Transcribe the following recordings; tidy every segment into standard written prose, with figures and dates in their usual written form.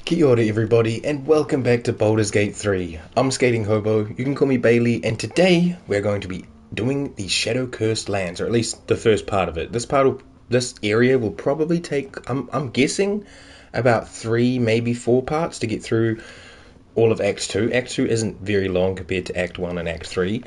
Kia ora everybody, and welcome back to Baldur's Gate 3. I'm Skating Hobo, you can call me Bailey, and today we're going to be doing the Shadow Cursed Lands, or at least the first part of it. This area will probably take, I'm guessing, about 3, maybe 4 parts to get through all of Act 2. Act 2 isn't very long compared to Act 1 and Act 3,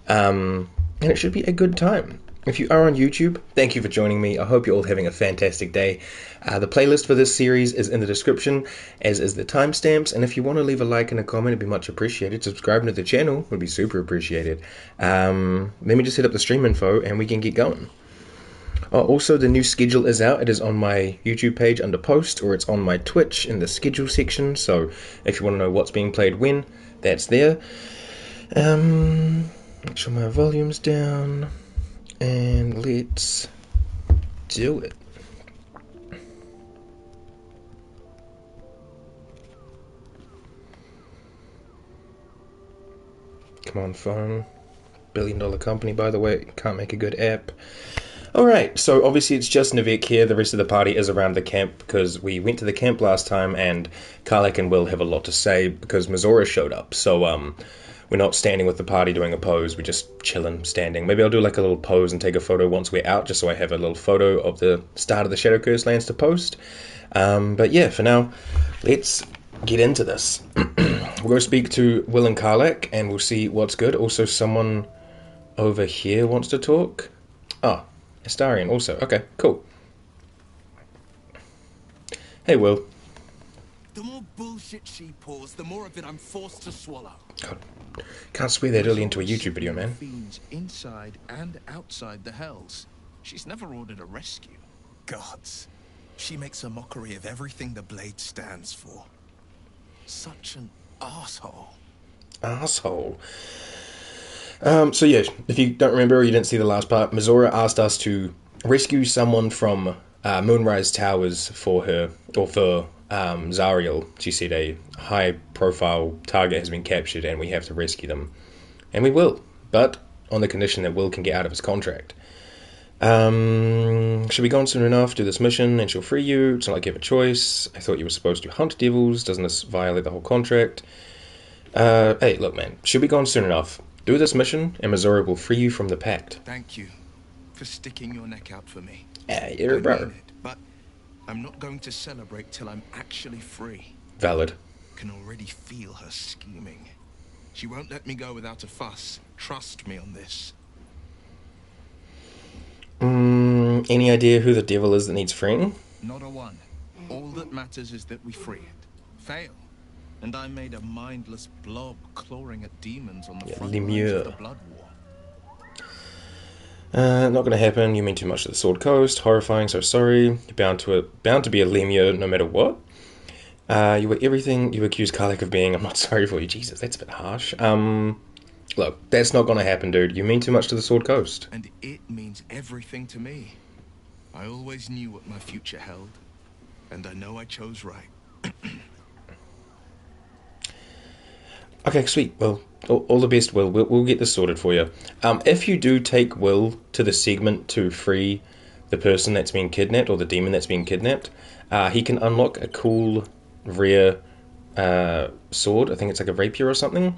and it should be a good time. If you are on YouTube, thank you for joining me. I hope you're all having a fantastic day. The playlist for this series is in the description, as is the timestamps, and if you want to leave a like and a comment, it'd be much appreciated. Subscribing to the channel would be super appreciated. Let me just set up the stream info and we can get going. Also, the new schedule is out. It is on my YouTube page under post, or it's on my Twitch in the schedule section, so if you want to know what's being played when, that's there. Make sure my volume's down. And let's do it. Come on, phone. $1 billion company, by the way. Can't make a good app. Alright, so obviously it's just Nivek here. The rest of the party is around the camp because we went to the camp last time and Karlak and Will have a lot to say because Mizora showed up. So, we're not standing with the party doing a pose, we're just chilling, standing. Maybe I'll do like a little pose and take a photo once we're out, just so I have a little photo of the start of the Shadow Curse Lands to post. But yeah, for now, let's get into this. We'll go speak to Will and Karlak, and we'll see what's good. Also, someone over here wants to talk. Oh, Astarion also. Okay, cool. Hey, Will. The more bullshit she pours, the more of it I'm forced to swallow. God, can't swear that early into a YouTube video, man. Fiends inside and outside the hells. She's never ordered a rescue. Gods. She makes a mockery of everything the blade stands for. Such an asshole. Asshole. So yeah, if you don't remember or you didn't see the last part, Mizora asked us to rescue someone from Moonrise Towers for her, or for Zariel. She said a high-profile target has been captured and we have to rescue them. And we will, but on the condition that Will can get out of his contract. Should we go on soon enough, do this mission, and she'll free you? It's not like you have a choice. I thought you were supposed to hunt devils. Doesn't this violate the whole contract? Hey, look, man. Should we go on soon enough? Do this mission, and Mizora will free you from the pact. Thank you for sticking your neck out for me. You're a brother. But I'm not going to celebrate till I'm actually free. Valid. Can already feel her scheming. She won't let me go without a fuss. Trust me on this. Any idea who the devil is that needs freeing? Not a one. All that matters is that we free it. Fail, and I'm made a mindless blob clawing at demons on the front lines of the Blood War. Not gonna happen. You mean too much to the Sword Coast. Horrifying, so sorry. You're bound to be a lemure no matter what. You were everything you accused Karlak of being. I'm not sorry for you. Jesus, that's a bit harsh. Look, that's not gonna happen, dude. You mean too much to the Sword Coast. And it means everything to me. I always knew what my future held, and I know I chose right. Okay, sweet. Well, all the best, Will. We'll get this sorted for you. If you do take Will to the segment to free the person that's been kidnapped, or the demon that's been kidnapped, he can unlock a cool, rare sword. I think it's like a rapier or something.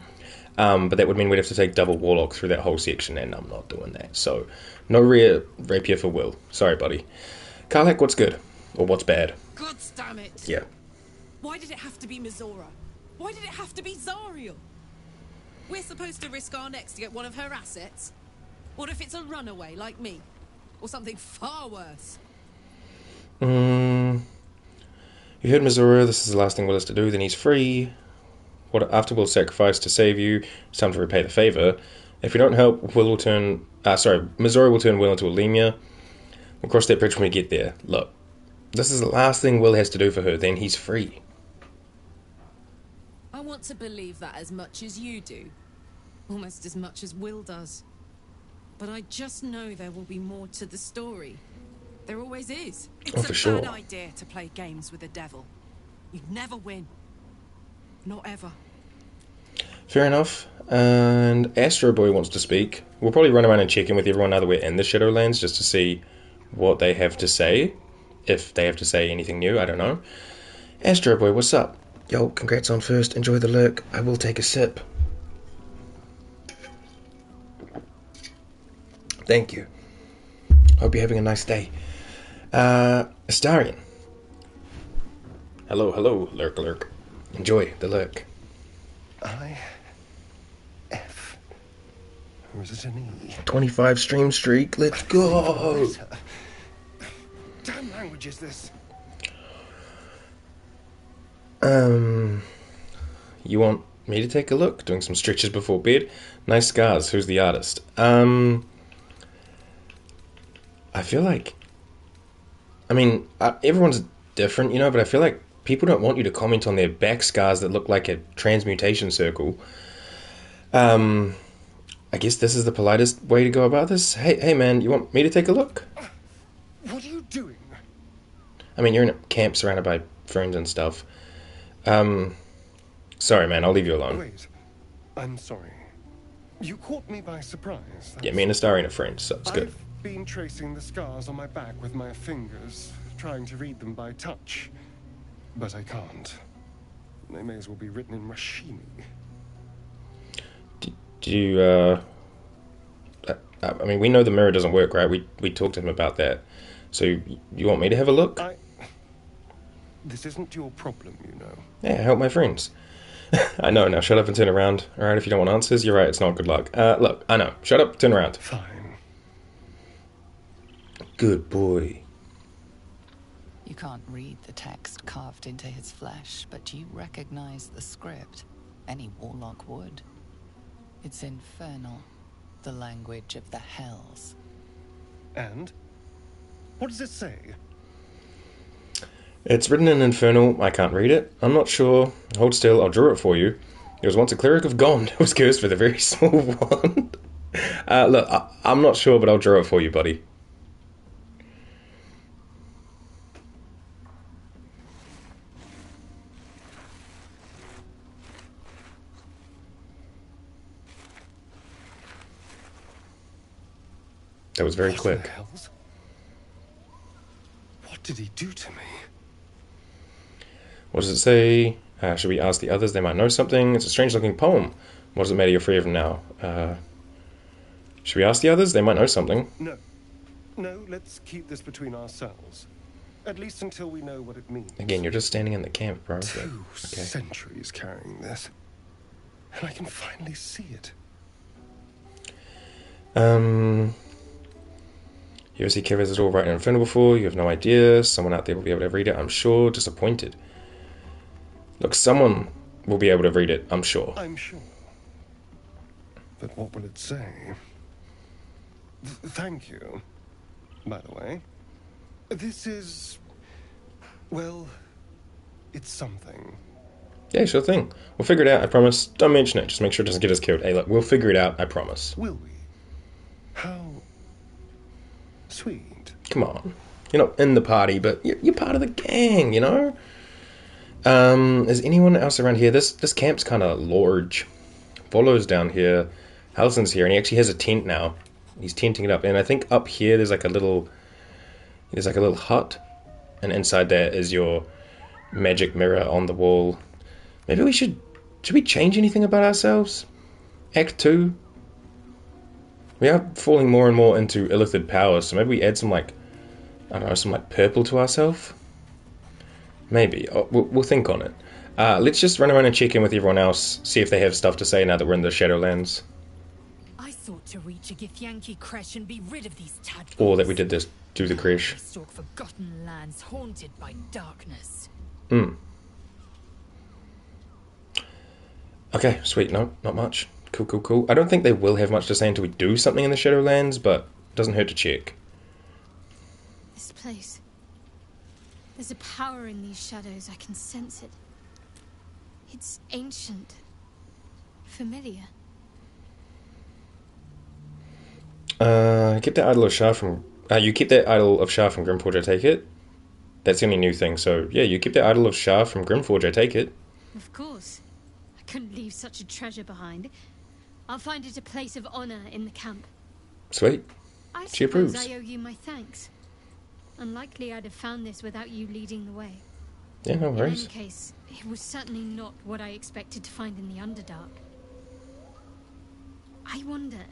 But that would mean we'd have to take double Warlock through that whole section, and I'm not doing that. So, no rare rapier for Will. Sorry, buddy. Karlak, what's good? Or what's bad? God damn it! Yeah. Why did it have to be Mizora? Why did it have to be Zariel? We're supposed to risk our necks to get one of her assets? What if it's a runaway like me? Or something far worse? You heard Mizora, this is the last thing Will has to do, then he's free. After Will's sacrifice to save you, it's time to repay the favor. If you don't help, Mizora will turn Will into a lemure. We'll cross that bridge when we get there. Look, this is the last thing Will has to do for her, then he's free. I want to believe that as much as you do. Almost as much as Will does. But I just know there will be more to the story. There always is. Oh, for sure. It's a bad idea to play games with the devil. You never win. Not ever. Fair enough. And Astro Boy wants to speak. We'll probably run around and check in with everyone now that we're in the Shadowlands just to see what they have to say. If they have to say anything new, I don't know. Astro Boy, what's up? Yo, congrats on first. Enjoy the lurk. I will take a sip. Thank you. Hope you're having a nice day. Astarion. Hello, hello, lurk. Enjoy the lurk. I-F. Or is it an E? 25 stream streak. Let's go. Damn language is this? You want me to take a look? Doing some stretches before bed? Nice scars. Who's the artist? I feel like... everyone's different, but I feel like people don't want you to comment on their back scars that look like a transmutation circle. I guess this is the politest way to go about this. Hey man, you want me to take a look? What are you doing? You're in a camp surrounded by friends and stuff. Sorry man, I'll leave you alone. Wait, I'm sorry. You caught me by surprise. Yeah, me and Astarion are friends, so it's good. I've been tracing the scars on my back with my fingers, trying to read them by touch. But I can't. They may as well be written in Rashimi. Do you, we know the mirror doesn't work, right? We talked to him about that. So, you want me to have a look? This isn't your problem, Yeah, help my friends. I know, now shut up and turn around. Alright, if you don't want answers, you're right, it's not good luck. Look, I know. Shut up, turn around. Fine. Good boy. You can't read the text carved into his flesh, but you recognize the script. Any warlock would. It's infernal, the language of the hells. And? What does it say? It's written in Infernal. I can't read it. I'm not sure. Hold still, I'll draw it for you. It was once a cleric of Gond who was cursed with a very small wand. Look, I'm not sure, but I'll draw it for you, buddy. That was very quick. What the hells? What did he do to me? What does it say? Should we ask the others? They might know something. It's a strange-looking poem. What does it matter? You're free of them now. Should we ask the others? They might know something. No, let's keep this between ourselves. At least until we know what it means. Again, you're just standing in the camp, bro. 2 centuries carrying this. And I can finally see it. You ever see Kevin's all right in Infernal before? You have no idea. Someone out there will be able to read it, I'm sure. Disappointed. Look, someone will be able to read it, I'm sure. I'm sure. But what will it say? Thank you. By the way, this is... well, it's something. Yeah, sure thing. We'll figure it out, I promise. Don't mention it. Just make sure it doesn't get us killed. Hey, look, we'll figure it out, I promise. Will we? How... sweet. Come on. You're not in the party, but you're part of the gang, Is anyone else around here? This camp's kind of large. Volo's down here. Hallison's here, and he actually has a tent now. He's tenting it up, and I think up here there's like a little hut, and inside there is your magic mirror on the wall. Maybe we should we change anything about ourselves? Act 2. We are falling more and more into illithid powers, so maybe we add some some purple to ourselves. Maybe. We'll think on it. Let's just run around and check in with everyone else, see if they have stuff to say now that we're in the Shadowlands. I thought to reach a Githyanki Creche and be rid of these tadpoles. Or that we did this through the creche. They stalk forgotten lands haunted by darkness. Okay, sweet. No, not much. Cool. I don't think they will have much to say until we do something in the Shadowlands, but it doesn't hurt to check. This place. There's a power in these shadows. I can sense it. It's ancient. Familiar. Keep that idol of Shah from... you keep that idol of Shah from Grimforge, I take it? That's the only new thing, so yeah, you keep that idol of Shah from Grimforge, I take it. Of course. I couldn't leave such a treasure behind. I'll find it a place of honor in the camp. Sweet. I She approves. suppose I owe you my thanks. Unlikely I'd have found this without you leading the way. Yeah, no In worries. any case, it was certainly not what I expected to find in the Underdark. I wonder...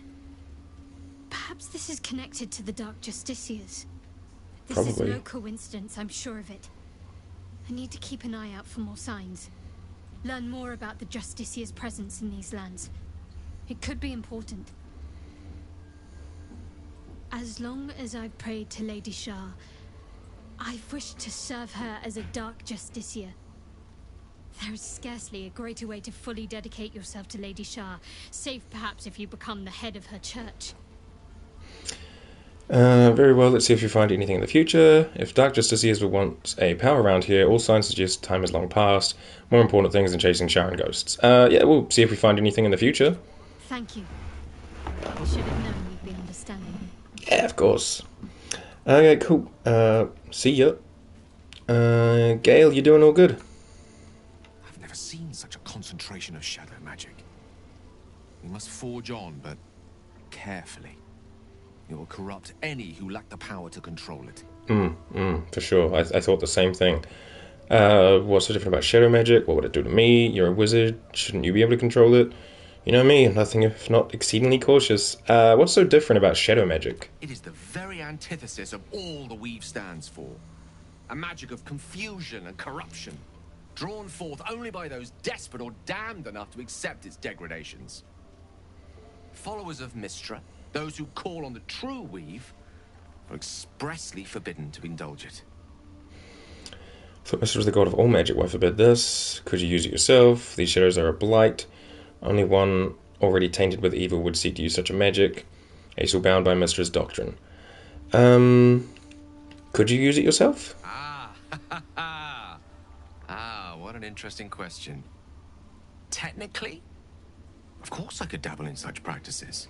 perhaps this is connected to the Dark Justiciars. This is Probably. no coincidence, I'm sure of it. I need to keep an eye out for more signs. Learn more about the Justiciars' presence in these lands. It could be important. As long as I've prayed to Lady Shah, I've wished to serve her as a Dark Justiciar. There is scarcely a greater way to fully dedicate yourself to Lady Shah, save perhaps if you become the head of her church. Very well, let's see if you find anything in the future. If Dark Justiciars will want a power around here, all signs suggest time has long passed. More important things than chasing Sharon ghosts. Yeah, we'll see if we find anything in the future. Thank you. I should have known you'd be understanding. Yeah, of course. Okay, cool. See ya. Gale, you doing all good? I've never seen such a concentration of shadow magic. We must forge on, but carefully. It will corrupt any who lack the power to control it. For sure. I thought the same thing. What's so different about shadow magic? What would it do to me? You're a wizard. Shouldn't you be able to control it? You know me, nothing if not exceedingly cautious. What's so different about shadow magic? It is the very antithesis of all the weave stands for. A magic of confusion and corruption, drawn forth only by those desperate or damned enough to accept its degradations. Followers of Mystra, those who call on the true weave, are expressly forbidden to indulge it. Thought Mr. was the god of all magic. Why forbid this? Could you use it yourself? These shadows are a blight. Only one already tainted with evil would seek to use such a magic. Ace bound by Mistra's doctrine. Could you use it yourself? What an interesting question. Technically, of course I could dabble in such practices.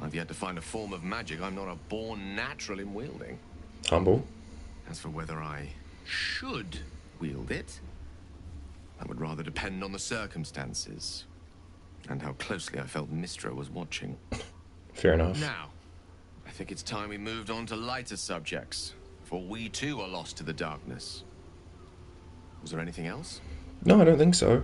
I've yet to find a form of magic I'm not a born natural in wielding. Humble. As for whether I should wield it, that would rather depend on the circumstances and how closely I felt Mystra was watching. Fair enough. Now, I think it's time we moved on to lighter subjects, for we too are lost to the darkness. Was there anything else? No, I don't think so.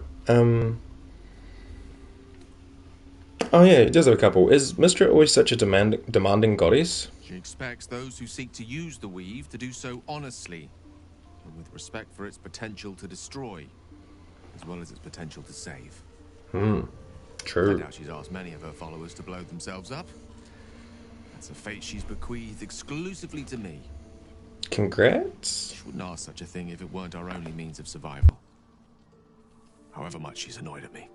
Oh yeah, it does have a couple. Is Mystra always such a demanding goddess? She expects those who seek to use the weave to do so honestly, and with respect for its potential to destroy, as well as its potential to save. I True. doubt she's asked many of her followers to blow themselves up. That's a fate she's bequeathed exclusively to me. Congrats. She wouldn't ask such a thing if it weren't our only means of survival. However much she's annoyed at me.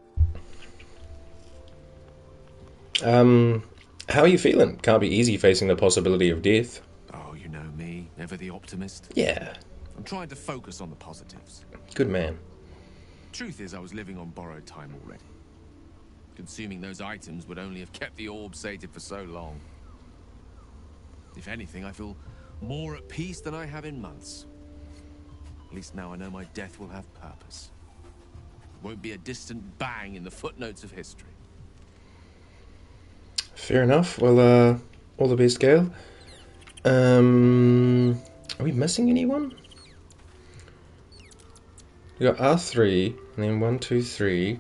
How are you feeling? Can't be easy facing the possibility of death. Oh, you know me, ever the optimist. Yeah. I'm trying to focus on the positives. Good man. Truth is, I was living on borrowed time already. Consuming those items would only have kept the orb sated for so long. If anything, I feel more at peace than I have in months. At least now I know my death will have purpose. It won't be a distant bang in the footnotes of history. Fair enough. Well, all the best, Gale. Are we missing anyone? We got R3, and then 1, 2, 3.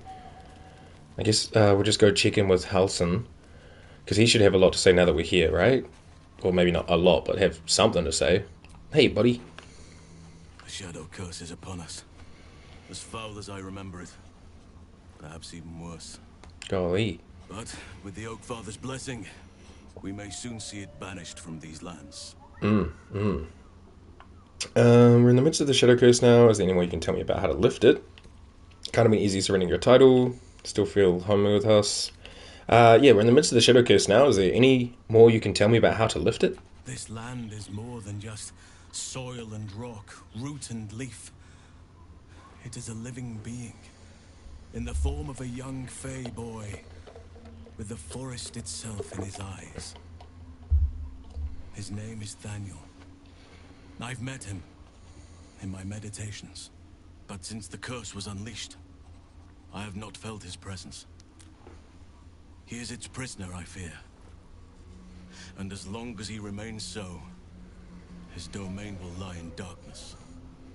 I guess we'll just go check in with Halson, because he should have a lot to say now that we're here, right? Or maybe not a lot, but have something to say. Hey, buddy. The shadow curse is upon us. As foul as I remember it. Perhaps even worse. Golly. But with the Oak Father's blessing, we may soon see it banished from these lands. We're in the midst of the Shadow Curse now. Is there any way you can tell me about how to lift it? Kind of been easy surrendering your title. Still feel homely with us. Yeah, we're in the midst of the Shadow Curse now. Is there any more you can tell me about how to lift it? This land is more than just soil and rock, root and leaf. It is a living being, in the form of a young fey boy, with the forest itself in his eyes. His name is Thaniel. I've met him in my meditations, but since the curse was unleashed, I have not felt his presence. He is its prisoner, I fear. And as long as he remains so, his domain will lie in darkness.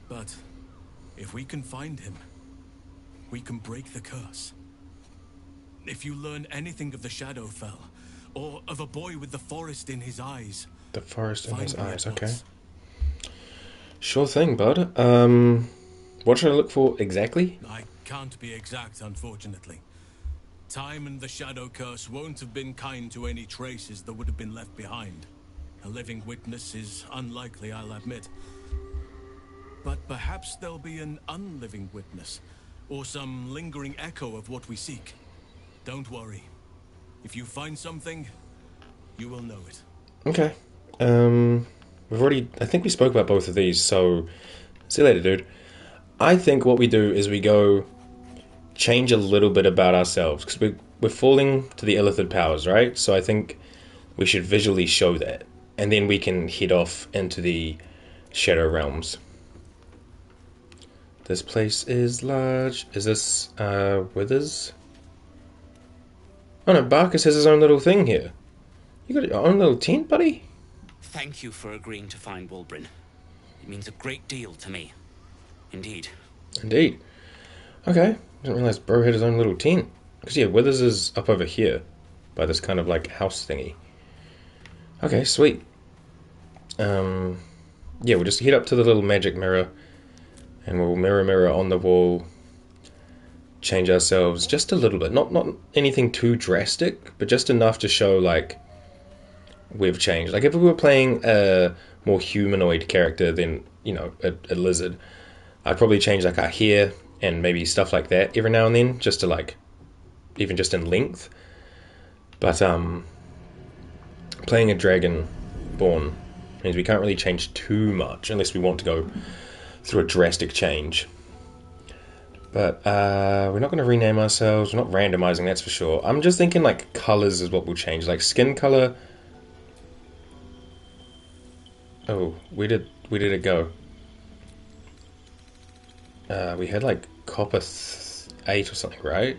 But If we can find him, we can break the curse. If you learn anything of the Shadowfell, or of a boy with the forest in his eyes... The forest in his find me eyes, at okay. once. Sure thing, bud. What should I look for exactly? I can't be exact, unfortunately. Time and the Shadow Curse won't have been kind to any traces that would have been left behind. A living witness is unlikely, I'll admit. But perhaps there'll be an unliving witness, or some lingering echo of what we seek. Don't worry. If you find something, you will know it. Okay. I think we spoke about both of these, so see you later, dude. I think what we do is we go change a little bit about ourselves, because we're falling to the illithid powers, right? So I think we should visually show that, and then we can head off into the Shadow Realms. This place is large. Is this, Withers? Oh no, Barkus has his own little thing here. You got your own little tent, buddy? Thank you for agreeing to find Wulbren. It means a great deal to me. Indeed. Indeed. Okay. Didn't realize bro had his own little tent. Because yeah, Withers is up over here. By this kind of like house thingy. Okay, sweet. Yeah, we'll just head up to the little magic mirror. And we'll mirror on the wall. Change ourselves just a little bit. Not anything too drastic, but just enough to show like we've changed. Like if we were playing a more humanoid character than, you know, a lizard, I'd probably change like our hair and maybe stuff like that every now and then, just to like, even just in length. But playing a dragonborn means we can't really change too much unless we want to go through a drastic change. But we're not going to rename ourselves. We're not randomizing, that's for sure. I'm just thinking like colors is what we'll change. Like skin color. Oh, where did it go? We had like copper 8 or something, right?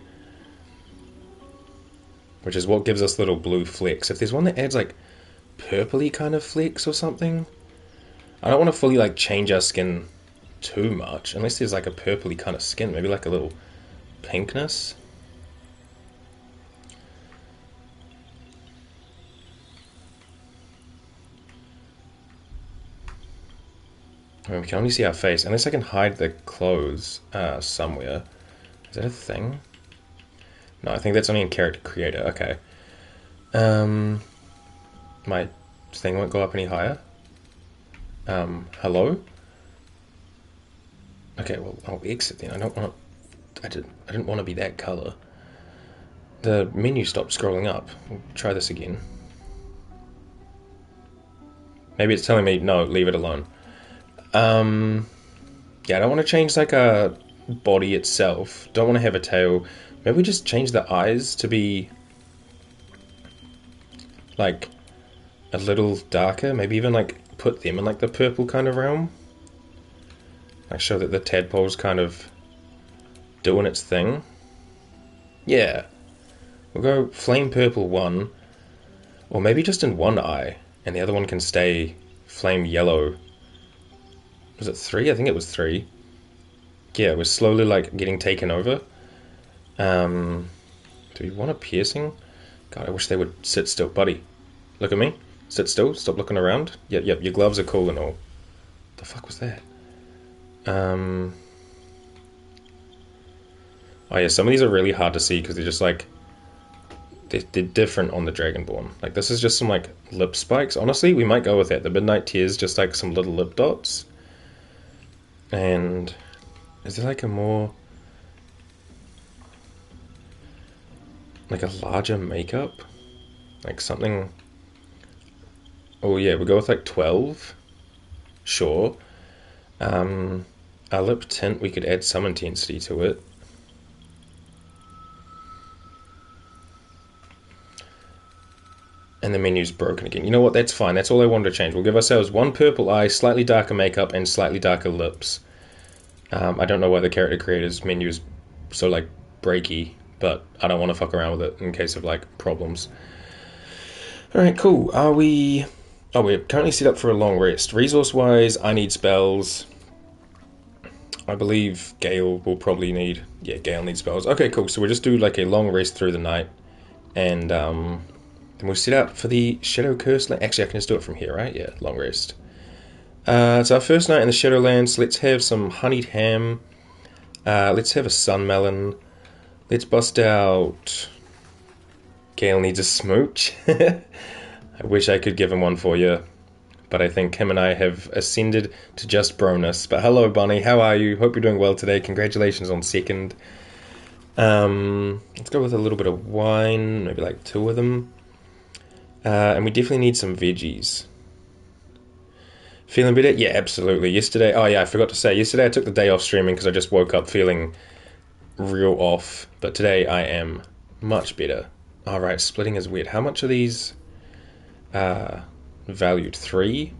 Which is what gives us little blue flecks. If there's one that adds like purpley kind of flecks or something, I don't want to fully like change our skin too much, unless there's like a purpley kind of skin, maybe like a little pinkness. I mean, we can only see our face, unless I can hide the clothes somewhere. Is that a thing? No, I think that's only in Character Creator. Okay. My thing won't go up any higher. Hello? Okay, well, I'll exit then. I didn't want to be that color. The menu stopped scrolling up. We'll try this again. Maybe it's telling me, no, leave it alone. Yeah, I don't want to change like a body itself. Don't want to have a tail. Maybe we just change the eyes to be like a little darker. Maybe even like put them in like the purple kind of realm. Like show that the tadpole's kind of doing its thing. Yeah. We'll go flame purple 1. Or maybe just in one eye. And the other one can stay flame yellow. Was it 3? I think it was 3. Yeah, it was slowly like getting taken over. Do we want a piercing? God, I wish they would sit still. Buddy, look at me. Sit still. Stop looking around. Yep, your gloves are cool and all. The fuck was that? Oh yeah, some of these are really hard to see because they're just like they're different on the Dragonborn. Like this is just some like lip spikes. Honestly, we might go with that. The Midnight Tears, just like some little lip dots. And is there like a more like a larger makeup? Like something. Oh yeah, we'll go with like 12. Sure. Our lip tint, we could add some intensity to it. And the menu's broken again. You know what? That's fine. That's all I wanted to change. We'll give ourselves one purple eye, slightly darker makeup, and slightly darker lips. I don't know why the Character Creator's menu is so like breaky, but I don't want to fuck around with it in case of like problems. Alright, cool. Are we... Oh, we're currently set up for a long rest. Resource-wise, I need spells. I believe Gale will probably need... Yeah, Gale needs spells. Okay, cool. So we'll just do like a long rest through the night. And then we'll set out for the Shadow Curse land. Actually, I can just do it from here, right? Yeah, long rest. It's our first night in the Shadowlands. Let's have some honeyed ham. Let's have a sun melon. Let's bust out... Gale needs a smooch. I wish I could give him one for you. But I think him and I have ascended to just broness. But hello, Bonnie. How are you? Hope you're doing well today. Congratulations on second. Let's go with a little bit of wine. Maybe like 2 of them. And we definitely need some veggies. Feeling better? Yeah, absolutely. Yesterday... Oh, yeah, I forgot to say. Yesterday I took the day off streaming because I just woke up feeling real off. But today I am much better. Alright, splitting is weird. How much are these... valued 3,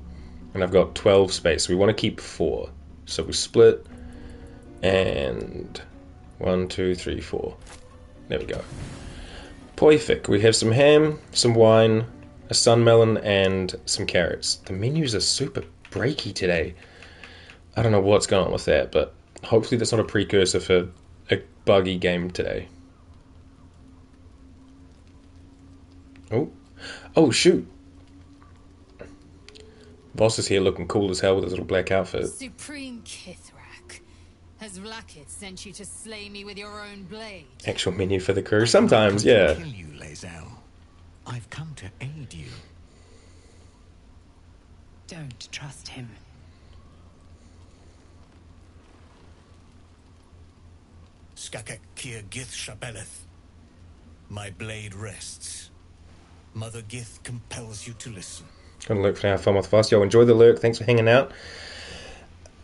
and I've got 12 space. We want to keep 4, so we split, and 1, 2, 3, 4. There we go. Perfect. We have some ham, some wine, a sun melon, and some carrots. The menus are super breaky today. I don't know what's going on with that, but hopefully that's not a precursor for a buggy game today. Oh shoot. Boss is here looking cool as hell with his little black outfit. Supreme Kithrak, has Vlaakith sent you to slay me with your own blade? Actual menu for the crew. Sometimes, yeah. Kill you, Lae'zel. I've come to aid you. Don't trust him. Skakek Kier Gith Shabeleth. My blade rests. Mother Gith compels you to listen. Gonna lurk for now, fun with us. Yo, enjoy the lurk. Thanks for hanging out.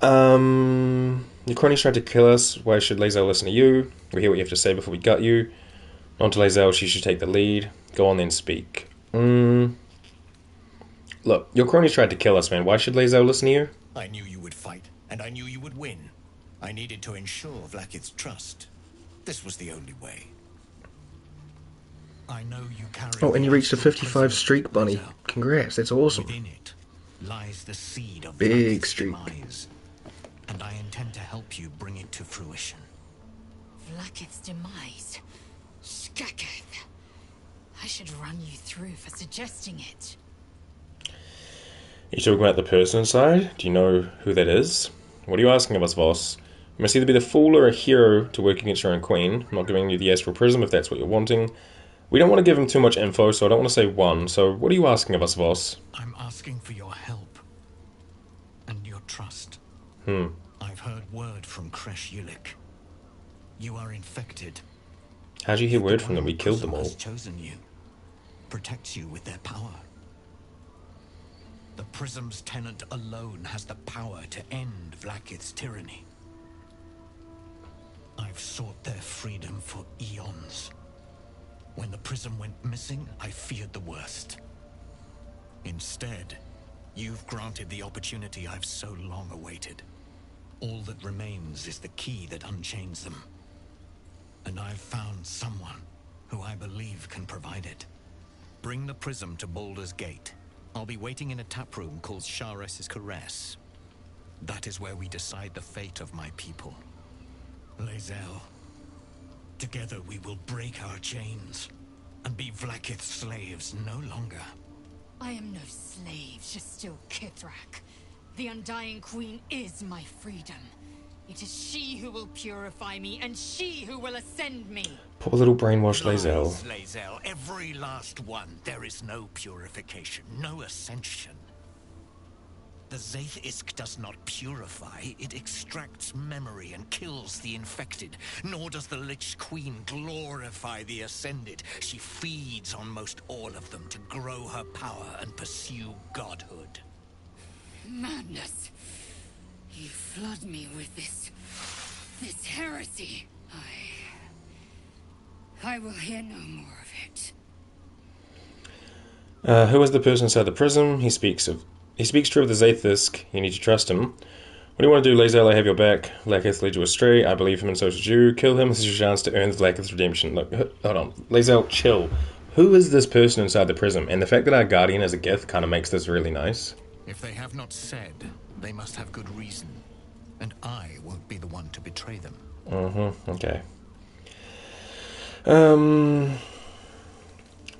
Your cronies tried to kill us. Why should Lae'zel listen to you? We hear what you have to say before we gut you. On to Lae'zel, she should take the lead. Go on then, speak. Look, your cronies tried to kill us, man. Why should Lae'zel listen to you? I knew you would fight, and I knew you would win. I needed to ensure Vlaakith's trust. This was the only way. I know you carry... Oh, and you reached a 55 streak, Bunny. Congrats, that's awesome. Within it lies the seed of Big Vlaakith's streak. demise, and I intend to help you bring it to fruition. Vlaakith's demise? Skaketh. I should run you through for suggesting it. Are you talking about the person inside? Do you know who that is? What are you asking of us, Voss? You must either be the fool or a hero to work against your own queen. I'm not giving you the astral prism if that's what you're wanting. We don't want to give him too much info, so I don't want to say one. So what are you asking of us, Voss? I'm asking for your help and your trust. I've heard word from Kresh Yulik. You are infected. How'd you hear word from them? We The killed them Prism all. has chosen you, protects you with their power. The Prism's tenant alone has the power to end Vlaakith's tyranny. I've sought their freedom for eons. When the Prism went missing, I feared the worst. Instead, you've granted the opportunity I've so long awaited. All that remains is the key that unchains them. And I've found someone who I believe can provide it. Bring the Prism to Baldur's Gate. I'll be waiting in a taproom called Shares's Caress. That is where we decide the fate of my people. Lae'zel, together we will break our chains and be Vlaakith's slaves no longer. I am no slave, just still Kithrak. The Undying Queen is my freedom. It is she who will purify me, and she who will ascend me. Poor little brainwashed Lae'zel. Lies, Lae'zel, every last one. There is no purification, no ascension. The Zaith Isk does not purify, it extracts memory and kills the infected. Nor does the Lich Queen glorify the ascended. She feeds on most all of them to grow her power and pursue godhood. Madness. You flood me with this heresy. I will hear no more of it. Who is the person inside the prism? He speaks true of the Zaithisk. You need to trust him. What do you want to do, Lae'zel? I have your back. Vlaakith led you astray. I believe him, and so should you. Kill him. This is your chance to earn the Vlaakith's redemption. Look, hold on. Lae'zel, chill. Who is this person inside the prism? And the fact that our guardian is a Gith kind of makes this really nice. If they have not said, they must have good reason. And I won't be the one to betray them. Okay.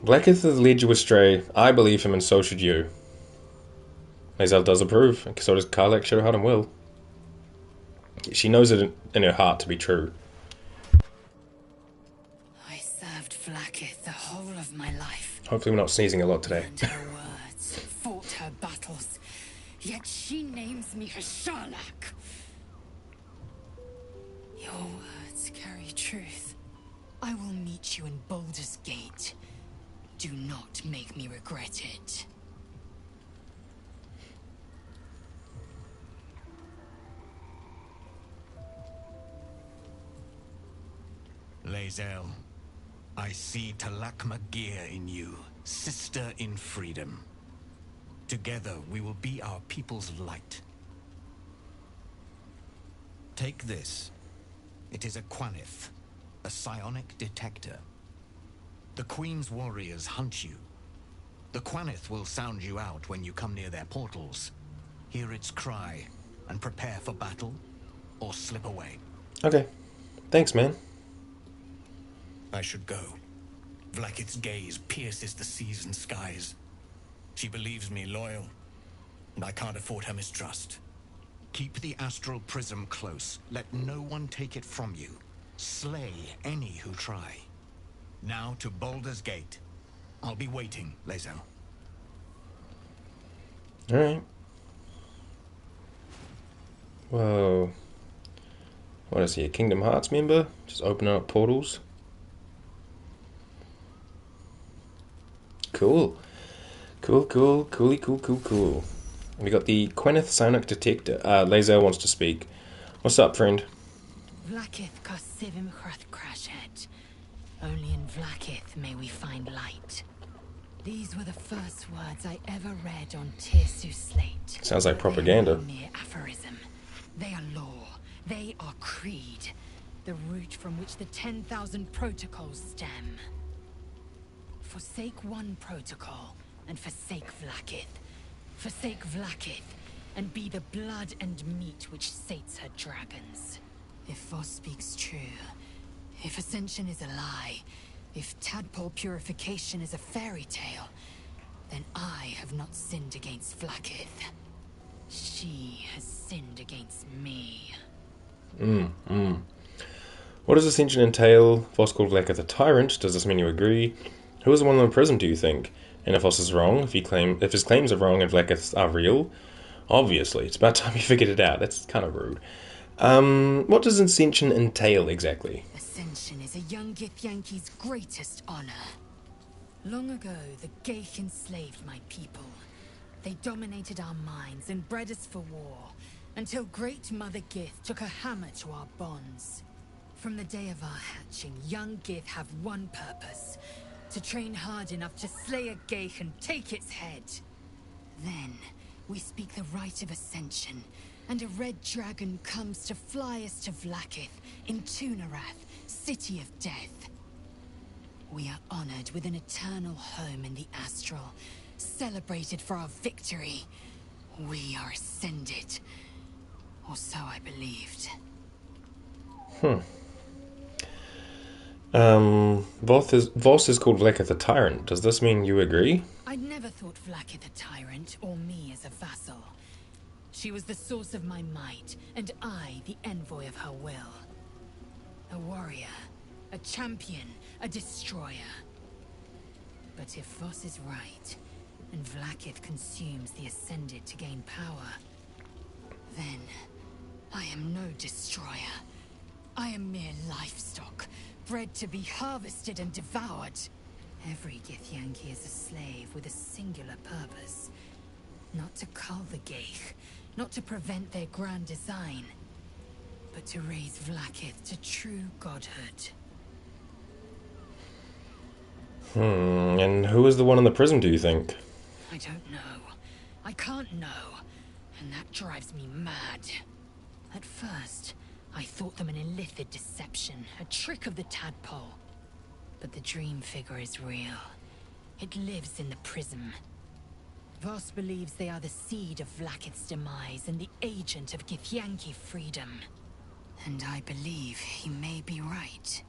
Blacketh has led you astray. I believe him, and so should you. Lae'zel does approve, and so does Karlach, Shadowheart, and Will. She knows it in her heart to be true. I served Vlaakith the whole of my life. Hopefully we're not sneezing a lot today. Learned her words, fought her battles, yet she names me her Sharlak. Your words carry truth. I will meet you in Baldur's Gate. Do not make me regret it. Lae'zel, I see Talak Magir in you, sister in freedom. Together we will be our people's light. Take this. It is a Quanith, a psionic detector. The Queen's warriors hunt you. The Quanith will sound you out when you come near their portals. Hear its cry and prepare for battle, or slip away. Okay. Thanks, man. I should go. Vlaakith's gaze pierces the seas and skies. She believes me loyal, and I can't afford her mistrust. Keep the astral prism close. Let no one take it from you. Slay any who try. Now to Baldur's Gate. I'll be waiting, Lae'zel. Alright. Whoa. What is he, a Kingdom Hearts member? Just opening up portals? Cool. Cool. We got the Quanith Psionic Detector. Lae'zel wants to speak. What's up, friend? Vlaakith Kosivim Crashhead. Only in Vlaakith may we find light. These were the first words I ever read on Tirsu's slate. Sounds like propaganda. They are mere aphorism. They are law. They are creed. The root from which the 10,000 protocols stem. Forsake one protocol, and forsake Vlaakith. Forsake Vlaakith, and be the blood and meat which sates her dragons. If Voss speaks true, if Ascension is a lie, if tadpole purification is a fairy tale, then I have not sinned against Vlaakith. She has sinned against me. What does Ascension entail? Voss called Vlaakith a tyrant. Does this mean you agree? Who is the one in prison, do you think? And if Voss is wrong, if his claims are wrong and Vlaakith are real? Obviously, it's about time you figured it out. That's kind of rude. What does Ascension entail exactly? Ascension is a young Githyanki's greatest honor. Long ago, the Geich enslaved my people. They dominated our minds and bred us for war, until Great Mother Gith took a hammer to our bonds. From the day of our hatching, young Gith have one purpose: to train hard enough to slay a Geich and take its head. Then, we speak the rite of Ascension, and a red dragon comes to fly us to Vlaakith in Tunarath, City of Death. We are honored with an eternal home in the Astral, celebrated for our victory. We are ascended. Or so I believed. Voss is called Vlaakith a tyrant. Does this mean you agree? I'd never thought Vlaakith a tyrant, or me as a vassal. She was the source of my might, and I the envoy of her will. A warrior, a champion, a destroyer. But if Voss is right, and Vlaakith consumes the Ascended to gain power, then I am no destroyer. I am mere livestock, bred to be harvested and devoured. Every Githyanki is a slave with a singular purpose. Not to cull the Geich, not to prevent their grand design, but to raise Vlaakith to true godhood. And who is the one in the prison, do you think? I don't know. I can't know. And that drives me mad. At first, I thought them an illithid deception, a trick of the tadpole. But the dream figure is real. It lives in the prism. Voss believes they are the seed of Vlaakith's demise and the agent of Githyanki freedom. And I believe he may be right.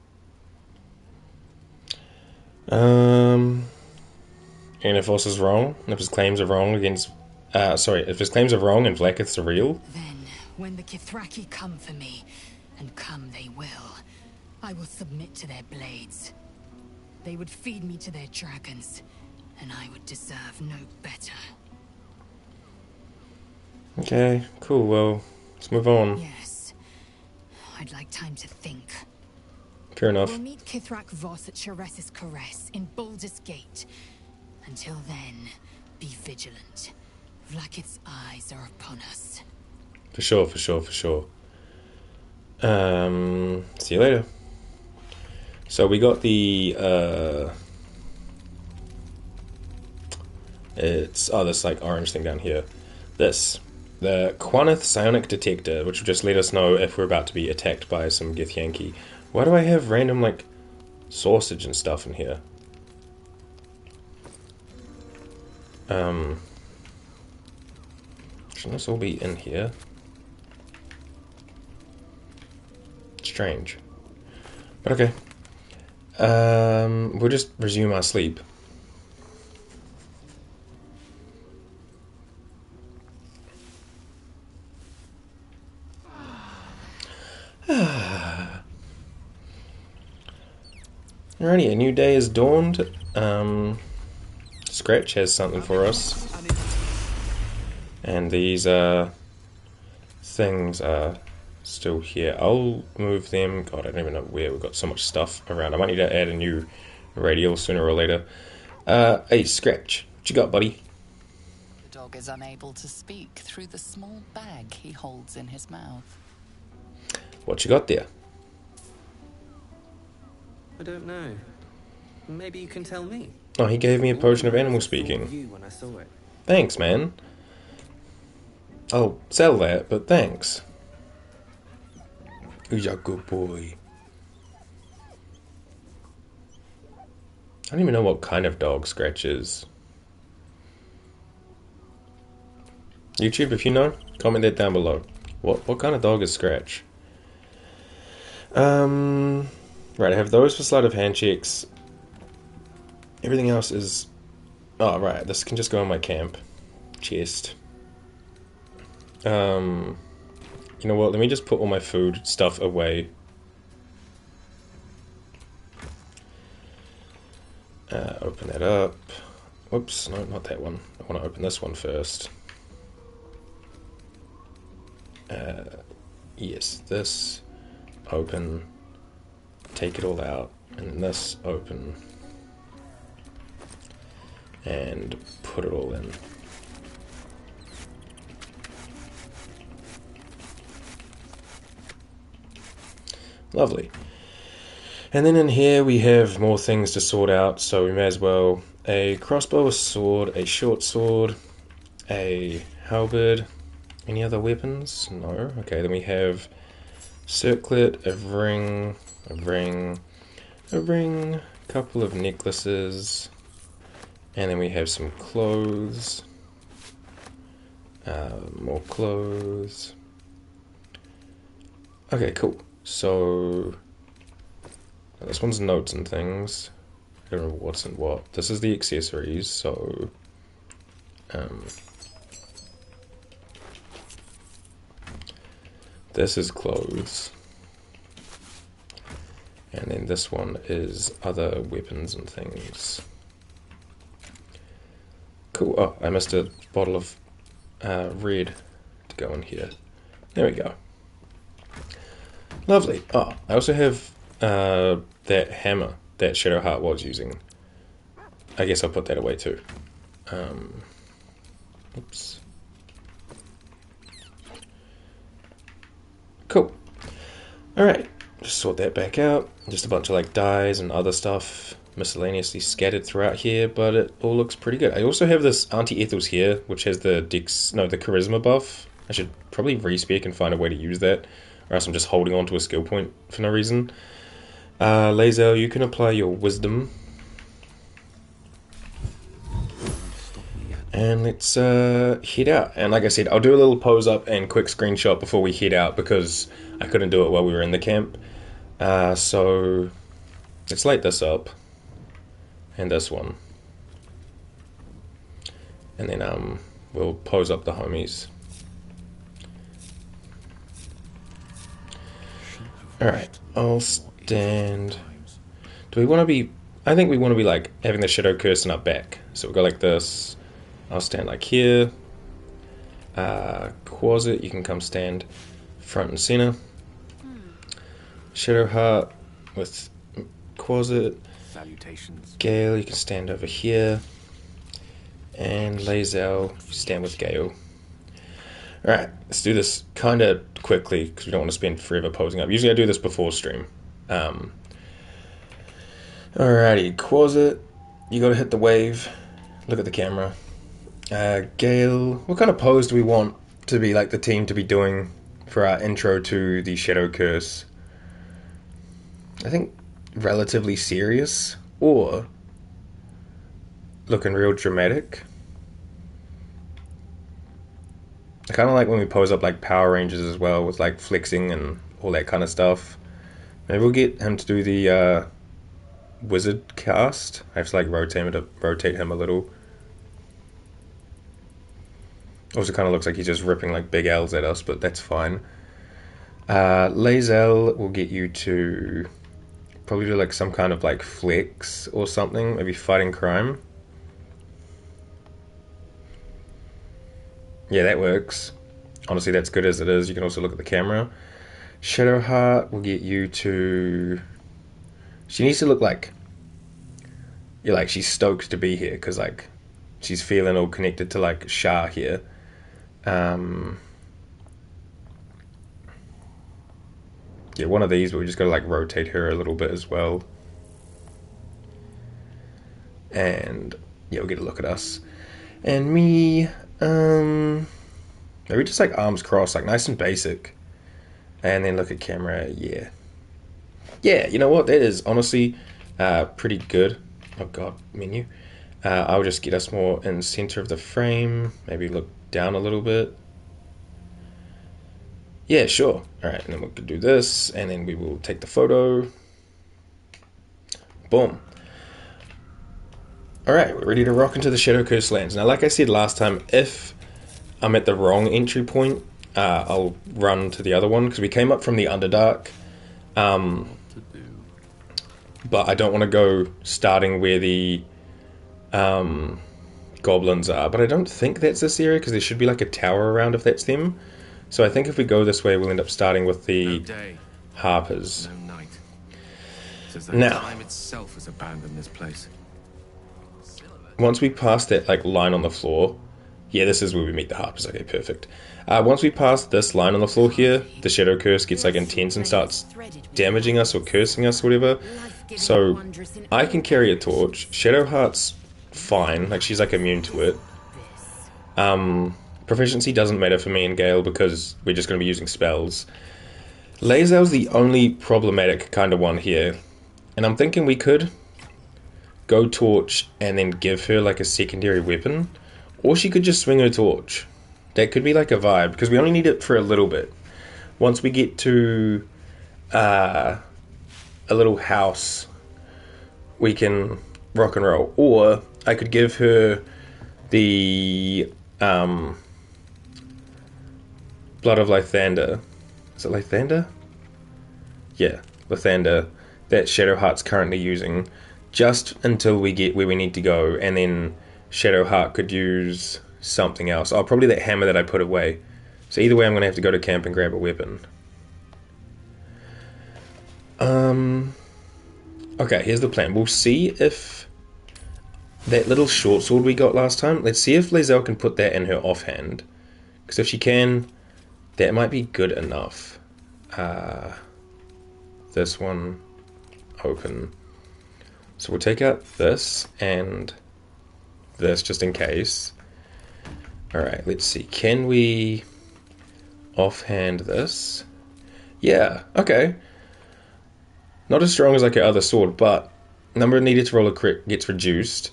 And if Voss is wrong, if his claims are wrong against... if his claims are wrong and Vlaakith's are real... Then, when the Kithraki come for me, and come they will, I will submit to their blades. They would feed me to their dragons, and I would deserve no better. Okay, cool, well, let's move on. Yes. I'd like time to think. Fair enough. We'll meet Kithrak Voss at Chares's Caress in Baldur's Gate. Until then, be vigilant. Vlaakith's eyes are upon us. For sure, for sure, for sure. See you later. So we got the, this like orange thing down here. This. The Quanith Psionic Detector, which will just let us know if we're about to be attacked by some Githyanki. Why do I have random, like, sausage and stuff in here? Shouldn't this all be in here? Strange. But okay. We'll just resume our sleep. Alrighty, a new day has dawned. Scratch has something for us. And these things are still here. I'll move them. God, I don't even know where. We've got so much stuff around. I might need to add a new radial sooner or later. Hey, Scratch. What you got, buddy? The dog is unable to speak through the small bag he holds in his mouth. What you got there? I don't know. Maybe you can tell me. Oh, he gave me a potion of animal speaking. You when I saw it. Thanks, man. I'll sell that, but thanks. Who's a good boy? I don't even know what kind of dog Scratch is. YouTube, if you know, comment that down below. What kind of dog is Scratch? Right, I have those for sleight of hand checks. Everything else is... Oh, right, this can just go in my camp. Chest. You know what, let me just put all my food stuff away. Open that up. Whoops, no, not that one. I want to open this one first. Yes, this. Open. Take it all out. And then this, open. And put it all in. Lovely. And then in here we have more things to sort out, so we may as well a crossbow, a sword, a short sword, a halberd. Any other weapons? No. Okay, then we have circlet, a ring, a couple of necklaces, and then we have some clothes, more clothes. Okay, cool. So this one's notes and things. I don't know what's in what. This is the accessories, so this is clothes. And then this one is other weapons and things. Cool. Oh, I missed a bottle of red to go in here. There we go. Lovely. Oh, I also have that hammer that Shadowheart was using. I guess I'll put that away too. Oops. Cool. Alright, just sort that back out. Just a bunch of like dyes and other stuff miscellaneously scattered throughout here, but it all looks pretty good. I also have this Auntie Ethel's here, which has the the charisma buff. I should probably respec and find a way to use that, or else I'm just holding on to a skill point for no reason. Lazel, you can apply your wisdom. And let's head out. And like I said, I'll do a little pose up and quick screenshot before we head out because I couldn't do it while we were in the camp. So let's light this up. And this one. And then we'll pose up the homies. Alright, I'll stand. Do we want to be... I think we want to be like having the shadow curse in our back. So we'll go like this. I'll stand like here. Quasit, you can come stand front and center. Shadow Heart with Quasit. Salutations. Gale, you can stand over here. And Lae'zel, stand with Gale. Alright, let's do this kind of quickly because we don't want to spend forever posing up. Usually I do this before stream. Alrighty, Quasit, you gotta hit the wave. Look at the camera. Gale, what kind of pose do we want to be like the team to be doing for our intro to the Shadow Curse? I think relatively serious or looking real dramatic. I kind of like when we pose up like Power Rangers as well with like flexing and all that kind of stuff. Maybe we'll get him to do the wizard cast. I have to like rotate him a little. Also kind of looks like he's just ripping like big L's at us, but that's fine. Lae'zel will get you to probably do like some kind of like flex or something, maybe fighting crime. Yeah, that works. Honestly, that's good as it is. You can also look at the camera. Shadowheart will get you to... She needs to look like... You're like, she's stoked to be here, because like, she's feeling all connected to like Shah here. Yeah, one of these, but we just gotta like rotate her a little bit as well. And yeah, we'll get a look at us. And me, maybe just like arms crossed, like nice and basic. And then look at camera, yeah. Yeah, you know what, that is honestly pretty good. Oh god, menu. I'll just get us more in the center of the frame. Maybe look down a little bit. Yeah, sure. Alright, and then we can do this, and then we will take the photo. Boom. Alright, we're ready to rock into the Shadow Curse lands. Now, like I said last time, if I'm at the wrong entry point, I'll run to the other one, because we came up from the Underdark. But I don't want to go starting where the goblins are. But I don't think that's this area, because there should be like a tower around if that's them. So I think if we go this way, we'll end up starting with the Harpers. No night. It's as though Now, time itself has abandoned this place. once we pass that like line on the floor, yeah, this is where we meet the Harpers. Okay, perfect. Once we pass this line on the floor here, the Shadow Curse gets like intense and starts damaging us or cursing us, whatever. So I can carry a torch. Shadowheart's fine, like she's like immune to it. Proficiency doesn't matter for me and Gale because we're just going to be using spells. Lae'zel's the only problematic kind of one here. And I'm thinking we could go torch and then give her like a secondary weapon. Or she could just swing her torch. That could be like a vibe, because we only need it for a little bit. Once we get to a little house, we can rock and roll. Or I could give her the Blood of Lathander. Is it Lathander? Yeah, Lathander. That Shadowheart's currently using. Just until we get where we need to go. And then Shadowheart could use something else. Oh, probably that hammer that I put away. So either way, I'm going to have to go to camp and grab a weapon. Okay, here's the plan. We'll see if that little short sword we got last time, let's see if Lae'zel can put that in her offhand. Because if she can, that might be good enough. This one, open. So we'll take out this and this just in case. Alright, let's see. Can we offhand this? Yeah, okay. Not as strong as like her other sword, but number needed to roll a crit gets reduced.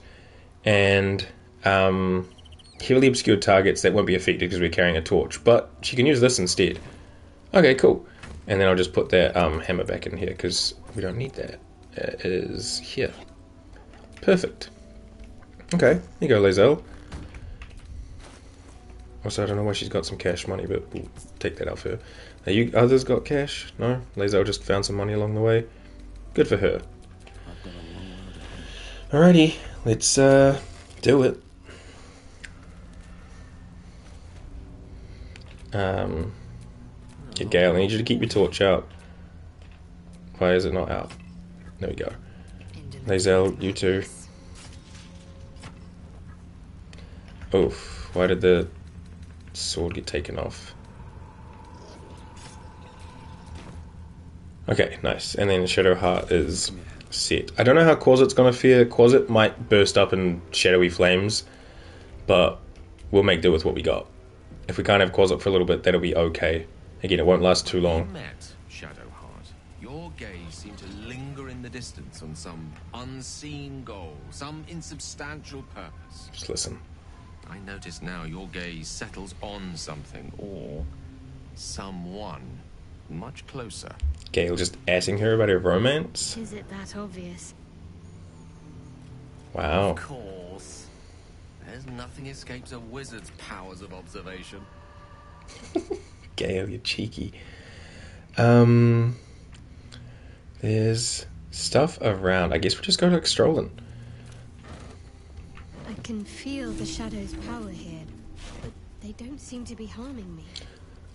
And Heavily obscured targets that won't be affected because we're carrying a torch, but she can use this instead. Okay, cool. And then I'll just put that hammer back in here because we don't need that. It is here. Perfect. Okay, here you go, Lae'zel. Also, I don't know why she's got some cash money, but we'll take that out for her. Are you others got cash? No? Lae'zel just found some money along the way. Good for her. Alrighty, let's do it. Get Gale, I need you to keep your torch out. Why is it not out? There we go. Lae'zel, you too. Oof, why did the sword get taken off? Okay, nice. And then Shadow Heart is set. I don't know how Quasit's gonna fare. Quasit might burst up in shadowy flames, but we'll make do with what we got. If we can't have Quasit for a little bit, that'll be okay. Again, it won't last too long. Met Shadowheart. Your gaze seemed to linger in the distance on some unseen goal, some insubstantial purpose. Just listen. I notice now your gaze settles on something or someone much closer. Gale just asking her about her romance? Is it that obvious? Wow. Of course. There's nothing escapes a wizard's powers of observation. Gale, you're cheeky. There's stuff around. I guess we'll just go like strolling. I can feel the shadow's power here, but they don't seem to be harming me.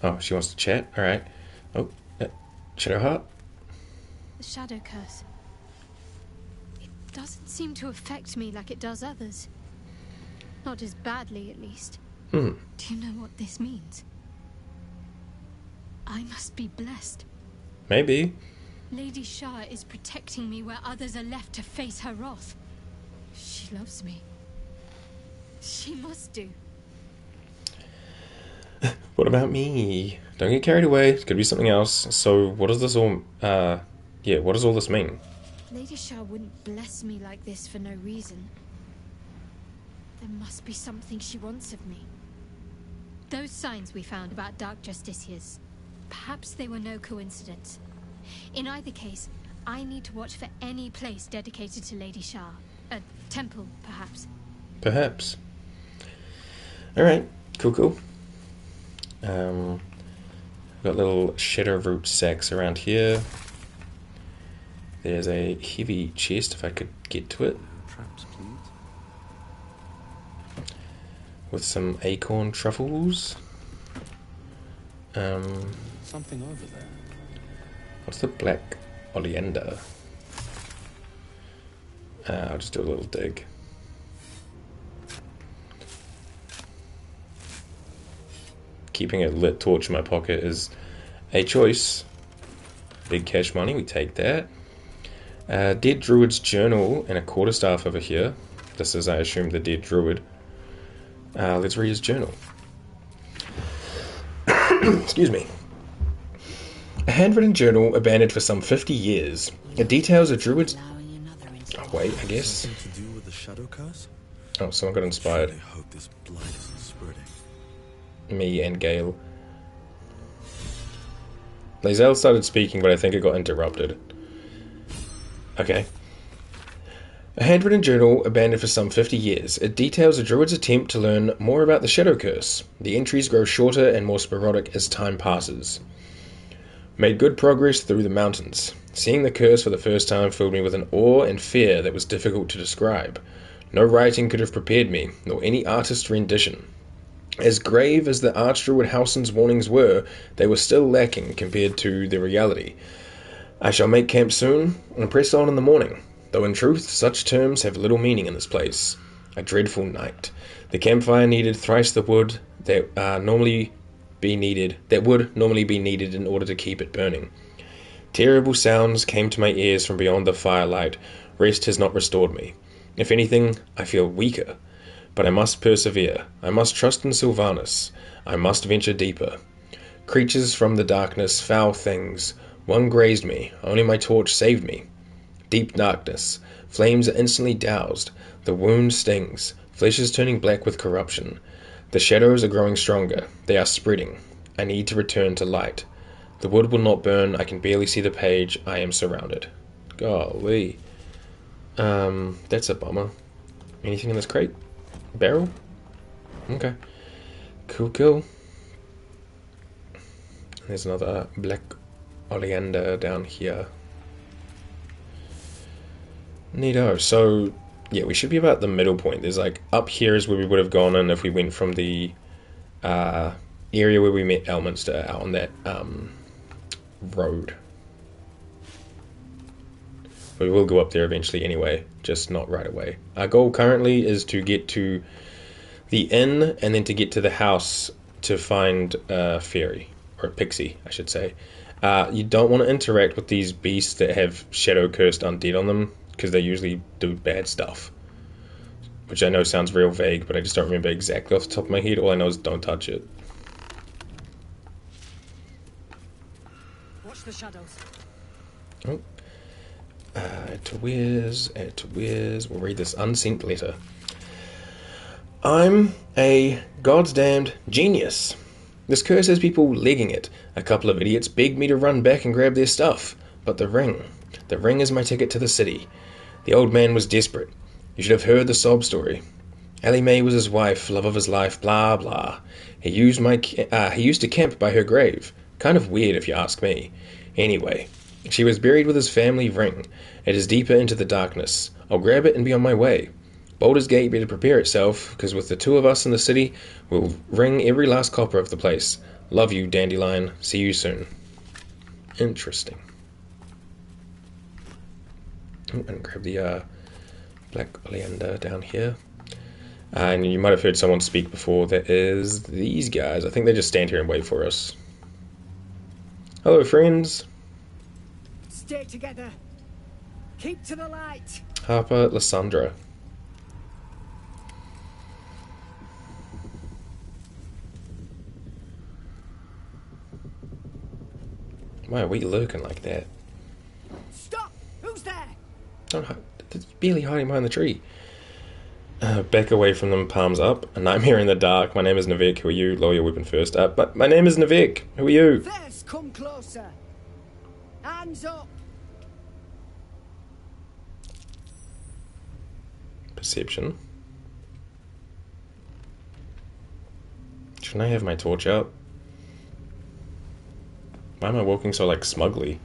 Oh, she wants to chat? Alright. Oh, Shadowheart? The shadow curse. It doesn't seem to affect me like it does others. Not as badly, at least. Do you know what this means? I must be blessed. Maybe. Lady Shah is protecting me where others are left to face her wrath. She loves me. She must do. What about me? Don't get carried away. It's gonna be something else. So, what does this all... what does all this mean? Lady Shah wouldn't bless me like this for no reason. There must be something she wants of me. Those signs we found about Dark Justiciars, perhaps they were no coincidence. In either case, I need to watch for any place dedicated to Lady Shah. A temple, perhaps. Perhaps. Alright, cool. Got little shadow root sacks around here. There's a heavy chest, if I could get to it. Traps, please. With some acorn truffles. Something over there. What's the black oleander? I'll just do a little dig. Keeping a lit torch in my pocket is a choice. Big cash money, we take that. Dead Druid's journal and a quarterstaff over here. This is, I assume, the dead druid. Let's read his journal. Excuse me. A handwritten journal abandoned for some 50 years. It details a druid's... Oh, wait, I guess. Something to do with the shadow curse? Oh, someone got inspired. I hope this blight isn't spreading. Me and Gale. Lae'zel started speaking, but I think it got interrupted. Okay. A handwritten journal abandoned for some 50 years. It details a druid's attempt to learn more about the shadow curse. The entries grow shorter and more sporadic as time passes. Made good progress through the mountains. Seeing the curse for the first time filled me with an awe and fear that was difficult to describe. No writing could have prepared me, nor any artist's rendition. As grave as the Archdruid Howson's warnings were, they were still lacking compared to the reality. I shall make camp soon, and press on in the morning, though in truth such terms have little meaning in this place. A dreadful night. The campfire needed thrice the wood that would normally be needed in order to keep it burning. Terrible sounds came to my ears from beyond the firelight. Rest has not restored me. If anything, I feel weaker. But I must persevere. I must trust in Sylvanas. I must venture deeper. Creatures from the darkness, foul things. One grazed me. Only my torch saved me. Deep darkness. Flames are instantly doused. The wound stings. Flesh is turning black with corruption. The shadows are growing stronger. They are spreading. I need to return to light. The wood will not burn. I can barely see the page. I am surrounded. Golly. That's a bummer. Anything in this crate? Barrel? Okay. Cool, cool. There's another black oleander down here. Neato. So, yeah, we should be about the middle point. There's like, up here is where we would have gone in if we went from the area where we met Elminster out on that road. But we will go up there eventually anyway, just not right away. Our goal currently is to get to the inn and then to get to the house to find a fairy, or a pixie, I should say. You don't want to interact with these beasts that have shadow cursed undead on them, because they usually do bad stuff. Which I know sounds real vague, but I just don't remember exactly off the top of my head. All I know is don't touch it. Watch the shadows. Oh. To Where's. We'll read this unsent letter. I'm a goddamned genius. This curse has people legging it. A couple of idiots begged me to run back and grab their stuff. But the ring is my ticket to the city. The old man was desperate. You should have heard the sob story. Ellie Mae was his wife, love of his life, blah blah. He used to camp by her grave. Kind of weird if you ask me. Anyway, she was buried with his family ring. It is deeper into the darkness. I'll grab it and be on my way. Baldur's Gate better prepare itself, because with the two of us in the city, we'll wring every last copper of the place. Love you, Dandelion. See you soon. Interesting. Oh, and grab the black oleander down here. And you might have heard someone speak before. That is these guys. I think they just stand here and wait for us. Hello, friends. Stay together. Keep to the light. Harper, Lysandra. Why are we lurking like that? Stop! Who's there? Don't hide. It's barely hiding behind the tree. Back away from them, palms up. A nightmare in the dark. My name is Navek. Who are you? Lower your weapon first. But my name is Navek. Who are you? First, come closer. Hands up. Perception. Shouldn't I have my torch out? Why am I walking so, like, smugly?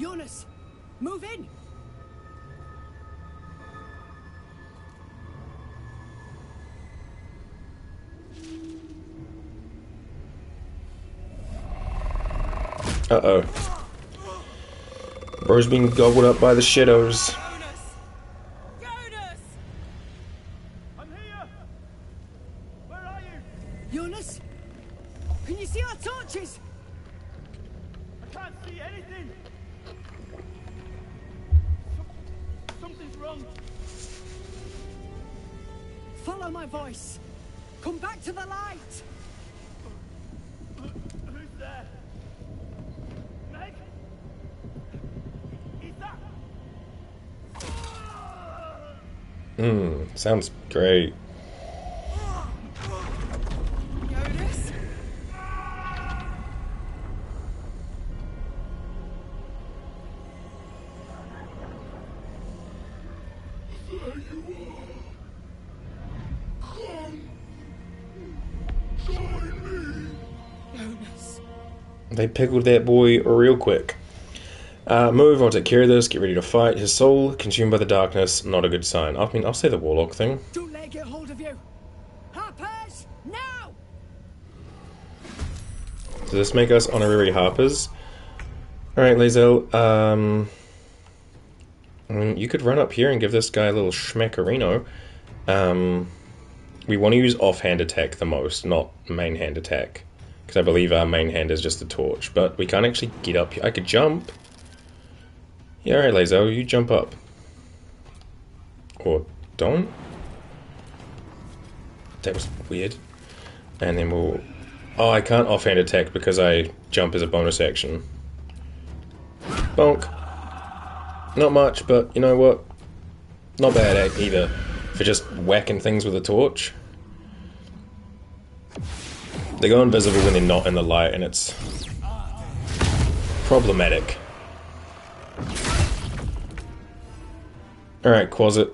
Jonas, move in. Uh-oh. Bro's being gobbled up by the shadows. I'm here. Where are you? Jonas, can you see our torches? I can't see anything. Something's wrong. Follow my voice. Come back to the light. Who's there? Meg? Is that? Sounds great. Jonas? They pickled that boy real quick. Move, I'll take care of this, get ready to fight. His soul consumed by the darkness, not a good sign. I mean, I'll say the warlock thing. Don't let it get hold of you. Harpers, now! Does this make us honorary harpers? Alright, Lae'zel, I mean, you could run up here and give this guy a little schmackerino. We want to use offhand attack the most, not main hand attack. Because I believe our main hand is just the torch. But we can't actually get up here. I could jump. Yeah, alright, Lae'zel, you jump up. Or don't. That was weird. And then we'll... Oh, I can't offhand attack because I jump as a bonus action. Bonk. Not much, but you know what? Not bad either for just whacking things with a torch. They go invisible when they're not in the light, and it's problematic. Alright, Quasit.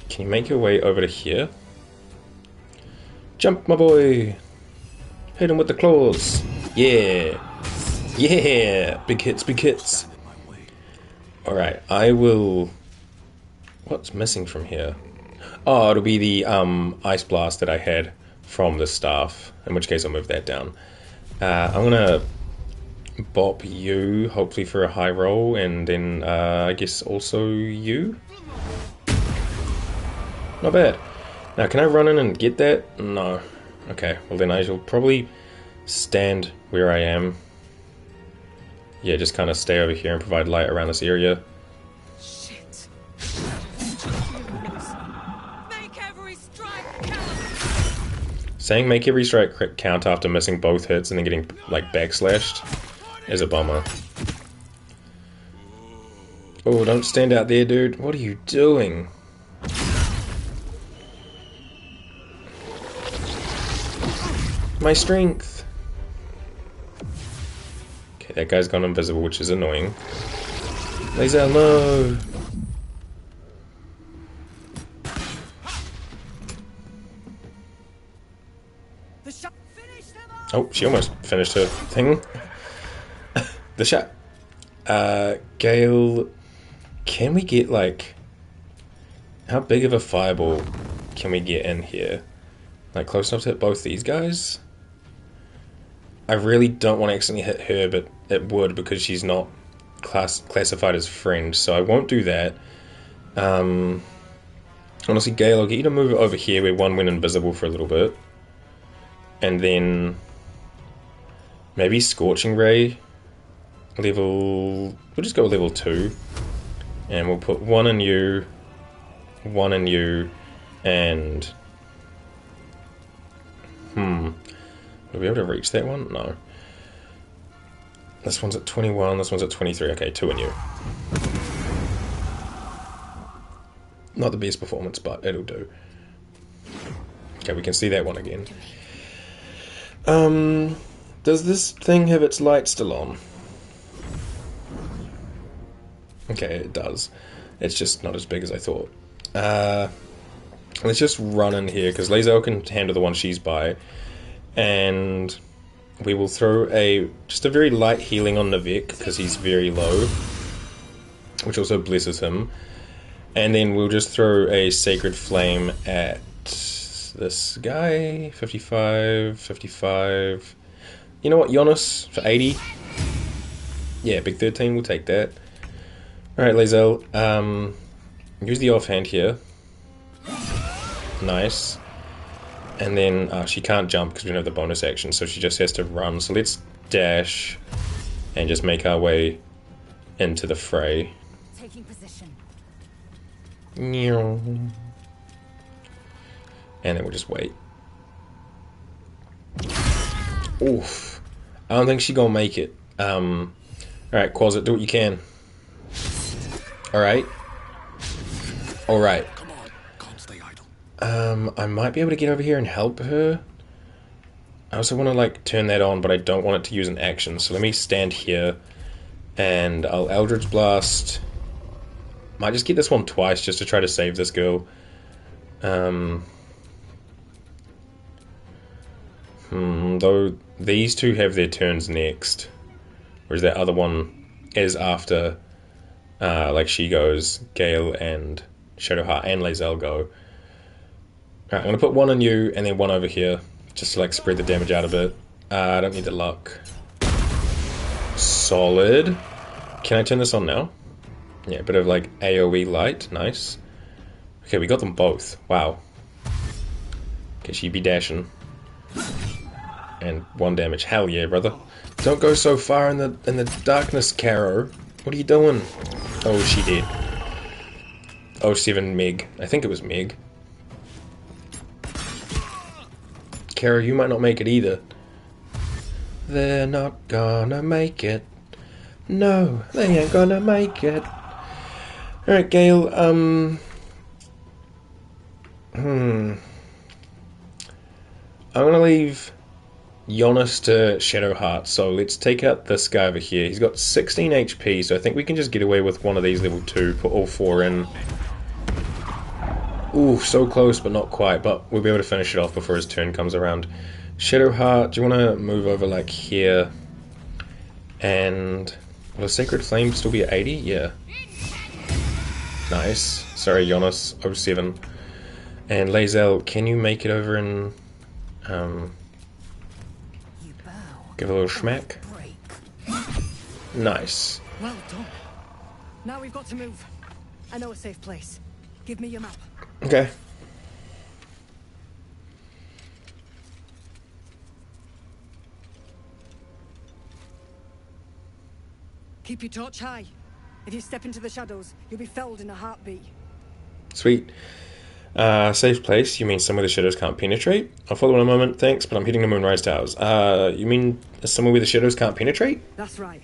Can you make your way over to here? Jump, my boy! Hit him with the claws! Yeah! Yeah! Big hits, big hits! Alright, I will... What's missing from here? Oh, it'll be the ice blast that I had from the staff, in which case I'll move that down. I'm gonna bop you, hopefully for a high roll, and then I guess also you? Not bad. Now, can I run in and get that? No. Okay, well then I shall probably stand where I am. Yeah, just kind of stay over here and provide light around this area. Shit. Make every strike count. Saying make every strike count after missing both hits and then getting, like, backslashed is a bummer. Oh, don't stand out there, dude. What are you doing? My strength! Okay, that guy's gone invisible, which is annoying. Laser, no! Oh, she almost finished her thing. The shot. Gale, can we get, like... How big of a fireball can we get in here? Like, close enough to hit both these guys? I really don't want to accidentally hit her, but it would because she's not classified as friend, so I won't do that. Honestly, Gale, I'll get you to move it over here where one went invisible for a little bit. And then... Maybe Scorching Ray. We'll just go with level 2. And we'll put one in you, and... Will we be able to reach that one? No. This one's at 21, this one's at 23. Okay, 2 in you. Not the best performance, but it'll do. Okay, we can see that one again. Does this thing have its light still on? Okay, it does. It's just not as big as I thought. Let's just run in here, because Lazel can handle the one she's by. And we will throw just a very light healing on Navek, because he's very low. Which also blesses him. And then we'll just throw a Sacred Flame at this guy. 55, 55... You know what, Giannis for 80? Yeah, big 13, we'll take that. Alright, Lazel, use the offhand here. Nice. And then she can't jump because we don't have the bonus action, so she just has to run. So let's dash and just make our way into the fray. Taking position. And then we'll just wait. Oof. I don't think she's gonna make it. Alright, Quasit, do what you can. Alright. Alright. Come on, can't stay idle. I might be able to get over here and help her. I also want to, like, turn that on, but I don't want it to use an action. So let me stand here, and I'll Eldritch Blast. Might just get this one twice just to try to save this girl. Though these two have their turns next, whereas that other one is after, like she goes, Gale and Shadowheart and Lazel go. Alright, I'm gonna put one on you and then one over here, just to like spread the damage out a bit. I don't need the luck. Solid. Can I turn this on now? Yeah, a bit of like AoE light, nice. Okay, we got them both. Wow. Okay, she be dashing. And 1 damage. Hell yeah, brother. Don't go so far in the darkness, Caro. What are you doing? Oh, she did. 07 Meg. I think it was Meg. Kara, you might not make it either. They're not gonna make it. No, they ain't gonna make it. Alright, Gale, I'm gonna leave Giannis to Shadowheart, so let's take out this guy over here. He's got 16 HP, so I think we can just get away with one of these level 2, put all 4 in. Ooh, so close, but not quite, but we'll be able to finish it off before his turn comes around. Shadowheart, do you want to move over like here? And will Sacred Flame still be at 80? Yeah. Nice. Sorry, Giannis, 07. And Lae'zel, can you make it over and give a little schmack? Nice. Well done. Now we've got to move. I know a safe place. Give me your map. Okay. Keep your torch high. If you step into the shadows, you'll be felled in a heartbeat. Sweet. Safe place? You mean somewhere the shadows can't penetrate? I'll follow in a moment, thanks, but I'm heading to Moonrise Towers. You mean somewhere where the shadows can't penetrate? That's right.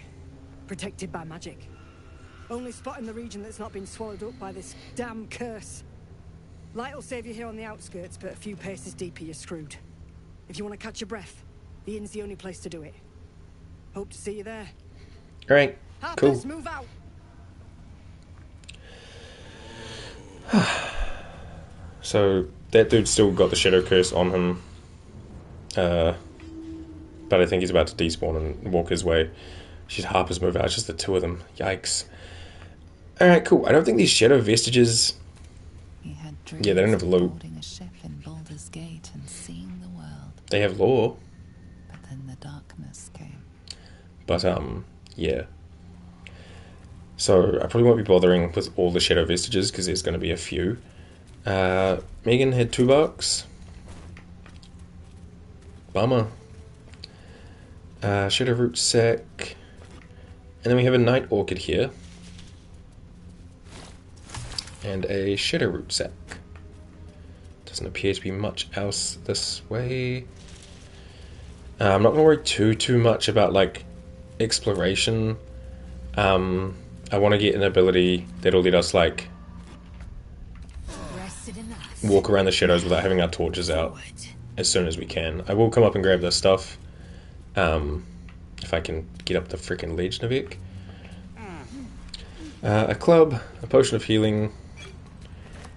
Protected by magic. Only spot in the region that's not been swallowed up by this damn curse. Light will save you here on the outskirts, but a few paces deeper you're screwed. If you want to catch your breath, the inn's the only place to do it. Hope to see you there. Alright, cool. Harpers, move out! So, that dude's still got the Shadow Curse on him. But I think he's about to despawn and walk his way. She's Harper's move out, it's just the two of them. Yikes. Alright, cool. I don't think these Shadow Vestiges... Yeah, they don't have loot. A ship in Baldur's Gate and seeing the world. They have lore. But then the darkness came. But, yeah. So, I probably won't be bothering with all the Shadow Vestiges, because there's going to be a few. Megan had $2. Bummer. Shadow Root Sack. And then we have a Night Orchid here. And a Shadow Root Sack. Doesn't appear to be much else this way. I'm not going to worry too much about, like, exploration. I want to get an ability that'll let us, like, walk around the shadows without having our torches out as soon as we can. I will come up and grab this stuff. If I can get up the freaking ledge, Navik. A club, a potion of healing,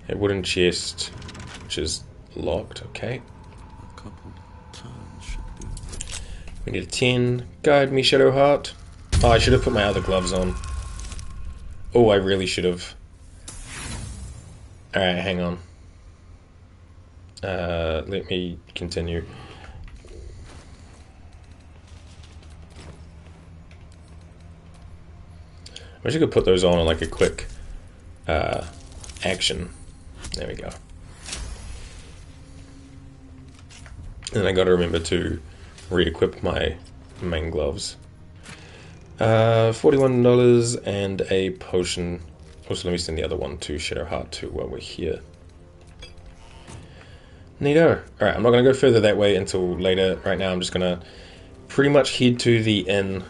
a wooden chest, which is locked, okay. A couple turns should do. We need a 10. Guide me, Shadowheart. Oh, I should have put my other gloves on. Oh, I really should have. Alright, hang on. Let me continue. I wish I could put those on like a quick action. There we go. And I gotta remember to re-equip my main gloves. $41 and a potion. Also, let me send the other one to Shadowheart too while we're here. Neato. Alright, I'm not going to go further that way until later. Right now I'm just going to pretty much head to the inn.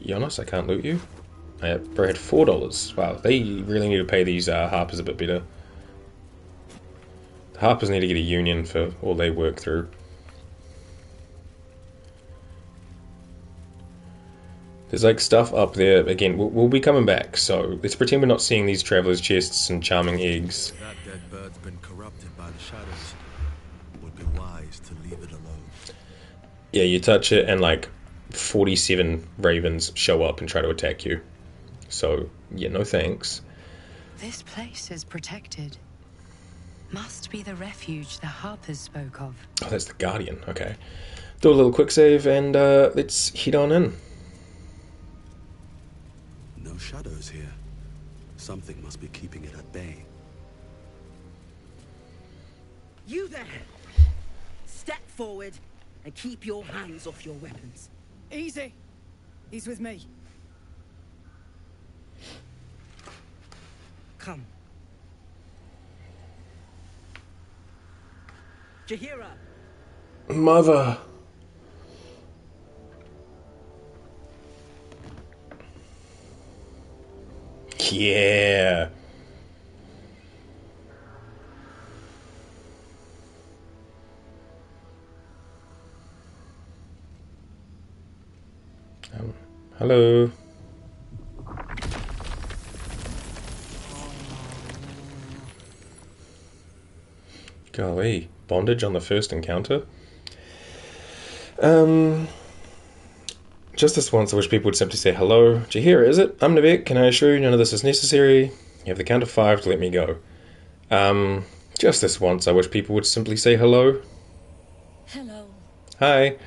Jonas, I can't loot you. Bro had $4. Wow, they really need to pay these Harpers a bit better. The Harpers need to get a union for all they work through. There's like stuff up there. Again, we'll be coming back, so let's pretend we're not seeing these travelers' chests and charming eggs. That dead bird's been corrupted by the shadows. Would be wise to leave it alone. Yeah, you touch it and like 47 ravens show up and try to attack you. So, yeah, no thanks. This place is protected. Must be the refuge the Harpers spoke of. Oh, that's the Guardian. Okay. Do a little quick save and let's head on in. No shadows here. Something must be keeping it at bay. You there! Step forward and keep your hands off your weapons. Easy. He's with me. Come. Jahira! Mother. Yeah. Hello. Golly, bondage on the first encounter? Just this once, I wish people would simply say hello. Jahira, is it? I'm Navek. Can I assure you none of this is necessary? You have the count of 5 to let me go. Just this once, I wish people would simply say hello. Hello. Hi.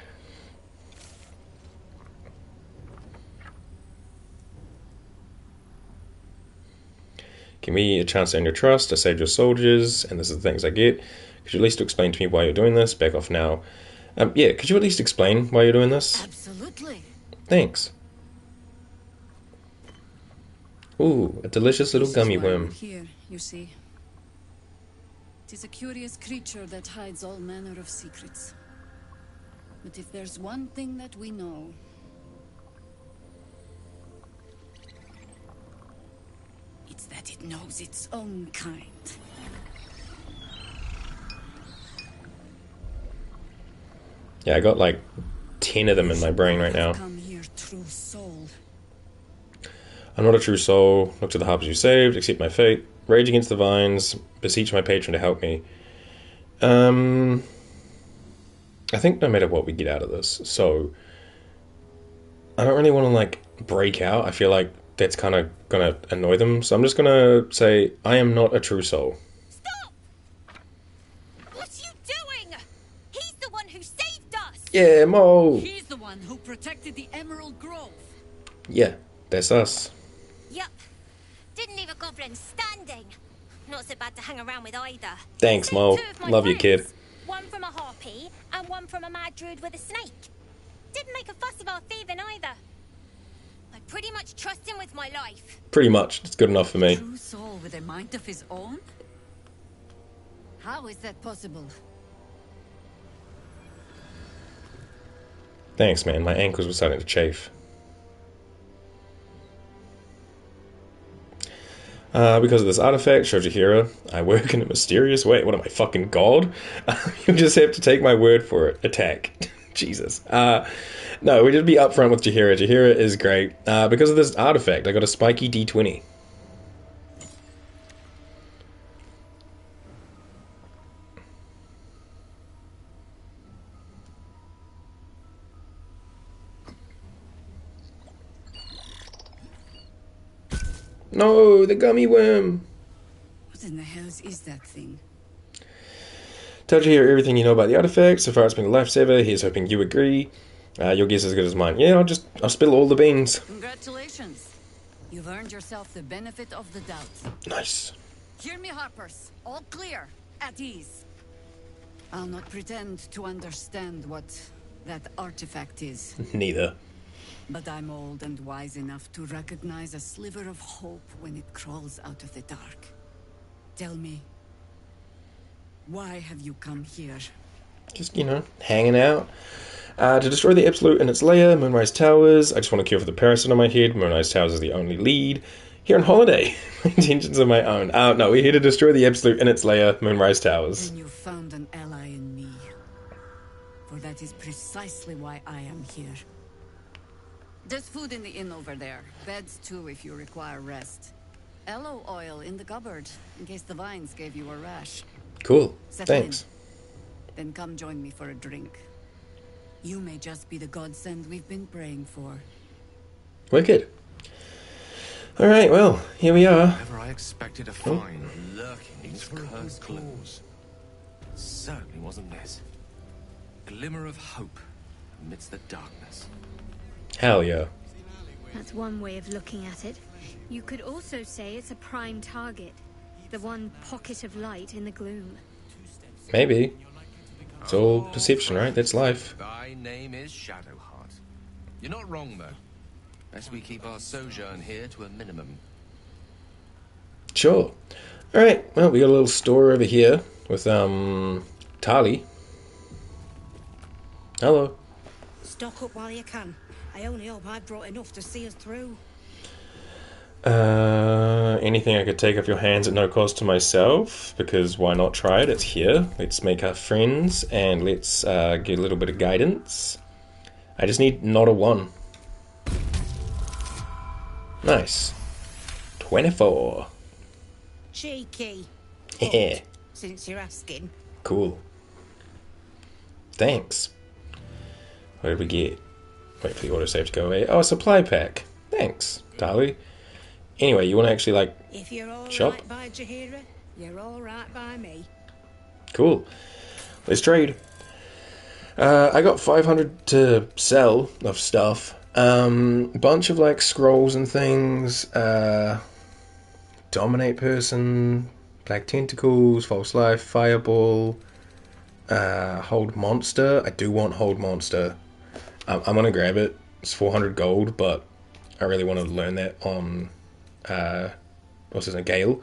Give me a chance to earn your trust. I saved your soldiers, and this is the things I get. Could you at least explain to me why you're doing this? Back off now. Yeah, could you at least explain why you're doing this? Absolutely. Thanks. Ooh, a delicious little gummy worm. Here, you see. It is a curious creature that hides all manner of secrets. But if there's one thing that we know, it's that it knows its own kind. Yeah, I got like 10 of them in my brain right now. Come here, true soul. I'm not a true soul. Look to the harpers you saved, accept my fate, rage against the vines, beseech my patron to help me. I think no matter what we get out of this, so I don't really want to like break out. I feel like that's kind of gonna annoy them, so I'm just gonna say I am not a true soul. Stop! What are you doing? He's the one who saved us. Yeah, Mo. He's the one who protected the Emerald Grove. Yeah, that's us. Yup. Didn't leave a goblin standing. Not so bad to hang around with either. Thanks, Mo. Two of my Love you, kid. friends. One from a harpy and one from a mad druid with a snake. Didn't make a fuss about thieving either. I pretty much trust him with my life. Pretty much. It's good enough for me. True soul with a mind of his own? How is that possible? Thanks, man. My ankles were starting to chafe. Because of this artifact, Shojahira, I work in a mysterious way. What am I, fucking God? You'll just have to take my word for it. Attack. Jesus. No, we did be upfront with Jahira. Jahira is great. Because of this artifact, I got a spiky D20. No, the gummy worm. What in the hells is that thing? Tell Jahira everything you know about the artifact. So far it's been a lifesaver. Here's hoping you agree. Your guess is as good as mine. Yeah, I'll spill all the beans. Congratulations. You've earned yourself the benefit of the doubt. Nice. Hear me, Harpers. All clear. At ease. I'll not pretend to understand what that artifact is. Neither. But I'm old and wise enough to recognize a sliver of hope when it crawls out of the dark. Tell me, why have you come here? Just, hanging out. To destroy the Absolute in its lair, Moonrise Towers. I just want to cure for the parasite on my head. Moonrise Towers is the only lead. Here on holiday. My intentions are my own. No, we're here to destroy the Absolute in its lair, Moonrise Towers. Then you found an ally in me. For that is precisely why I am here. There's food in the inn over there. Beds too if you require rest. Aloe oil in the cupboard, in case the vines gave you a rash. Cool. Settle Thanks. in. Then come join me for a drink. You may just be the godsend we've been praying for. Wicked. Alright, well, here we are. Never I expected to find lurking in this cursed cause. Certainly wasn't this. Glimmer of hope amidst the darkness. Hell yeah. That's one way of looking at it. You could also say it's a prime target. The one pocket of light in the gloom. Maybe. It's all perception, right? That's life. Thy name is Shadowheart. You're not wrong, though. As we keep our sojourn here to a minimum. Sure. Alright, well, we got a little store over here with, tons Tali. Hello. Stock up while you can. I only hope I brought enough to see us through. Anything I could take off your hands at no cost to myself, because why not try it? It's here. Let's make our friends, and let's get a little bit of guidance. I just need not a 1. Nice. 24. Cheeky. Yeah. Since you're asking. Cool. Thanks. What did we get? Wait for the autosave to go away. Oh, a supply pack. Thanks, Tali. Anyway, you want to actually, like, if you're all shop? right by Jaheira, you're all right by me. Cool. Let's trade. I got 500 to sell of stuff. Bunch of, like, scrolls and things. Dominate person, Black Tentacles, False Life, Fireball, Hold Monster. I do want Hold Monster. I'm gonna grab it. It's 400 gold, but I really want to learn that on what's his name, Gale.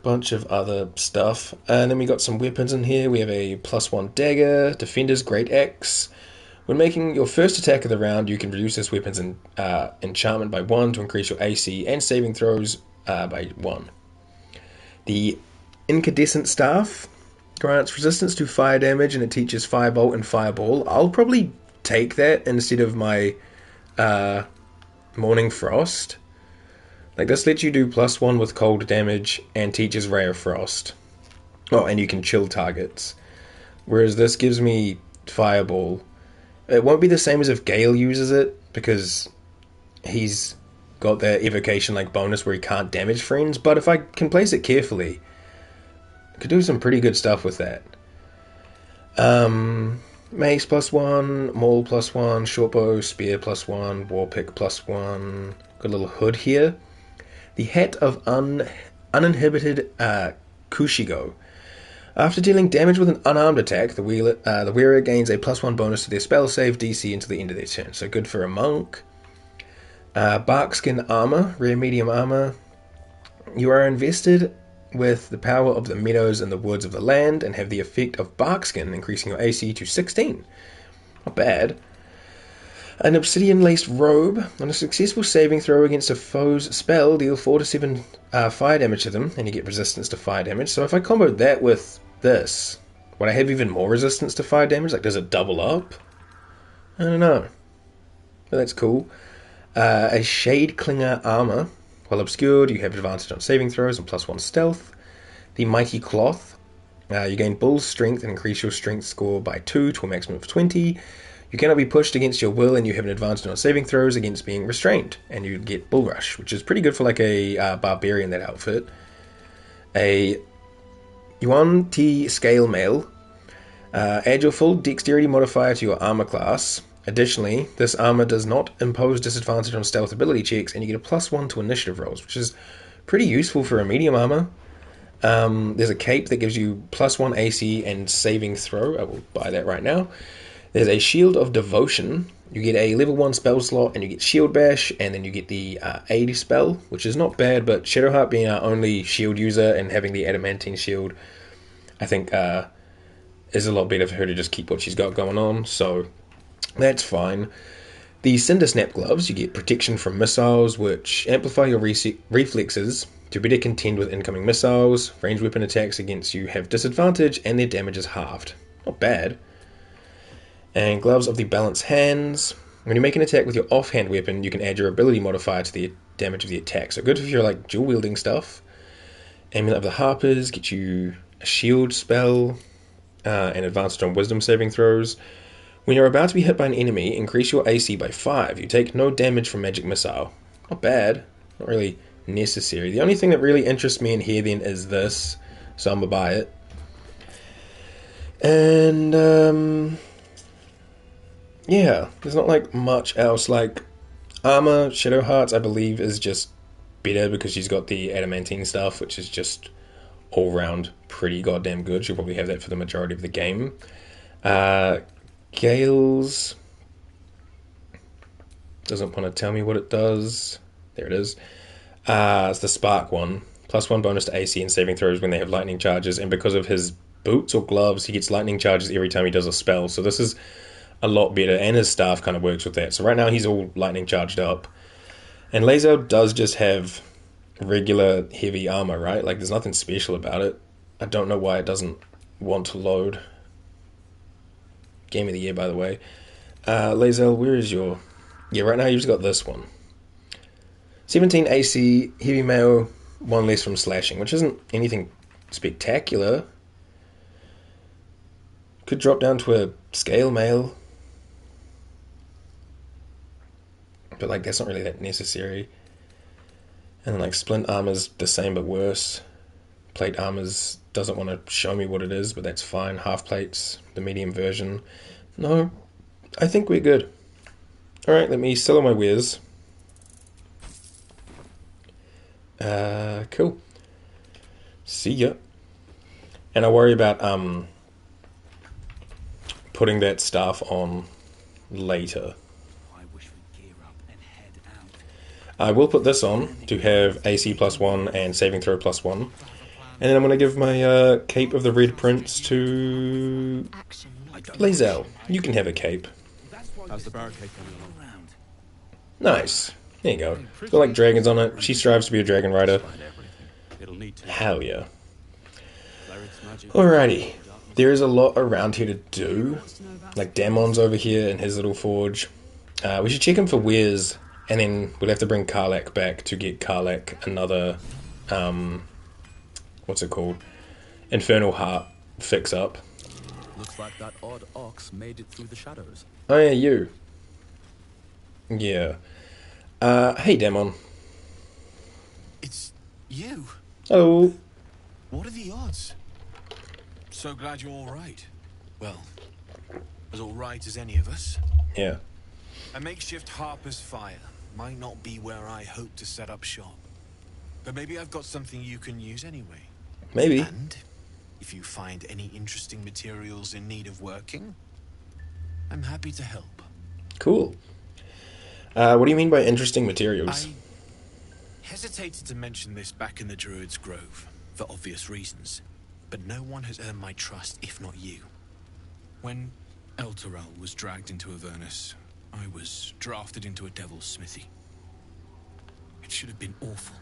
Bunch of other stuff, and then we got some weapons in here. We have a +1 dagger, Defender's Great Axe. When making your first attack of the round, you can reduce this weapon's enchantment by 1 to increase your AC and saving throws by 1. The Incandescent Staff grants resistance to fire damage, and it teaches Firebolt and Fireball. I'll probably take that instead of my Morning Frost. Like, this lets you do +1 with cold damage and teaches Ray of Frost. Oh, and you can chill targets. Whereas this gives me Fireball. It won't be the same as if Gale uses it, because he's got that evocation like bonus where he can't damage friends, but if I can place it carefully, I could do some pretty good stuff with that. Mace +1, Maul +1, Shortbow, Spear +1, Warpick +1. Got a little hood here. The Hat of Uninhibited Kushigo. After dealing damage with an unarmed attack, the wearer gains a +1 bonus to their spell save DC until the end of their turn. So good for a monk. Barkskin Armor, rare medium armor. You are invested with the power of the meadows and the woods of the land and have the effect of Barkskin, increasing your AC to 16. Not bad. An obsidian-laced robe. On a successful saving throw against a foe's spell, deal 4 to 7 fire damage to them, and you get resistance to fire damage. So if I combo that with this, would I have even more resistance to fire damage? Like, does it double up? I don't know. But that's cool. A Shade Clinger armor. While obscured, you have advantage on saving throws and +1 stealth. The Mighty Cloth. You gain Bull's strength and increase your strength score by 2 to a maximum of 20. You cannot be pushed against your will, and you have an advantage on saving throws against being restrained. And you get Bull Rush, which is pretty good for like a barbarian, that outfit. A Yuan T Scale Mail. Add your full dexterity modifier to your armor class. Additionally, this armor does not impose disadvantage on stealth ability checks, and you get a +1 to initiative rolls, which is pretty useful for a medium armor. There's a cape that gives you +1 AC and saving throw. I will buy that right now. There's a Shield of Devotion. You get a level 1 spell slot, and you get Shield Bash, and then you get the Aid spell, which is not bad, but Shadowheart being our only shield user and having the Adamantine Shield, I think is a lot better for her to just keep what she's got going on, so that's fine. The Cinder Snap Gloves, you get protection from missiles, which amplify your reflexes to better contend with incoming missiles. Ranged weapon attacks against you have disadvantage, and their damage is halved. Not bad. And Gloves of the Balanced Hands. When you make an attack with your offhand weapon, you can add your ability modifier to the damage of the attack. So good if you're like dual wielding stuff. Amulet of the Harpers, get you a shield spell, and advantage on wisdom saving throws. When you're about to be hit by an enemy, increase your AC by 5. You take no damage from magic missile. Not bad. Not really necessary. The only thing that really interests me in here then is this, so I'm gonna buy it. And yeah, there's not like much else. Like armor, Shadowheart's I believe is just better because she's got the adamantine stuff, which is just all round pretty goddamn good. She'll probably have that for the majority of the game. Gale's doesn't want to tell me what it does. There it is. It's the Spark one. +1 bonus to AC and saving throws when they have lightning charges, and because of his boots or gloves, he gets lightning charges every time he does a spell. So this is a lot better, and his staff kind of works with that. So right now he's all lightning charged up. And Lae'zel does just have regular heavy armor, right? Like, there's nothing special about it. I don't know why it doesn't want to load. Game of the year, by the way. Lae'zel, where is your... Yeah, right now you've just got this one. 17 AC, heavy mail, 1 less from slashing, which isn't anything spectacular. Could drop down to a scale mail. But, like, that's not really that necessary. And then, like, splint armor's the same but worse. Plate armor's doesn't want to show me what it is, but that's fine. Half plates, the medium version. No, I think we're good. Alright, let me sell all my wares. Cool. See ya. And I worry about putting that staff on later. I will put this on to have AC +1 and saving throw +1. And then I'm going to give my Cape of the Red Prince to Lae'zel. You can have a cape. How's the barricade coming along? Nice. There you go. Got like dragons on it. She strives to be a dragon rider. Hell yeah. Alrighty. There is a lot around here to do. Like Damon's over here in his little forge. We should check him for wares. And then we'll have to bring Karlach back to get Karlach another, what's it called? Infernal Heart fix up. Looks like that odd ox made it through the shadows. Oh yeah, you. Yeah. Hey Damon. It's you. Hello. What are the odds? So glad you're all right. Well, as all right as any of us. Yeah. A makeshift Harper's Fire might not be where I hope to set up shop. But maybe I've got something you can use anyway. Maybe. And if you find any interesting materials in need of working, I'm happy to help. Cool. What do you mean by interesting materials? I hesitated to mention this back in the Druid's Grove, for obvious reasons. But no one has earned my trust, if not you. When Elturel was dragged into Avernus, I was drafted into a devil's smithy. It should have been awful.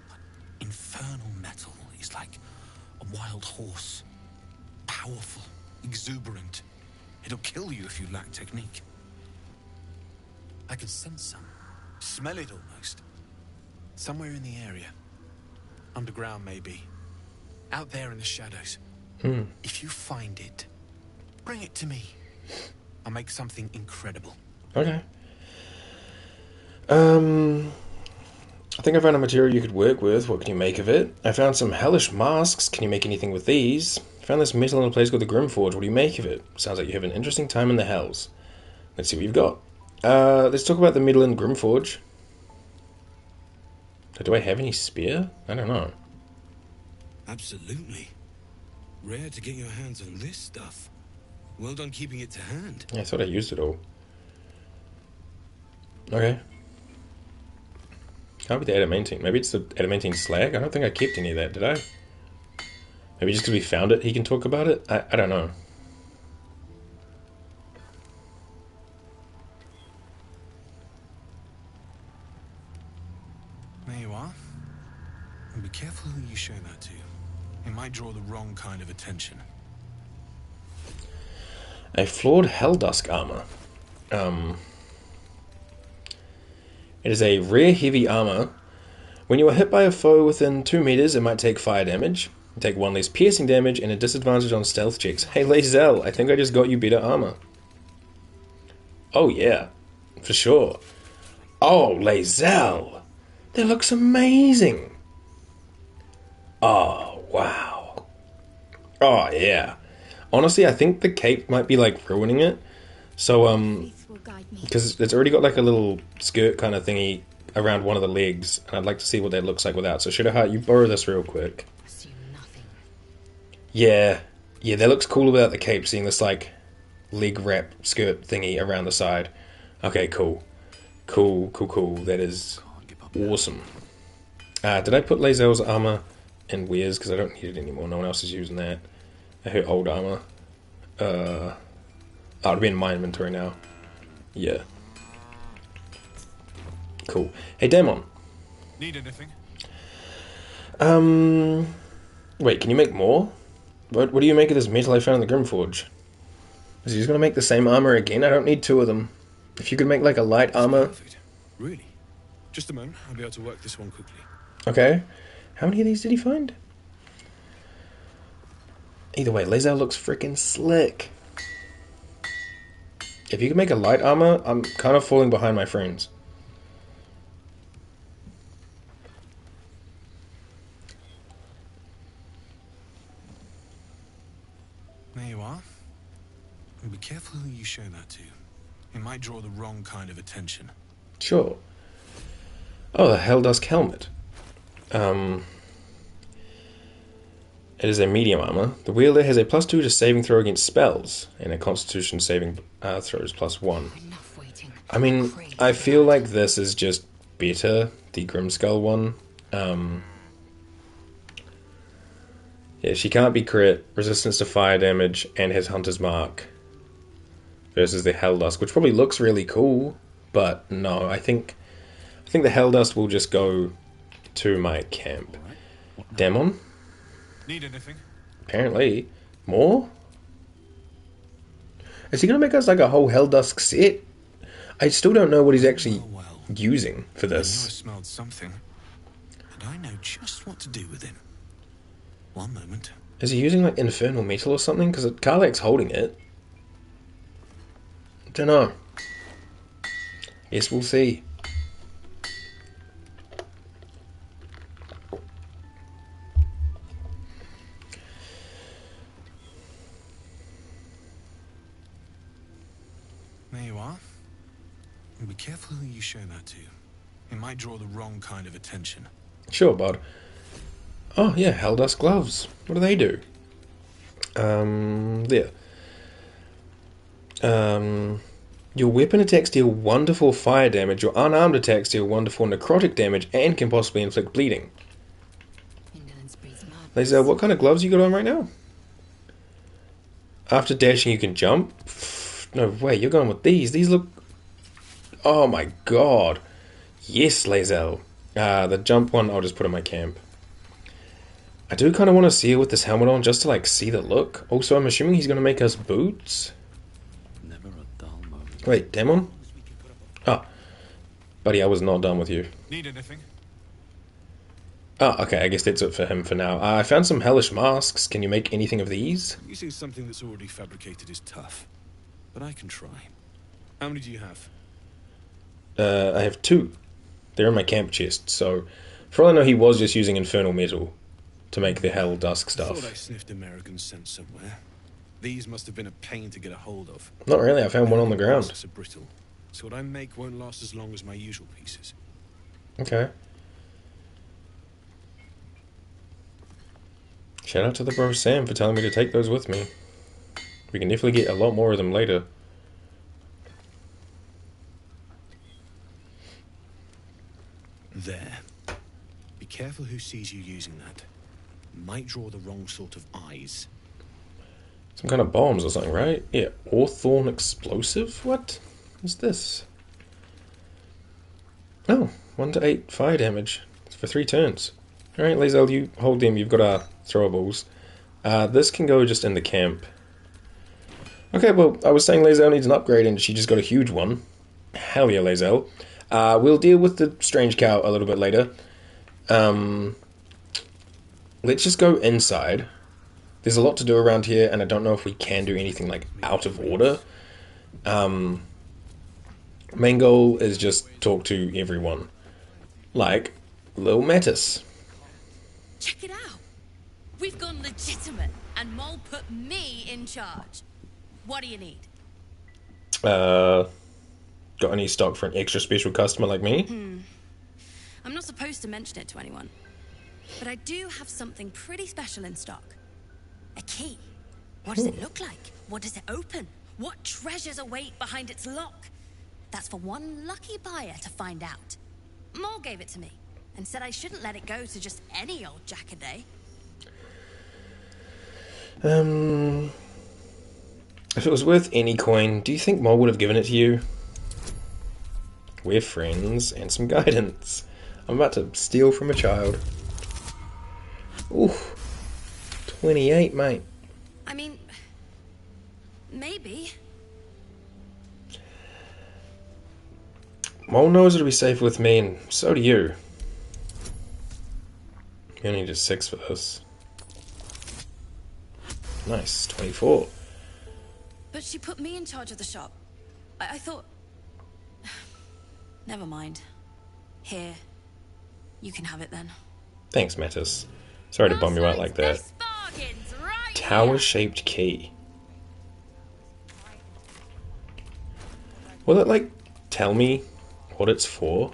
But infernal metal is like a wild horse. Powerful, exuberant. It'll kill you if you lack technique. I can sense some. Smell it almost. Somewhere in the area. Underground, maybe. Out there in the shadows. If you find it, bring it to me. I'll make something incredible. Okay. I think I found a material you could work with. What can you make of it? I found some hellish masks. Can you make anything with these? I found this metal in a place called the Grimforge. What do you make of it? Sounds like you have an interesting time in the hells. Let's see what you've got. Let's talk about the metal in Grimforge. Do I have any spear? I don't know. Absolutely. Rare to get your hands on this stuff. Well done keeping it to hand. Yeah, I thought I used it all. Okay. Can't be the adamantine. Maybe it's the adamantine slag? I don't think I kept any of that, did I? Maybe just because we found it, he can talk about it? I don't know. There you are. And be careful who you show that to. It might draw the wrong kind of attention. A flawed Helldusk armor. It is a rare heavy armor. When you are hit by a foe within 2 meters, it might take fire damage. You take 1 less piercing damage and a disadvantage on stealth checks. Hey Lae'zel, I think I just got you better armor. Oh yeah, for sure. Oh Lae'zel, that looks amazing. Oh wow. Oh yeah. Honestly, I think the cape might be like ruining it. So because it's already got like a little skirt kind of thingy around one of the legs, and I'd like to see what that looks like without. So Shadowheart, you borrow this real quick. Yeah, that looks cool without the cape, seeing this like leg wrap skirt thingy around the side. Okay, cool. That is awesome. Did I put Lae'zel's armor in Weir's? Because I don't need it anymore. No one else is using that. Her old armor. It'll be in my inventory now. Yeah. Cool. Hey, Damon. Need anything? Wait, can you make more? What do you make of this metal I found in the Grimforge? Is he just gonna make the same armor again? I don't need two of them. If you could make like a light armor. Perfect. Really? Just a moment. I'll be able to work this one quickly. Okay. How many of these did he find? Either way, Lae'zel looks freaking slick. If you could make a light armor, I'm kind of falling behind my friends. There you are. And be careful who you show that to. It might draw the wrong kind of attention. Sure. Oh, the Helldusk helmet. It is a medium armor. The wielder has a +2 to saving throw against spells, and a constitution saving throws +1. I mean, I feel like this is just better, the Grimskull one. Yeah, she can't be crit, resistance to fire damage, and has Hunter's Mark. Versus the Helldusk, which probably looks really cool, but no, I think the Helldust will just go to my camp. Demon? Need anything? Apparently. More? Is he going to make us like a whole Helldusk set? I still don't know what he's actually using for this. I know I smelled something, and I know just what to do with him. One moment. Is he using like infernal metal or something? Because Karlach's holding it. Don't know. Yes, we'll see. There you are. And be careful who you show that to. It might draw the wrong kind of attention. Sure, bud. Oh, yeah, Helldusk gloves. What do they do? There. Your weapon attacks deal wonderful fire damage, your unarmed attacks deal wonderful necrotic damage, and can possibly inflict bleeding. Lae'zel, what kind of gloves you got on right now? After dashing you can jump? No way, you're going with these. These look... Oh my god. Yes, Lae'zel. The jump one I'll just put in my camp. I do kind of want to see her with this helmet on just to like see the look. Also, I'm assuming he's going to make us boots? Wait, Demon? Oh. Buddy, I was not done with you. Need anything? Oh, okay, I guess that's it for him for now. I found some hellish masks. Can you make anything of these? Using something that's already fabricated is tough, but I can try. How many do you have? I have 2. They're in my camp chest, so for all I know he was just using infernal metal to make the Helldusk stuff. I thought I sniffed American scent somewhere. These must have been a pain to get a hold of. Not really, I found one on the ground. Are brittle, so what I make won't last as long as my usual pieces. Okay. Shout out to the bro Sam for telling me to take those with me. We can definitely get a lot more of them later. There. Be careful who sees you using that. Might draw the wrong sort of eyes. Some kind of bombs or something, right? Yeah, Orthorn explosive? What is this? Oh, 1 to 8 fire damage. It's for 3 turns. Alright, Lae'zel, you hold them. You've got our throwables. This can go just in the camp. Okay, well, I was saying Lae'zel needs an upgrade and she just got a huge one. Hell yeah, Lae'zel. We'll deal with the strange cow a little bit later. Let's just go inside. There's a lot to do around here, and I don't know if we can do anything, like, out of order. Main goal is just talk to everyone. Like, Lil Mattis. Check it out! We've gone legitimate, and Mole put me in charge. What do you need? Got any stock for an extra special customer like me? I'm not supposed to mention it to anyone, but I do have something pretty special in stock. A key. What does it look like? What does it open? What treasures await behind its lock? That's for one lucky buyer to find out. Mole gave it to me, and said I shouldn't let it go to just any old Jackaday. If it was worth any coin, do you think Mole would have given it to you? We're friends, and some guidance. I'm about to steal from a child. Ooh, 28, mate. I mean, maybe. Mole knows it'll be safe with me, and so do you. You only need a 6 for this. Nice, 24. But she put me in charge of the shop. I thought... Never mind. Here. You can have it then. Thanks, Hiatus. Sorry to bum you out like that. Tower-shaped key. Will it, like, tell me what it's for?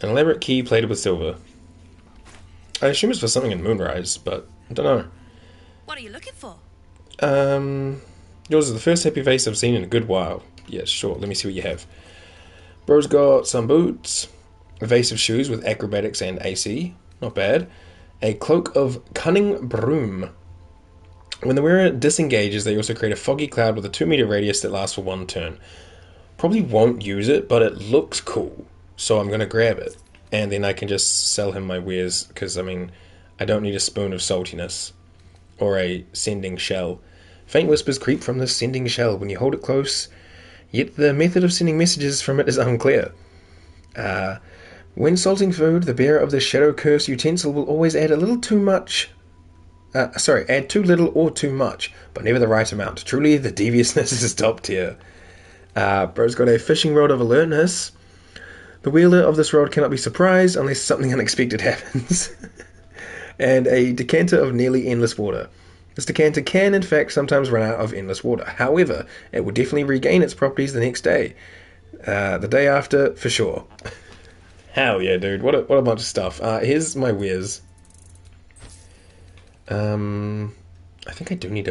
An elaborate key plated with silver. I assume it's for something in Moonrise, but I don't know. What are you looking for? Yours is the first happy face I've seen in a good while. Yes, sure, let me see what you have. Bro's got some boots, a vase of shoes with acrobatics and AC, not bad. A cloak of cunning broom. When the wearer disengages, they also create a foggy cloud with a 2-meter radius that lasts for 1 turn. Probably won't use it, but it looks cool, so I'm going to grab it. And then I can just sell him my wares, because, I mean, I don't need a spoon of saltiness. Or a sending shell. Faint whispers creep from this sending shell when you hold it close, yet the method of sending messages from it is unclear. When salting food, the bearer of the Shadow Curse utensil will always add a little too much... add too little or too much, but never the right amount. Truly, the deviousness is top tier. Bro's got a fishing rod of alertness. The wielder of this rod cannot be surprised unless something unexpected happens. And a decanter of nearly endless water. This decanter can, in fact, sometimes run out of endless water. However, it will definitely regain its properties the next day. The day after, for sure. Hell yeah, dude. What a bunch of stuff. Here's my wares. I think I do need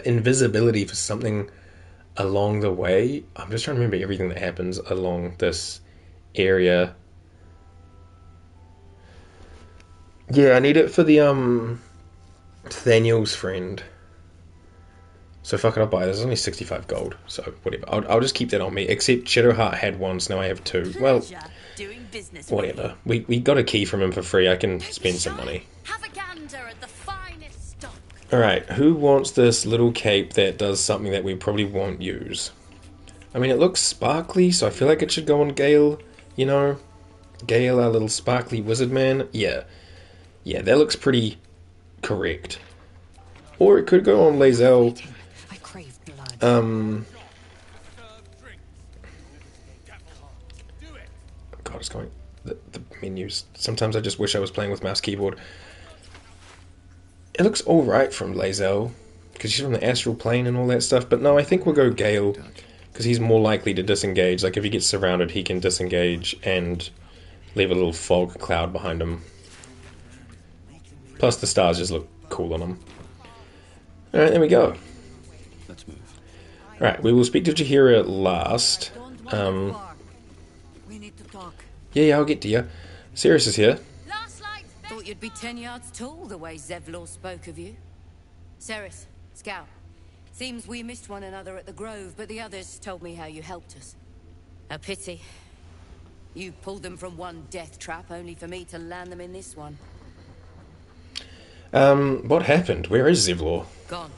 invisibility for something along the way. I'm just trying to remember everything that happens along this area. Yeah, I need it for the, Nathaniel's friend. So fuck it, I'll buy it. There's only 65 gold, so whatever. I'll just keep that on me. Except Shadowheart had one, so now I have 2. Well, whatever. We got a key from him for free. I can spend some money. Alright, who wants this little cape that does something that we probably won't use? I mean, it looks sparkly, so I feel like it should go on Gale, you know? Gale, our little sparkly wizard man. Yeah. Yeah, that looks pretty correct. Or it could go on Lae'zel. God, it's going... The menus. Sometimes I just wish I was playing with mouse keyboard. It looks alright from Lae'zel, because she's from the astral plane and all that stuff, but no, I think we'll go Gale, because he's more likely to disengage. Like, if he gets surrounded, he can disengage and leave a little fog cloud behind him. Plus, the stars just look cool on him. Alright, there we go. Let's move. Alright, we will speak to Jaheira last. We need to talk. Yeah, I'll get to you. Sirius is here. Thought you'd be 10 yards tall the way Zevlor spoke of you. Ceres, Scout. Seems we missed one another at the Grove, but the others told me how you helped us. A pity. You pulled them from one death trap, only for me to land them in this one. What happened? Where is Zevlor? Gone.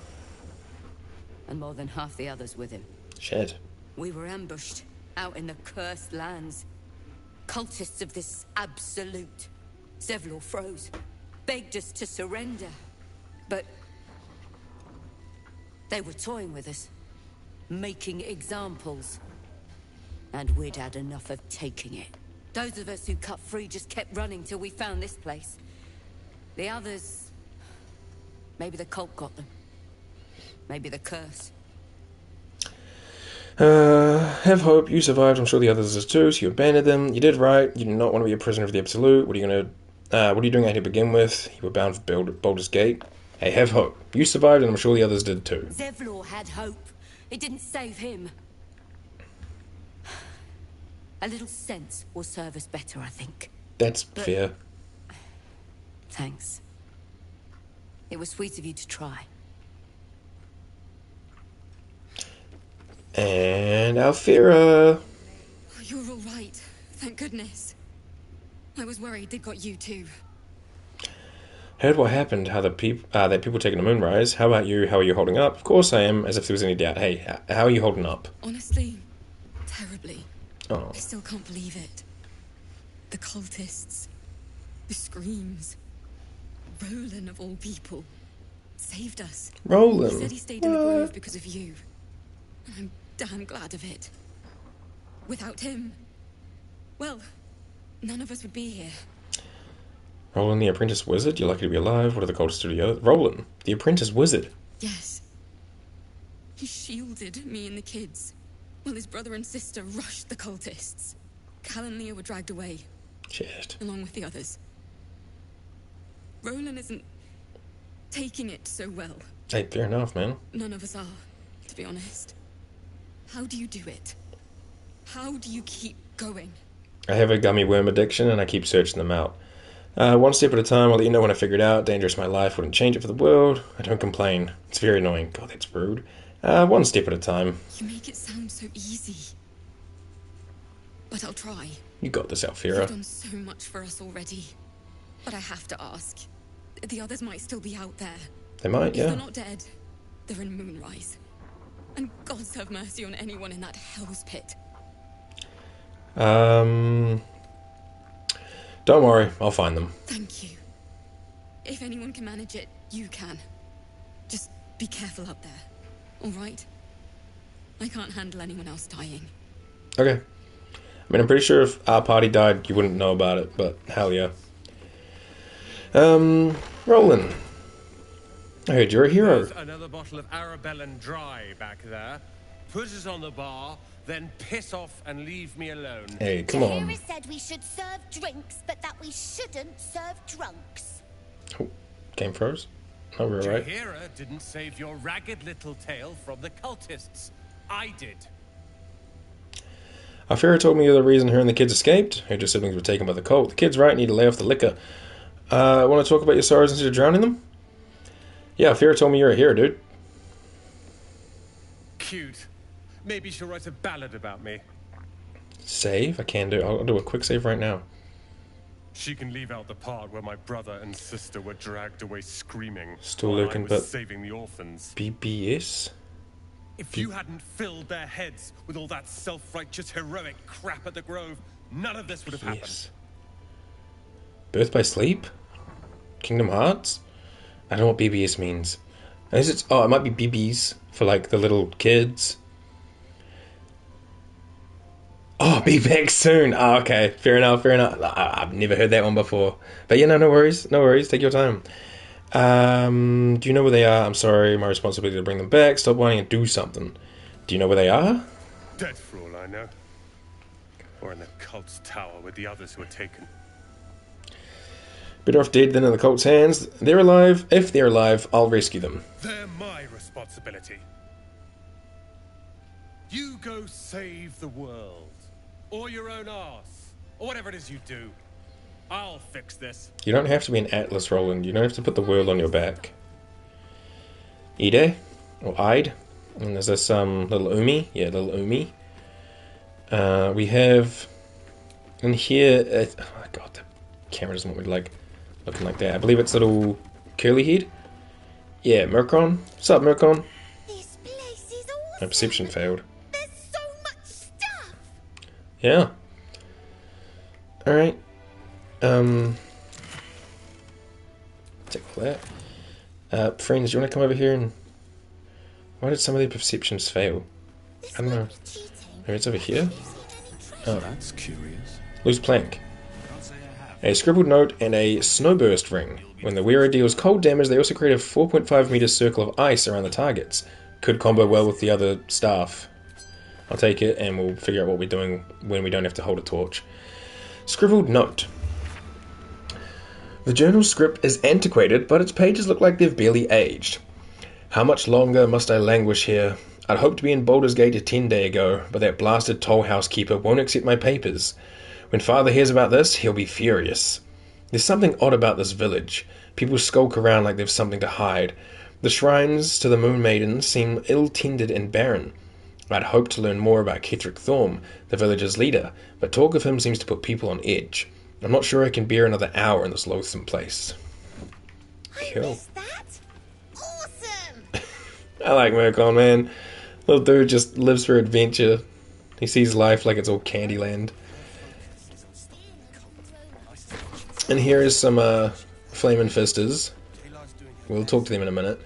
And more than half the others with him. Shit. We were ambushed, out in the cursed lands. Cultists of this absolute. Zevlor froze, begged us to surrender. But they were toying with us, making examples. And we'd had enough of taking it. Those of us who cut free just kept running till we found this place. The others... maybe the cult got them. Maybe the curse. Have hope. You survived. I'm sure the others did too, so you abandoned them. You did right. You do not want to be a prisoner of the Absolute. What are you doing out here to begin with? You were bound for Baldur's Gate. Hey, have hope. You survived, and I'm sure the others did too. Zevlor had hope. It didn't save him. A little sense will serve us better, I think. That's fair. Thanks. It was sweet of you to try. And Alfira. You're all right. Thank goodness. I was worried they'd got you too. Heard what happened, how that people taking the moonrise. How about you? How are you holding up? Of course I am, as if there was any doubt. Hey, how are you holding up? Honestly, terribly. Oh. I still can't believe it. The cultists, the screams. Roland, of all people, saved us. Roland? He said he stayed in the grove because of you. And I'm damn glad of it. Without him, well, none of us would be here. Roland, the apprentice wizard? You're lucky to be alive. What are the cultists to the earth? Roland, the apprentice wizard? Yes. He shielded me and the kids, while his brother and sister rushed the cultists. Cal and Leah were dragged away. Shit. Along with the others. Roland isn't taking it so well. Hey, fair enough, man. None of us are, to be honest. How do you do it? How do you keep going? I have a gummy worm addiction, and I keep searching them out. One step at a time. I'll let you know when I figure it out. Dangerous my life. Wouldn't change it for the world. I don't complain. It's very annoying. God, that's rude. One step at a time. You make it sound so easy. But I'll try. You got this, You've Alfira. done so much for us already. But I have to ask. The others might still be out there. They might, If yeah. they're not dead, they're in Moonrise. And God's have mercy on anyone in that hell's pit. Don't worry. I'll find them. Thank you. If anyone can manage it, you can. Just be careful up there. All right? I can't handle anyone else dying. Okay. I mean, I'm pretty sure if our party died, you wouldn't know about it, but hell yeah. Roland. I heard you're a hero. There's another bottle of Arabellan Dry back there. Put it on the bar, then piss off and leave me alone. Hey, come on. Tahira said we should serve drinks, but that we shouldn't serve drunks. Oh, game froze? Oh, we're right. Tahira didn't save your ragged little tail from the cultists. I did. Alfira told me you're the reason her and the kids escaped. Heard your siblings were taken by the cult. The kid's right, need to lay off the liquor. Want to talk about your sorrows instead of drowning them? Yeah, Alfira told me you're a hero, dude. Cute. Maybe she'll write a ballad about me. Save? I can do. I'll do a quick save right now. She can leave out the part where my brother and sister were dragged away screaming. Still while looking, I was but saving the orphans. BBS? If you hadn't filled their heads with all that self-righteous heroic crap at the Grove, none of this would have happened. Birth by sleep? Kingdom Hearts? I don't know what BBS means. Unless it's, it might be BBs for like the little kids. Oh, be back soon. Oh, okay, fair enough, fair enough. I've never heard that one before. But yeah, no worries, no worries. Take your time. Do you know where they are? I'm sorry, my responsibility to bring them back. Stop whining and do something. Do you know where they are? Dead for all I know. Or in the cult's tower with the others who were taken. Better off dead than in the cult's hands. They're alive. If they're alive, I'll rescue them. They're my responsibility. You go save the world. Or your own arse. Or whatever it is you do. I'll fix this. You don't have to be an Atlas, Roland. You don't have to put the world on your back. Ide? Or Ide? And there's this little Umi. Yeah, little Umi. We have in here. Oh my god, the camera doesn't want me like looking like that. I believe it's little curly head. Yeah, Murkon. What's up, Murkon? This place is awesome. My perception failed. There's so much stuff. Yeah. Alright. Take all that. Friends, do you want to come over here and... Why did some of their perceptions fail? I don't know. Maybe it's over here? Oh. That's curious. Loose plank. A scribbled note and a snowburst ring. When the wearer deals cold damage, they also create a 4.5 meter circle of ice around the targets. Could combo well with the other staff. I'll take it and we'll figure out what we're doing when we don't have to hold a torch. Scribbled note. The journal script is antiquated, but its pages look like they've barely aged. How much longer must I languish here? I'd hoped to be in Baldur's Gate a 10 day ago, but that blasted toll house keeper won't accept my papers. When Father hears about this, he'll be furious. There's something odd about this village. People skulk around like they've something to hide. The shrines to the Moon Maidens seem ill-tended and barren. I'd hoped to learn more about Kettrick Thorm, the village's leader, but talk of him seems to put people on edge. I'm not sure I can bear another hour in this loathsome place. Cool. That? Awesome! I like Murkon, man. Little dude just lives for adventure. He sees life like it's all Candyland. And here is some Flamin' Fisters. We'll talk to them in a minute.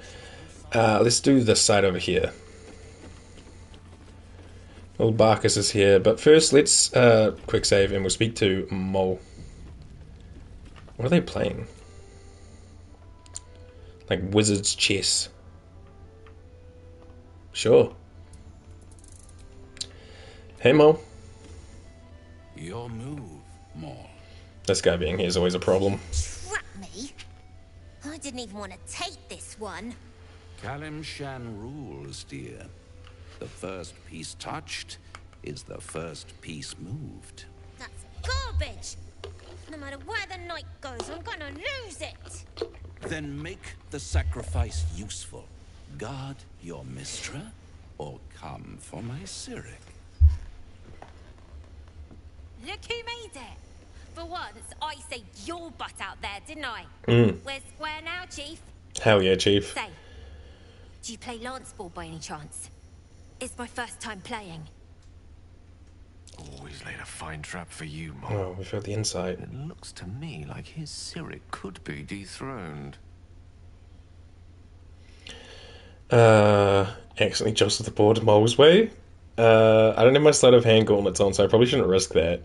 Let's do this side over here. Old Barkus is here, but first let's quick save and we'll speak to Mole. What are they playing? Like Wizard's Chess. Sure. Hey, Mole. Your move, Mole. This guy being here is always a problem. Trap me? I didn't even want to take this one. Kalimshan rules, dear. The first piece touched is the first piece moved. That's garbage! No matter where the night goes, I'm gonna lose it! Then make the sacrifice useful. Guard your Mistra, or come for my Cyric. Look who made it! For once, I saved your butt out there, didn't I? We're square now, Chief. Hell yeah, Chief. Say, do you play lance ball by any chance? It's my first time playing. Always laid a fine trap for you, Mom. Oh, we've got the insight. It looks to me like his Cyric could be dethroned. Accidentally jostled the board Mole's way. I don't have my sleight of hand gauntlets on, so I probably shouldn't risk that.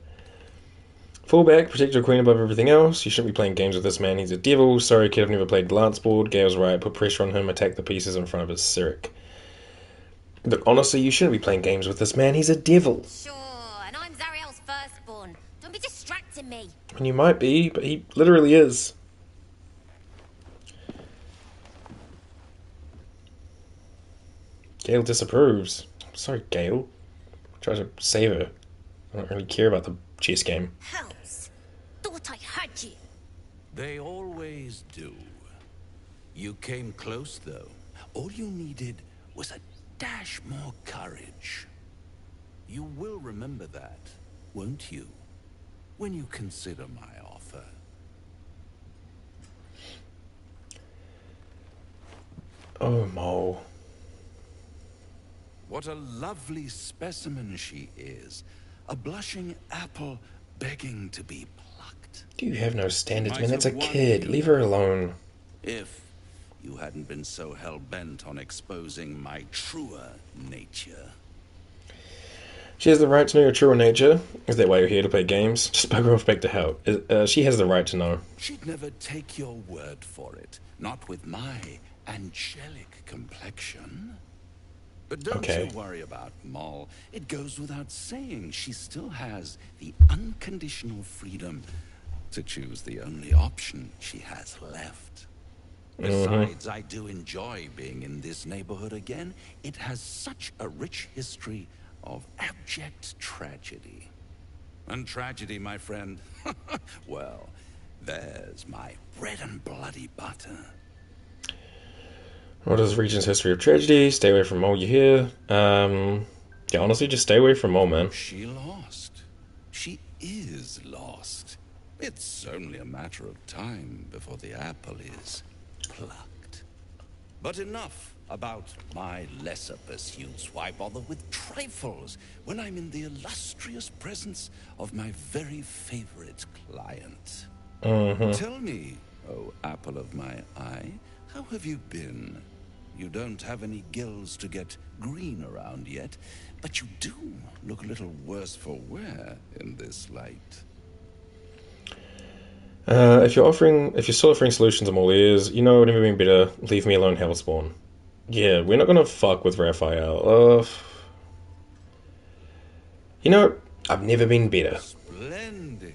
Fall back, protect your queen above everything else. You shouldn't be playing games with this man, he's a devil. Sorry kid, I've never played lance board. Gale's right, put pressure on him, attack the pieces in front of his Cyric. Look, honestly, you shouldn't be playing games with this man, he's a devil. Sure, and I'm Zariel's firstborn. Don't be distracting me. And you might be, but he literally is. Gale disapproves. Sorry, Gale. Try to save her. I don't really care about the chess game. Hells. Thought I had you. They always do. You came close, though. All you needed was a dash more courage. You will remember that, won't you? When you consider my offer. Oh, Mo. What a lovely specimen she is. A blushing apple begging to be plucked. You have no standards, man. That's a kid. Leave her alone. If you hadn't been so hell-bent on exposing my truer nature. She has the right to know your truer nature. Is that why you're here to play games? Just bugger off back to hell. She has the right to know. She'd never take your word for it. Not with my angelic complexion. But don't you worry about Moll. It goes without saying she still has the unconditional freedom to choose the only option she has left. Besides, I do enjoy being in this neighborhood again. It has such a rich history of abject tragedy. And tragedy, my friend, well, there's my bread and bloody butter. What is the region's history of tragedy? Stay away from Mole, you hear? Yeah, honestly, just stay away from Mole, man. She lost. She is lost. It's only a matter of time before the apple is plucked. But enough about my lesser pursuits. Why bother with trifles when I'm in the illustrious presence of my very favorite client? Tell me, oh apple of my eye, how have you been? You don't have any gills to get green around yet, but you do look a little worse for wear in this light. If you're still offering solutions, I'm all ears. You know, never been better. Leave me alone, Hellspawn. Yeah, we're not gonna fuck with Raphael. You know, I've never been better. Splendid.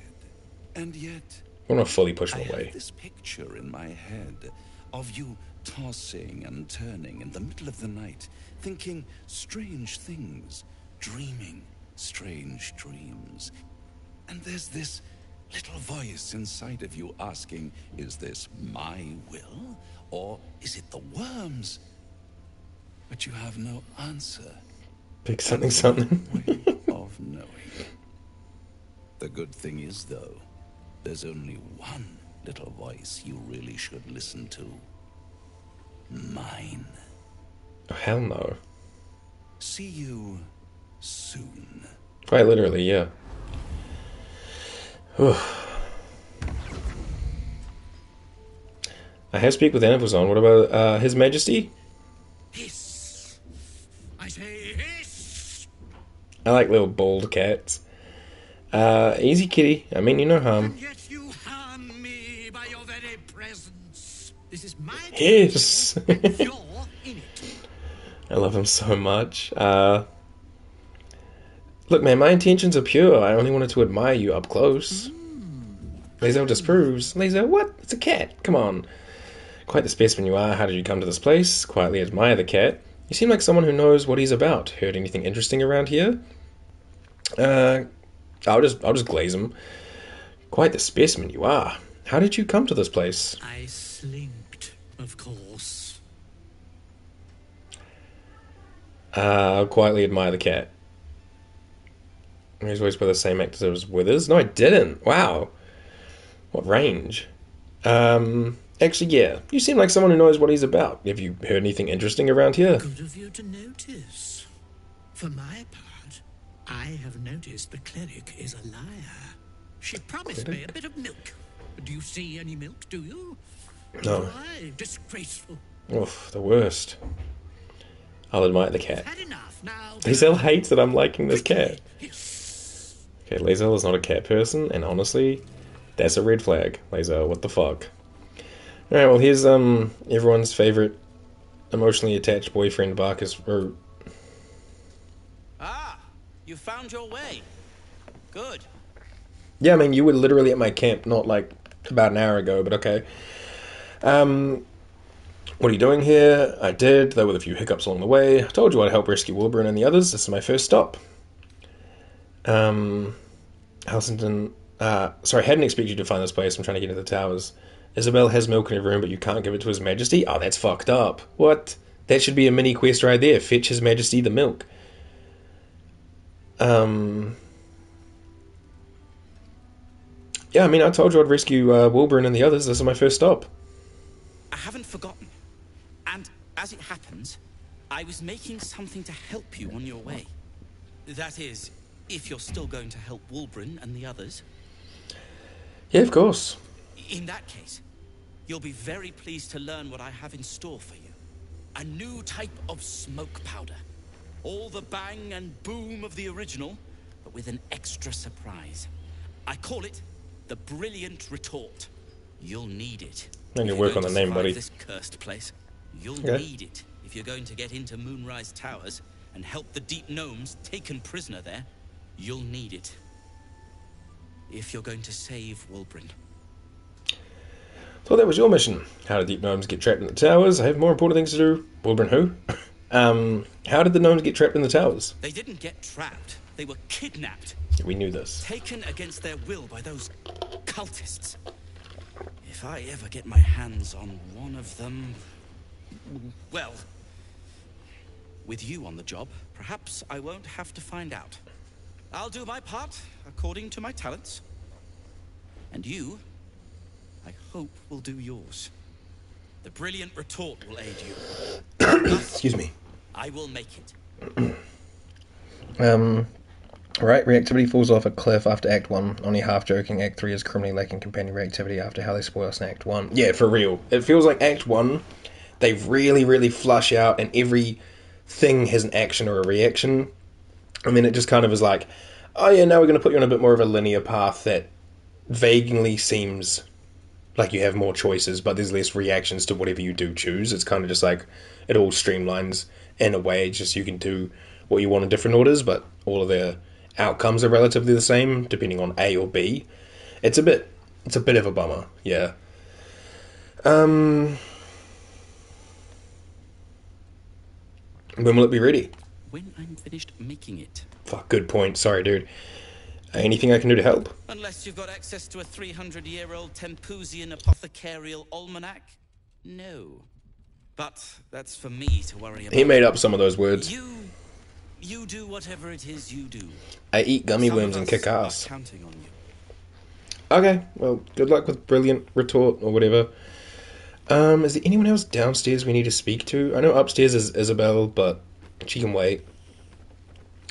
And yet, I'm gonna fully push him I away. have this picture in my head of you tossing and turning in the middle of the night, thinking strange things, dreaming strange dreams. And there's this little voice inside of you asking, is this my will, or is it the worms? But you have no answer. Big something something. Way of knowing. The good thing is, though, there's only one little voice you really should listen to. Mine. Oh, hell no. See you soon. Quite literally, yeah. I have speak with Anapazon. What about His Majesty? Hiss. I say hiss. I like little bald cats. Easy kitty. I mean you no harm. And yet you harm me by your very presence. This is my Yes. and you're in it. I love him so much. Look, man, my intentions are pure. I only wanted to admire you up close. Lae'zel disproves. Lae'zel, what? It's a cat. Come on. Quite the specimen you are. How did you come to this place? Quietly admire the cat. You seem like someone who knows what he's about. Heard anything interesting around here? I'll just glaze him. Quite the specimen you are. How did you come to this place? I slinked, of course. I'll quietly admire the cat. He's voiced by the same actor as Withers. No, I didn't. Wow. What range? Actually, yeah. You seem like someone who knows what he's about. Have you heard anything interesting around here? Good of you to notice. For my part, I have noticed the cleric is a liar. She promised me a bit of milk. Do you see any milk, do you? No. Why? Disgraceful. Oof, the worst. I'll admire the cat. Had enough now. Lae'zel hates that I'm liking this cat. Okay, Lae'zel is not a cat person, and honestly, that's a red flag. Lae'zel, what the fuck? Alright, well here's everyone's favourite emotionally attached boyfriend, Barkus. Ah, you found your way. Good. Yeah, I mean, you were literally at my camp not like about an hour ago, but okay. What are you doing here? I did, though with a few hiccups along the way. I told you I'd help rescue Wilbur and the others. This is my first stop. Helsington... sorry, hadn't expected you to find this place. I'm trying to get into the towers. Isabel has milk in her room, but you can't give it to His Majesty? Oh, that's fucked up. What? That should be a mini quest right there. Fetch His Majesty the milk. Yeah, I mean, I told you I'd rescue Wilburn and the others. This is my first stop. I haven't forgotten. And as it happens, I was making something to help you on your way. That is, if you're still going to help Wilburn and the others. Yeah, of course. In that case, you'll be very pleased to learn what I have in store for you. A new type of smoke powder. All the bang and boom of the original, but with an extra surprise. I call it the Brilliant Retort. You'll need it. I need to work on the name, buddy. This cursed place. You'll Okay. need it if you're going to get into Moonrise Towers and help the Deep Gnomes taken prisoner there. You'll need it. If you're going to save Wilburn. So that was your mission. How did Deep Gnomes get trapped in the towers? I have more important things to do. Wilburn who? How did the gnomes get trapped in the towers? They didn't get trapped. They were kidnapped. We knew this. Taken against their will by those cultists. If I ever get my hands on one of them... Well... With you on the job, perhaps I won't have to find out. I'll do my part, according to my talents. And you, I hope, will do yours. The Brilliant Retort will aid you. Excuse me. I will make it. Right, reactivity falls off a cliff after Act 1. Only half joking, Act 3 is criminally lacking companion reactivity after how they spoil us in Act 1. Yeah, for real. It feels like Act 1, they really flush out and every thing has an action or a reaction. I mean, it just kind of is like, oh yeah, now we're going to put you on a bit more of a linear path that vaguely seems like you have more choices, but there's less reactions to whatever you do choose. It's kind of just like, it all streamlines in a way, just you can do what you want in different orders, but all of the outcomes are relatively the same, depending on A or B. It's a bit of a bummer, yeah. When will it be ready? When I'm finished making it. Fuck, good point. Sorry, dude. Anything I can do to help? Unless you've got access to a 300-year-old Tempusian apothecarial almanac? No. But that's for me to worry about. He made up some of those words. You do whatever it is you do. I eat gummy Some worms of and us kick ass. are counting on you. Okay, well, good luck with brilliant retort or whatever. Is there anyone else downstairs we need to speak to? I know upstairs is Isabel, but she can wait.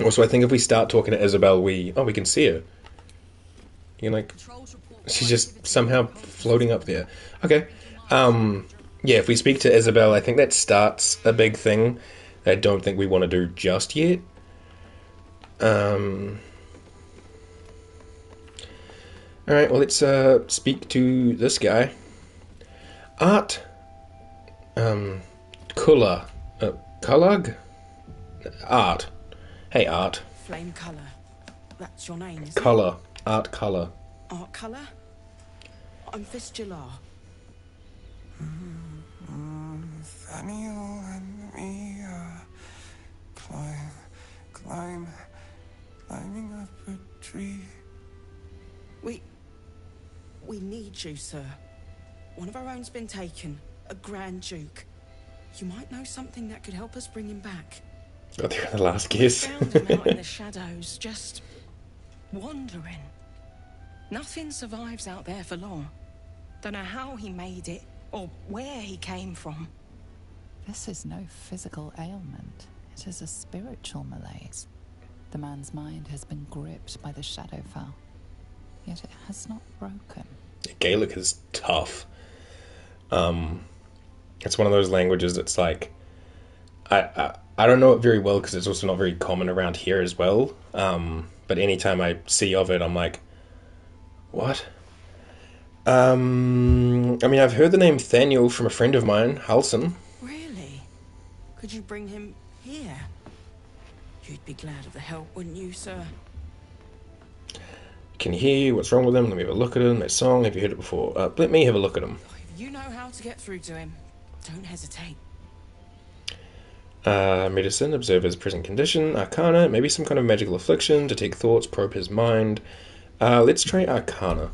Also, I think if we start talking to Isabel, we can see her. You can, like, she's just somehow floating up there. Okay. Yeah, if we speak to Isabel, I think that starts a big thing that I don't think we want to do just yet. Alright, well, let's speak to this guy. Art. Kullag. Art. Hey, Art. Flame Colour. That's your name, isn't Colour. Art Colour. Art Colour? I'm Fistula. Nathaniel and me climbing up a tree. We need you, sir. One of our own's been taken, a Grand Duke. You might know something that could help us bring him back. Oh, they're the last guess. Found him out in the shadows, just wandering. Nothing survives out there for long. Don't know how he made it, or where he came from. This is no physical ailment. It is a spiritual malaise. The man's mind has been gripped by the Shadowfowl, yet it has not broken. Gaelic is tough. It's one of those languages that's like, I don't know it very well because it's also not very common around here as well. But anytime I see of it, I'm like, what? I mean, I've heard the name Thaniel from a friend of mine, Halson. Really? Could you bring him here? You'd be glad of the help, wouldn't you, sir? Can you hear you? What's wrong with him? Let me have a look at him. That song, have you heard it before? Let me have a look at him. If you know how to get through to him, don't hesitate. Medicine, observe his present condition. Arcana, maybe some kind of magical affliction. Detect thoughts, probe his mind. Let's try Arcana.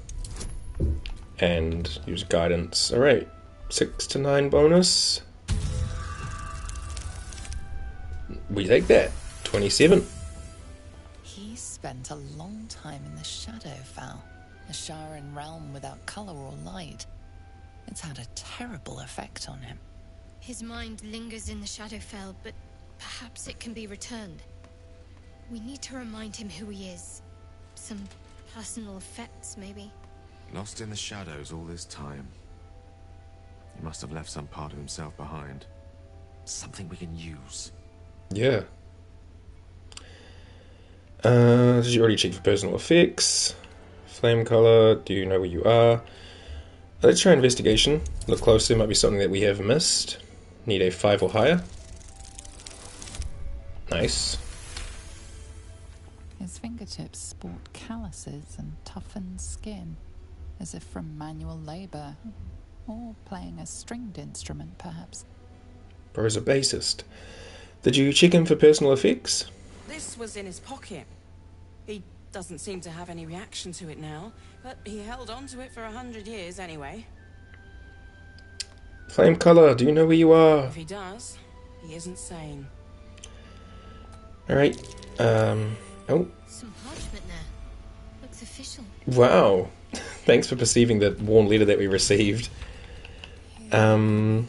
And use guidance. Alright, 6 to 9 bonus. We take that. 27. He spent a long time in the Shadowfowl, a Sharan realm without colour or light. It's had a terrible effect on him. His mind lingers in the Shadowfell, but perhaps it can be returned. We need to remind him who he is. Some personal effects, maybe. Lost in the shadows all this time. He must have left some part of himself behind. Something we can use. Yeah. Did you already check for personal effects? Flame color, do you know where you are? Let's try investigation. Look closely, might be something that we have missed. Need a 5 or higher. Nice. His fingertips sport calluses and toughened skin, as if from manual labour, or playing a stringed instrument, perhaps. Bro's a bassist. Did you check him for personal effects? This was in his pocket. He doesn't seem to have any reaction to it now, but he held on to it for 100 years anyway. Flame color, do you know where you are? If he does, he isn't sane. Alright, oh. Some parchment there. Looks official. Wow. Thanks for perceiving the warm letter that we received. Assignee,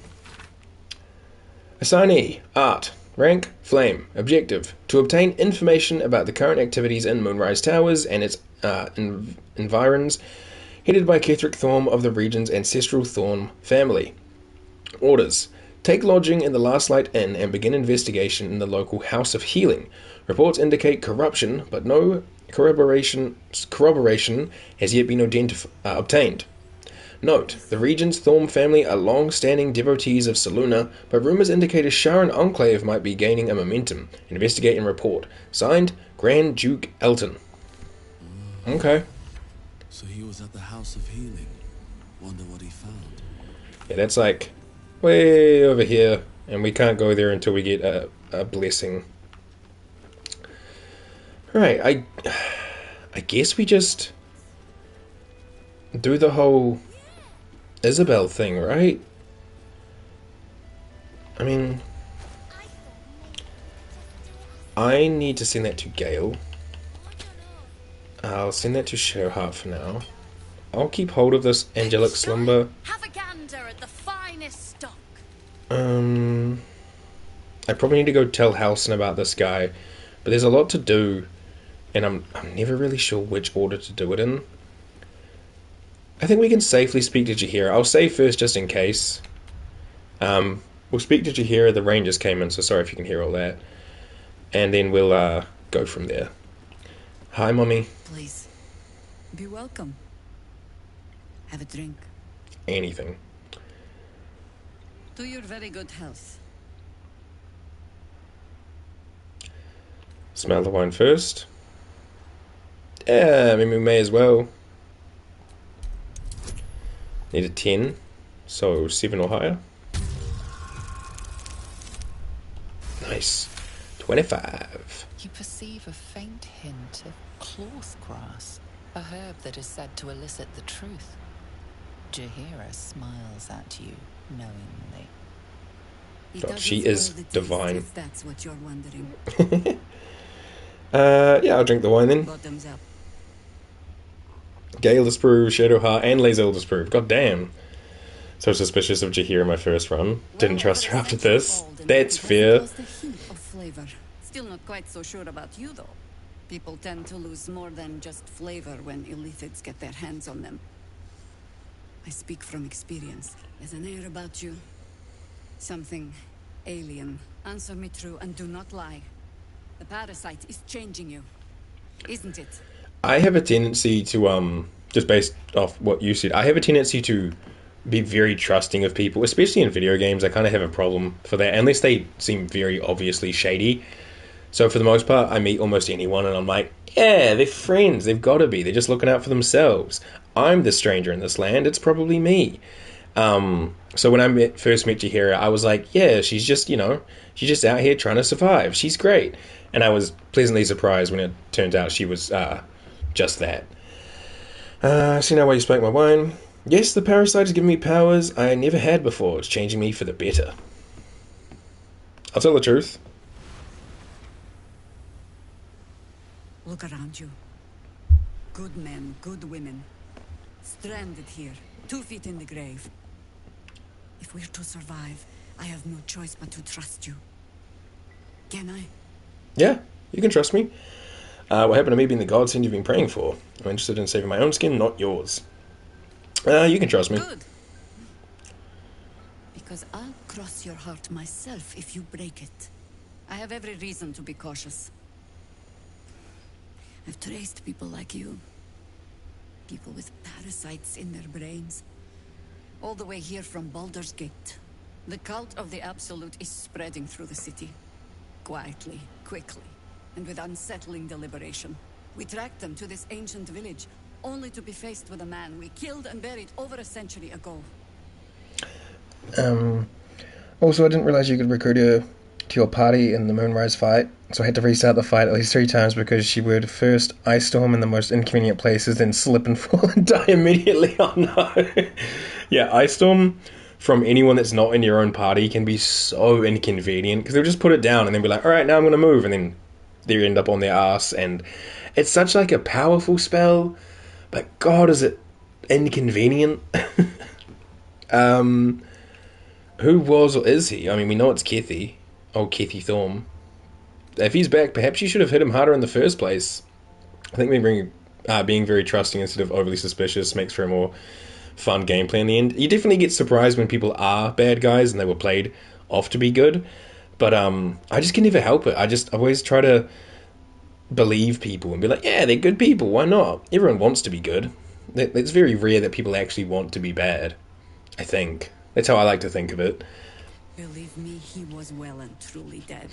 Art. Rank, Flame. Objective, to obtain information about the current activities in Moonrise Towers and its environs, headed by Ketheric Thorm of the region's ancestral Thorm family. Orders, take lodging in the Last Light Inn and begin investigation in the local House of Healing. Reports indicate corruption, but no corroboration has yet been obtained. Note, the region's Thorm family are long-standing devotees of Selûne, but rumours indicate a Sharan enclave might be gaining a momentum. Investigate and report. Signed, Grand Duke Elton. Okay. So he was at the House of Healing. Wonder what he found. Yeah, that's like way over here. And we can't go there until we get a blessing. Right, I guess we just do the whole Isabel thing, right? I mean, I need to send that to Gale. I'll send that to Shadowheart for now. I'll keep hold of this angelic slumber. Have a gander at the finest stock. I probably need to go tell Halson about this guy, but there's a lot to do, and I'm never really sure which order to do it in. I think we can safely speak to Jaheira. I'll say first just in case. We'll speak to Jaheira. The rangers came in, so sorry if you can hear all that. And then we'll go from there. Hi, Mommy. Please, be welcome. Have a drink. Anything. To your very good health. Smell the wine first. Yeah, I mean, we may as well. Need a 10, so 7 or higher. Nice. 25. You perceive a faint hint of cloth grass, a herb that is said to elicit the truth. Jaheira smiles at you knowingly. God, she is divine. If that's what you're wondering. Yeah, I'll drink the wine then. Bottoms up. Gale disprove, Shadowheart, and Lae'zel disprove. God damn. So suspicious of Jaheira my first run. Didn't trust her after this. That's fair. Of flavor. Still not quite so sure about you though. People tend to lose more than just flavor when illithids get their hands on them. I speak from experience. There's an air about you. Something alien. Answer me true and do not lie. The parasite is changing you, isn't it? I have a tendency to, just based off what you said, I have a tendency to be very trusting of people, especially in video games. I kind of have a problem for that, unless they seem very obviously shady. So for the most part, I meet almost anyone and I'm like, yeah, they're friends, they've got to be, they're just looking out for themselves. I'm the stranger in this land, it's probably me. So when I first met Jaheira, I was like, yeah, she's just, she's just out here trying to survive. She's great. And I was pleasantly surprised when it turned out she was just that. See now why you spoke my wine. Yes, the parasite has given me powers I never had before. It's changing me for the better. I'll tell the truth. Look around you. Good men, good women. Stranded here, 2 feet in the grave. If we're to survive, I have no choice but to trust you. Can I? Yeah, you can trust me. What happened to me being the godsend you've been praying for? I'm interested in saving my own skin, not yours. You can trust me. Good. Because I'll cross your heart myself if you break it. I have every reason to be cautious. I've traced people like you. People with parasites in their brains. All the way here from Baldur's Gate. The cult of the Absolute is spreading through the city. Quietly, quickly, and with unsettling deliberation. We tracked them to this ancient village, only to be faced with a man we killed and buried over a century ago. Also, I didn't realize you could recruit her to your party in the Moonrise fight, so I had to restart the fight at least 3 times because she would first ice storm in the most inconvenient places, then slip and fall and die immediately. Oh no. Yeah, ice storm from anyone that's not in your own party can be so inconvenient because they'll just put it down and then be like, alright, now I'm going to move, and then they end up on their ass, and it's such like a powerful spell, but god is it inconvenient. Who was or is he? I mean, we know it's Kethy. Old Kethy Thorm. If he's back, perhaps you should have hit him harder in the first place. I think being very trusting instead of overly suspicious makes for a more fun gameplay in the end. You definitely get surprised when people are bad guys and they were played off to be good. But I just can never help it. I always try to believe people and be like, yeah, they're good people. Why not? Everyone wants to be good. It's very rare that people actually want to be bad. I think. That's how I like to think of it. Believe me, he was well and truly dead.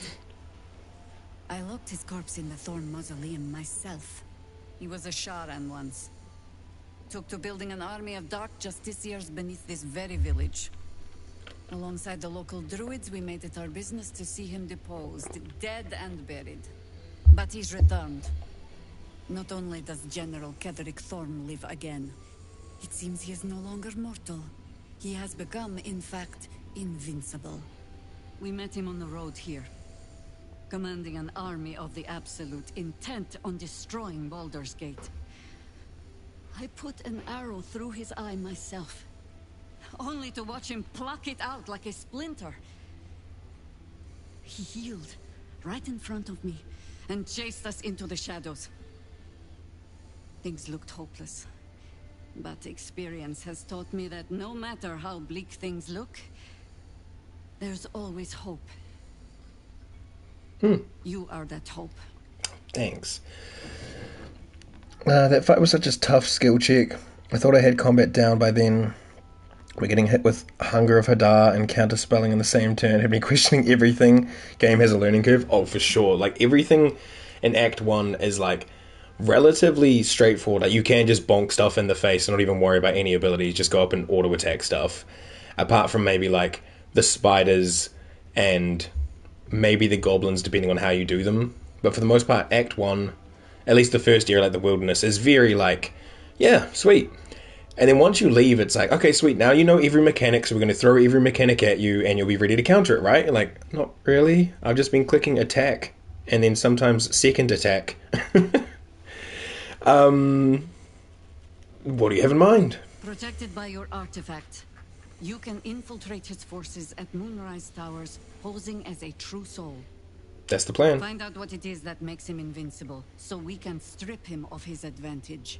I locked his corpse in the Thorn Mausoleum myself. He was a Sharan once. Took to building an army of dark justiciars beneath this very village. Alongside the local druids, we made it our business to see him deposed, dead and buried. But he's returned. Not only does General Ketherick Thorn live again, it seems he is no longer mortal. He has become, in fact, invincible. We met him on the road here, commanding an army of the Absolute, intent on destroying Baldur's Gate. I put an arrow through his eye myself, only to watch him pluck it out like a splinter. He healed right in front of me and chased us into the shadows. Things looked hopeless, but experience has taught me that no matter how bleak things look, there's always hope. You are that hope. Thanks. That fight was such a tough skill check. I thought I had combat down by then. We're getting hit with Hunger of Hadar and counterspelling in the same turn. Had me questioning everything. Game has a learning curve. Oh, for sure. Like, everything in Act 1 is, like, relatively straightforward. Like, you can just bonk stuff in the face and not even worry about any abilities. Just go up and auto-attack stuff. Apart from maybe, like, the spiders and maybe the goblins, depending on how you do them. But for the most part, Act 1, at least the first area, like the wilderness, is very, like, yeah, sweet. And then once you leave, it's like, okay, sweet, now you know every mechanic, so we're going to throw every mechanic at you, and you'll be ready to counter it, right? Like, not really. I've just been clicking attack, and then sometimes second attack. What do you have in mind? Protected by your artifact, you can infiltrate his forces at Moonrise Towers, posing as a true soul. That's the plan. Find out what it is that makes him invincible, so we can strip him of his advantage.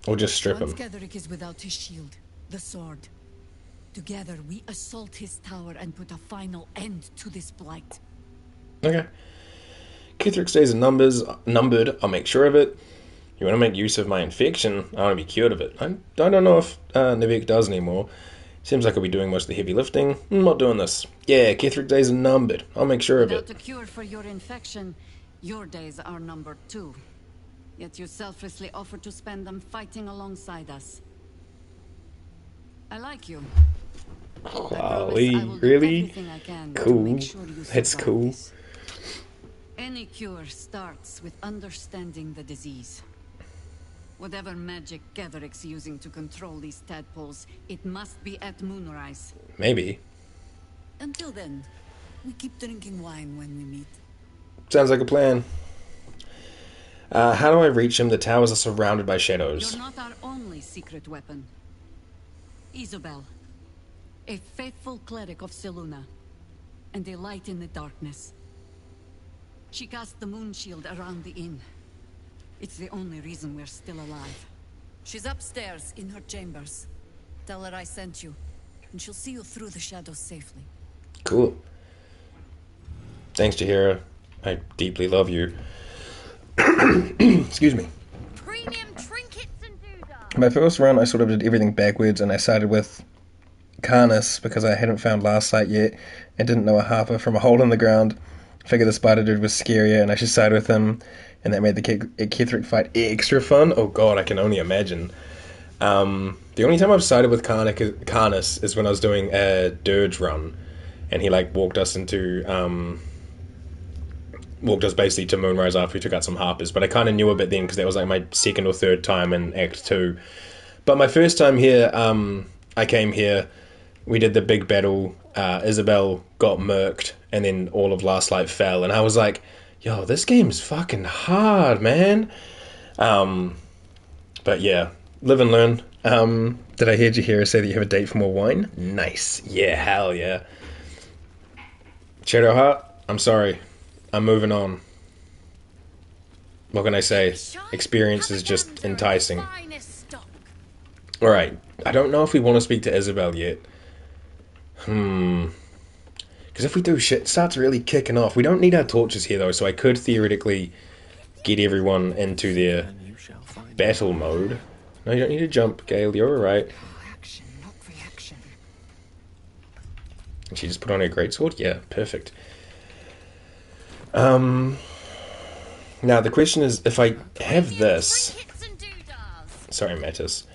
Or just strip him. Once Ketherick is without his shield, the sword, together we assault his tower and put a final end to this blight. Okay. Ketherick's days are numbered. I'll make sure of it. You want to make use of my infection? I want to be cured of it. I don't know if Nivek does anymore. Seems like I'll be doing most of the heavy lifting. I'm not doing this. Yeah, Ketherick's days are numbered. I'll make sure of it. Without a cure for your infection, your days are numbered too. Yet you selflessly offer to spend them fighting alongside us. I like you. Golly, really? Cool. That's cool. Any cure starts with understanding the disease. Whatever magic Ketherick's using to control these tadpoles, it must be at Moonrise. Maybe. Until then, we keep drinking wine when we meet. Sounds like a plan. How do I reach him? The towers are surrounded by shadows. You're not our only secret weapon. Isobel, a faithful cleric of Selûne, and a light in the darkness. She cast the moon shield around the inn. It's the only reason we're still alive. She's upstairs in her chambers. Tell her I sent you, and she'll see you through the shadows safely. Cool. Thanks, Jaheira. I deeply love you. Excuse me. Premium trinkets and doodah. My first run, I sort of did everything backwards, and I started with Karnas because I hadn't found Last Sight yet and didn't know a harper from a hole in the ground. Figured the spider dude was scarier, and I should side with him, and that made the Ketherick fight extra fun. Oh god, I can only imagine. The only time I've sided with Karnas is when I was doing a Dirge run, and he like walked us basically to Moonrise after we took out some harpers, but I kind of knew a bit then because that was like my second or third time in Act 2. But my first time here, I came here, we did the big battle, Isabel got murked, and then all of Last Light fell, and I was like, yo, this game's fucking hard, man. But yeah, live and learn. Did I hear Jaheira say that you have a date for more wine? Nice. Yeah, hell yeah. Shadowheart, I'm sorry. I'm moving on. What can I say? Experience is just enticing. Alright, I don't know if we want to speak to Isabel yet. Because if we do, shit starts really kicking off. We don't need our torches here though, so I could theoretically get everyone into their battle mode. No, you don't need to jump, Gale, you're alright. And she just put on her greatsword? Yeah, perfect. Now the question is, if I have this... Sorry, Mattis.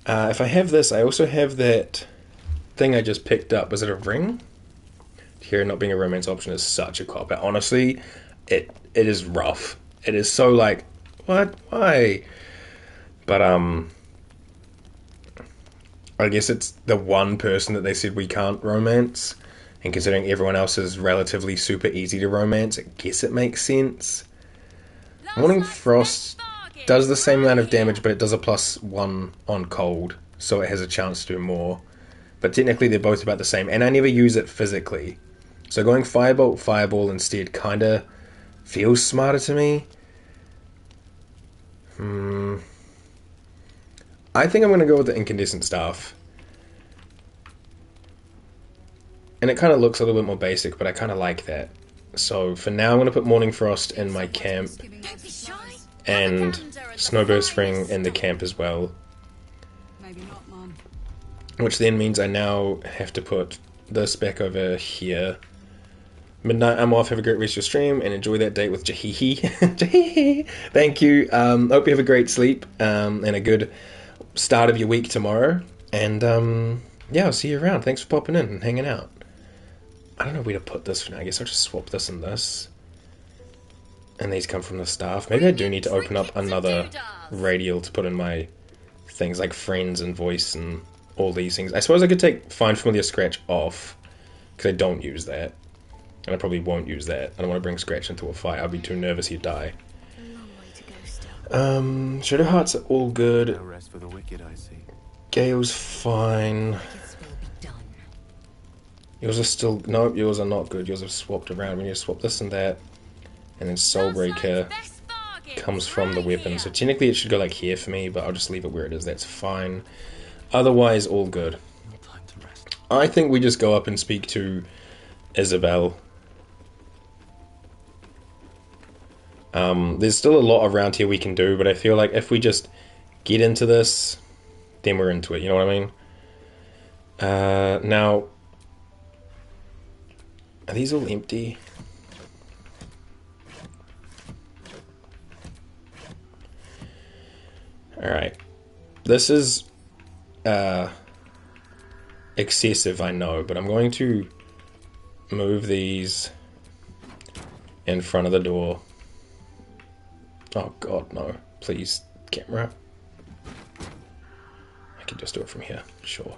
If I have this, I also have that thing I just picked up. Was it a ring? here not being a romance option is such a cop out. Honestly, it is rough. It is so like, what? Why? But I guess it's the one person that they said we can't romance, and considering everyone else is relatively super easy to romance, I guess it makes sense. Morning Frost does the same amount of damage, but it does a +1 on cold, so it has a chance to do more. But technically they're both about the same, and I never use it physically. So going Firebolt, Fireball instead kinda feels smarter to me. I think I'm going to go with the Incandescent Staff. And it kind of looks a little bit more basic, but I kind of like that. So for now I'm going to put Morning Frost in my camp. And Snowburst Ring in the camp as well. Which then means I now have to put this back over here. Midnight, I'm off. Have a great rest of your stream and enjoy that date with Jahihi. Jahihi. Thank you. Hope you have a great sleep and a good start of your week tomorrow. And yeah, I'll see you around. Thanks for popping in and hanging out. I don't know where to put this for now. I guess I'll just swap this and this. And these come from the staff. Maybe I do need to open up another radial to put in my things like friends and voice and all these things. I suppose I could take Find Familiar Scratch off, because I don't use that. And I probably won't use that. I don't want to bring Scratch into a fight. I'd be too nervous he'd die. Shadow Hearts are all good. No rest for the wicked, I see. Gale's fine. Yours are still... Nope, yours are not good. Yours are swapped around. We need to swap this and that. And then Soulbreaker comes from the weapon. So technically it should go like here for me, but I'll just leave it where it is. That's fine. Otherwise, all good. I think we just go up and speak to Isabel. There's still a lot around here we can do, but I feel like if we just get into this, then we're into it, you know what I mean? Now, are these all empty? Alright. This is excessive, I know, but I'm going to move these in front of the door. Oh god, no. Please, camera. I can just do it from here, sure.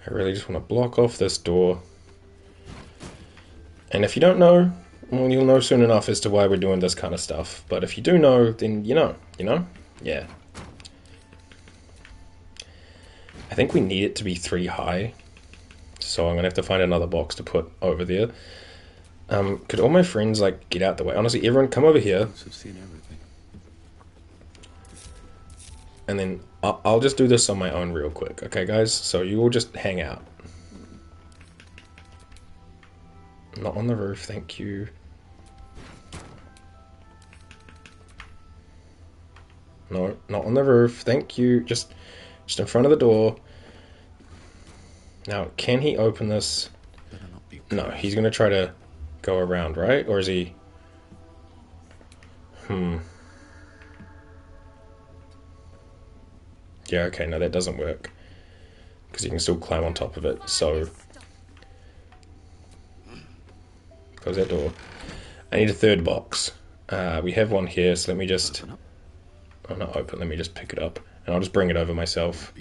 I really just want to block off this door. And if you don't know, well, you'll know soon enough as to why we're doing this kind of stuff. But if you do know, then you know? Yeah. I think we need it to be 3 high. So I'm going to have to find another box to put over there. Could all my friends, like, get out the way? Honestly, everyone come over here. And then I'll just do this on my own real quick. Okay, guys? So you all just hang out. Not on the roof, thank you. No, not on the roof, thank you. Just in front of the door. Now, can he open this? No, he's going to try to go around, right? Or is he... Yeah, okay, no, that doesn't work. Because you can still climb on top of it, so... Close that door. I need a third box. We have one here, so let me just... Oh, not open, let me just pick it up. And I'll just bring it over myself.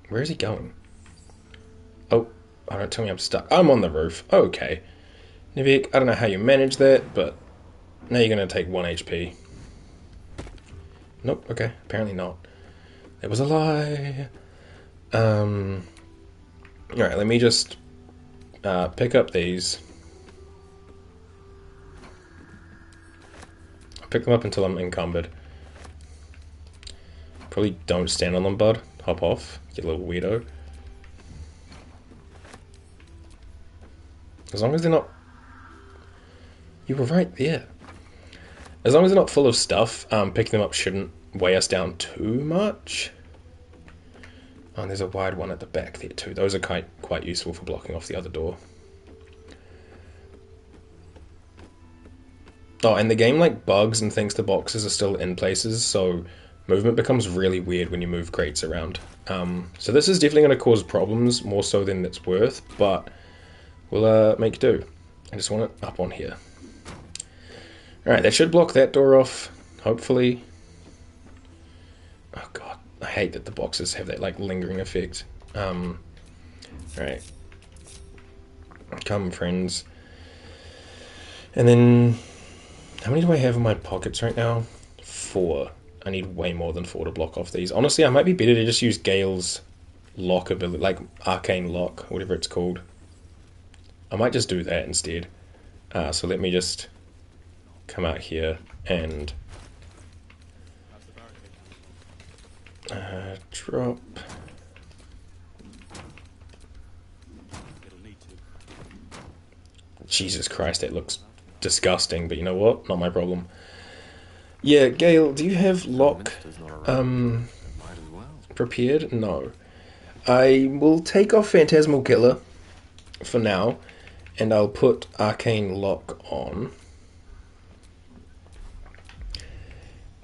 Where is he going? Oh, don't tell me I'm stuck. I'm on the roof. Okay. Nivik, I don't know how you manage that, but now you're going to take 1 HP. Nope, okay, apparently not. It was a lie. Alright, let me just pick up these. I'll pick them up until I'm encumbered. Probably don't stand on them, bud. Hop off, you little weirdo. As long as they're not... You were right there. As long as they're not full of stuff, picking them up shouldn't weigh us down too much. Oh, and there's a wide one at the back there too. Those are quite useful for blocking off the other door. Oh, and the game like bugs and thinks the boxes are still in places, so movement becomes really weird when you move crates around. So this is definitely going to cause problems, more so than it's worth, but we'll make do. I just want it up on here. Alright, that should block that door off, hopefully. Oh god, I hate that the boxes have that like lingering effect. Alright. Come, friends. And then, how many do I have in my pockets right now? 4. I need way more than 4 to block off these. Honestly, I might be better to just use Gale's lock ability, like arcane lock, whatever it's called. I might just do that instead. So let me just come out here and drop. Jesus Christ, that looks disgusting, but you know what? Not my problem. Yeah, Gale, do you have lock prepared? No. I will take off Phantasmal Killer for now, and I'll put Arcane Lock on.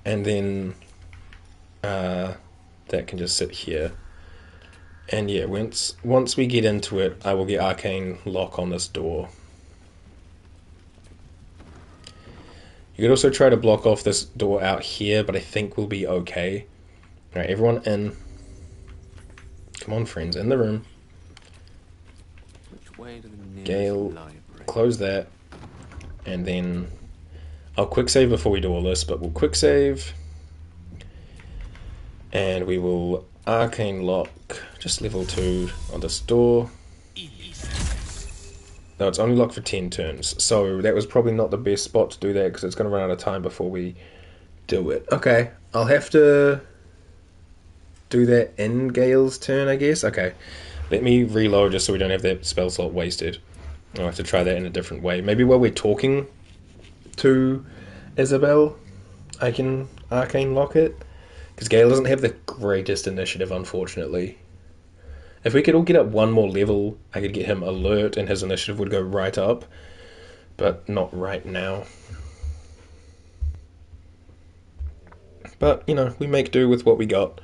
And then that can just sit here. And yeah, once we get into it, I will get Arcane Lock on this door. You could also try to block off this door out here, but I think we'll be okay. Alright, everyone in. Come on, friends, in the room. Gale, close that. And then I'll quick save before we do all this, but we'll quick save. And we will Arcane Lock, just level 2 on this door. No, it's only locked for 10 turns, so that was probably not the best spot to do that because it's going to run out of time before we do it. Okay, I'll have to do that in Gale's turn, I guess. Okay, let me reload just so we don't have that spell slot wasted. I'll have to try that in a different way. Maybe while we're talking to Isabel, I can Arcane Lock it. Because Gale doesn't have the greatest initiative, unfortunately. If we could all get up one more level, I could get him alert and his initiative would go right up. But not right now. But, you know, we make do with what we got.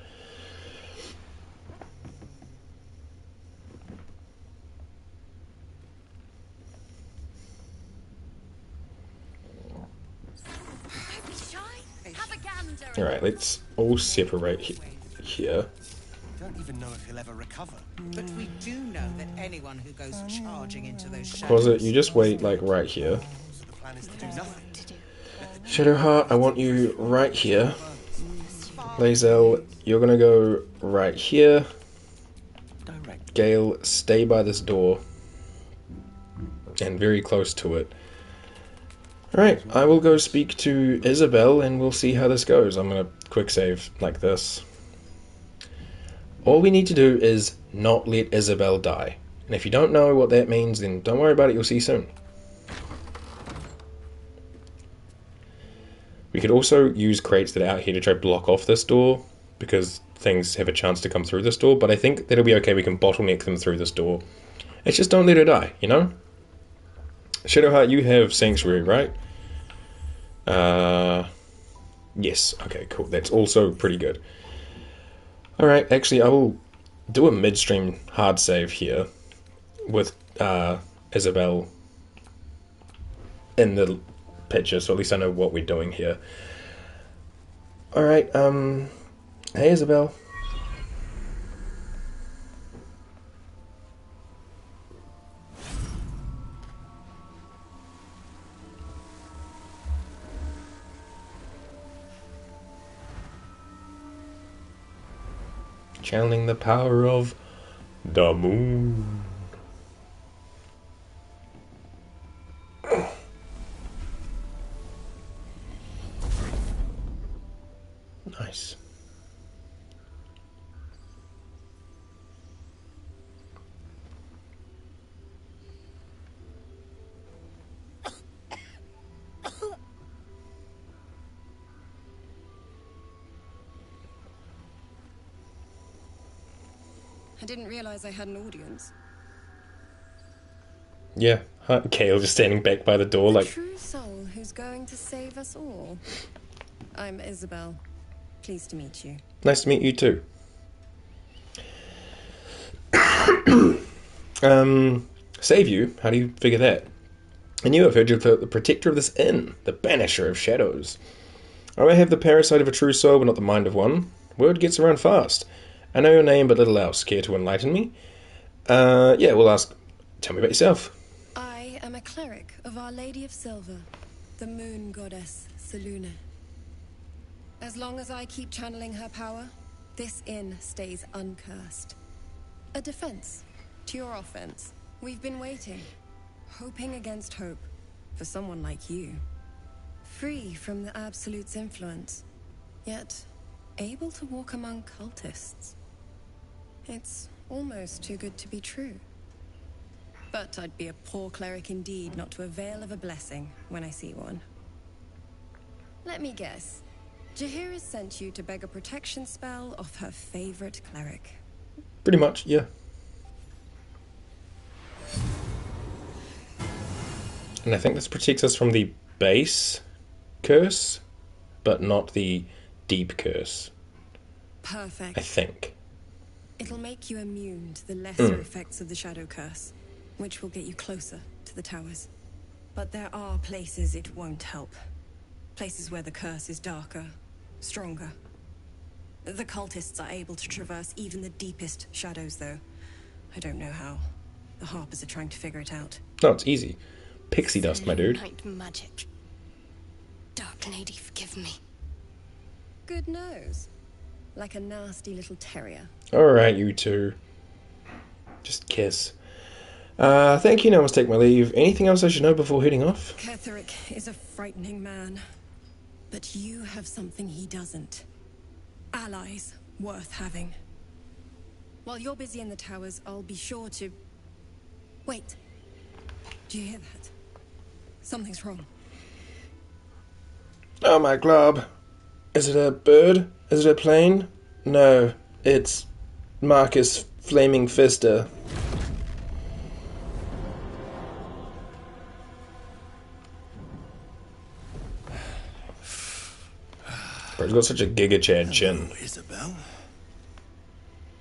Alright, let's all separate here. Don't even know if he'll ever recover. But we do know that anyone who goes charging into those shadows... Closet, you just wait, like, right here. So the plan is to do nothing. Shadowheart, I want you right here. Lae'zel, you're gonna go right here. Gale, stay by this door. And very close to it. Alright, I will go speak to Isabel and we'll see how this goes. I'm gonna quick save like this. All we need to do is not let Isabel die. And if you don't know what that means, then don't worry about it, you'll see soon. We could also use crates that are out here to try to block off this door, because things have a chance to come through this door, but I think that'll be okay, we can bottleneck them through this door. It's just don't let her die, you know? Shadowheart, you have Sanctuary, right? Yes, okay, cool. That's also pretty good. Alright, actually, I will do a midstream hard save here with Isabel in the picture, so at least I know what we're doing here. Alright, hey Isabel. Channeling the power of the moon. Nice. I didn't realize I had an audience. Yeah, Kale just standing back by the door, like... True soul who's going to save us all. I'm Isabel. Pleased to meet you. Nice to meet you too. Save you? How do you figure that? And you have heard you're the protector of this inn, the banisher of shadows. I may have the parasite of a true soul, but not the mind of one. Word gets around fast. I know your name, but little else. Care to enlighten me? Yeah, we'll ask. Tell me about yourself. I am a cleric of Our Lady of Silver, the moon goddess Selune. As long as I keep channeling her power, this inn stays uncursed. A defense to your offense. We've been waiting, hoping against hope, for someone like you. Free from the Absolute's influence, yet able to walk among cultists. It's almost too good to be true. But I'd be a poor cleric indeed not to avail of a blessing when I see one. Let me guess. Jaheira sent you to beg a protection spell off her favorite cleric. Pretty much, yeah. And I think this protects us from the base curse, but not the deep curse. Perfect. I think. It'll make you immune to the lesser effects of the shadow curse, which will get you closer to the towers. But there are places it won't help. Places where the curse is darker, stronger. The cultists are able to traverse even the deepest shadows, though. I don't know how. The Harpers are trying to figure it out. No, it's easy. Pixie dust, my dude. Night magic. Dark Lady, forgive me. Good nose. Like a nasty little terrier. Alright, you two. Just kiss. Thank you, now I must take my leave. Anything else I should know before heading off? Ketheric is a frightening man. But you have something he doesn't. Allies worth having. While you're busy in the towers, I'll be sure to... Wait. Do you hear that? Something's wrong. Oh, my glob. Is it a bird? Is it a plane? No, it's Marcus Flaming Fister. Bro, he's got such a Giga Chad chin. Isabel?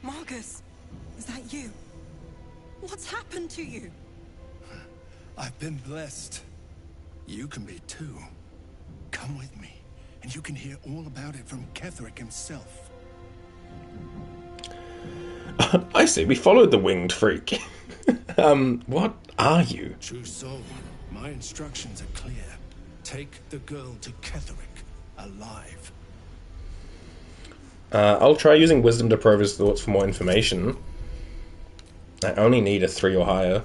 Marcus, is that you? What's happened to you? I've been blessed. You can be too. Come with me, and you can hear all about it from Ketheric himself. I see, we followed the winged freak. What are you? True soul, my instructions are clear. Take the girl to Ketheric, alive. I'll try using wisdom to probe his thoughts for more information. I only need a 3 or higher.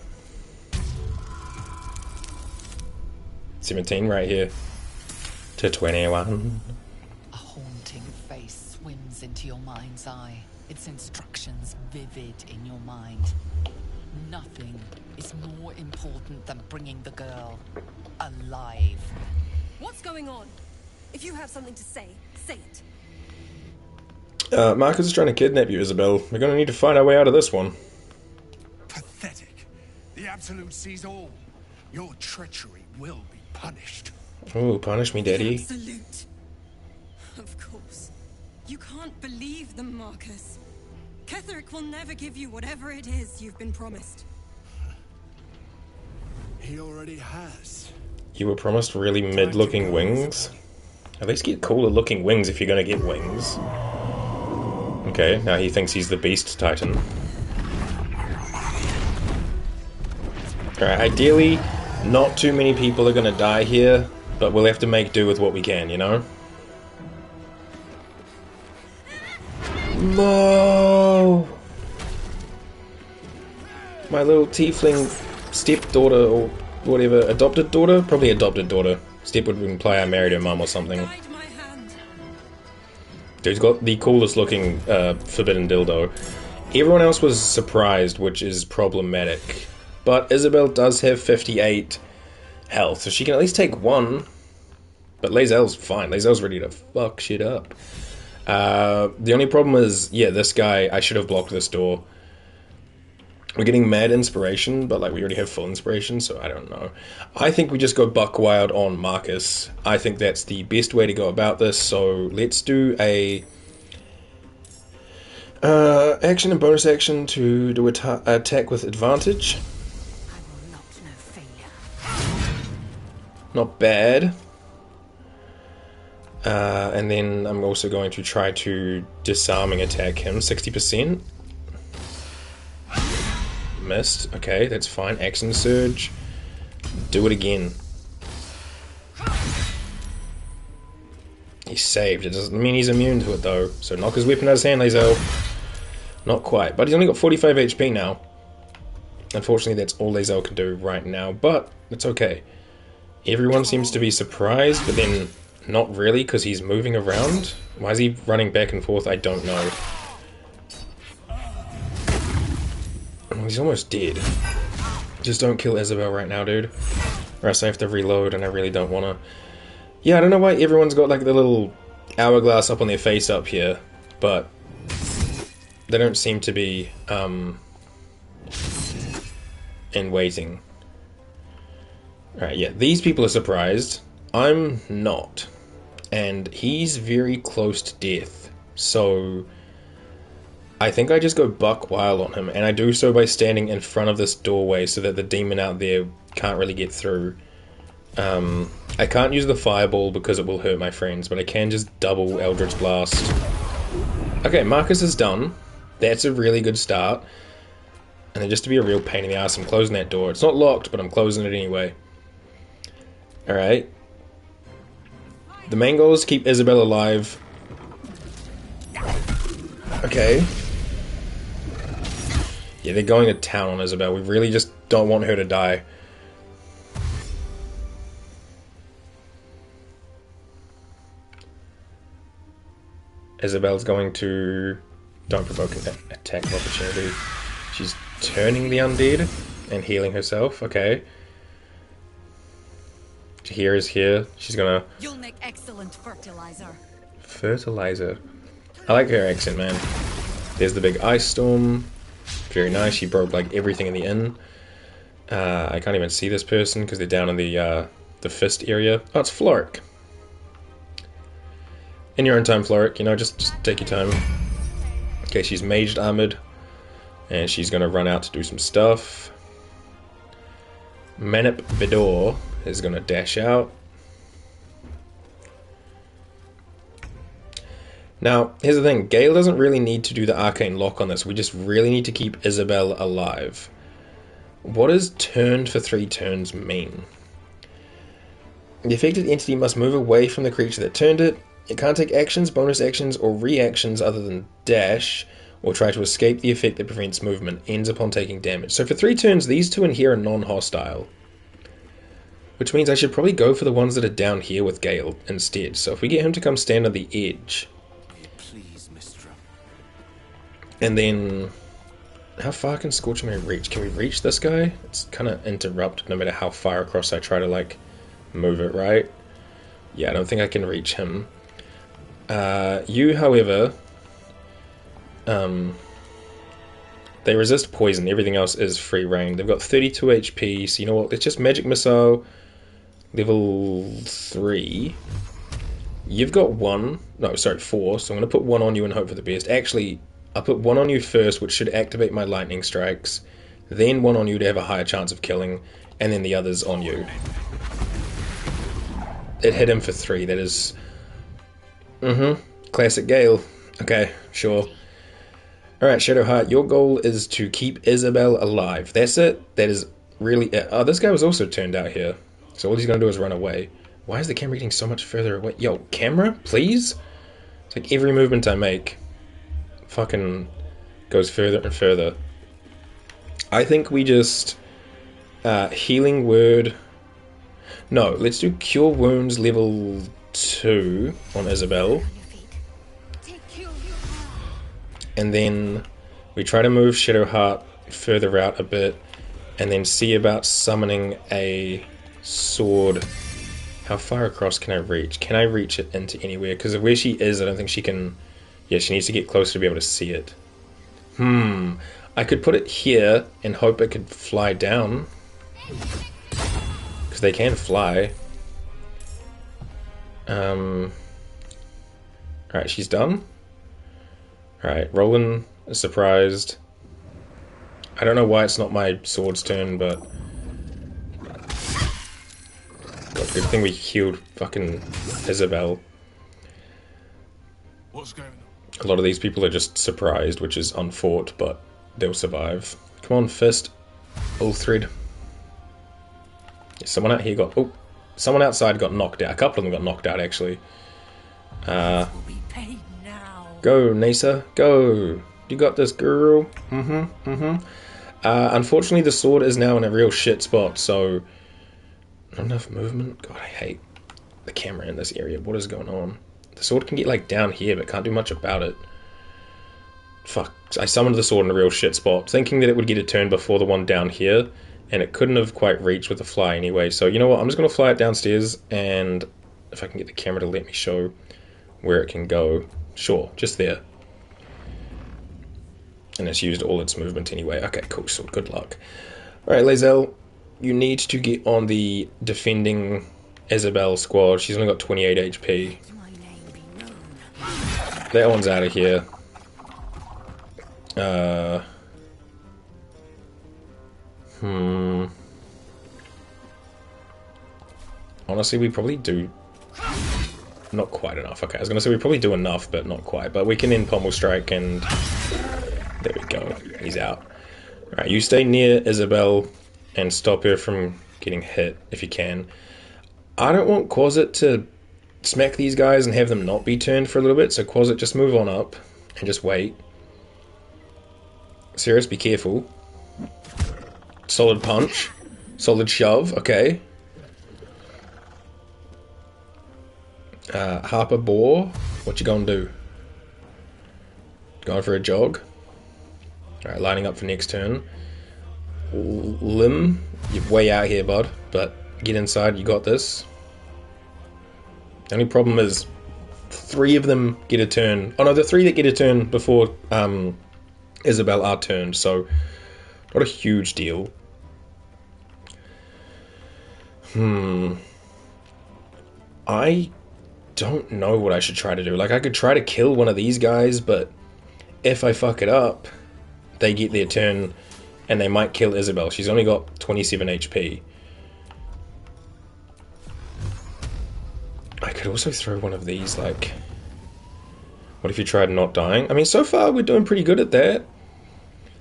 17 right here. To 21. A haunting face swims into your mind's eye. Its instructions vivid in your mind. Nothing is more important than bringing the girl alive. What's going on? If you have something to say, say it. Marcus is trying to kidnap you, Isabel. We're gonna need to find our way out of this one. Pathetic. The Absolute sees all. Your treachery will be punished. Oh, punish me, Daddy. Absolute. Of course. You can't believe them, Marcus. Ketheric will never give you whatever it is you've been promised. He already has. You were promised really mid-looking wings? At least get cooler looking wings if you're gonna get wings. Okay, now he thinks he's the Beast Titan. Alright, ideally, not too many people are gonna die here, but we'll have to make do with what we can, you know? No! My little tiefling stepdaughter, or whatever, adopted daughter? Probably adopted daughter. Step would imply I married her mum or something. Dude's got the coolest looking forbidden dildo. Everyone else was surprised, which is problematic. But Isabel does have 58 health, so she can at least take one. But Lae'zel's fine. Lae'zel's ready to fuck shit up. The only problem is, yeah, this guy, I should have blocked this door. We're getting mad inspiration, but like we already have full inspiration, so I don't know. I think we just go buck wild on Marcus. I think that's the best way to go about this, so let's do a action and bonus action to do attack with advantage. Not bad. And then I'm also going to try to disarming attack him, 60%. Missed. Okay, that's fine. Action surge. Do it again. He's saved. It doesn't mean he's immune to it though. So knock his weapon out of his hand, Lae'zel. Not quite. But he's only got 45 HP now. Unfortunately, that's all Lae'zel can do right now. But it's okay. Everyone seems to be surprised, but then not really because he's moving around. Why is he running back and forth? I don't know. He's almost dead. Just don't kill Isabel right now, dude. Or else I have to reload and I really don't want to. Yeah, I don't know why everyone's got like the little hourglass up on their face up here, but they don't seem to be in waiting. Alright, yeah, these people are surprised. I'm not. And he's very close to death. So I think I just go buck wild on him, and I do so by standing in front of this doorway so that the demon out there can't really get through. I can't use the fireball because it will hurt my friends, but I can just double Eldritch Blast. Okay, Marcus is done. That's a really good start. And then just to be a real pain in the ass, I'm closing that door. It's not locked, but I'm closing it anyway. Alright. The main goal is to keep Isabel alive. Okay. Yeah, they're going to town on Isabel. We really just don't want her to die. Isabel's going to... Don't provoke an attack of opportunity. She's turning the undead and healing herself. Okay. Here is here. She's gonna... You'll make excellent fertilizer. Fertilizer. I like her accent, man. There's the big ice storm. Very nice. She broke like everything in the inn. I can't even see this person because they're down in the fist area. Oh, it's Floric. In your own time, Floric. You know, just take your time. Okay, she's maged armored. And she's gonna run out to do some stuff. Manip Vidor is gonna dash out. Now, here's the thing. Gale doesn't really need to do the arcane lock on this. We just really need to keep Isabel alive. What does turned for 3 turns mean? The affected entity must move away from the creature that turned it. It can't take actions, bonus actions, or reactions other than dash, or try to escape the effect that prevents movement. Ends upon taking damage. So for 3 turns, these two in here are non-hostile. Which means I should probably go for the ones that are down here with Gale instead. So if we get him to come stand on the edge... And then, how far can Scorching Ray reach? Can we reach this guy? It's kind of interrupted no matter how far across I try to, like, move it, right? Yeah, I don't think I can reach him. You, however, they resist poison. Everything else is free reign. They've got 32 HP, so you know what? Let's just Magic Missile, level 3. You've got 4, so I'm going to put 1 on you and hope for the best. Actually... I'll put 1 on you first, which should activate my lightning strikes, then 1 on you to have a higher chance of killing, and then the others on you. It hit him for 3, that is... Classic Gale. Okay, sure. Alright, Shadowheart, your goal is to keep Isabel alive. That's it. That is really it. Oh, this guy was also turned out here. So all he's going to do is run away. Why is the camera getting so much further away? Yo, camera, please? It's like every movement I make... fucking goes further and further. I think we just healing word. No, let's do cure wounds level 2 on Isabel. And then we try to move Shadowheart further out a bit and then see about summoning a sword. How far across can I reach? Can I reach it into anywhere? Because of where she is, I don't think she can... Yeah, she needs to get closer to be able to see it. I could put it here and hope it could fly down. Because they can fly. Alright, she's done. Alright, Roland is surprised. I don't know why it's not my sword's turn, but... God, good thing we healed fucking Isabel. What's going on? A lot of these people are just surprised, which is unfought, but they'll survive. Come on, Fist. Ulthred. Someone out here got... Oh, someone outside got knocked out. A couple of them got knocked out, actually. Go, Nasa. Go. You got this, girl. Unfortunately, the sword is now in a real shit spot, so... Not enough movement? God, I hate the camera in this area. What is going on? The sword can get, like, down here, but can't do much about it. Fuck. I summoned the sword in a real shit spot, thinking that it would get a turn before the one down here, and it couldn't have quite reached with the fly anyway. So, you know what? I'm just going to fly it downstairs, and if I can get the camera to let me show where it can go. Sure, just there. And it's used all its movement anyway. Okay, cool. So, good luck. Alright, Lae'zel, you need to get on the defending Isabel squad. She's only got 28 HP. That one's out of here. Honestly, we probably do not quite enough. Okay, I was gonna say we probably do enough, but not quite. But we can end Pommel Strike, and there we go. He's out. Alright, you stay near Isabel and stop her from getting hit if you can. I don't want Quasit to smack these guys and have them not be turned for a little bit, so Quasit, just move on up and just wait. Sirius, be careful. Solid punch. Solid shove, okay. Harper Boar, what you gonna do? Going for a jog? Alright, lining up for next turn. Lim, you're way out here, bud, but get inside, you got this. The only problem is 3 of them get a turn. Oh no, the 3 that get a turn before Isabel are turned, so not a huge deal. I don't know what I should try to do. Like, I could try to kill one of these guys, but if I fuck it up, they get their turn and they might kill Isabel. She's only got 27 HP. I could also throw one of these, like... What if you tried not dying? I mean, so far we're doing pretty good at that.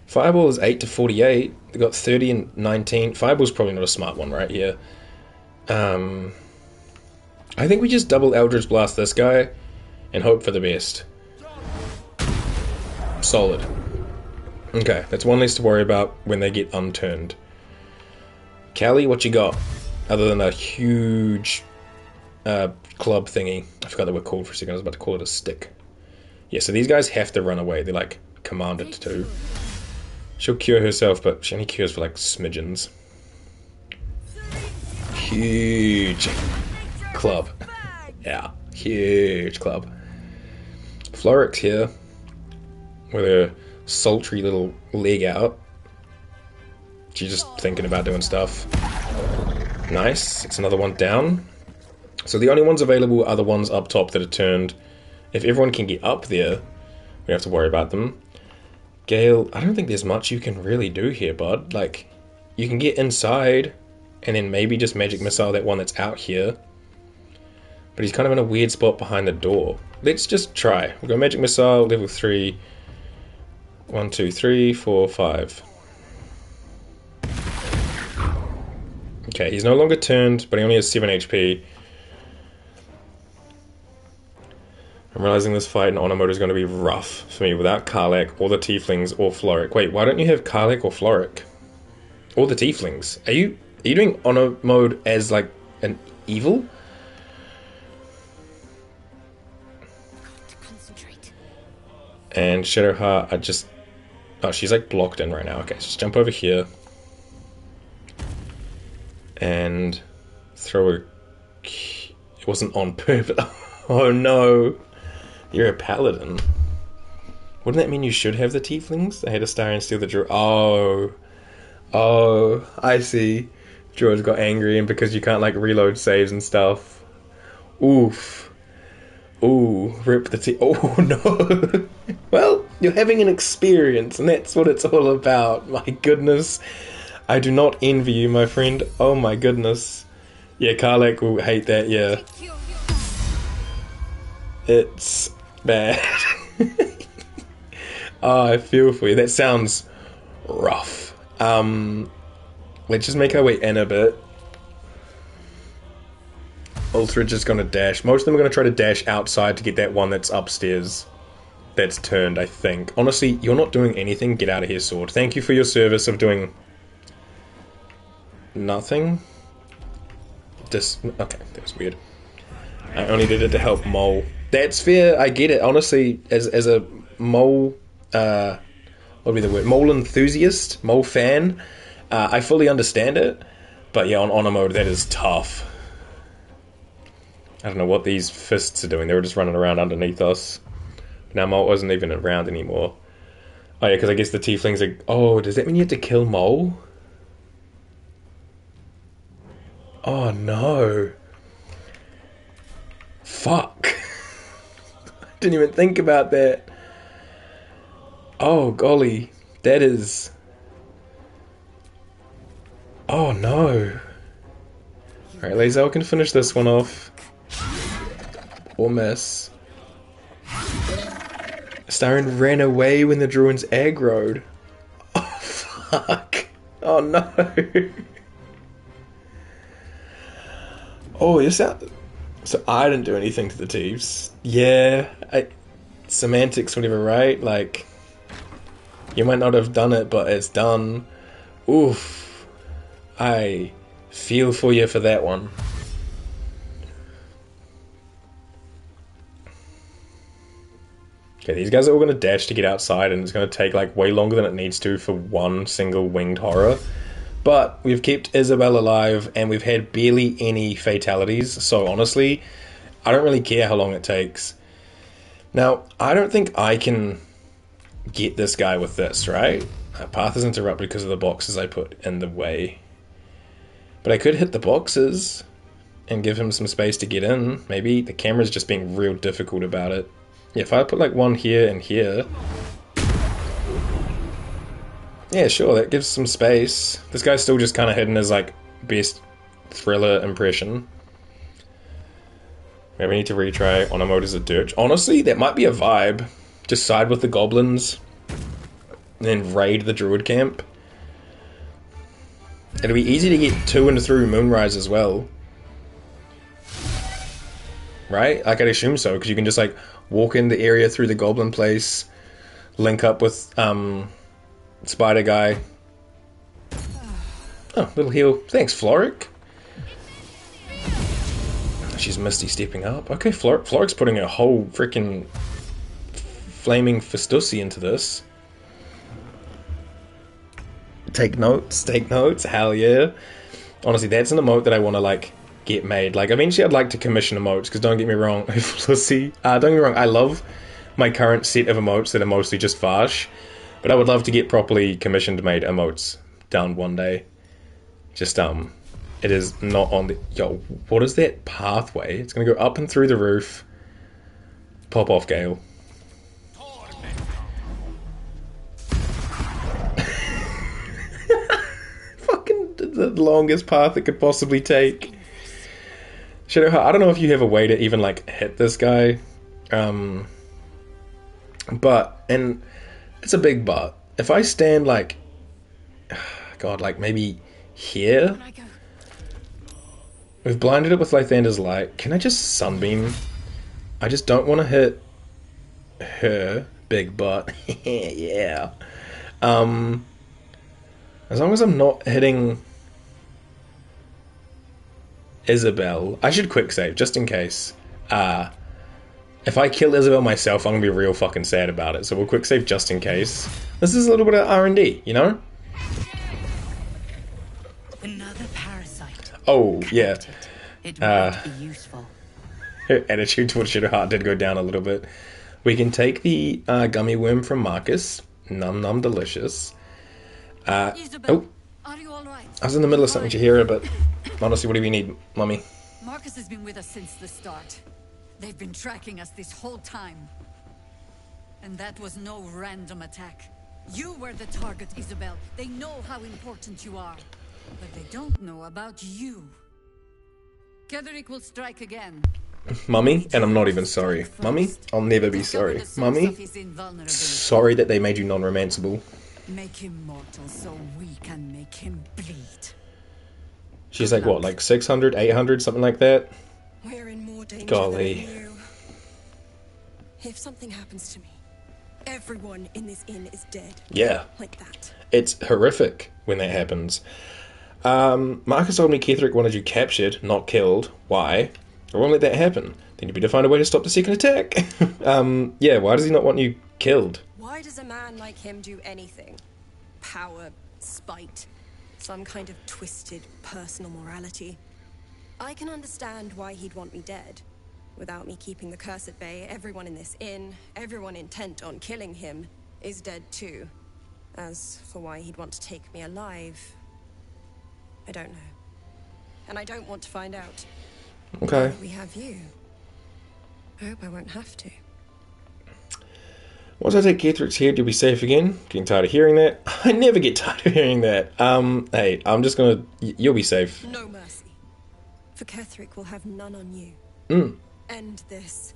Fireball is 8 to 48. They got 30 and 19. Fireball's probably not a smart one right here. I think we just double Eldritch Blast this guy and hope for the best. Solid. Okay, that's one less to worry about when they get unturned. Callie, what you got? Other than a huge club thingy. I forgot they were called for a second. I was about to call it a stick. Yeah, so these guys have to run away. They're like commanded to. She'll cure herself, but she only cures for like smidgens. Huge club. Yeah, huge club. Florix here with her sultry little leg out. She's just thinking about doing stuff. Nice, it's another one down. So the only ones available are the ones up top that are turned. If everyone can get up there, we have to worry about them. Gale, I don't think there's much you can really do here, bud. Like, you can get inside and then maybe just magic missile that one that's out here. But he's kind of in a weird spot behind the door. Let's just try. We'll go magic missile, level 3. 1, 2, 3, 4, 5. Okay, he's no longer turned, but he only has 7 HP. I'm realizing this fight in honor mode is going to be rough for me without Karlach or the Tieflings or Floric. Wait, why don't you have Karlach or Floric? Or the Tieflings? Are you doing honor mode as like an evil? And Shadowheart, I just... Oh, she's like blocked in right now. Okay, just jump over here. And throw a... It wasn't on purpose. Oh no! You're a paladin. Wouldn't that mean you should have the tieflings? They had to stay and steal the druid. Oh. Oh, I see. Druids got angry and because you can't like reload saves and stuff. Oof. Ooh, rip the oh no. Well, you're having an experience and that's what it's all about. My goodness. I do not envy you, my friend. Oh my goodness. Yeah, Karlak will hate that, yeah. It's bad. Oh, I feel for you. That sounds rough. Let's just make our way in a bit. Ultridge is going to dash. Most of them are going to try to dash outside to get that one that's upstairs. That's turned, I think. Honestly, you're not doing anything. Get out of here, sword. Thank you for your service of doing nothing. Okay, that was weird. I only did it to help Mole. That's fair, I get it. Honestly, as a Mole, what would be the word? Mole enthusiast, Mole fan, I fully understand it. But yeah, on honor mode, that is tough. I don't know what these fists are doing. They were just running around underneath us. Now Mole wasn't even around anymore. Oh yeah, because I guess the tieflings are... Oh, does that mean you have to kill Mole? Oh no. Fuck. I didn't even think about that. Oh golly. That is... Oh no. Alright, Lae'zel can finish this one off. Or miss. Starin ran away when the Druids aggroed. Oh fuck. Oh no. Oh, so I didn't do anything to the thieves. Yeah, semantics, whatever, right? Like, you might not have done it, but it's done. Oof. I feel for you for that one. Okay, these guys are all going to dash to get outside, and it's going to take, like, way longer than it needs to for one single winged horror. But we've kept Isabel alive, and we've had barely any fatalities, so honestly, I don't really care how long it takes. Now, I don't think I can get this guy with this, right? Our path is interrupted because of the boxes I put in the way. But I could hit the boxes and give him some space to get in. Maybe the camera's just being real difficult about it. Yeah, if I put like one here and here... Yeah, sure, that gives some space. This guy's still just kind of hidden as, like, best thriller impression. Maybe we need to retry honor mode as a dirge. Honestly, that might be a vibe. Just side with the goblins. And then raid the druid camp. It'll be easy to get to and through Moonrise as well. Right? Like, I'd assume so, because you can just, like, walk in the area through the goblin place, link up with, Spider guy. Oh, little heal. Thanks, Floric. She's Misty stepping up. Okay, Floric's putting a whole freaking flaming Festusi into this. Take notes, hell yeah. Honestly, that's an emote that I want to, like, get made. Like, eventually I'd like to commission emotes, because don't get me wrong, Festusi. Don't get me wrong, I love my current set of emotes that are mostly just Vash. But I would love to get properly commissioned made emotes done one day. Just, it is not on the... Yo, what is that pathway? It's going to go up and through the roof. Pop off, Gale. Fucking the longest path it could possibly take. Shadowheart, I don't know if you have a way to even, like, hit this guy. But, and... It's a big but. If I stand like... God, like maybe here? We've blinded it with Lathander's light. Can I just sunbeam? I just don't want to hit her big butt. Yeah. As long as I'm not hitting Isabel. I should quick save, just in case. If I kill Isabel myself, I'm going to be real fucking sad about it. So we'll quick save just in case. This is a little bit of R&D, you know? Another parasite. Oh, yeah. It might be useful. Her attitude towards Shadowheart did go down a little bit. We can take the gummy worm from Marcus. Num num delicious. Oh, Are you all right? I was in the middle of something to hear it, but honestly, what do we need, Mummy? Marcus has been with us since the start. They've been tracking us this whole time. And that was no random attack. You were the target, Isabel. They know how important you are. But they don't know about you. Ketherick will strike again. Mummy, and I'm not even sorry. Mummy, I'll never be sorry. Mummy, sorry that they made you non-romanceable. Make him mortal so we can make him bleed. She's like, what, like 600, 800, something like that? We're in more danger Golly. than you. If something happens to me, everyone in this inn is dead. Yeah. Like that. It's horrific when that happens. Marcus told me Ketherick wanted you captured, not killed. Why? I won't let that happen. Then you'd be to find a way to stop the second attack. Yeah, why does he not want you killed? Why does a man like him do anything? Power, spite, some kind of twisted personal morality. I can understand why he'd want me dead. Without me keeping the curse at bay, everyone in this inn, everyone intent on killing him, is dead too. As for why he'd want to take me alive, I don't know. And I don't want to find out. Okay. We have you. I hope I won't have to. Once I take Ketherick's head, you'll be safe again. Getting tired of hearing that. I never get tired of hearing that. Hey, I'm just gonna... You'll be safe. No mercy. For Ketherick will have none on you. End this.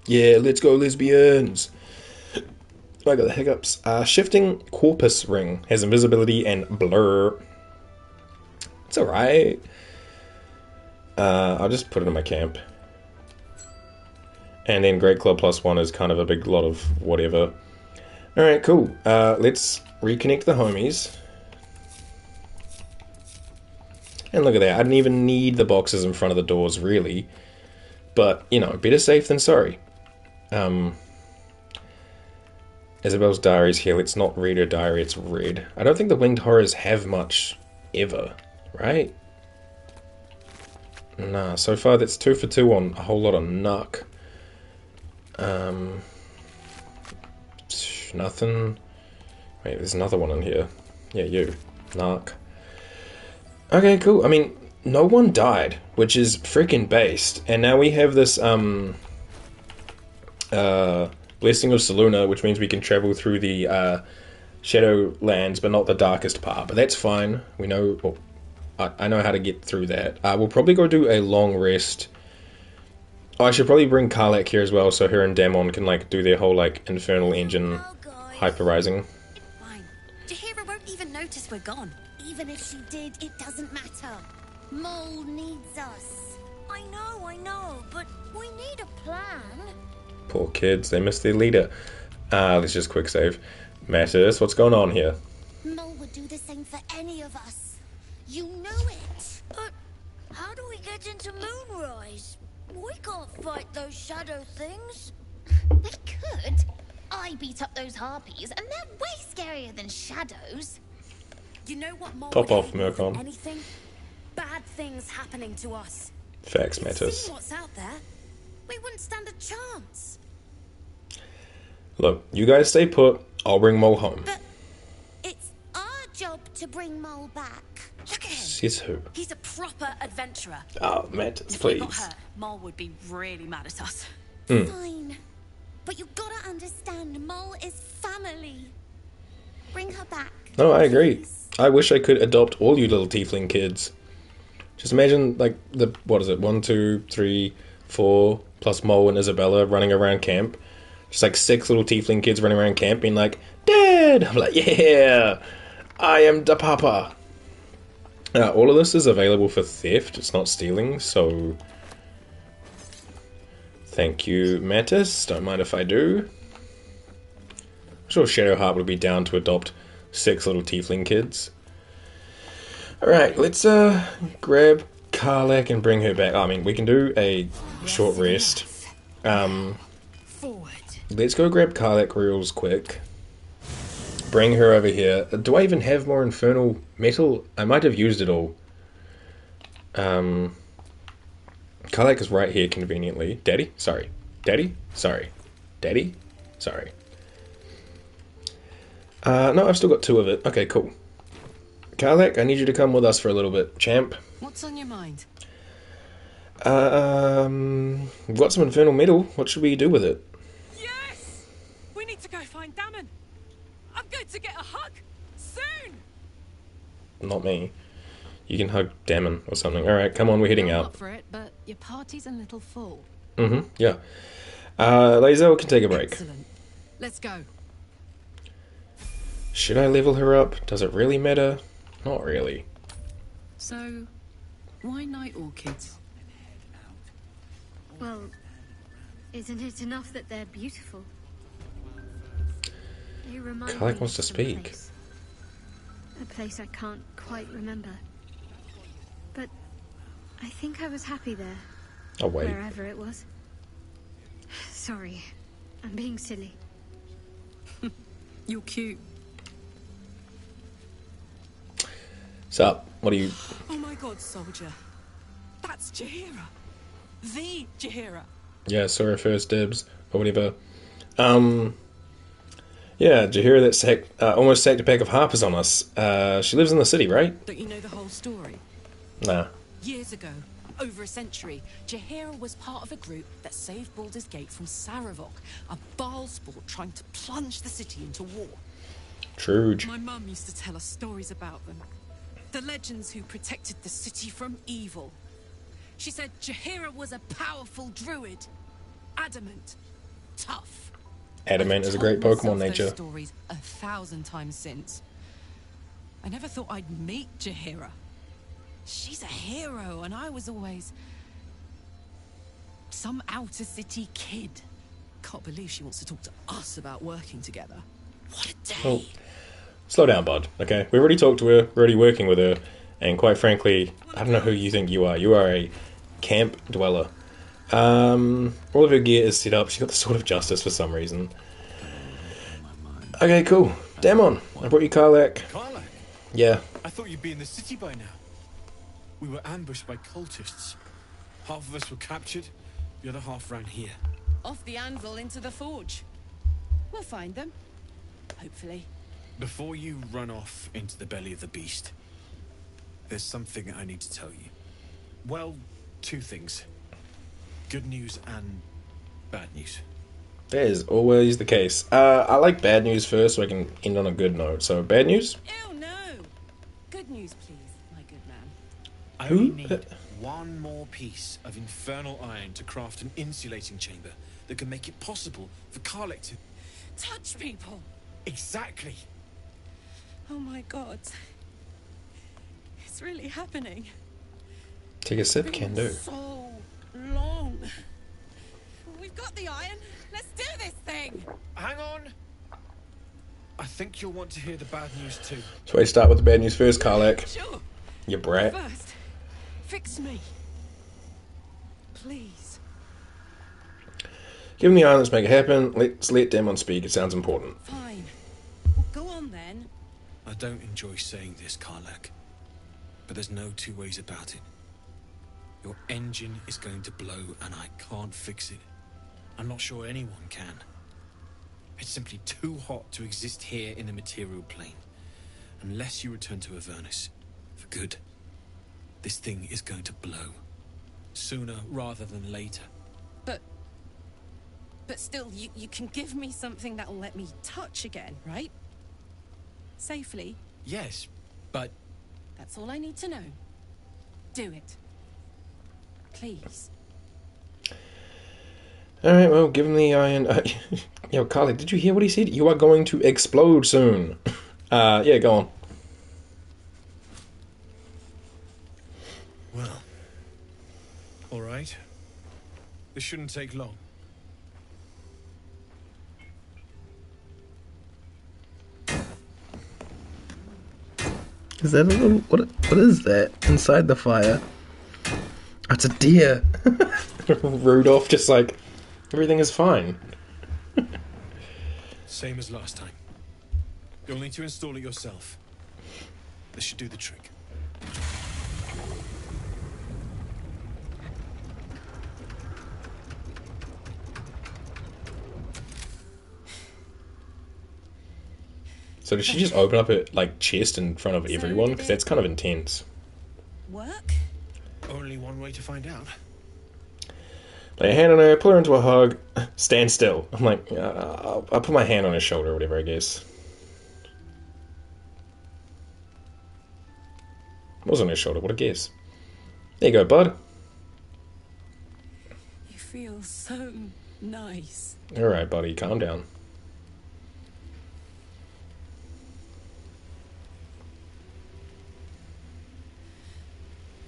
Yeah, let's go lesbians. I got the hiccups. Shifting corpus ring has invisibility and blur. It's alright. I'll just put it in my camp. And then Great Club +1 is kind of a big lot of whatever. Alright, cool. Let's reconnect the homies. And look at that. I didn't even need the boxes in front of the doors, really. But, you know, better safe than sorry. Isabel's diary's here. Let's not read her diary, it's red. I don't think the Winged Horrors have much ever, right? Nah, so far that's 2 for 2 on a whole lot of Nuck. Nothing. Wait, there's another one in here. Yeah, you. Narc. Okay, cool. I mean, no one died, which is freaking based. And now we have this, Blessing of Saluna, which means we can travel through the, Shadowlands, but not the darkest part. But that's fine. We know... Well, I know how to get through that. We'll probably go do a long rest. Oh, I should probably bring Karlak here as well, so her and Damon can, like, do their whole, like, infernal engine hyper-rising. Fine. Jahira won't even notice we're gone. Even if she did, it doesn't matter. Mole needs us. I know, but we need a plan. Poor kids, they missed their leader. Let's just quick save. Mattis, what's going on here? Mole would do the same for any of us. You know it. But how do we get into Moonrise? We can't fight those shadow things. We could. I beat up those harpies, and they're way scarier than shadows. You know what Mole Pop would off, hate more than Mircom. anything? Bad things happening to us. Facts, See Mattis. what's out there? We wouldn't stand a chance. Look, you guys stay put. I'll bring Mole home. It's our job to bring Mole back. Look at him. Says who? He's a proper adventurer. Oh, Mattis, If we got please. hurt, Mole would be really mad at us. Fine. But you gotta understand, Mole is family. Bring her back. No, I agree. I wish I could adopt all you little tiefling kids. Just imagine, like, what is it, 1, 2, 3, 4, plus Mole and Isabella running around camp. Just like 6 little tiefling kids running around camp being like, Dad! I'm like, yeah! I am da papa! All of this is available for theft, it's not stealing, so... Thank you, Mattis. Don't mind if I do. I'm sure Shadowheart would be down to adopt 6 little tiefling kids. Alright, let's grab Karlak and bring her back. I mean, we can do a short rest. Let's go grab Karlak real quick. Bring her over here. Do I even have more infernal metal? I might have used it all. Karlak is right here conveniently. Daddy? Sorry. Daddy? Sorry. Daddy? Sorry. No, I've still got 2 of it. Okay, cool. Karlak, I need you to come with us for a little bit, champ. What's on your mind? We've got some infernal metal. What should we do with it? Yes! We need to go find Damon. I'm going to get a hug soon. Not me. You can hug Damon or something. Alright, come on, we're heading I'm out. up for it, but your party's a little full. Yeah. Lae'zel can take a break. Excellent. Let's go. Should I level her up? Does it really matter? Not really. So, why night orchids? Well, isn't it enough that they're beautiful? They remind me Karlak wants to of some speak. place. A place I can't quite remember. But I think I was happy there. Oh, wait. Wherever it was. Sorry, I'm being silly. You're cute. Sup? What are you... Oh my god, soldier. That's Jaheira. The Jaheira. Yeah, saw her first dibs, or whatever. Yeah, did you hear that almost sacked a pack of harpers on us? She lives in the city, right? Don't you know the whole story? Nah. Years ago, over a century, Jaheira was part of a group that saved Baldur's Gate from Saravok, a Baal sport trying to plunge the city into war. True. My mum used to tell us stories about them. The legends who protected the city from evil. She said Jaheira was a powerful druid. Adamant. Tough. Adamant is a great Pokemon nature. Those stories 1,000 times since. I never thought I'd meet Jaheira. She's a hero, and I was always some outer city kid. Can't believe she wants to talk to us about working together. What a day! Well, slow down, bud. Okay, we already talked to her. We're already working with her, and quite frankly, I don't know who you think you are. You are a camp dweller. All of her gear is set up. She's got the Sword of Justice for some reason. Okay, cool. Damon, I brought you Karlak. Karlak? Yeah. I thought you'd be in the city by now. We were ambushed by cultists. Half of us were captured, the other half ran here. Off the anvil into the forge. We'll find them. Hopefully. Before you run off into the belly of the beast, there's something I need to tell you. Well, 2 things. Good news and bad news. That is always the case. I like bad news first so I can end on a good note. So, bad news? Ew, no! Good news, please, my good man. I only need one more piece of infernal iron to craft an insulating chamber that can make it possible for Karlak to... Touch people! Exactly! Oh my god. It's really happening. Take a sip, can do. So long. We've got the iron. Let's do this thing. Hang on. I think you'll want to hear the bad news too. So I start with the bad news first, Karlak. Sure. You brat. First, fix me. Please. Give him the iron, let's make it happen. Let's let Damon speak, it sounds important. Fine. Well, go on then. I don't enjoy saying this, Karlak, but there's no 2 ways about it. Your engine is going to blow and I can't fix it. I'm not sure anyone can. It's simply too hot to exist here in the material plane. Unless you return to Avernus for good, this thing is going to blow. Sooner rather than later. But still, you can give me something that'll let me touch again, right? Safely. Yes, but... That's all I need to know. Do it. Please. Alright, well, give him the iron. Yo, Karlak, did you hear what he said? You are going to explode soon. Yeah, go on. Well. Alright. This shouldn't take long. Is that a little... What is that inside the fire? It's a deer. Rudolph just like, everything is fine. Same as last time. You'll need to install it yourself. This should do the trick. So did she just open up her like chest in front of everyone? Because that's kind of intense. Work? Only one way to find out. Lay a hand on her, pull her into a hug, stand still. I'm like, I'll put my hand on her shoulder or whatever, I guess. It was on her shoulder, what a guess. There you go, bud. You feel so nice. Alright, buddy, calm down.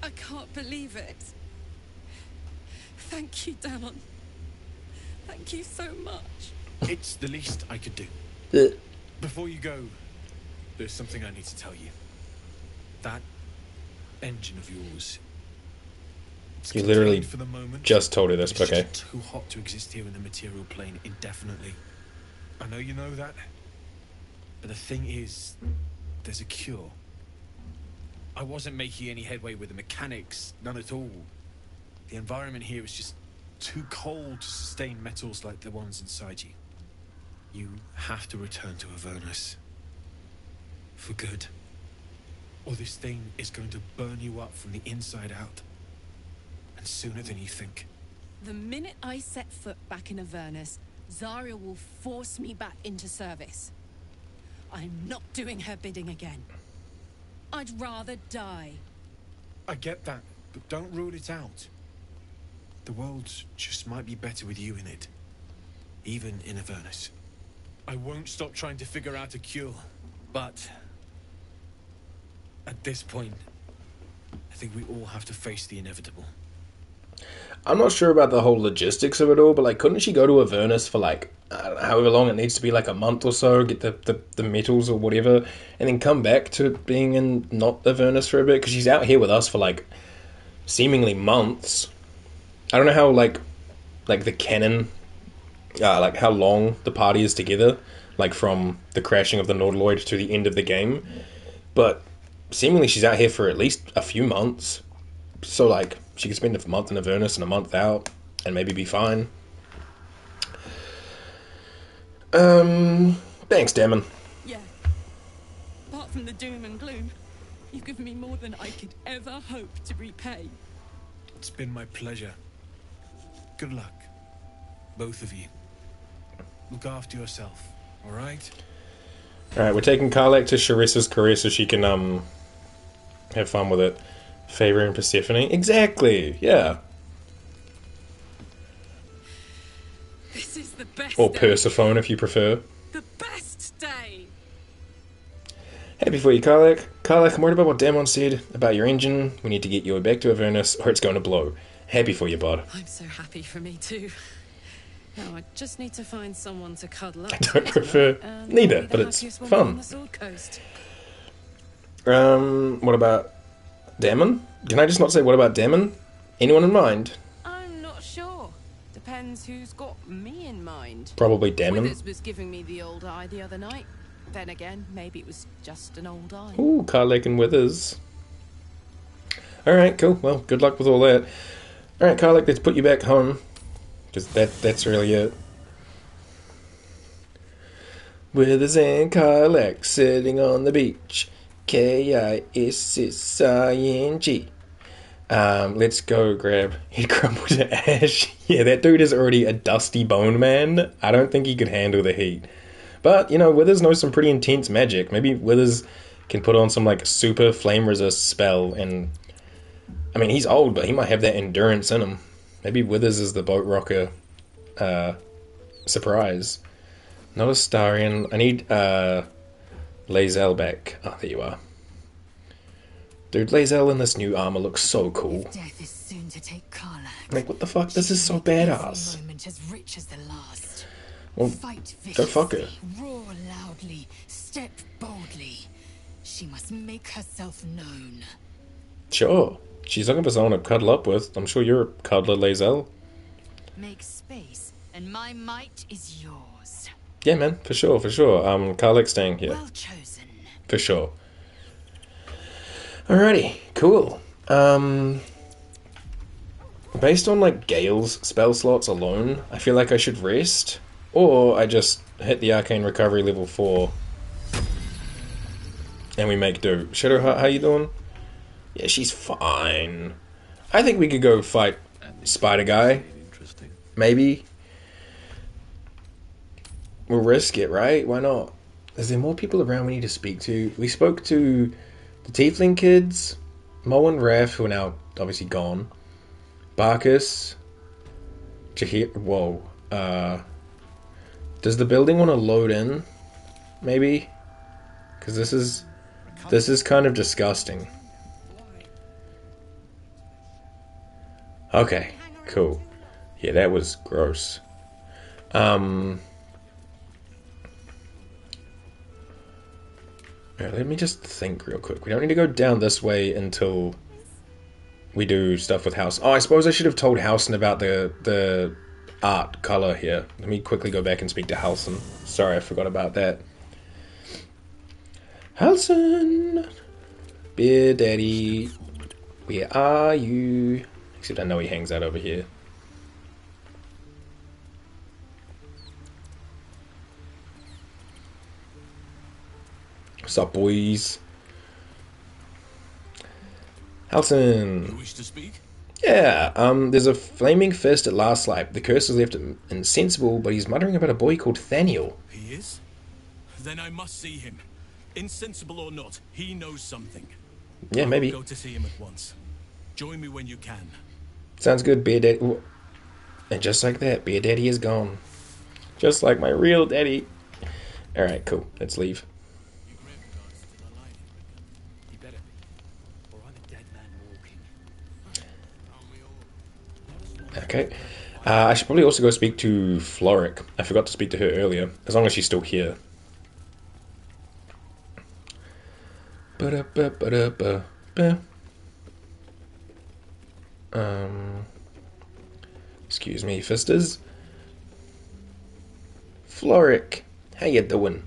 I can't believe it. Thank you, Damon. Thank you so much. It's the least I could do. Before you go, there's something I need to tell you. That engine of yours. You literally for the moment, just told her this, it's okay. just too hot to exist here in the material plane indefinitely. I know you know that. But the thing is, there's a cure. I wasn't making any headway with the mechanics, none at all. The environment here is just too cold to sustain metals like the ones inside you. You have to return to Avernus. For good. Or this thing is going to burn you up from the inside out. And sooner than you think. The minute I set foot back in Avernus, Zarya will force me back into service. I'm not doing her bidding again. I'd rather die. I get that, but don't rule it out. The world just might be better with you in it. Even in Avernus. I won't stop trying to figure out a cure, but at this point, I think we all have to face the inevitable. I'm not sure about the whole logistics of it all, but like, couldn't she go to Avernus for like, I don't know, however long it needs to be, like a month or so, get the metals or whatever, and then come back to being in not Avernus for a bit? Because she's out here with us for like, seemingly months. I don't know how, like the canon, like how long the party is together, like from the crashing of the Nautiloid to the end of the game, but seemingly she's out here for at least a few months, so like, she could spend a month in Avernus and a month out, and maybe be fine. Thanks, Damon. Yeah. Apart from the doom and gloom, you've given me more than I could ever hope to repay. It's been my pleasure. Good luck. Both of you. Look after yourself, alright? Alright, we're taking Karlak to Sharissa's career so she can, have fun with it. Favoring Persephone? Exactly, yeah. This is the best Or day. Persephone, if you prefer. The best day. Happy for you, Karlak. Karlak, I'm worried about what Damon said about your engine. We need to get you back to Avernus, or it's going to blow. Happy for you, bud. I'm so happy for me too. Now I just need to find someone to cuddle up. I don't prefer neither, but it's fun. The Sword Coast. What about Damon? Can I just not say what about Damon? Anyone in mind? I'm not sure. Depends who's got me in mind. Probably Damon. Withers was giving me the old eye the other night. Then again, maybe it was just an old eye. Ooh, Karlak and Withers. Alright, cool. Well, good luck with all that. Alright, Karlak, let's put you back home. Because that's really it. Withers and Karlak sitting on the beach. K-I-S-S-I-N-G. Let's go grab Head Crumble to Ash. Yeah, that dude is already a dusty bone man. I don't think he could handle the heat. But, you know, Withers knows some pretty intense magic. Maybe Withers can put on some, like, super flame resist spell and... I mean, he's old, but he might have that endurance in him. Maybe Withers is the boat rocker surprise. Not a Starian. I need Lae'zel back. Oh, there you are. Dude, Lae'zel in this new armor looks so cool. Death is soon to take Karlak. Like, what the fuck? This is so badass. Moment as rich as the last. Well, Fight go fuck her. roar loudly, step boldly. She must make herself known. Sure. She's looking for someone to cuddle up with. I'm sure you're a cuddler, Lae'zel. Make space, and my might is yours. Yeah, man, for sure, for sure. Karlak's staying here. Well chosen. For sure. Alrighty, cool. Based on, like, Gale's spell slots alone, I feel like I should rest. Or I just hit the Arcane Recovery level 4 and we make do. Shadowheart, how you doing? Yeah, she's fine. I think we could go fight Spider Guy. Maybe. We'll risk it, right? Why not? Is there more people around we need to speak to? We spoke to the Tiefling kids, Mo and Raph, who are now obviously gone. Barkus. Jahir. Whoa. Does the building want to load in? Maybe? Because this is kind of disgusting. Okay, cool. Yeah, that was gross. Let me just think real quick. We don't need to go down this way until we do stuff with House. Oh, I suppose I should have told Housen about the art color here. Let me quickly go back and speak to Housen. Sorry, I forgot about that. Housen! Beer Daddy, where are you? Except I know he hangs out over here. What's up, boys? Housen. You wish to speak? Yeah, there's a flaming fist at last light. The curse has left him insensible, but he's muttering about a boy called Thaniel. He is? Then I must see him. Insensible or not, he knows something. Yeah, maybe. I'll go to see him at once. Join me when you can. Sounds good, Beer Daddy. Ooh. And just like that, Beer Daddy is gone. Just like my real daddy. Alright, cool. Let's leave. Okay. I should probably also go speak to Floric. I forgot to speak to her earlier. As long as she's still here. Excuse me, fisters. Floric, how you doing?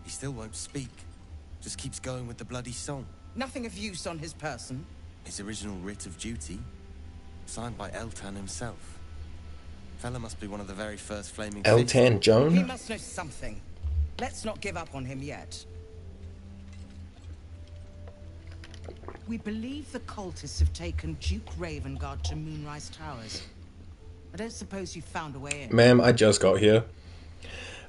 He still won't speak. Just keeps going with the bloody song. Nothing of use on his person. His original writ of duty, signed by Eltan himself. Fella must be one of the very first flaming Eltan Joan? He must know something. Let's not give up on him yet. We believe the cultists have taken Duke Ravengard to Moonrise Towers. I don't suppose you found a way in. Ma'am, I just got here.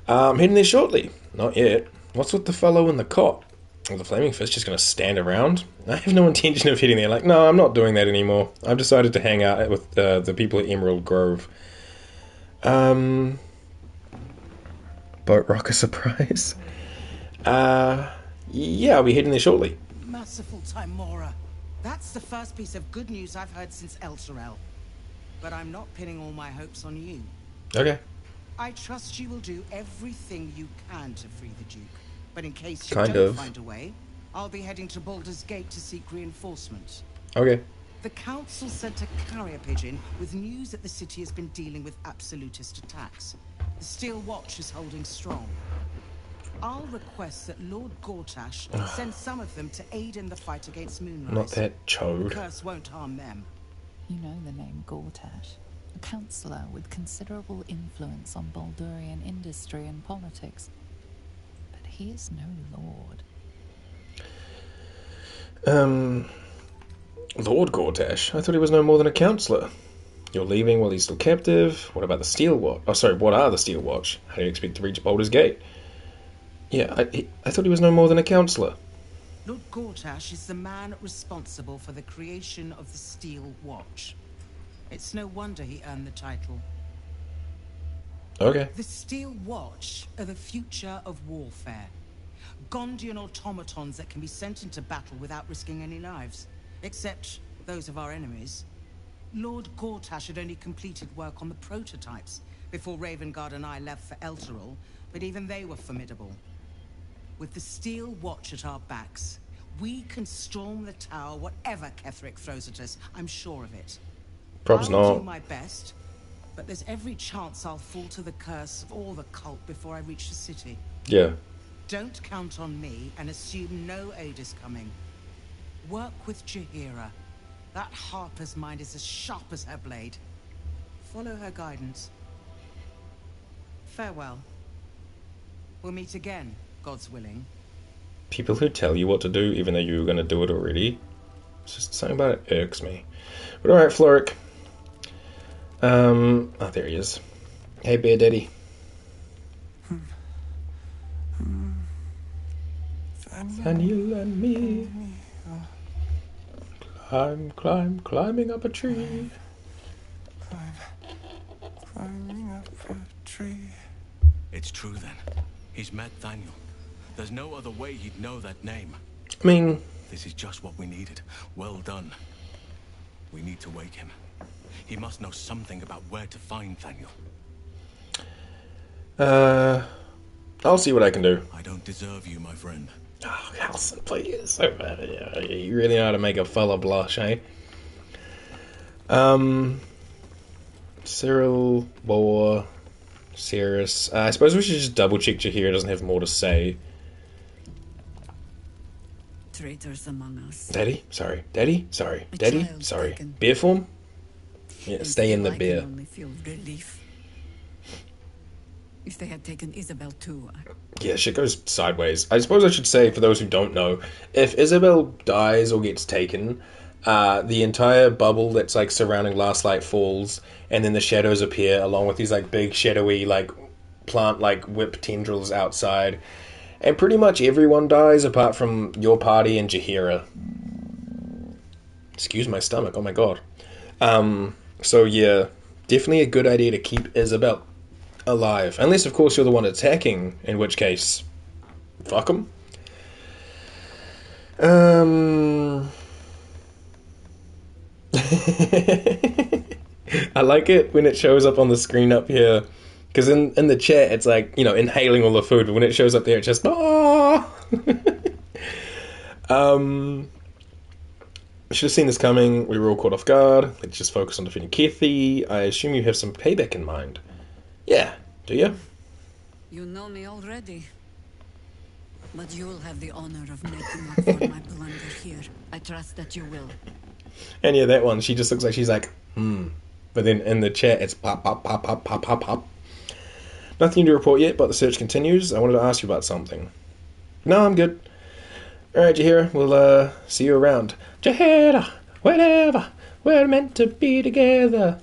I'm heading there shortly. Not yet. What's with the fellow in the cot? Well, the Flaming Fist just going to stand around? I have no intention of heading there. Like, no, I'm not doing that anymore. I've decided to hang out with the people at Emerald Grove. Boat Rocker surprise? Yeah, I'll be heading there shortly. Merciful Timora. That's the first piece of good news I've heard since Elturel. But I'm not pinning all my hopes on you. Okay. I trust you will do everything you can to free the Duke. But in case you Kind don't of. find a way, I'll be heading to Baldur's Gate to seek reinforcements. Okay. The Council sent a carrier pigeon with news that the city has been dealing with absolutist attacks. The Steel Watch is holding strong. I'll request that Lord Gortash send some of them to aid in the fight against Moonrise. Not that chode. The curse won't harm them. You know the name Gortash, a councillor with considerable influence on Baldurian industry and politics. But he is no lord. Lord Gortash? I thought he was no more than a councillor. You're leaving while he's still captive? What about the Steel Watch? Oh, sorry, what are the Steel Watch? How do you expect to reach Baldur's Gate? Yeah, I thought he was no more than a councillor. Lord Gortash is the man responsible for the creation of the Steel Watch. It's no wonder he earned the title. Okay. The Steel Watch are the future of warfare. Gondian automatons that can be sent into battle without risking any lives. Except those of our enemies. Lord Gortash had only completed work on the prototypes before Ravengard and I left for Elturel, but even they were formidable. With the Steel Watch at our backs, we can storm the tower whatever Ketheric throws at us. I'm sure of it. Prob's I'll not. do my best, but there's every chance I'll fall to the curse of all the cult before I reach the city. Yeah. Don't count on me and assume no aid is coming. Work with Jahira. That harper's mind is as sharp as her blade. Follow her guidance. Farewell. We'll meet again, God's willing. People who tell you what to do, even though you were going to do it already. It's just something about it irks me. But alright, Floric. Oh, there he is. Hey, Bear Daddy. Thaniel and me. Climbing up a tree. Climbing up a tree. It's true then. He's met Thaniel. There's no other way he'd know that name. I mean... This is just what we needed. Well done. We need to wake him. He must know something about where to find Thaniel. I'll see what I can do. I don't deserve you, my friend. Oh, Halson, please. So bad. You really know how to make a fella blush, eh? Cyril, Boar, Cirrus. I suppose we should just double check Jaheira doesn't have more to say. Traitors among us. Daddy? Sorry. Daddy? Sorry. Daddy? Sorry. Bear form? Yeah, stay in the bear. I can only feel relief. If they had taken Isabel too. Yeah, shit goes sideways. I suppose I should say, for those who don't know, if Isabel dies or gets taken, the entire bubble that's like surrounding Last Light falls, and then the shadows appear along with these like big shadowy like plant like whip tendrils outside, and pretty much everyone dies apart from your party and Jaheira. Excuse my stomach. Oh my god. So yeah, definitely a good idea to keep Isabel alive, unless of course you're the one attacking, in which case, fuck them. I like it when it shows up on the screen up here, because in the chat it's like, you know, inhaling all the food, but when it shows up there it's just I should have seen this coming. We were all caught off guard. Let's just focus on defeating Kethi. I assume you have some payback in mind. Yeah, do you? You know me already. But you'll have the honor of making up for my blunder here. I trust that you will. And yeah, that one, she just looks like she's like, But then in the chat, it's pop, pop, pop, pop, pop, pop, pop. Nothing to report yet, but the search continues. I wanted to ask you about something. No, I'm good. Alright, Jaheira, we'll see you around. Jaheira, whatever, we're meant to be together.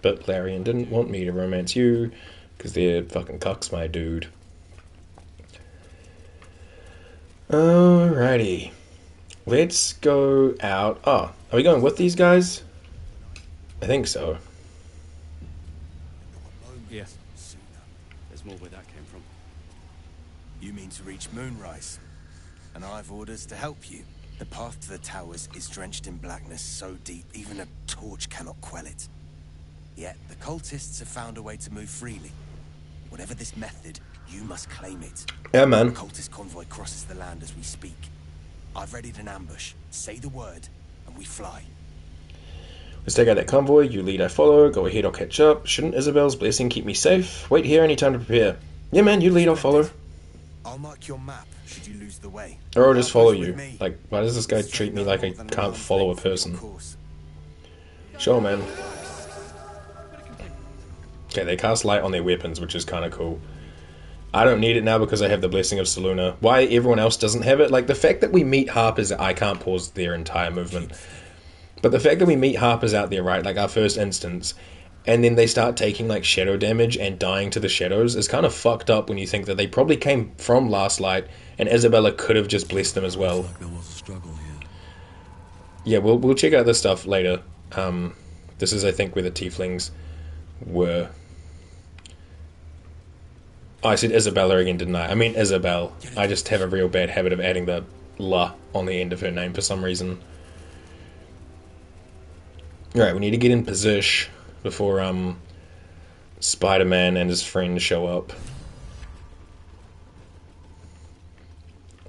But Larian didn't want me to romance you, because they're fucking cucks, my dude. Alrighty. Let's go out. Oh, are we going with these guys? I think so. Yes. There's more where that came from. You mean to reach Moonrise? And I've orders to help you. The path to the towers is drenched in blackness so deep even a torch cannot quell it. Yet the cultists have found a way to move freely. Whatever this method, you must claim it. Yeah, man. The cultist convoy crosses the land as we speak. I've readied an ambush. Say the word, and we fly. Let's take out that convoy. You lead, I follow. Go ahead, I'll catch up. Shouldn't Isabel's blessing keep me safe? Wait here, any time to prepare. Yeah, man, you lead, I'll follow. I'll mark your map should you lose the way. Or I'll just follow you. Like, why does this guy treat me like I can't follow a person? Sure, man. Okay, they cast light on their weapons, which is kind of cool. I don't need it now because I have the Blessing of Selûne. Why everyone else doesn't have it? Like, the fact that we meet Harpers, I can't pause their entire movement. But the fact that we meet Harpers out there, right, like our first instance, and then they start taking, like, shadow damage and dying to the shadows is kind of fucked up when you think that they probably came from Last Light, and Isabella could have just blessed them as well. Like there was a struggle here. Yeah, we'll check out this stuff later. This is, I think, where the Tieflings were. Oh, I said Isabella again, didn't I? I mean Isabel. I just have a real bad habit of adding the la on the end of her name for some reason. Alright, we need to get in position before Spider-Man and his friends show up.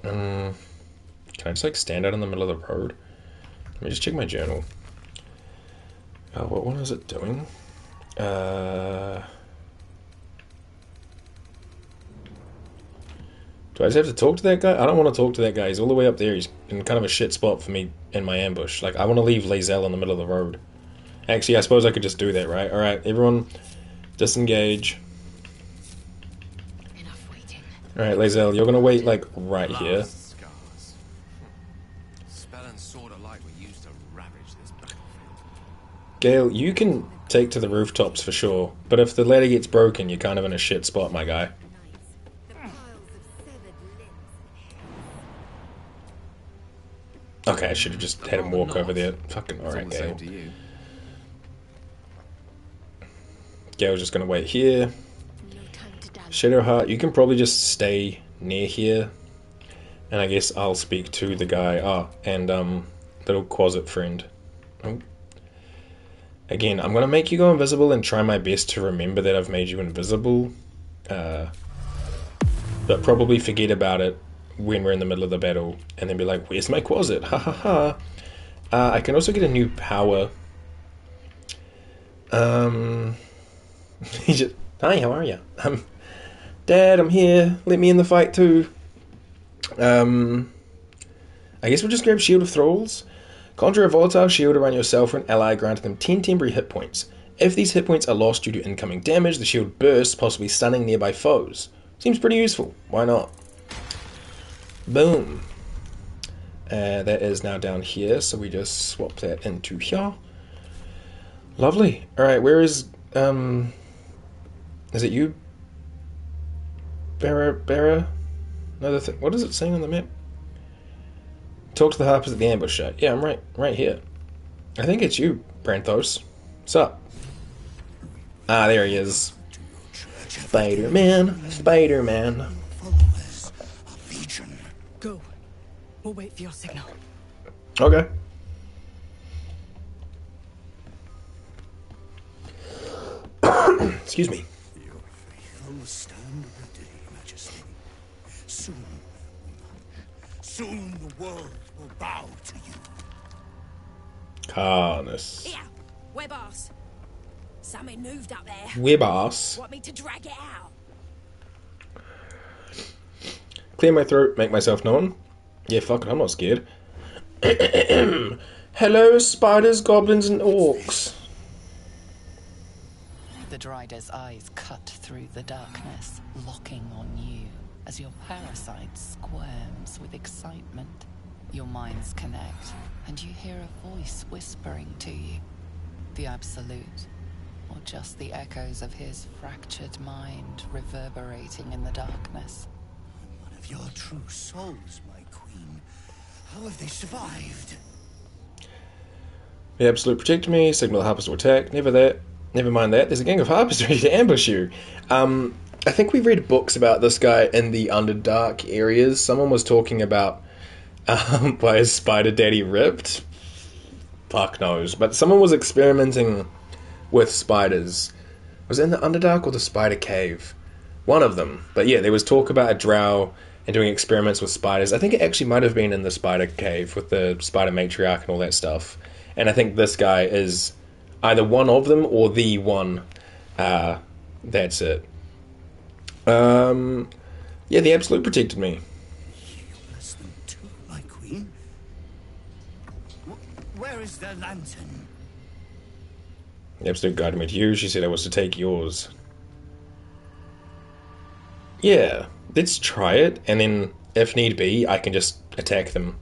Can I just like stand out in the middle of the road? Let me just check my journal. Oh, what one is it doing? Do I just have to talk to that guy? I don't want to talk to that guy. He's all the way up there. He's in kind of a shit spot for me in my ambush. Like, I want to leave Lae'zel in the middle of the road. Actually, I suppose I could just do that, right? Alright, everyone, disengage. Alright, Lae'zel, you're going to wait, like, right here. spell and sword alike were used to ravage this battlefield. Gale, you can take to the rooftops for sure, but if the ladder gets broken, you're kind of in a shit spot, my guy. Okay, I should have just had him walk over there. Fucking alright, Gale. Gale's just gonna wait here. Shadowheart, you can probably just stay near here. And I guess I'll speak to the guy. And little closet friend. Oh. Again, I'm gonna make you go invisible and try my best to remember that I've made you invisible. But probably forget about it when we're in the middle of the battle, and then be like, where's my closet? Ha ha ha. I can also get a new power. He just, hi, how are you? Dad, I'm here. Let me in the fight too. I guess we'll just grab Shield of Thralls. Conjure a volatile shield around yourself or an ally, granting them 10 temporary hit points. If these hit points are lost due to incoming damage, the shield bursts, possibly stunning nearby foes. Seems pretty useful. Why not? Boom. That is now down here, so we just swap that into here. Lovely. Alright, where is it you? Barra? Another thing. What is it saying on the map? Talk to the harpers at the ambush site. Yeah, I'm right here. I think it's you, Branthos. What's up? Ah, there he is. Spider-Man. Spider-Man. Go. We'll wait for your signal. Okay. Excuse me. Your faithful stand ready, Majesty. Soon the world will bow to you. Carnus. Here, web ass. Something moved up there. Web ass. Want me to drag it out? Clear my throat, make myself known. Yeah, fuck it, I'm not scared. Hello, spiders, goblins, and orcs. The Drider's eyes cut through the darkness, locking on you as your parasite squirms with excitement. Your minds connect, and you hear a voice whispering to you. The Absolute, or just the echoes of his fractured mind reverberating in the darkness. One of your true souls, my queen. How have they survived? The Absolute protect me, signal the harpers to attack. Never mind that. There's a gang of harpers ready to ambush you. I think we read books about this guy in the Underdark areas. Someone was talking about why his spider daddy ripped. Fuck knows. But someone was experimenting with spiders. Was it in the Underdark or the Spider Cave? One of them. But yeah, there was talk about a drow and doing experiments with spiders. I think it actually might have been in the Spider Cave with the Spider Matriarch and all that stuff. And I think this guy is either one of them or the one. That's it. Yeah, the Absolute protected me. Less than two, my queen. Where is their lantern? The Absolute guided me to you. She said I was to take yours. Yeah, let's try it, and then, if need be, I can just attack them.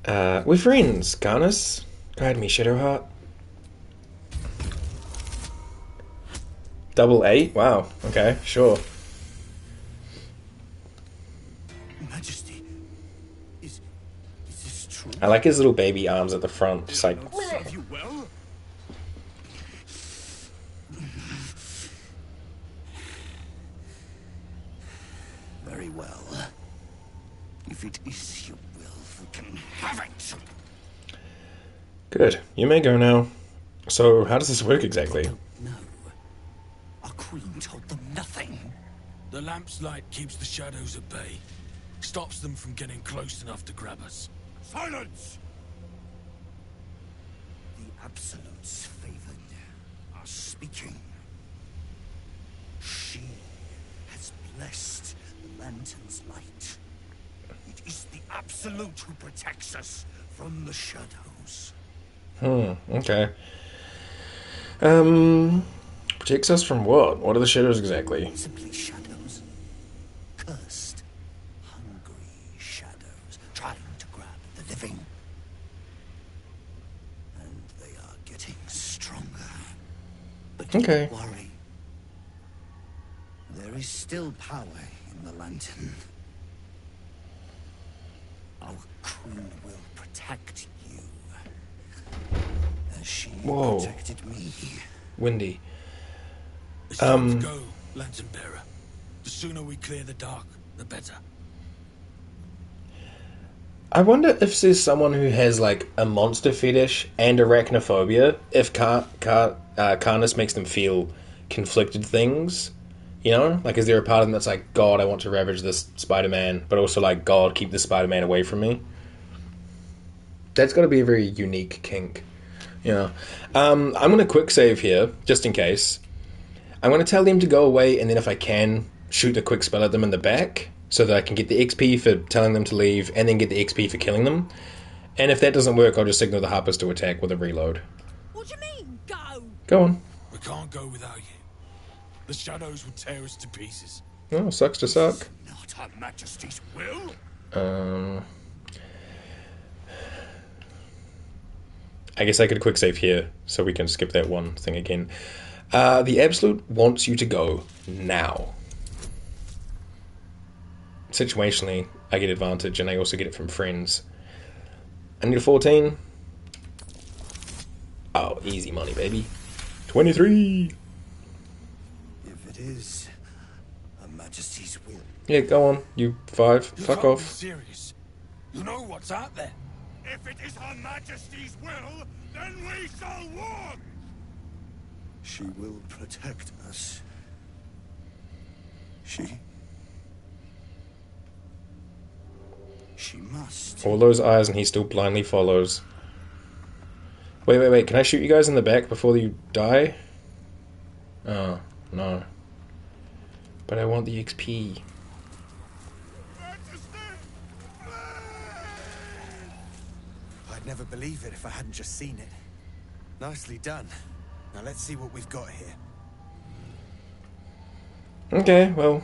We're friends, Garnus. Guide me, Shadowheart. 8? Wow, okay, sure. Majesty, is this true? I like his little baby arms at the front, just like... Serve you well? Very well. If it is your will, we can have it. Good, you may go now. So, how does this work exactly? Our queen told them nothing. The lamp's light keeps the shadows at bay. Stops them from getting close enough to grab us. Silence! The Absolute's favored are speaking. She has blessed the lantern's light. It is the Absolute who protects us from the shadows. Okay. Protects us from what? What are the shadows exactly? Simply shadows. Cursed, hungry shadows trying to grab the living. And they are getting stronger. But Okay. don't worry. There is still power in the lantern. Our queen will protect you. As she Whoa. protected me. Windy. It's time to go, Lantern Bearer. The sooner we clear the dark, the better. I wonder if there's someone who has like a monster fetish and arachnophobia. If Karnus makes them feel conflicted things, you know? Like, is there a part of them that's like, God, I want to ravage this Spider-Man, but also like, God, keep the Spider-Man away from me? That's got to be a very unique kink. Yeah. I'm going to quick save here, just in case. I'm going to tell them to go away, and then if I can, shoot a quick spell at them in the back, so that I can get the XP for telling them to leave, and then get the XP for killing them. And if that doesn't work, I'll just signal the Harpers to attack with a reload. What do you mean, go? Go on. We can't go without you. The shadows will tear us to pieces. Oh, sucks to suck. Not Her Majesty's will. I guess I could quick save here, so we can skip that one thing again. The Absolute wants you to go now. Situationally, I get advantage, and I also get it from friends. I need a 14. Oh, easy money, baby. 23! If it is Her Majesty's will. Yeah, go on, you 5. You Fuck can't off. be serious. You know what's out there. If it is Her Majesty's will, then we shall walk! She will protect us. She must. All those eyes, and he still blindly follows. Wait. Can I shoot you guys in the back before you die? Oh, no. But I want the XP. I'd never believe it if I hadn't just seen it. Nicely done. Now let's see what we've got here. Okay, well,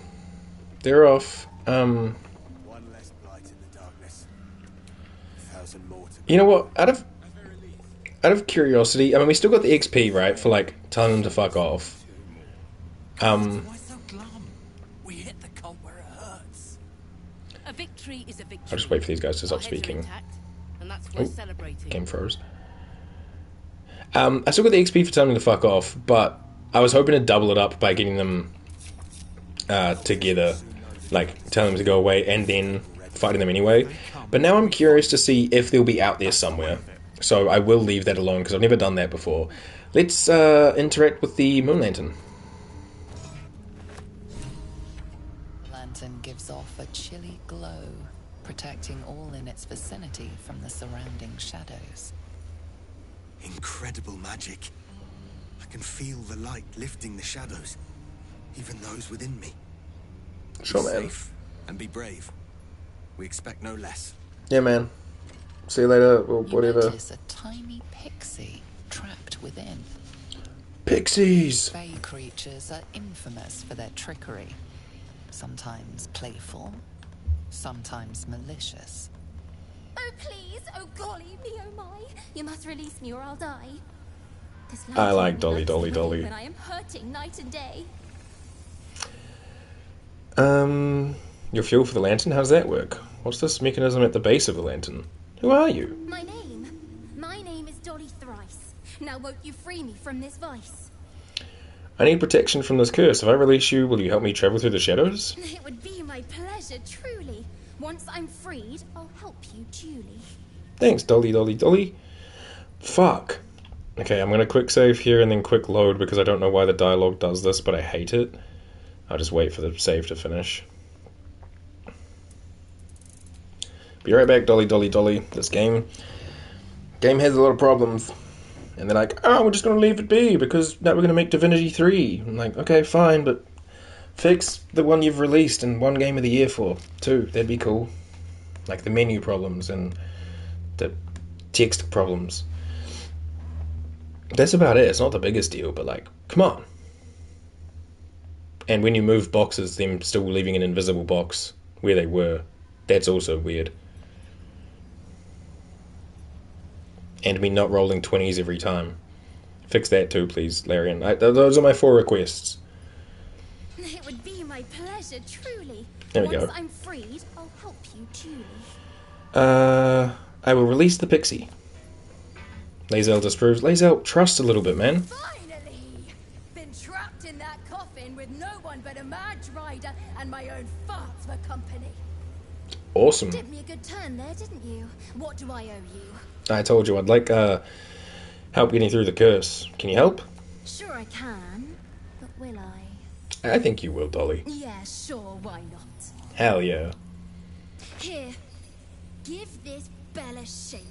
they're off. One less blight in the darkness. 1,000 more to go. You know what? Out of curiosity, I mean, we still got the XP, right, for like telling them to fuck off. Why so glum? We hit the cult where it hurts. A victory is a victory. I'll just wait for these guys to stop Our heads are speaking. intact, and that's worth celebrating. Game froze. I still got the XP for telling them to fuck off, but I was hoping to double it up by getting them together, like telling them to go away and then fighting them anyway. But now I'm curious to see if they'll be out there somewhere. So I will leave that alone because I've never done that before. Let's interact with the Moon Lantern. The lantern gives off a chilly glow, protecting all in its vicinity from the surrounding shadows. Incredible magic. I can feel the light lifting the shadows, even those within me. Sure, Be man. safe and be brave. We expect no less. Yeah, man. See you later, or You whatever. notice a tiny pixie trapped within. Pixies! Fey creatures are infamous for their trickery. Sometimes playful, sometimes malicious. Oh, please. Oh, golly me, oh, my. You must release me or I'll die. This I lantern like Dolly, lights Dolly, the way Dolly. When I am hurting night and day. Your fuel for the lantern? How does that work? What's this mechanism at the base of the lantern? Who are you? My name is Dolly Thrice. Now won't you free me from this vice? I need protection from this curse. If I release you, will you help me travel through the shadows? It would be my pleasure, truly. Once I'm freed, I'll help you duly. Thanks, Dolly, Dolly, Dolly. Fuck. Okay, I'm gonna quick save here and then quick load because I don't know why the dialogue does this, but I hate it. I'll just wait for the save to finish. Be right back, Dolly, Dolly, Dolly. This game has a lot of problems. And they're like, oh, we're just gonna leave it be because now we're gonna make Divinity 3. I'm like, okay, fine, but fix the one you've released and one game of the year for. 2, that'd be cool. Like the menu problems and the text problems. That's about it. It's not the biggest deal, but like, come on. And when you move boxes, them still leaving an invisible box where they were, that's also weird. and me not rolling 20s every time. Fix that too, please, Larian. Those are my 4 requests. It would be my pleasure, truly. There we go. Once I'm freed, I'll help you, truly. I will release the pixie. Lae'zel disproves. Lae'zel, trust a little bit, man. Finally! Been trapped in that coffin with no one but a mad rider and my own farts for company. Awesome. Did me a good turn there, didn't you? What do I owe you? I told you I'd like help getting through the curse. Can you help? Sure I can, but will I? I think you will, Dolly. Yeah, sure, why not? Hell yeah. Here, give this bell a shake.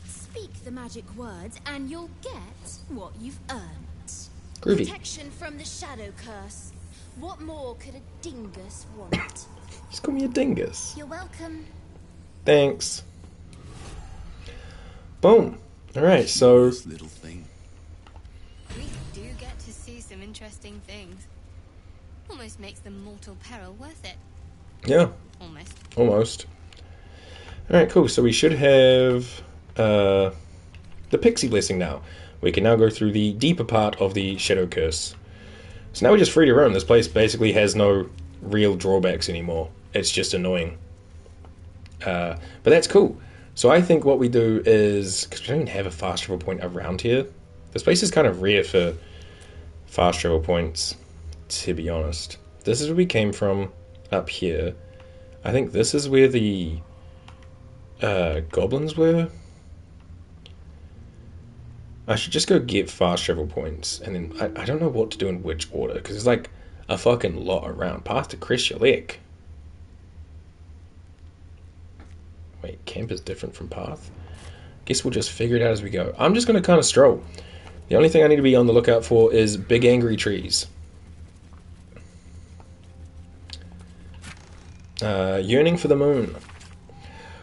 Speak the magic words and you'll get what you've earned. Groovy. Protection from the shadow curse. What more could a dingus want? Just call me a dingus. You're welcome. Thanks. Boom. Alright, so... little thing. We do get to see some interesting things. Almost makes the mortal peril worth it. Yeah. Almost. Alright, cool. So we should have the Pixie Blessing now. We can now go through the deeper part of the Shadow Curse. So now we're just free to roam. This place basically has no real drawbacks anymore. It's just annoying. But that's cool. So I think what we do is, because we don't even have a fast travel point around here. This place is kind of rare for fast travel points, to be honest. This is where we came from, up here. I think this is where the goblins were. I should just go get fast travel points, and then I don't know what to do in which order, because there's like a fucking lot around. Path to Krishalik. Wait, camp is different from path? Guess we'll just figure it out as we go. I'm just going to kind of stroll. The only thing I need to be on the lookout for is big angry trees. Yearning for the moon.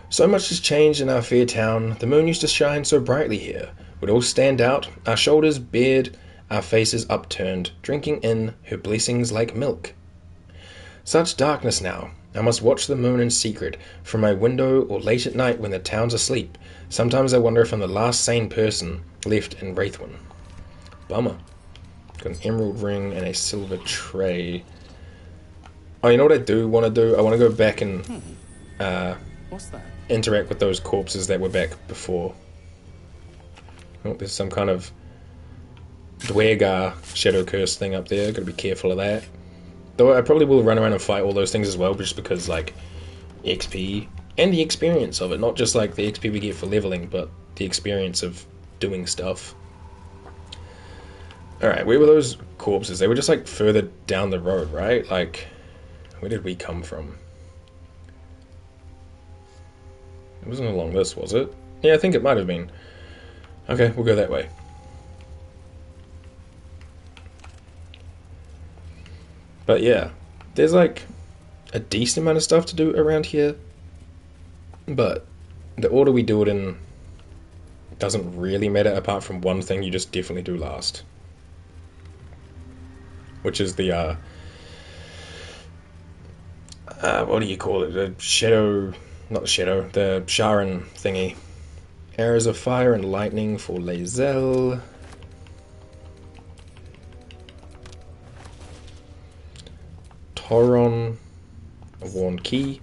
So much has changed in our fair town. The moon used to shine so brightly here. We'd all stand out, our shoulders bared, our faces upturned, drinking in her blessings like milk. Such darkness now. I must watch the moon in secret, from my window or late at night when the town's asleep. Sometimes I wonder if I'm the last sane person left in Wraithwin. Bummer. Got an emerald ring and a silver tray. Oh, you know what I do want to do? I want to go back and What's that? interact with those corpses that were back before. Oh, there's some kind of Dwergar Shadow Curse thing up there. Gotta be careful of that. Though I probably will run around and fight all those things as well, just because, like, XP and the experience of it. Not just, like, the XP we get for leveling, but the experience of doing stuff. Alright, where were those corpses? They were just, like, further down the road, right? Like, where did we come from? It wasn't along this, was it? Yeah, I think it might have been. Okay, we'll go that way. But yeah, there's like a decent amount of stuff to do around here. But the order we do it in doesn't really matter, apart from one thing you just definitely do last. Which is the, what do you call it? The shadow, not the shadow, the Sharon thingy. Arrows of fire and lightning for Lae'zel. Toron, a worn key.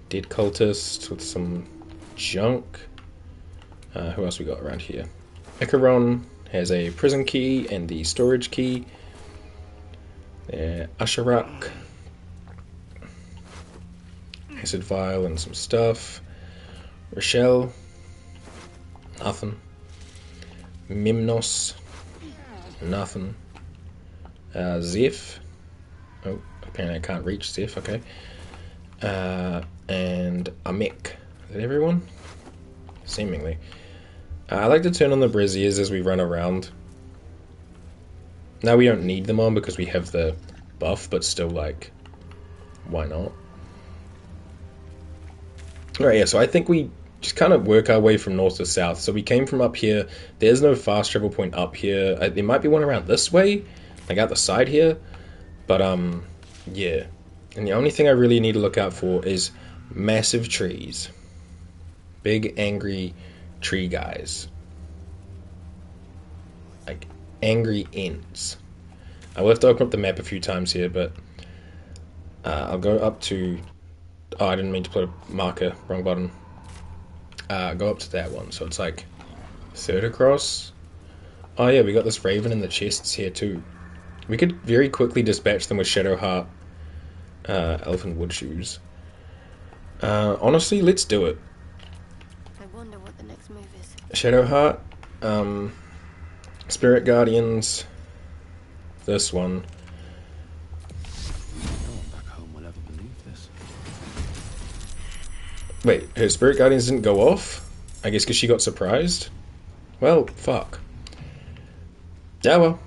Dead cultist with some junk. Who else we got around here? Icaron has a prison key and the storage key. Asherak. Acid vial and some stuff. Rochelle. Nothing. Mimnos. Nothing. Zeph. Oh, apparently I can't reach Zeph, okay. And Amek. Is that everyone? Seemingly. I like to turn on the braziers as we run around. Now we don't need them on because we have the buff, but still, like, why not? Alright, yeah, so I think we just kind of work our way from north to south. So we came from up here. There's no fast travel point up here. There might be one around this way, like out the side here. But, yeah. And the only thing I really need to look out for is massive trees. Big, angry tree guys. Like, angry ends. I will have to open up the map a few times here, but I'll go up to... Oh, I didn't mean to put a marker. Wrong button. Go up to that one. So it's like third across. Oh yeah, we got this raven in the chests here too. We could very quickly dispatch them with Shadowheart, Elfin Wood Shoes. Honestly, let's do it. I wonder what the next move is. Shadowheart, Spirit Guardians, this one. No one back home will ever believe this. Wait, her Spirit Guardians didn't go off? I guess because she got surprised? Well, fuck. Yeah, well.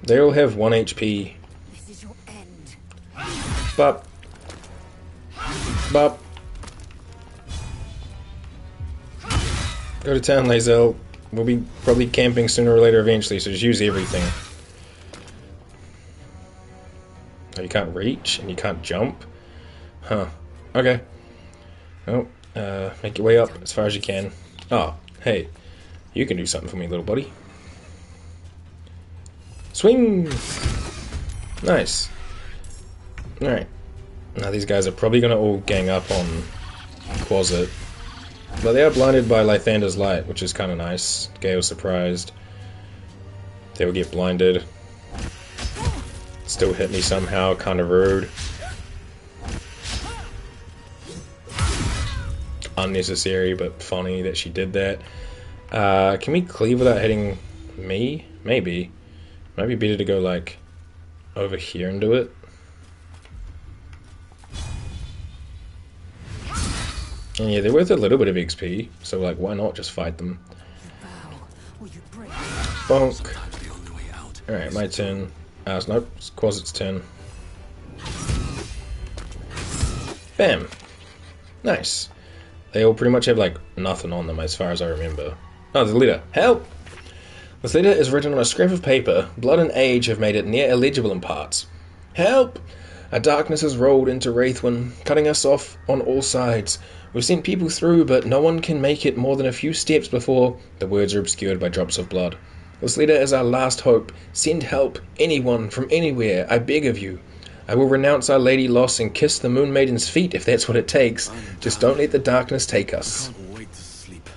They all have 1 HP. This is your end. Bop. Bop. Go to town, Lae'zel. We'll be probably camping sooner or later eventually, so just use everything. Oh, you can't reach and you can't jump? Huh. Okay. Oh, make your way up as far as you can. Oh, hey. You can do something for me, little buddy. Swing! Nice. Alright. Now these guys are probably going to all gang up on Quasit. But they are blinded by Lathander's light, which is kind of nice. Gale's surprised. They will get blinded. Still hit me somehow, kind of rude. Unnecessary, but funny that she did that. Can we cleave without hitting me? Maybe. Might be better to go, like, over here and do it. And yeah, they're worth a little bit of XP, so, like, why not just fight them? Bonk. Alright, my turn. Nope, it's Quasit's turn. Bam! Nice. They all pretty much have, like, nothing on them as far as I remember. Oh, there's a letter. Help! This letter is written on a scrap of paper. Blood and age have made it near illegible in parts. Help! A darkness has rolled into Wraithwyn, cutting us off on all sides. We've sent people through, but no one can make it more than a few steps before the words are obscured by drops of blood. This letter is our last hope. Send help, anyone, from anywhere, I beg of you. I will renounce Our Lady Loss and kiss the Moon Maiden's feet if that's what it takes. Just don't let the darkness take us. I can't wait to sleep.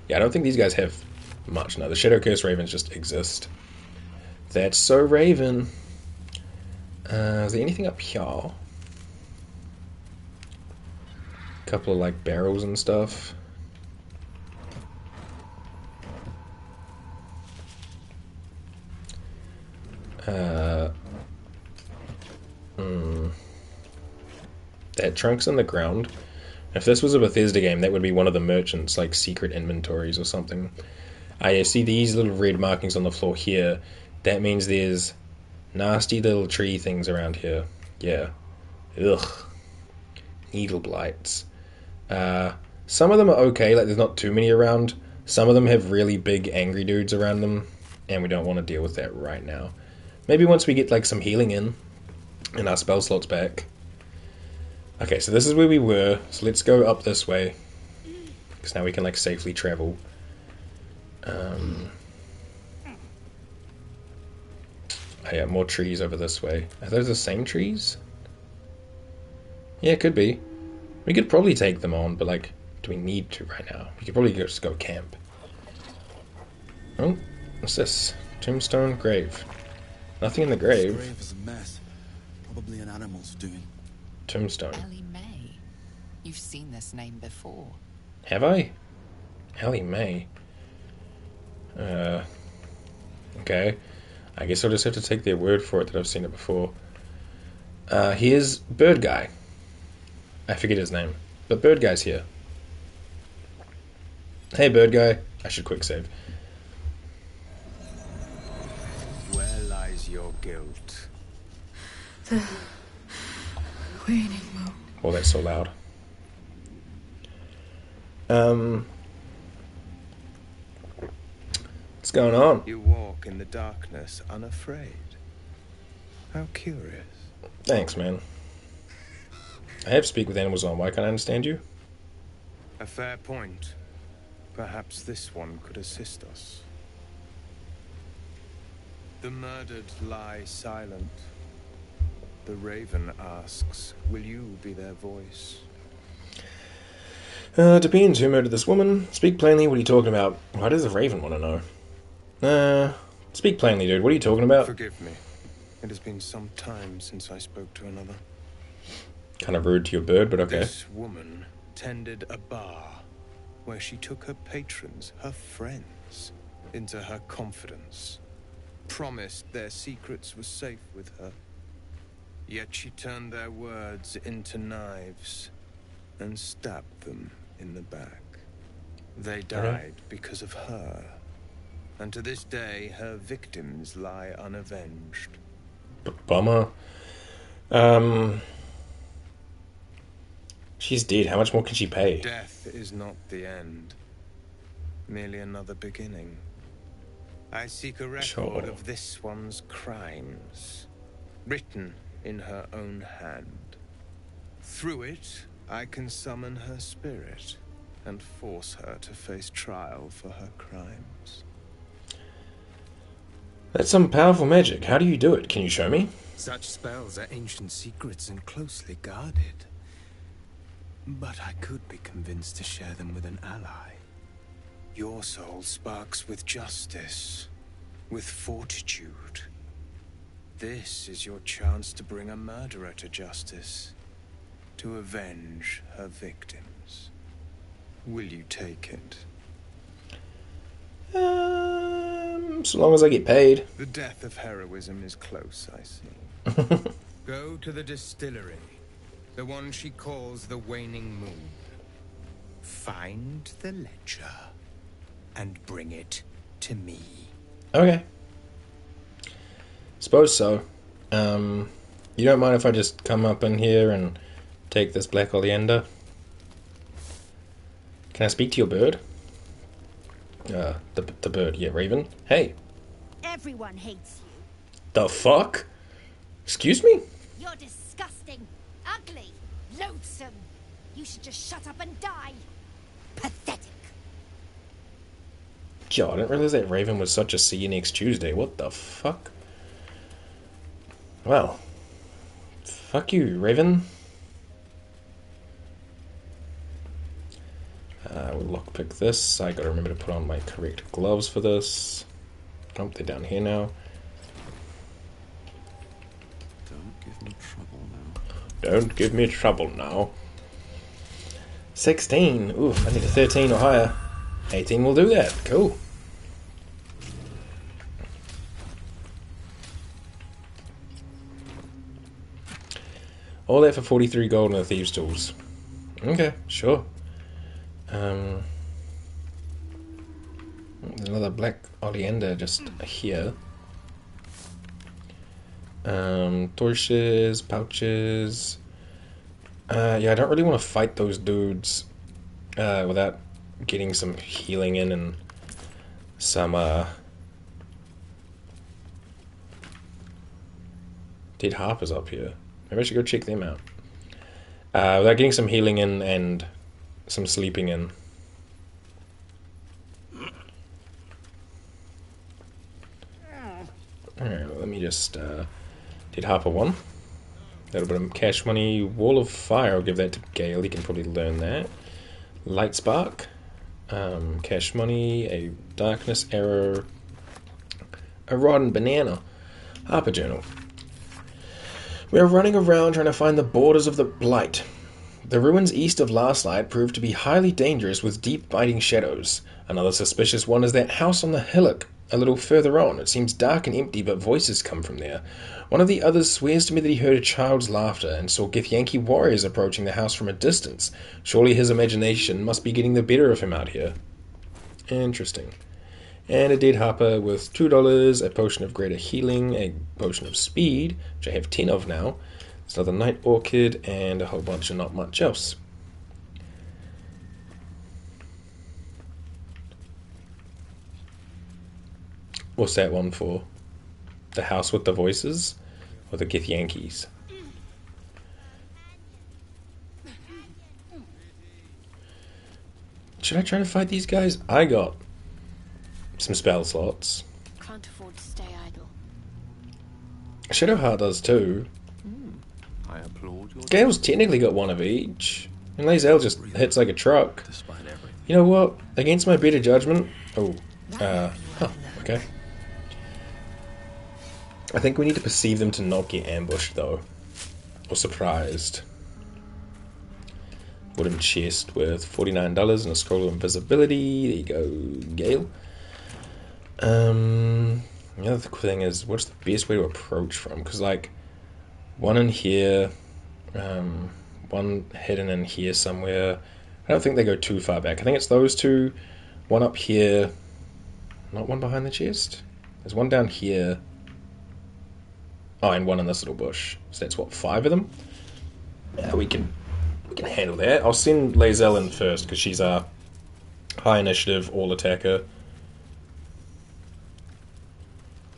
Yeah, I don't think these guys have much. No, the Shadow Curse Ravens just exist. That's so Raven. Is there anything up here? A couple of, like, barrels and stuff. That trunk's in the ground. If this was a Bethesda game, that would be one of the merchants' like secret inventories or something. I see these little red markings on the floor here. That means there's nasty little tree things around here. Yeah. Ugh. Needle blights. Some of them are okay, like there's not too many around. Some of them have really big angry dudes around them, and we don't want to deal with that right now. Maybe once we get like some healing in, and our spell slots back. Okay, so this is where we were, so let's go up this way, because now we can like safely travel. Oh yeah, more trees over this way. Are those the same trees? Yeah, it could be. We could probably take them on, but like, do we need to right now? We could probably just go camp. Oh, what's this? Tombstone grave. Nothing in the grave. This grave is a mess. Probably an animal's doing. Tombstone. Ellie May. You've seen this name before. Have I? Ellie May. Okay. I guess I'll just have to take their word for it that I've seen it before. Here's Bird Guy. I forget his name, but Bird Guy's here. Hey, Bird Guy. I should quick save. Where lies your guilt? The waning moon. Oh, that's so loud. What's going on? You walk in the darkness unafraid. How curious. Thanks, man. I have speak with animals on. Why can't I understand you? A fair point. Perhaps this one could assist us. The murdered lie silent. The raven asks, will you be their voice? Depends who murdered this woman. Speak plainly, what are you talking about? Why does the raven want to know? Speak plainly, dude, what are you talking about? Forgive me. It has been some time since I spoke to another. Kind of rude to your bird, but okay. This woman tended a bar where she took her patrons, her friends, into her confidence. Promised their secrets were safe with her. Yet she turned their words into knives and stabbed them in the back. They died because of her. And to this day, her victims lie unavenged. Bummer. She's dead. How much more can she pay? Death is not the end. Merely another beginning. I seek a record of this one's crimes, written in her own hand. Through it, I can summon her spirit and force her to face trial for her crimes. That's some powerful magic. How do you do it? Can you show me? Such spells are ancient secrets and closely guarded. But I could be convinced to share them with an ally. Your soul sparks with justice, with fortitude. This is your chance to bring a murderer to justice, to avenge her victims. Will you take it? So long as I get paid. The death of heroism is close, I see. Go to the distillery, the one she calls the Waning Moon. Find the ledger and bring it to me. Okay. Suppose so. You don't mind if I just come up in here and take this black oleander? Can I speak to your bird? The bird, yeah, raven. Hey. Everyone hates you. The fuck? Excuse me? You're disgusting, ugly, loathsome. You should just shut up and die. Pathetic. God, I didn't realize that raven was such a see you next Tuesday. What the fuck? Well. Fuck you, raven. We'll lockpick this. I gotta remember to put on my correct gloves for this. Oh, they're down here now. Don't give me trouble now. Don't give me trouble now. 16. Oof, I need a 13 or higher. 18 will do that. Cool. All that for 43 gold and the thieves' tools. Okay, sure. There's another black oleander just here. Torches, pouches. Yeah, I don't really want to fight those dudes without getting some healing in and some Dead Harpers up here. Maybe I should go check them out. Without getting some healing in and some sleeping in. Alright, well, let me just Dead Harper 1. A little bit of cash money. Wall of Fire, I'll give that to Gale, he can probably learn that. Light Spark. Cash money, a Darkness Arrow, a Rotten Banana. Harper Journal. We are running around trying to find the borders of the Blight. The ruins east of Last Light proved to be highly dangerous with deep biting shadows. Another suspicious one is that house on the hillock a little further on. It seems dark and empty, but voices come from there. One of the others swears to me that he heard a child's laughter and saw Githyanki warriors approaching the house from a distance. Surely his imagination must be getting the better of him out here. Interesting. And a Dead Harper with $2, a potion of greater healing, a potion of speed, which I have 10 of now. There's another Night Orchid, and a whole bunch of not much else. What's that one for? The house with the voices? Or the Githyankis? Should I try to fight these guys? I got some spell slots. Can't afford to stay idle. Shadowheart does too. I applaud your... Gale's technically got one of each. And Lae'zel just hits like a truck. You know what? Against my better judgment... Oh. Okay. I think we need to perceive them to not get ambushed though. Or surprised. Wooden chest with $49 and a scroll of invisibility. There you go, Gale. The other thing is, what's the best way to approach from? Because, like, one in here, one hidden in here somewhere. I don't think they go too far back. I think it's those two. One up here. Not one behind the chest. There's one down here. Oh, and one in this little bush. So that's what, 5 of them? Yeah, we can handle that. I'll send Lae'zel in first because she's a high initiative, all attacker.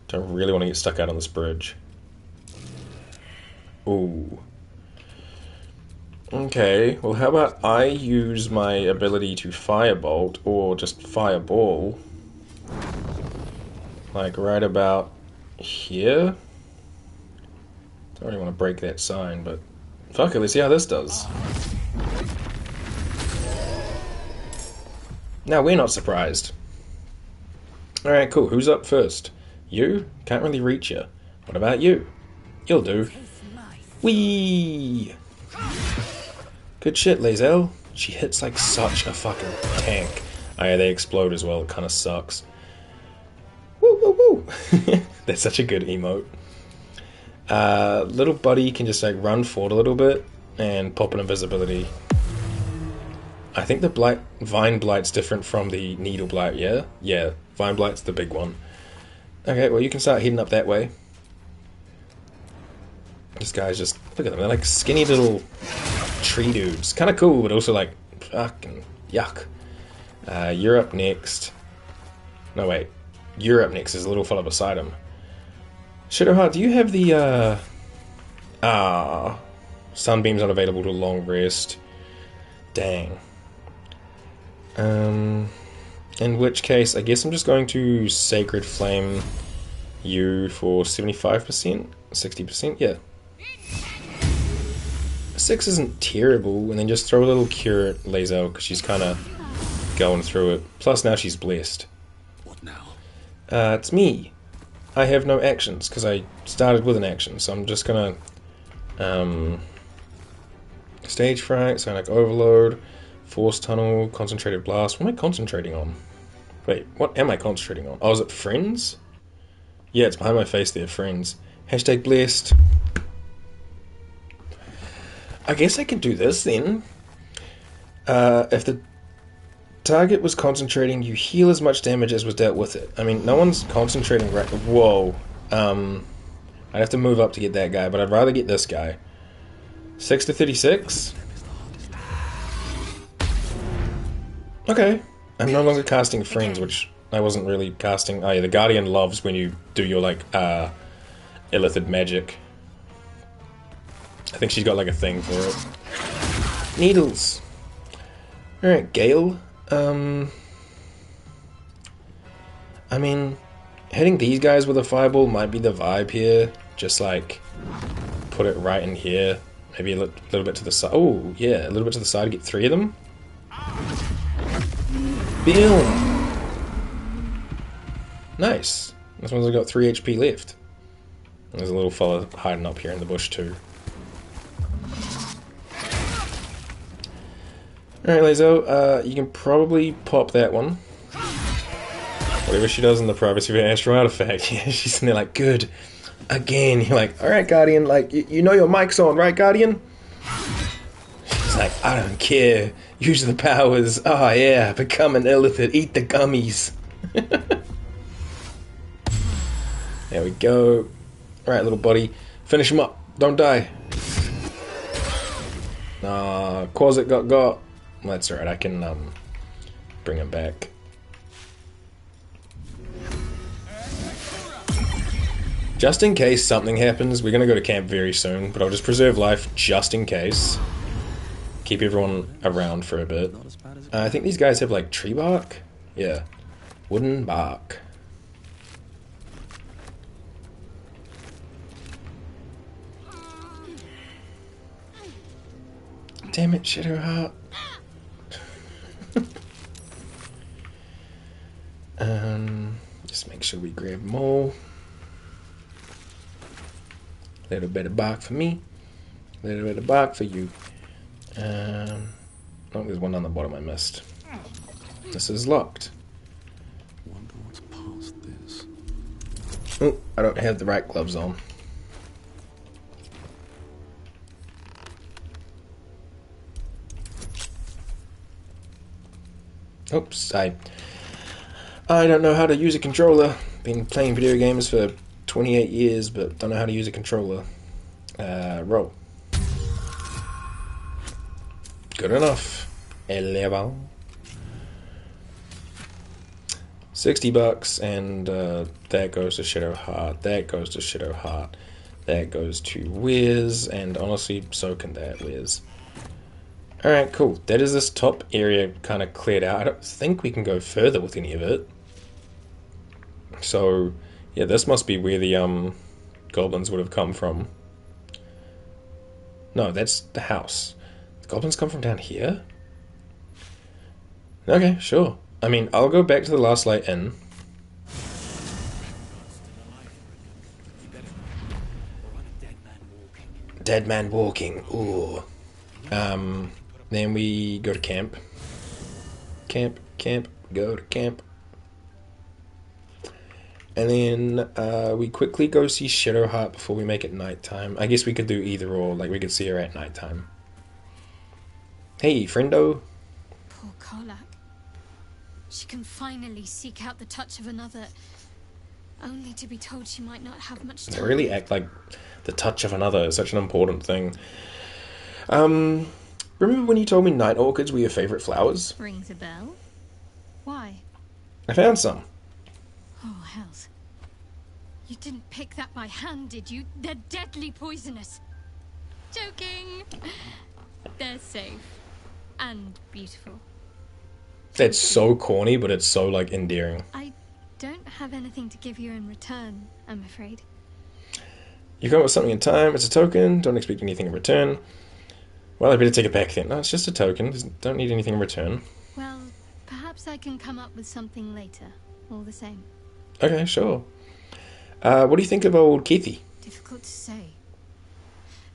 Don't really want to get stuck out on this bridge. Ooh. Okay, well how about I use my ability to firebolt, or just fireball, like right about here. Don't really want to break that sign, but fuck it, let's see how this does. Now we're not surprised. Alright, cool. Who's up first? You? Can't really reach you. What about you? You'll do. Whee! Good shit, Lae'zel. She hits like such a fucking tank. Oh yeah, they explode as well. It kind of sucks. Woo woo woo! That's such a good emote. Little buddy can just like run forward a little bit and pop an invisibility. I think the Vine Blight's different from the Needle Blight, yeah? Yeah, Vine Blight's the big one. Okay, well you can start heading up that way. This guy's just, look at them, they're like skinny little tree dudes. Kind of cool, but also like, fucking yuck. You're up next. No wait, you're up next, there's a little fella beside him. Shadowheart, do you have the, Sunbeam's not available to long rest. Dang. In which case, I guess I'm just going to Sacred Flame you for 75%? 60%? Yeah. 6 isn't terrible, and then just throw a little cure at Lae'zel, because she's kind of going through it. Plus now she's blessed. What now? It's me. I have no actions, because I started with an action, so I'm just gonna Stage Fright, Sonic Overload, Force Tunnel, Concentrated Blast. What am I concentrating on? Wait, what am I concentrating on? Oh, is it Friends? Yeah, it's behind my face there, Friends. Hashtag blessed. I guess I can do this then. If the target was concentrating, you heal as much damage as was dealt with it. I mean, no one's concentrating right... Whoa. I'd have to move up to get that guy, but I'd rather get this guy. 6 to 36? Okay. I'm no longer casting Friends, which I wasn't really casting. Oh yeah, the Guardian loves when you do your, like, illithid magic. I think she's got, like, a thing for it. Needles. Alright, Gale. I mean, hitting these guys with a fireball might be the vibe here. Just, like, put it right in here. Maybe a little bit to the side. Oh, yeah, a little bit to the side to get 3 of them. Boom! Nice. This one's got 3 HP left. There's a little fella hiding up here in the bush too. Alright, Lae'zel, you can probably pop that one. Whatever she does in the privacy of her astral artifact. Yeah, she's sitting there like, good. Again. You're like, alright, Guardian, like, you know your mic's on, right, Guardian? She's like, I don't care. Use the powers. Oh yeah, become an illithid. Eat the gummies. There we go. Alright, little buddy. Finish him up. Don't die. Quasit got. That's alright, I can bring him back. Just in case something happens, we're going to go to camp very soon, but I'll just preserve life just in case. keep everyone around for a bit. I think these guys have like tree bark. Yeah, wooden bark. Damn it, Shadowheart. Just make sure we grab them all. Little bit of bark for me. Little bit of bark for you. Oh, there's one on the bottom I missed. This is locked. Wonder what's past this. Oh, I don't have the right gloves on. Oops, I don't know how to use a controller. Been playing video games for 28 years, but don't know how to use a controller. Roll. Good enough. 11. $60, and that goes to Shadowheart. That goes to Shadowheart. That goes to Wiz, and honestly, so can that Wiz. Alright, cool. That is this top area kind of cleared out. I don't think we can go further with any of it. So, yeah, this must be where the goblins would have come from. No, that's the house. The goblins come from down here? Okay, sure. I mean, I'll go back to the Last Light Inn. Dead man walking. Ooh. Then we go to camp. Camp, go to camp. And then we quickly go see Shadowheart before we make it nighttime. I guess we could do either or, like we could see her at nighttime. Hey, friendo. Poor Karlach. She can finally seek out the touch of another, only to be told she might not have much time. They really act like the touch of another is such an important thing. Remember when you told me night orchids were your favourite flowers? Rings a bell. Why? I found some. Oh, hells. You didn't pick that by hand, did you? They're deadly poisonous. Joking. They're safe. And beautiful. That's so corny, but it's so, like, endearing. I don't have anything to give you in return, I'm afraid. You come up with something in time, it's a token, don't expect anything in return. Well, I better take it back then. No, it's just a token, don't need anything in return. Well, perhaps I can come up with something later, all the same. Okay, sure. What do you think of old Keithy? Difficult to say.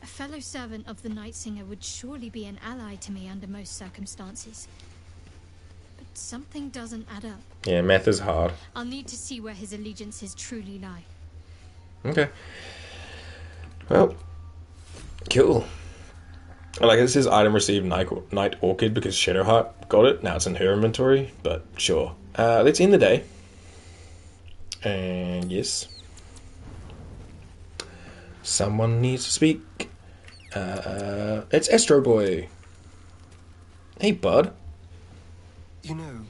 A fellow servant of the Night Singer would surely be an ally to me under most circumstances. But something doesn't add up. Yeah, math is hard. I'll need to see where his allegiances truly lie. Okay. Well, cool. Like, it says item received Night Orchid because Shadowheart got it. Now it's in her inventory, but sure. Let's end the day. And yes. Someone needs to speak. It's Astro Boy. Hey, bud. You know,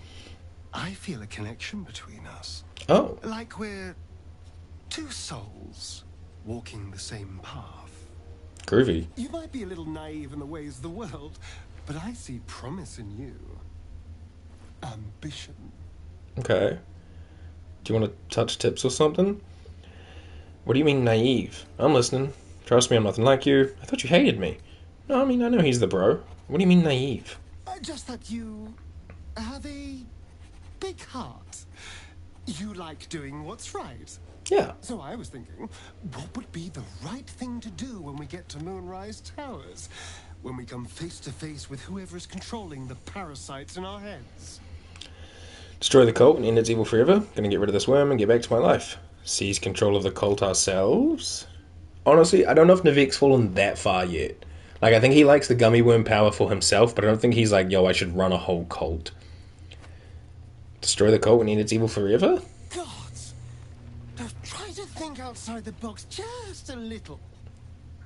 I feel a connection between us. Oh. Like we're two souls walking the same path. Groovy. You might be a little naive in the ways of the world, but I see promise in you. Ambition. Okay. Do you want to touch tips or something? What do you mean naive? I'm listening. Trust me, I'm nothing like you. I thought you hated me. No, I mean, I know he's the bro. What do you mean naive? Just that you have a big heart. You like doing what's right. Yeah. So I was thinking, what would be the right thing to do when we get to Moonrise Towers? When we come face to face with whoever is controlling the parasites in our heads? Destroy the cult and end its evil forever. Gonna get rid of this worm and get back to my life. Seize control of the cult ourselves? Honestly, I don't know if Navik's fallen that far yet. Like, I think he likes the gummy worm power for himself, but I don't think he's like, yo, I should run a whole cult. Destroy the cult and end its evil forever? Gods! Now try to think outside the box just a little.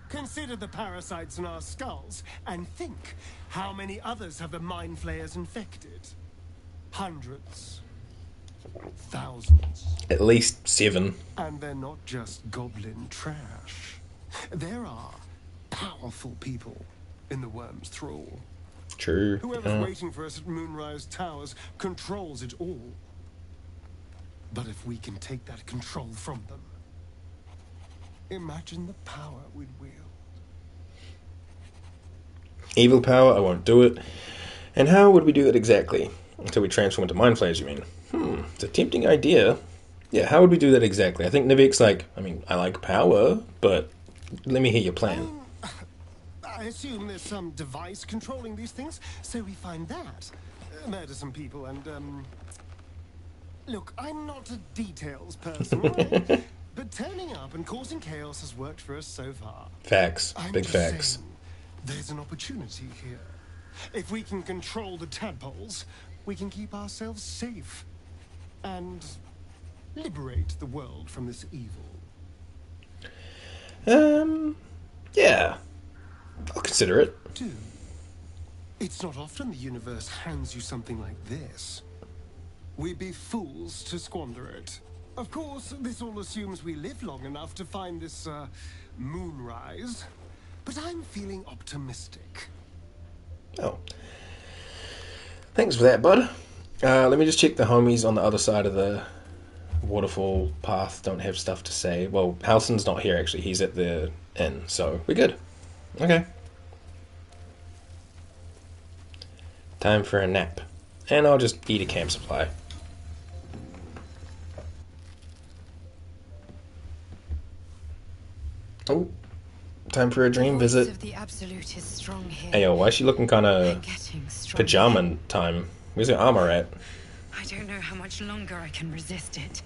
Consider the parasites in our skulls, and think how many others have the mind flayers infected. Hundreds. Thousands. At least 7. And they're not just goblin trash. There are powerful people in the worm's thrall. True. Whoever's waiting for us at Moonrise Towers controls it all. But if we can take that control from them, imagine the power we'd wield. Evil power, I won't do it. And how would we do that exactly? Until we transform into mind flayers, you mean? It's a tempting idea. Yeah, how would we do that exactly? I think Nivik's like, I mean, I like power, but let me hear your plan. I assume there's some device controlling these things, so we find that. Murder some people and, Look, I'm not a details person, right? But turning up and causing chaos has worked for us so far. Facts. Big just facts. saying, there's an opportunity here. If we can control the tadpoles, we can keep ourselves safe. And liberate the world from this evil. Yeah. I'll consider it. Do. It's not often the universe hands you something like this. We'd be fools to squander it. Of course, this all assumes we live long enough to find this, moonrise. But I'm feeling optimistic. Oh. Thanks for that, bud. Let me just check the homies on the other side of the waterfall path. Don't have stuff to say. Well, Halson's not here, actually. He's at the inn, so we're good. Okay. Time for a nap. And I'll just eat a camp supply. Oh. Time for a dream visit. Of the Absolute is strong here. Hey, yo, why is she looking kind of pajama time? Where's her armor at? I don't know how much longer I can resist it.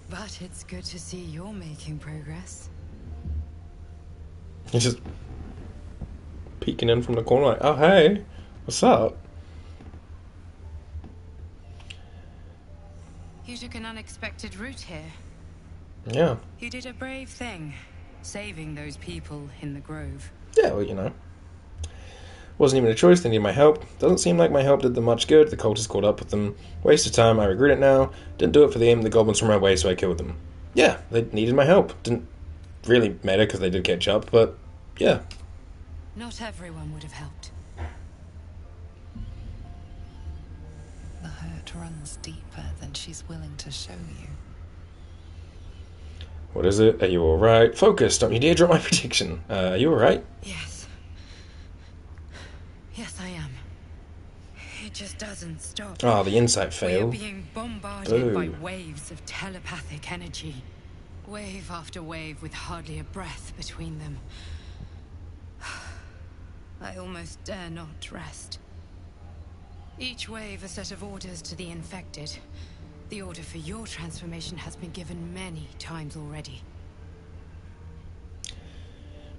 But it's good to see you're making progress. He's just peeking in from the corner like, oh, hey, what's up? You took an unexpected route here. Yeah. You did a brave thing, saving those people in the grove. Yeah, well, you know. Wasn't even a choice, they needed my help. Doesn't seem like my help did them much good. The cultists caught up with them. Waste of time, I regret it now. Didn't do it for them, the goblins were my way, so I killed them. Yeah, they needed my help. Didn't really matter because they did catch up, but yeah. Not everyone would have helped. The hurt runs deeper than she's willing to show you. What is it? Are you alright? Focus, don't you dare drop my protection. Are you alright? Yes. Yes, I am. It just doesn't stop. Oh, the insight failed. We're being bombarded by waves of telepathic energy. Wave after wave with hardly a breath between them. I almost dare not rest. Each wave a set of orders to the infected. The order for your transformation has been given many times already.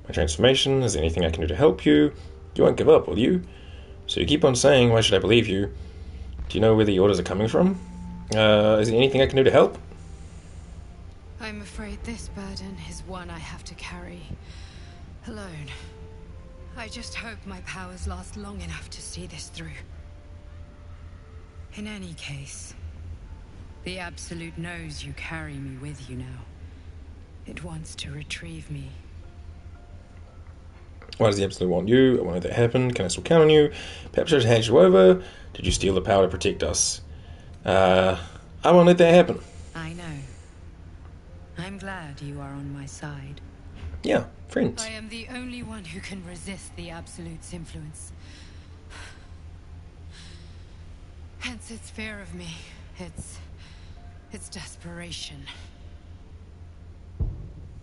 My transformation? Is there anything I can do to help you? You won't give up, will you? So you keep on saying, why should I believe you? Do you know where the orders are coming from? Is there anything I can do to help? I'm afraid this burden is one I have to carry alone. I just hope my powers last long enough to see this through. In any case, the Absolute knows you carry me with you now. It wants to retrieve me. Why does the Absolute want you? I won't let that happen. Can I still count on you? Perhaps I should hand you over. Did you steal the power to protect us? I won't let that happen. I know. I'm glad you are on my side. Yeah, friends. I am the only one who can resist the Absolute's influence. Hence its fear of me. Its desperation.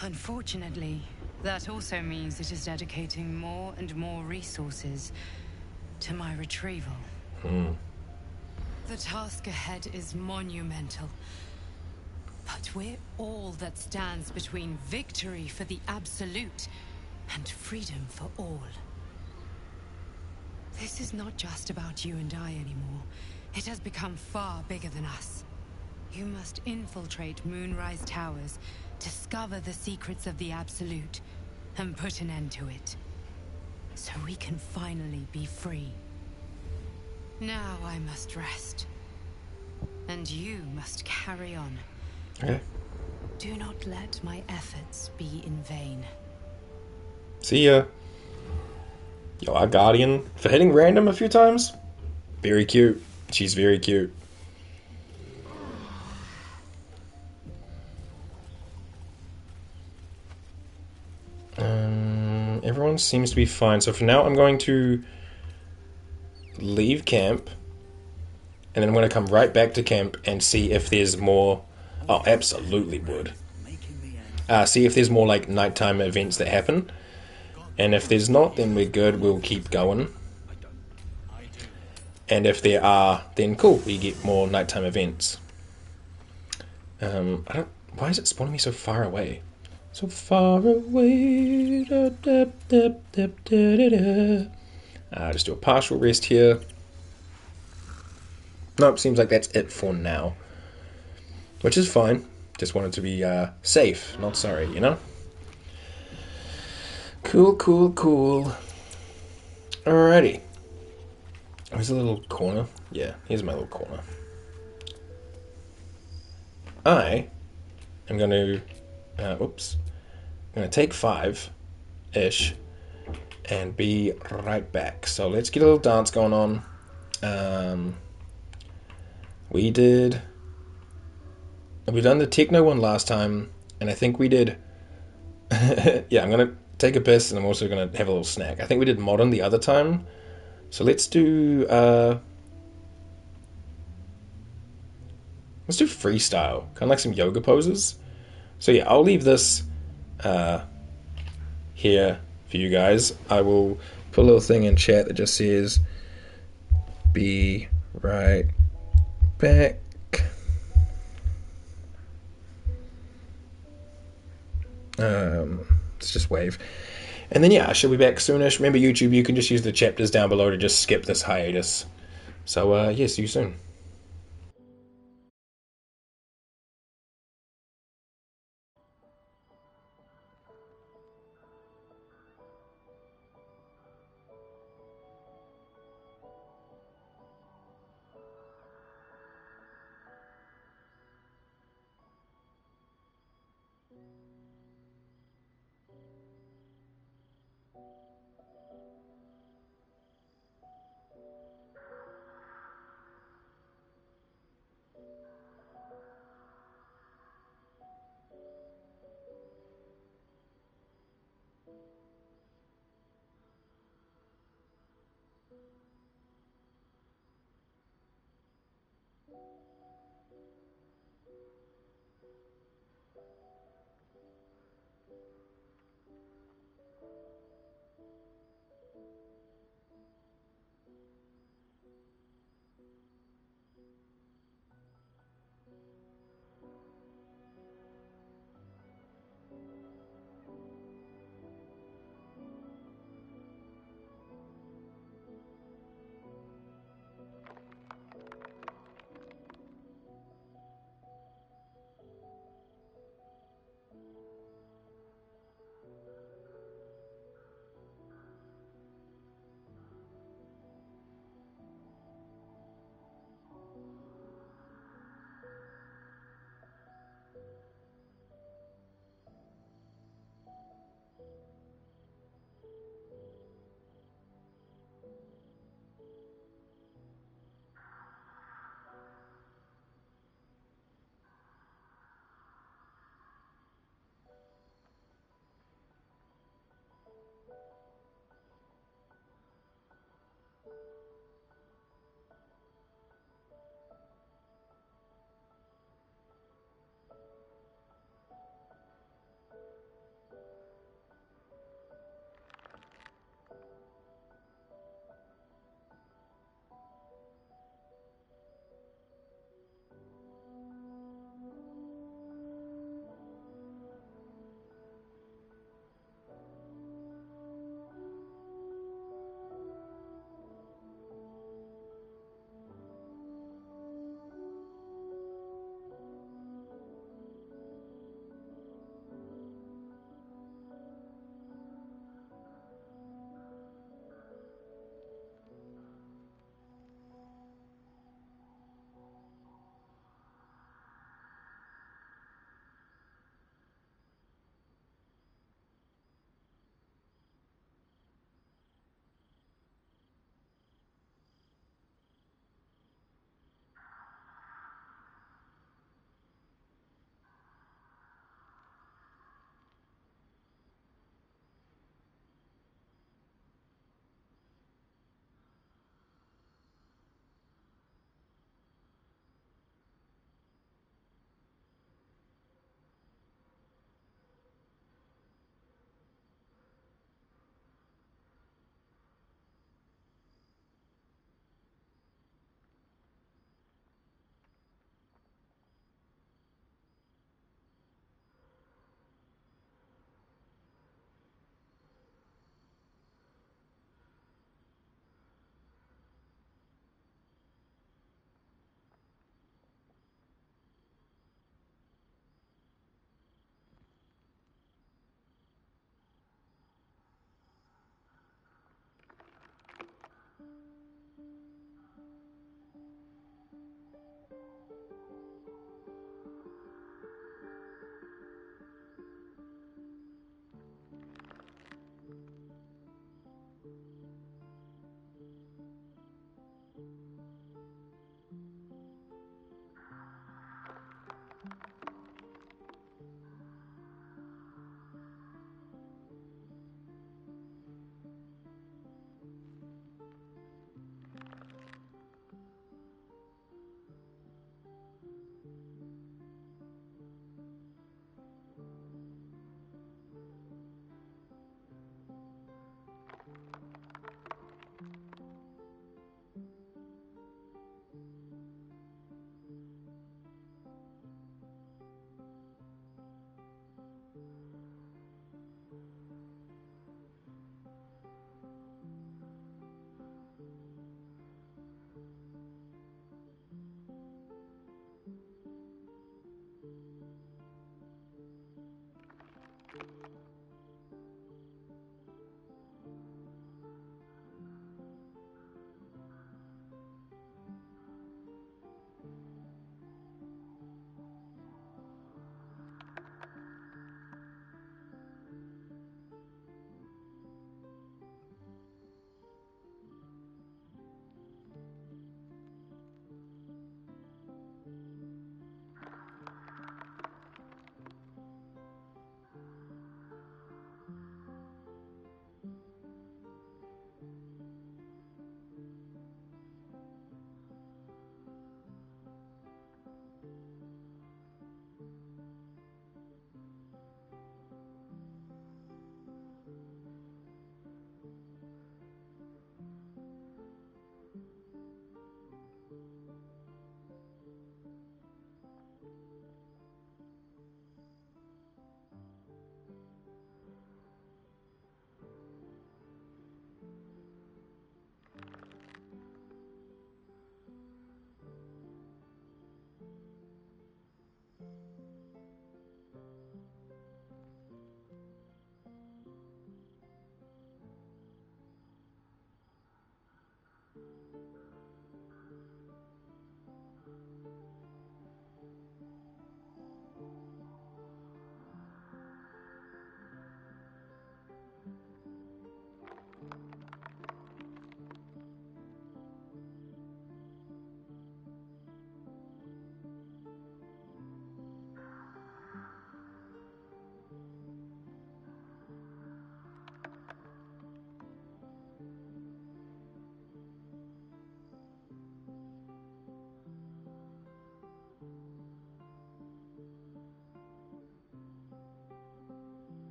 Unfortunately, that also means it is dedicating more and more resources to my retrieval. The task ahead is monumental. But we're all that stands between victory for the Absolute and freedom for all. This is not just about you and I anymore. It has become far bigger than us. You must infiltrate Moonrise Towers, discover the secrets of the Absolute, and put an end to it. So we can finally be free. Now I must rest. And you must carry on. Okay. Do not let my efforts be in vain. See ya. Yo, our Guardian, for hitting random a few times, very cute. She's very cute. Everyone seems to be fine. So for now, I'm going to leave camp. And then I'm going to come right back to camp and see if there's more... Oh, absolutely would. See if there's more, like, nighttime events that happen. And if there's not, then we're good. We'll keep going. And if there are, then cool. We get more nighttime events. I don't... Why is it spawning me so far away? So far away. Da, da, da, da, da, da, da. Just do a partial rest here. Nope, seems like that's it for now. Which is fine. Just wanted to be safe, not sorry, you know? Cool, cool, cool. Alrighty. Here's a little corner. Yeah, here's my little corner. I am going to... oops. I'm going to take 5-ish and be right back. So let's get a little dance going on. We've done the techno one last time, and I think we did... yeah, I'm going to take a piss, and I'm also going to have a little snack. I think we did modern the other time. So let's do... let's do freestyle. Kind of like some yoga poses. So yeah, I'll leave this here for you guys. I will put a little thing in chat that just says, be right back. Let's just wave. And then yeah, I should be back soonish. Remember YouTube, you can just use the chapters down below to just skip this hiatus. So yeah, see you soon.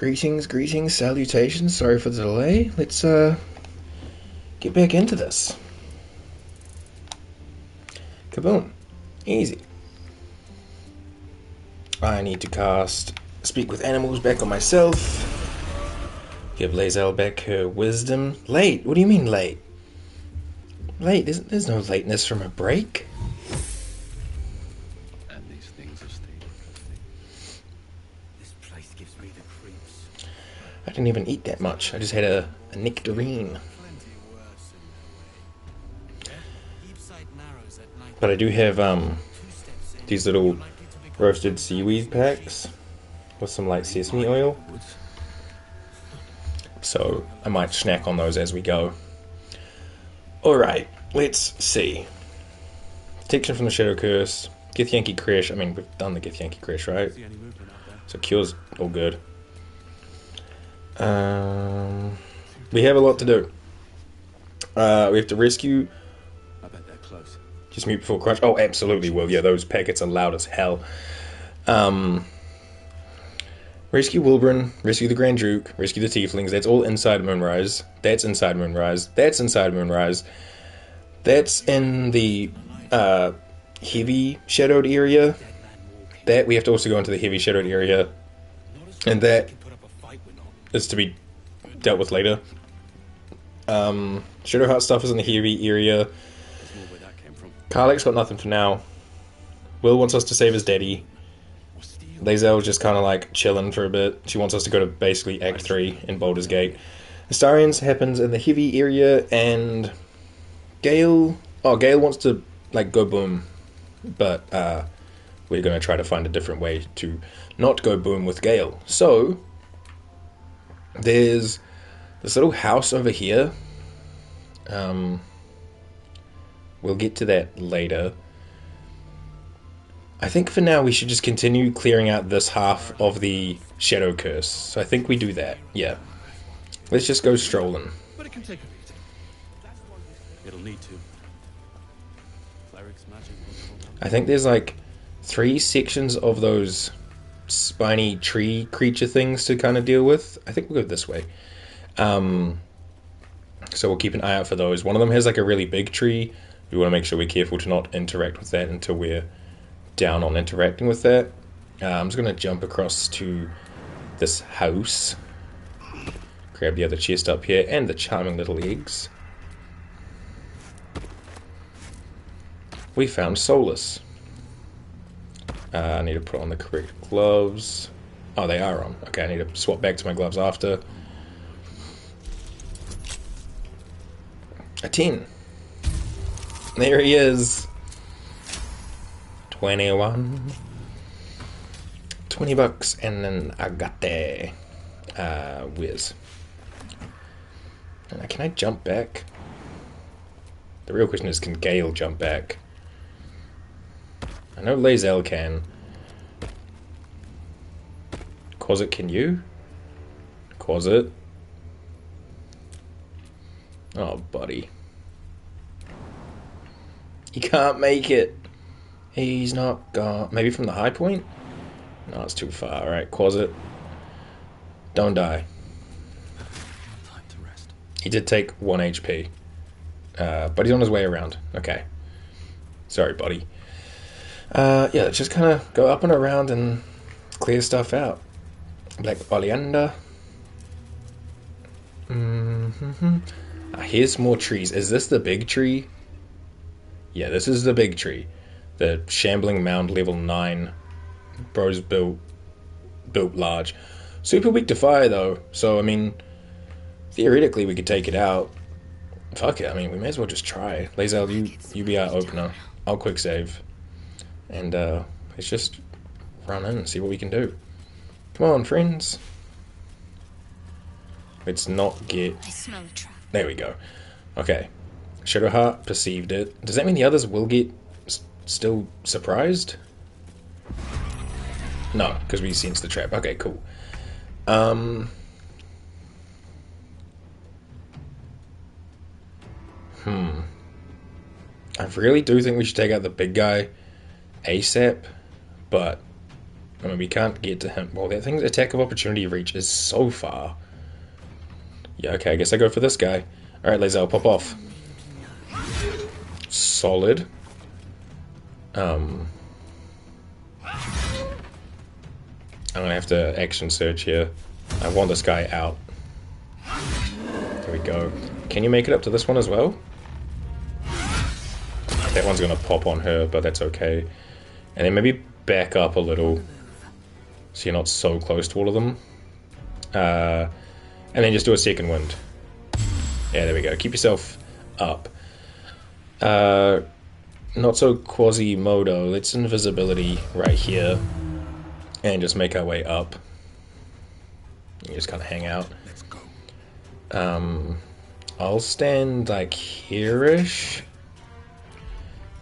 Greetings, salutations. Sorry for the delay. Let's get back into this. Kaboom. Easy. I need to cast Speak with Animals back on myself. Give Lae'zel back her wisdom. Late? What do you mean late? Late? There's no lateness from a break. And these things are staying. This place gives me the creeps. I didn't even eat that much. I just had a nectarine. But I do have these little roasted seaweed packs with some light sesame oil. So I might snack on those as we go. Alright, let's see. Protection from the Shadow Curse. Githyanki Crash. I mean, we've done the Githyanki Crash, right? So Cure's all good. We have a lot to do. We have to rescue... I bet they're close. Just mute before crunch. Oh, absolutely will. Yeah, those packets are loud as hell. Rescue Wilburn, rescue the Grand Duke, rescue the Tieflings. That's all inside Moonrise. That's inside Moonrise. That's inside Moonrise. That's in the heavy shadowed area. That we have to also go into the heavy shadowed area. And that is to be dealt with later. Shadowheart stuff is in the heavy area. Karlach's got nothing for now. Will wants us to save his daddy. Lae'zel's just kind of like chilling for a bit. She wants us to go to basically Act 3 in Baldur's Gate. Astarians happens in the heavy area, and Gale... Oh, Gale wants to like go boom. But we're going to try to find a different way to not go boom with Gale. So, there's this little house over here. We'll get to that later. I think for now we should just continue clearing out this half of the Shadow Curse. So I think we do that, yeah. Let's just go strolling. But it can take a beating. It'll need to. Cleric's magic will I think there's like 3 sections of those spiny tree creature things to kind of deal with. I think we'll go this way. So we'll keep an eye out for those. One of them has like a really big tree. We want to make sure we're careful to not interact with that until we're down on interacting with that. I'm just going to jump across to this house. Grab the other chest up here and the charming little eggs. We found Solus. I need to put on the correct gloves. Oh, they are on. Okay, I need to swap back to my gloves after. A 10. There he is. 21. 20 bucks and then agate. Whiz. Can I jump back? The real question is, can Gale jump back? I know Lae'zel can. Quasit, can you? Quasit? Oh, buddy. He can't make it. He's not gone. Maybe from the high point? No, it's too far. Alright, Quasit. Don't die. He did take 1 HP. But he's on his way around. Okay. Sorry, buddy. Yeah, let's just kind of go up and around and clear stuff out. Black Oleander. Here's more trees. Is this the big tree? Yeah, this is the big tree. The Shambling Mound level 9. Bros built large. Super weak to fire though, so I mean, theoretically we could take it out. Fuck it, I mean, we may as well just try. Lae'zel, you be our opener. I'll quick save. And let's just run in and see what we can do. Come on, friends. Let's not get... I smell a trap. There we go. Okay. Shadowheart perceived it. Does that mean the others will get still surprised? No, because we sensed the trap. Okay, cool. I really do think we should take out the big guy ASAP, but I mean, we can't get to him. Well, that thing's attack of opportunity reach is so far. Yeah, okay, I guess I go for this guy. Alright, Lae'zel, pop off. Solid. I'm gonna have to action search here. I want this guy out. There we go. Can you make it up to this one as well? That one's gonna pop on her, but that's okay. And then maybe back up a little so you're not so close to all of them. And then just do a second wind. Yeah, there we go. Keep yourself up. Not so Quasimodo. Let's invisibility right here. And just make our way up. You just kind of hang out. I'll stand like here-ish.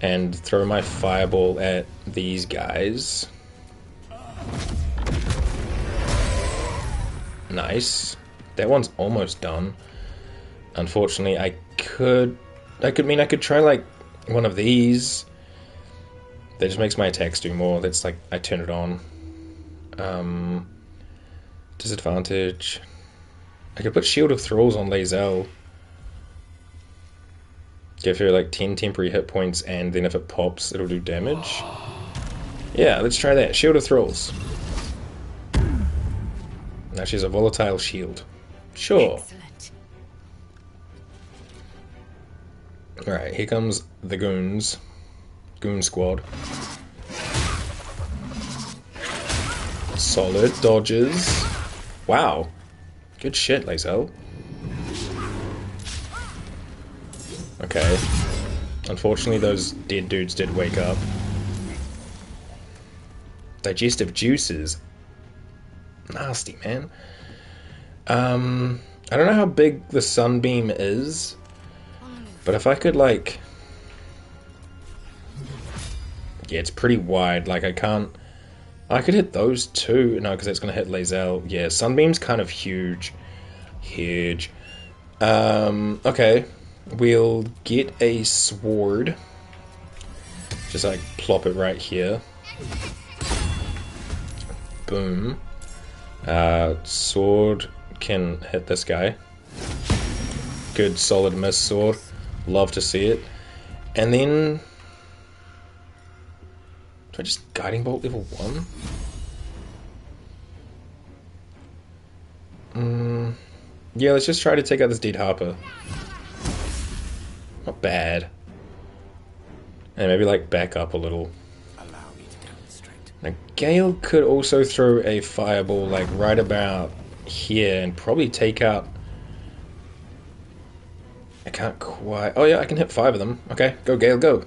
And throw my fireball at these guys. Nice. That one's almost done. Unfortunately, I could try like one of these. That just makes my attacks do more. That's like I turn it on. Disadvantage. I could put Shield of Thralls on Lae'zel. Give her like 10 temporary hit points, and then if it pops, it'll do damage. Yeah, let's try that. Shield of Thralls. Now she's a volatile shield. Sure. Excellent. Alright, here comes the goons. Goon squad. Solid dodges. Wow. Good shit, Lae'zel. Okay. Unfortunately, those dead dudes did wake up. Digestive juices. Nasty, man. I don't know how big the sunbeam is, but if I could, like... Yeah, it's pretty wide. Like, I can't... I could hit those two. No, because that's going to hit Lae'zel. Yeah, sunbeam's kind of huge. Huge. Okay. We'll get a sword. Just like plop it right here. Boom. Sword can hit this guy. Good solid miss sword. Love to see it. And then... Do I just guiding bolt level 1? Yeah, let's just try to take out this dead Harper. Not bad. And maybe like back up a little. Now Gale could also throw a fireball like right about here and probably take out... I can't quite... Oh yeah, I can hit 5 of them. Okay, go Gale, go.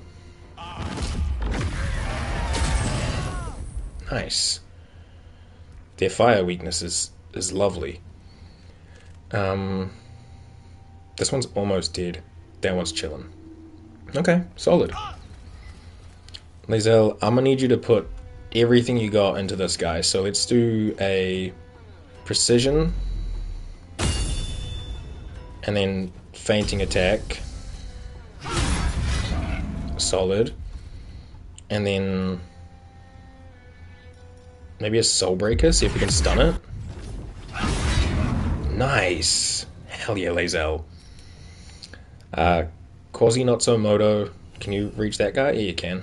Nice. Their fire weakness is lovely. This one's almost dead. That one's chilling. Okay, solid. Lae'zel, I'm gonna need you to put everything you got into this guy. So let's do a precision. And then fainting attack. Solid. And then... maybe a soul breaker, see if we can stun it. Nice! Hell yeah, Lae'zel. Quasi not so moto. Can you reach that guy? Yeah, you can.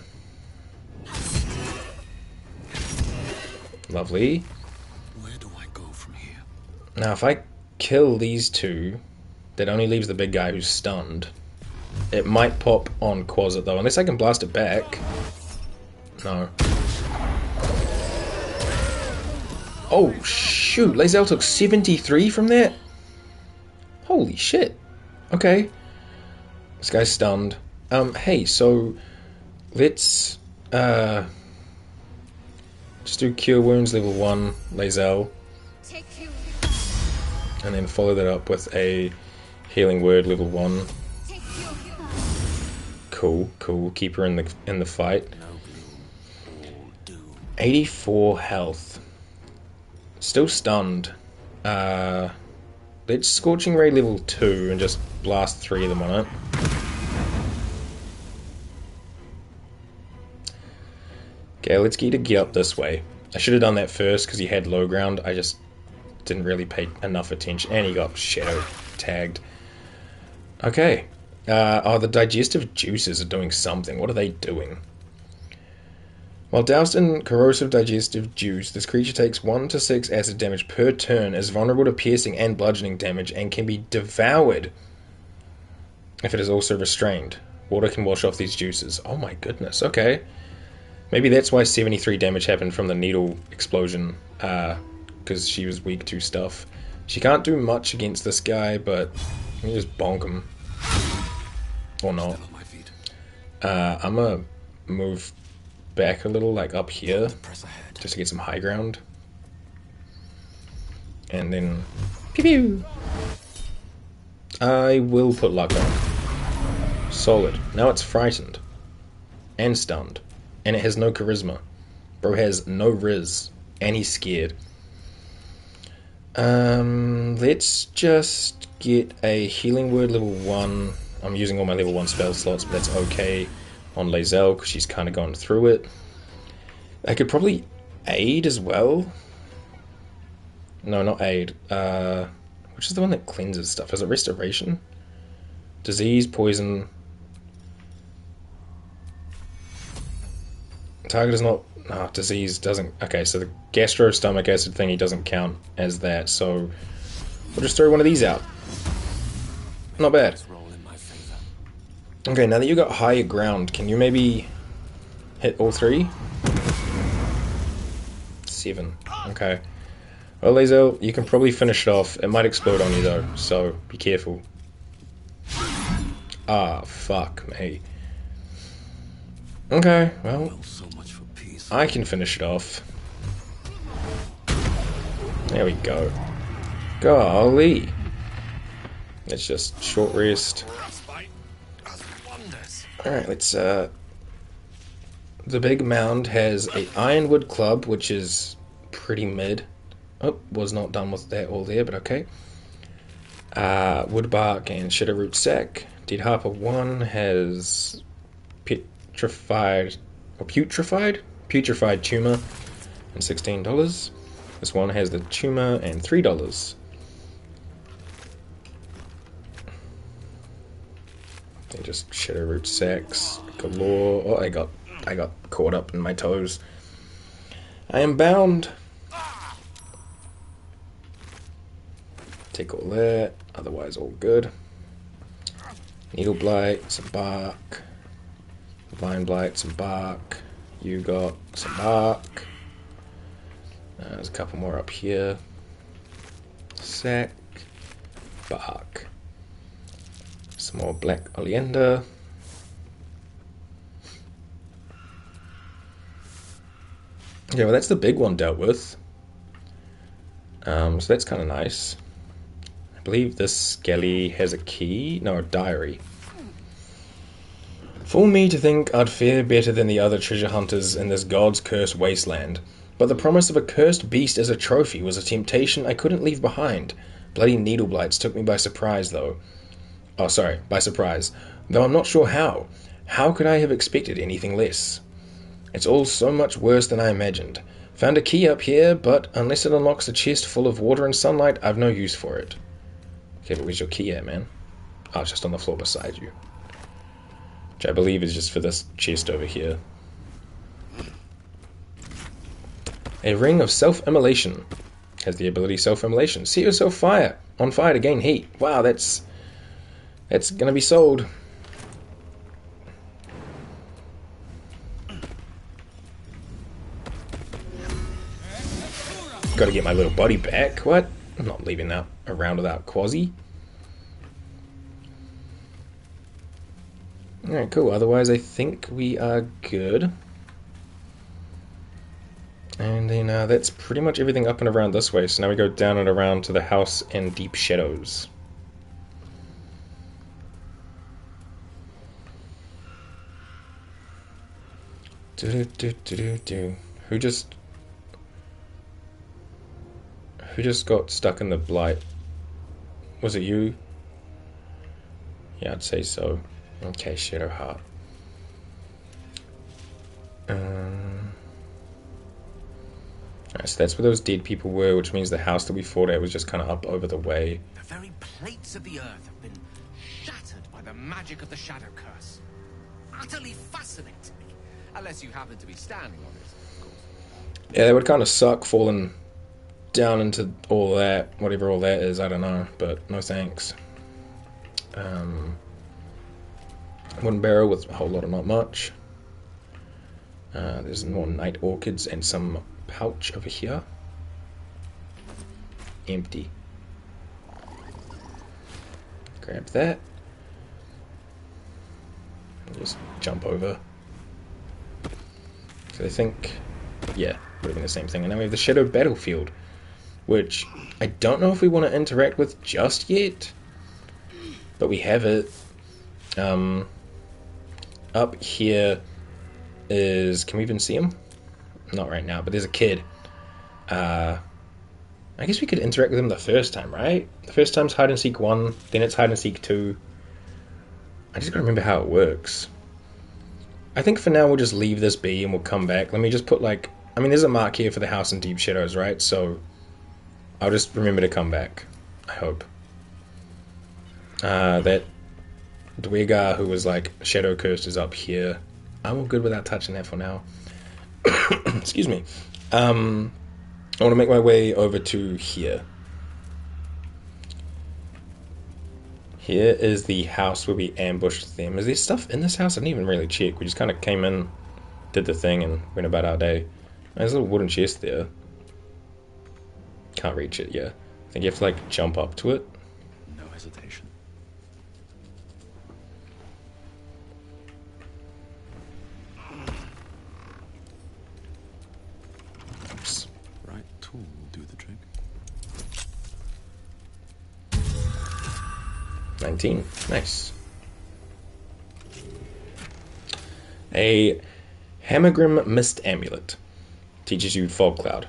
Lovely. Where do I go from here? Now, if I kill these two, that only leaves the big guy who's stunned. It might pop on Quasit though, unless I can blast it back. No. Oh shoot, Lae'zel took 73 from that? Holy shit. Okay. This guy's stunned. Hey, so let's just do Cure Wounds level 1, Lae'zel. And then follow that up with a Healing Word level 1. Cool, cool. Keep her in the fight. 84 health. Still stunned. Let's Scorching Ray level 2 and just blast 3 of them on it. Okay, let's get up this way. I should have done that first because he had low ground. I just didn't really pay enough attention. And he got shadow tagged. Okay. Oh, the digestive juices are doing something. What are they doing? While doused in corrosive digestive juice, this creature takes 1 to 6 acid damage per turn, is vulnerable to piercing and bludgeoning damage, and can be devoured if it is also restrained. Water can wash off these juices. Oh my goodness, okay. Maybe that's why 73 damage happened from the needle explosion, because she was weak to stuff. She can't do much against this guy, but you just bonk him. Or not. I'm gonna move back a little, like up here, just to get some high ground. And then, pew pew! I will put luck on. Solid. Now it's frightened. And stunned. And it has no charisma. Bro has no riz. And he's scared. Let's just get a healing word level 1. I'm using all my level 1 spell slots, but that's okay on Lae'zel, because she's kind of gone through it. I could probably aid as well. No, not aid. Which is the one that cleanses stuff? Is it restoration? Disease, poison. Target is not... No, disease doesn't... Okay, so the gastro stomach acid thingy doesn't count as that, so we'll just throw one of these out. Not bad. Okay, now that you got higher ground, can you maybe hit all 3? 7. Okay. Well, Lae'zel, you can probably finish it off. It might explode on you though, so be careful. Ah, fuck me. Okay, well, I can finish it off. There we go. Golly. Let's just short rest. Alright, let's, the big mound has a ironwood club, which is pretty mid. Oh, was not done with that all there, but okay. Wood bark and shitterroot sack. Dead Harper 1 has putrefied tumor and $16. This one has the tumor and $3. They just shitterroot sacks galore. Oh, I got caught up in my toes. I am bound. Take all that, otherwise all good. Needle blight, some bark. Vine blight, some bark. You got some bark. There's a couple more up here. Sack, bark. Some more black oleander. Okay, well that's the big one dealt with. So that's kind of nice. I believe this skelly has a key. No, a diary. Fool me to think I'd fare better than the other treasure hunters in this god's cursed wasteland. But the promise of a cursed beast as a trophy was a temptation I couldn't leave behind. Bloody needle blights took me by surprise, though. Oh, sorry, by surprise. Though I'm not sure how. How could I have expected anything less? It's all so much worse than I imagined. Found a key up here, but unless it unlocks a chest full of water and sunlight, I've no use for it. Okay, but where's your key at, man? Oh, it's just on the floor beside you. Which I believe is just for this chest over here. A ring of self-immolation. Has the ability self-immolation. Set yourself on fire to gain heat. Wow, that's gonna be sold. Gotta get my little body back. What? I'm not leaving that around without Quasi. Alright, cool. Otherwise, I think we are good. And then that's pretty much everything up and around this way. So now we go down and around to the house and Deep Shadows. Who just got stuck in the blight? Was it you? Yeah, I'd say so. Okay, Shadowheart. Alright, so that's where those dead people were, which means the house that we fought at was just kind of up over the way. The very plates of the earth have been shattered by the magic of the Shadow Curse. Utterly fascinating. Unless you happen to be standing on it, of course. Yeah, that would kind of suck falling down into all that, whatever all that is, I don't know, but no thanks. Wooden barrel with a whole lot of not much. There's more night orchids and some pouch over here. Empty. Grab that. Just jump over. So I think, yeah, would have been the same thing. And now we have the Shadow Battlefield, which I don't know if we want to interact with just yet, but we have it. Up here is, can we even see him? Not right now, but there's a kid. I guess we could interact with him the first time, right? The first time's hide and seek 1, then it's hide and seek 2. I just gotta remember how it works. I think for now we'll just leave this be and we'll come back. Let me just put like, I mean there's a mark here for the house in Deep Shadows, right? So I'll just remember to come back, I hope. That Dwegar who was like shadow cursed is up here. I'm all good without touching that for now. Excuse me. I want to make my way over to here. Here is the house where we ambushed them. Is there stuff in this house? I didn't even really check. We just kind of came in, did the thing, and went about our day. There's a little wooden chest there. Can't reach it, yeah. I think you have to like jump up to it. No hesitation. Oops. Right tool will do the trick. 19. Nice. A Hammergrim Mist Amulet. Teaches you Fog Cloud.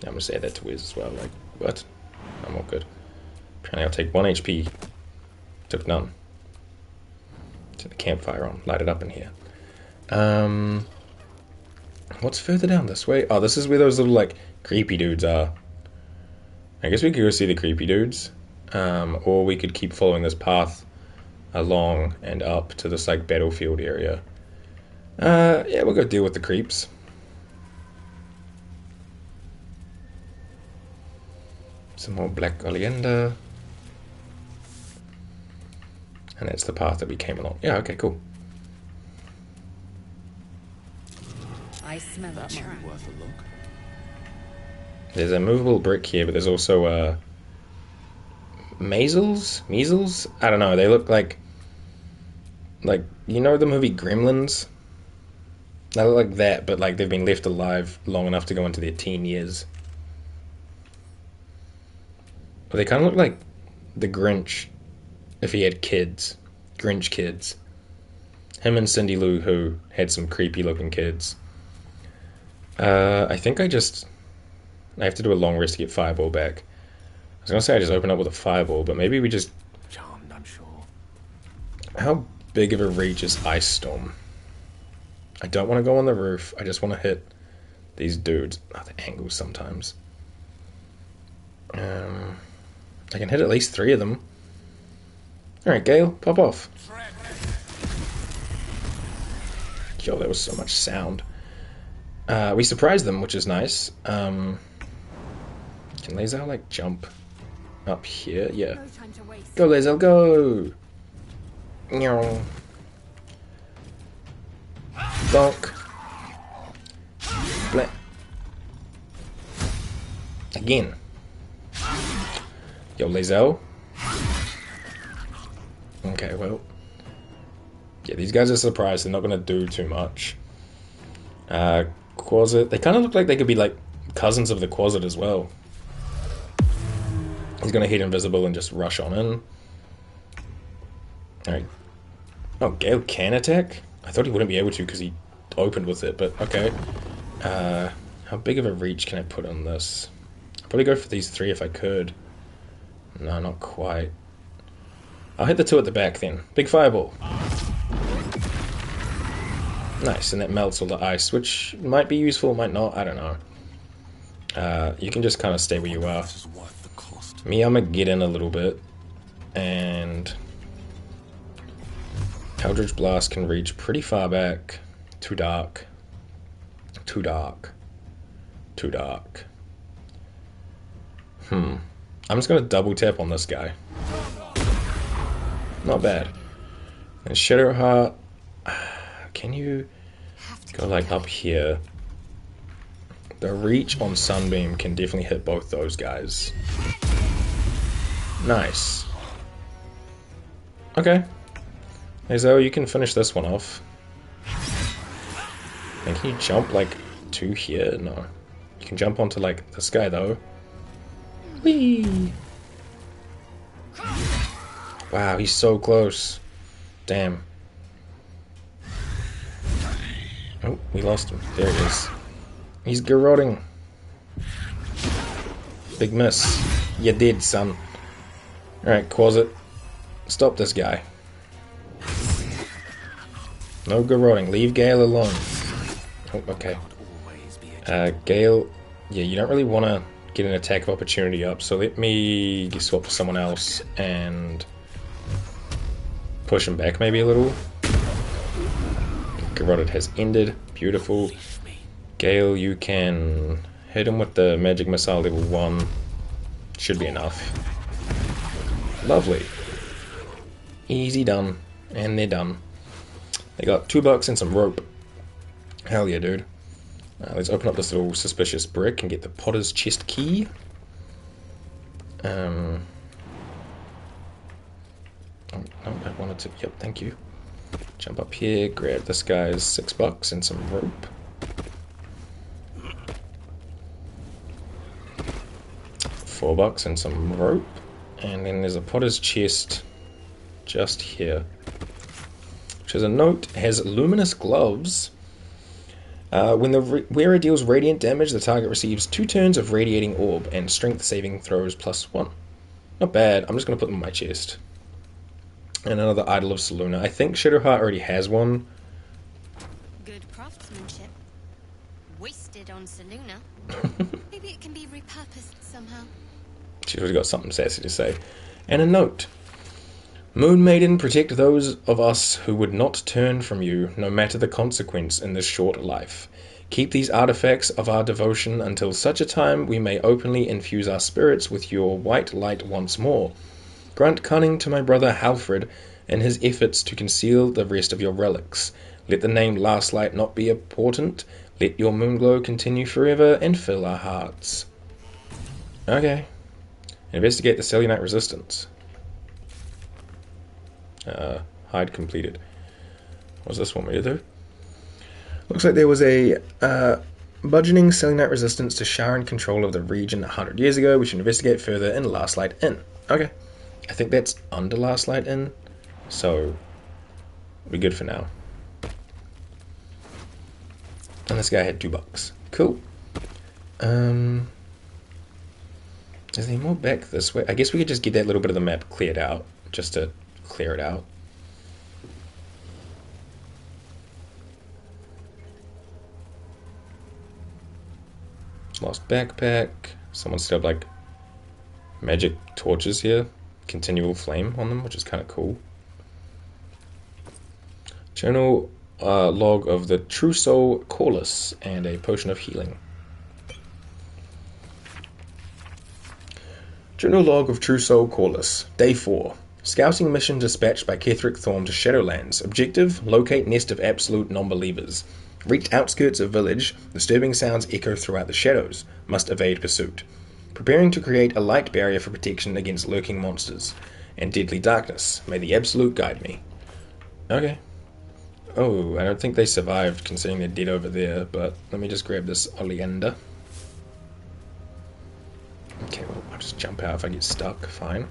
I'm going to say that to Wiz as well. Like, what? I'm all good. Apparently I'll take 1 HP. Took none. Turn the campfire on. Light it up in here. What's further down this way? Oh, this is where those little, like, creepy dudes are. I guess we could go see the creepy dudes. Or we could keep following this path along and up to this, like, battlefield area. Yeah, we'll go deal with the creeps. Some more black oleander. And that's the path that we came along. Yeah, okay, cool. I smell That a might trap. be worth a look. There's a movable brick here, but there's also measles? I don't know. They look like you know the movie Gremlins? They look like that, but like they've been left alive long enough to go into their teen years. But they kind of look like the Grinch if he had kids. Grinch kids. Him and Cindy Lou Who had some creepy looking kids. I think I have to do a long rest to get Fireball back. I was going to say I just open up with a Fireball, but maybe we just... Charmed, I'm sure. How big of a reach is Ice Storm? I don't want to go on the roof. I just want to hit these dudes. Oh, the angles sometimes. I can hit at least 3 of them. Alright, Gale, pop off. Yo, that was so much sound. We surprised them, which is nice. Can Lae'zel, like, jump up here? Yeah. Go, Lae'zel, go! Meow. Bonk. Blah. Again. Yo, Lae'zel. Okay, well. Yeah, these guys are surprised. They're not going to do too much. Quasit. They kind of look like they could be, like, cousins of the Quasit as well. He's going to hit invisible and just rush on in. Alright. Oh, Gale can attack? I thought he wouldn't be able to because he opened with it, but okay. How big of a reach can I put on this? I'd probably go for these 3 if I could. No, not quite. I'll hit the 2 at the back then. Big fireball. Nice, and that melts all the ice, which might be useful, might not, I don't know. You can just kind of stay where you are. Me, I'm gonna get in a little bit, and Eldritch Blast can reach pretty far back. Too dark. Too dark. Too dark. I'm just gonna double tap on this guy. Not bad. And Shadowheart, can you go like up here? The reach on Sunbeam can definitely hit both those guys. Nice. Okay. Hey Zoe, you can finish this one off. And can you jump like to here? No. You can jump onto like this guy though. Whee! Wow, he's so close. Damn. Oh, we lost him. There he is. He's garroting. Big miss. You did, son. Alright, Quasit. Stop this guy. No garroting. Leave Gale alone. Oh, okay. Gale, yeah, you don't really want to get an attack of opportunity up, so let me swap to someone else and push him back maybe a little. Garroted has ended. Beautiful. Gale, you can hit him with the magic missile level 1. Should be enough. Lovely. Easy done. And they're done. They got $2 and some rope. Hell yeah, dude. Let's open up this little suspicious brick and get the Potter's chest key. Oh, no, I wanted to... Yep, thank you. Jump up here, grab this guy's $6 and some rope. $4 and some rope. And then there's a Potter's chest just here. Which has a note. It has luminous gloves. When the wearer deals radiant damage, the target receives 2 turns of radiating orb and strength saving throws +1. Not bad. I'm just going to put them in my chest. And another Idol of Selûne. I think Shadowheart already has one. Good craftsmanship. Wasted on Selûne. Maybe it can be repurposed somehow. She's already got something sassy to say. And a note. Moon Maiden, protect those of us who would not turn from you, no matter the consequence in this short life. Keep these artifacts of our devotion until such a time we may openly infuse our spirits with your white light once more. Grant cunning to my brother Halfred in his efforts to conceal the rest of your relics. Let the name Last Light not be a portent. Let your moonglow continue forever and fill our hearts. Okay. Investigate the Selûnite resistance. Hide completed. What does this want me to do? Looks like there was a burgeoning Selûnite resistance to Sharan control of the region 100 years ago. We should investigate further in Last Light Inn. Okay. I think that's under Last Light Inn. So, we're good for now. And this guy had $2. Cool. Is there more back this way? I guess we could just get that little bit of the map cleared out. Just to clear it out. Lost backpack. Someone still have like magic torches here. Continual flame on them, which is kind of cool. Journal log of the True Soul Corliss and a potion of healing. Journal log of True Soul Corliss. Day 4. Scouting mission dispatched by Ketheric Thorm to Shadowlands. Objective, locate nest of absolute non-believers. Reach outskirts of village. Disturbing sounds echo throughout the shadows. Must evade pursuit. Preparing to create a light barrier for protection against lurking monsters. And deadly darkness. May the absolute guide me. Okay. Oh, I don't think they survived considering they're dead over there, but let me just grab this oleander. Okay, well, I'll just jump out if I get stuck. Fine.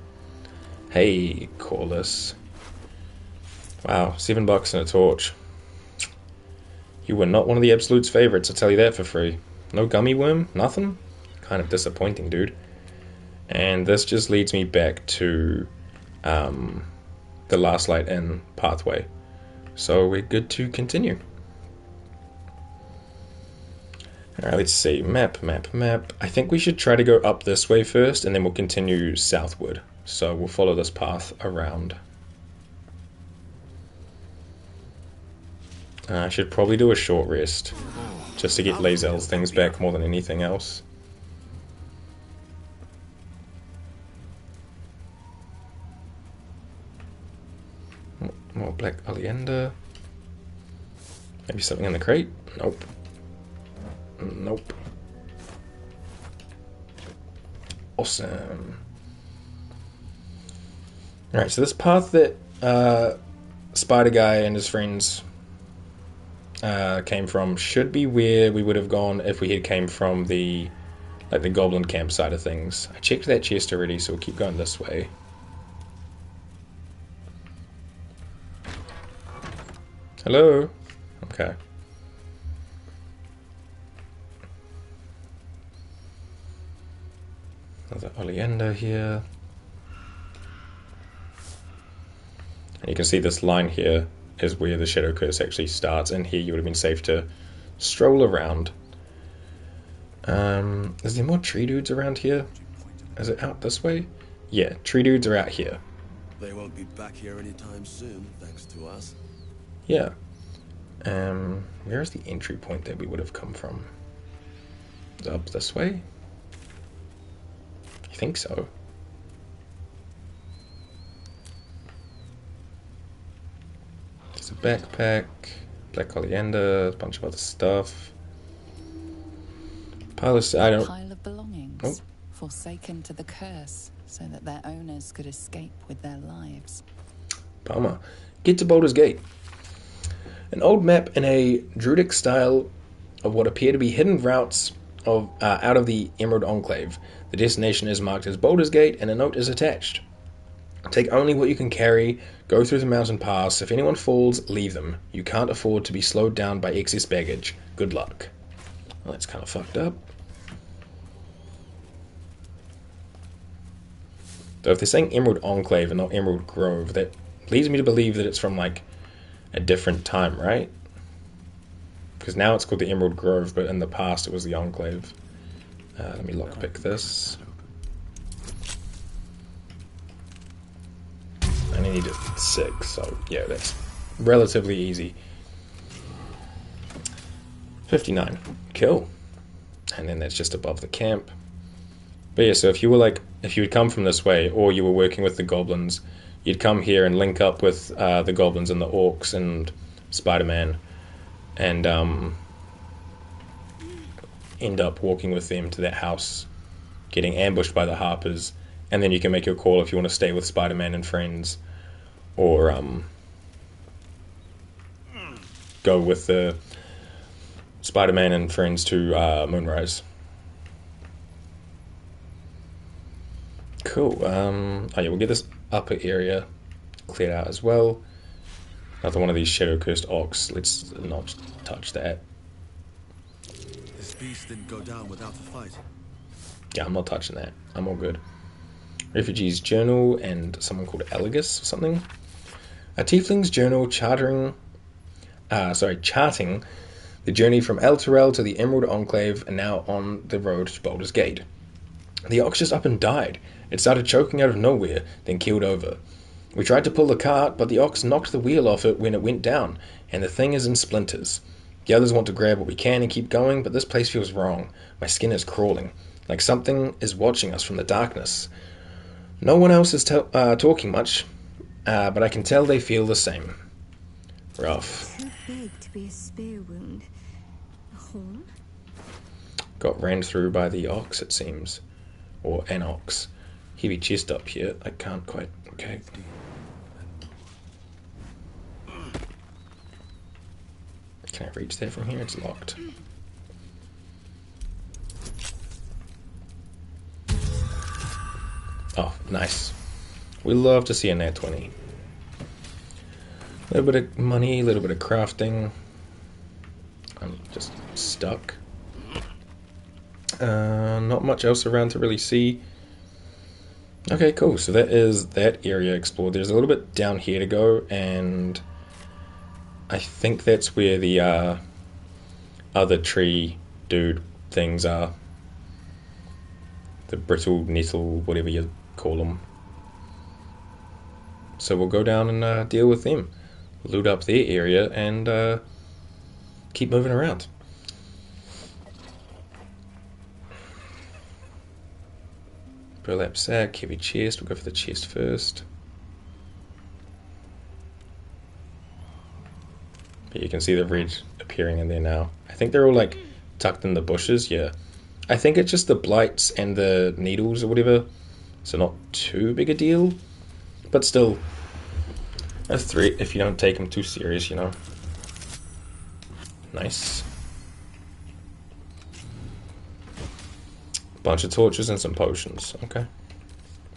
Hey, Corliss. Wow, $7 and a torch. You were not one of the Absolute's favorites, I'll tell you that for free. No gummy worm? Nothing? Kind of disappointing, dude. And this just leads me back to the Last Light Inn pathway. So we're good to continue. Alright, let's see. Map. I think we should try to go up this way first, and then we'll continue southward. So we'll follow this path around. I should probably do a short rest, just to get Lae'zel's things back more than anything else. More black oleander. Maybe something in the crate? Nope. Nope. Awesome. Alright, so this path that Spider Guy and his friends came from should be where we would have gone if we had came from the goblin camp side of things. I checked that chest already, so we'll keep going this way. Hello? Okay. Another oleander here. And you can see this line here is where the Shadow Curse actually starts, and here you would have been safe to stroll around. Is there more tree dudes around here? Is it out this way? Yeah, tree dudes are out here. They won't be back here anytime soon, thanks to us. Yeah. Where is the entry point that we would have come from? Is it up this way? I think so. There's a backpack, black oleander, a bunch of other stuff. Pile of belongings, forsaken to the curse, so that their owners could escape with their lives. Bummer. Get to Baldur's Gate. An old map in a druidic style of what appear to be hidden routes of out of the Emerald Enclave. The destination is marked as Baldur's Gate, and a note is attached. Take only what you can carry, go through the mountain pass. If anyone falls, leave them. You can't afford to be slowed down by excess baggage. Good luck. Well, that's kind of fucked up. So if they're saying Emerald Enclave and not Emerald Grove, that leads me to believe that it's from, like, a different time, right? Because now it's called the Emerald Grove, but in the past it was the Enclave. Let me lockpick this. I only needed 6, so yeah, that's relatively easy. 59. Cool. And then that's just above the camp. But yeah, so if you would come from this way, or you were working with the goblins, you'd come here and link up with the goblins and the orcs and Spider-Man, and end up walking with them to that house, getting ambushed by the Harpers, and then you can make your call if you want to stay with Spider-Man and friends, or go with the Spider-Man and friends to Moonrise. Cool. Oh yeah, we'll get this upper area cleared out as well. Another one of these Shadow Cursed Ox. Let's not touch that. This beast didn't go down without a fight. Yeah, I'm not touching that. I'm all good. Refugee's Journal and someone called Elegus or something. A Tiefling's Journal charting the journey from El Terrell to the Emerald Enclave, and now on the road to Baldur's Gate. The ox just up and died. It started choking out of nowhere, then keeled over. We tried to pull the cart, but the ox knocked the wheel off it when it went down, and the thing is in splinters. The others want to grab what we can and keep going, but this place feels wrong. My skin is crawling, like something is watching us from the darkness. No one else is talking much, but I can tell they feel the same. Rough. Too big to be a spear wound. A horn? Got ran through by the ox, it seems. Or an ox. Heavy chest up here. I can't quite... Okay. Can I reach there from here? It's locked. Oh, nice. We love to see a nat 20. A little bit of money, a little bit of crafting. I'm just stuck. Not much else around to really see. Okay, cool. So that is that area explored. There's a little bit down here to go, and I think that's where the other tree dude things are. The brittle nettle, whatever you call them. So we'll go down and deal with them. Loot up their area and keep moving around. Burlap sack, heavy chest. We'll go for the chest first. But you can see the red appearing in there now. I think they're all like tucked in the bushes, yeah. I think it's just the blights and the needles or whatever. So not too big a deal. But still, a threat if you don't take them too serious, you know. Nice. Bunch of torches and some potions, okay.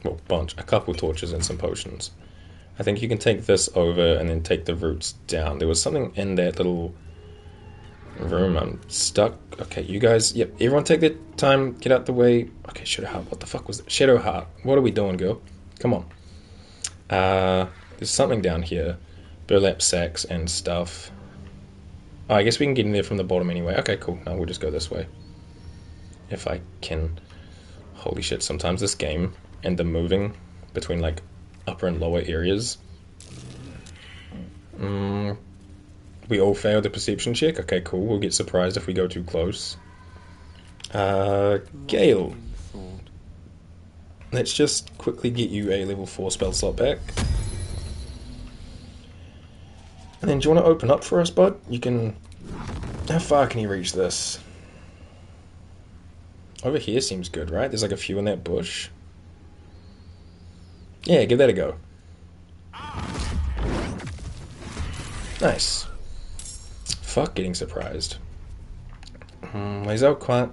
Well, a couple torches and some potions. I think you can take this over and then take the roots down. There was something in that little room. I'm stuck. Okay, you guys, yep, everyone take their time, get out the way. Okay, Shadowheart, what the fuck was it? Shadowheart, what are we doing, girl? Come on. There's something down here. Burlap sacks and stuff. Oh, I guess we can get in there from the bottom anyway. Okay, cool. Now we'll just go this way. If I can. Holy shit, sometimes this game and the moving between like upper and lower areas. We all failed the perception check. Okay, cool. We'll get surprised if we go too close. Gale. Let's just quickly get you a level 4 spell slot back. And then do you want to open up for us, bud? You can... How far can you reach this? Over here seems good, right? There's like a few in that bush. Yeah, give that a go. Nice. Fuck getting surprised. Lae'zel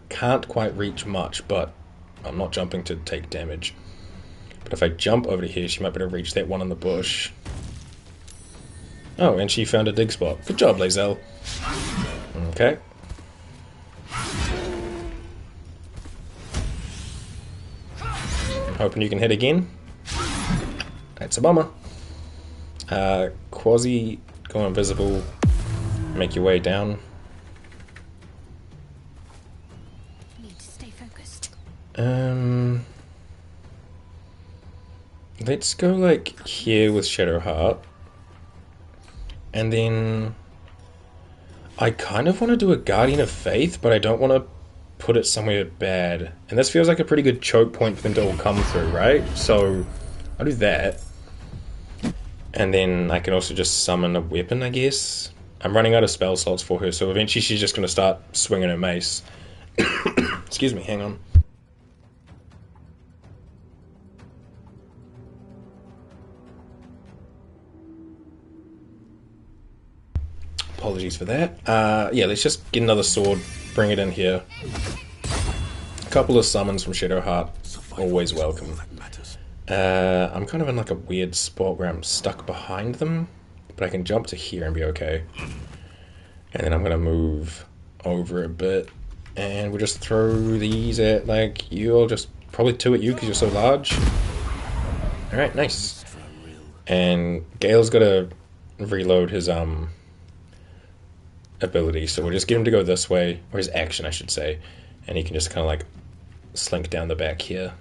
can't quite reach much, but I'm not jumping to take damage. But if I jump over to here, she might be able to reach that one in the bush. Oh, and she found a dig spot. Good job, Lae'zel. Okay. I'm hoping you can hit again. That's a bummer. Quasi, go invisible. Make your way down. Need to stay focused. Let's go like here with Shadowheart. And then I kind of want to do a Guardian of Faith, but I don't want to put it somewhere bad. And this feels like a pretty good choke point for them to all come through, right? So I'll do that. And then I can also just summon a weapon, I guess. I'm running out of spell slots for her, so eventually she's just going to start swinging her mace. Excuse me, hang on. Apologies for that. Yeah, let's just get another sword, bring it in here. A couple of summons from Shadowheart, always welcome. I'm kind of in like a weird spot where I'm stuck behind them, but I can jump to here and be okay. And then I'm gonna move over a bit, and we'll just throw these at like you, or just probably 2 at you because you're so large. Alright, nice. And Gale's gotta reload his ability, so we'll just get him to go this way, or his action I should say, and he can just kind of like slink down the back here.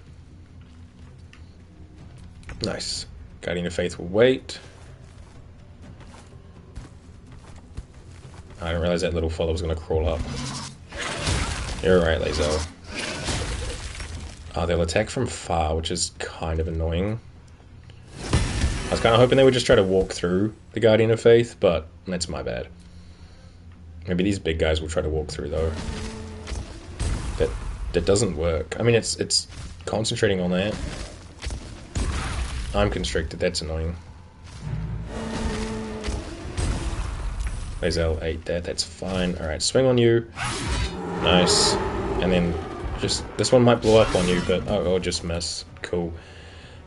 Nice. Guardian of Faith will wait. I didn't realize that little fellow was going to crawl up. You're right, Lae'zel. They'll attack from far, which is kind of annoying. I was kind of hoping they would just try to walk through the Guardian of Faith, but that's my bad. Maybe these big guys will try to walk through, though. That doesn't work. I mean, it's concentrating on that. I'm constricted, that's annoying. Lae'zel ate that, that's fine. Alright, swing on you. Nice. And then just, this one might blow up on you, but I'll just miss. Cool.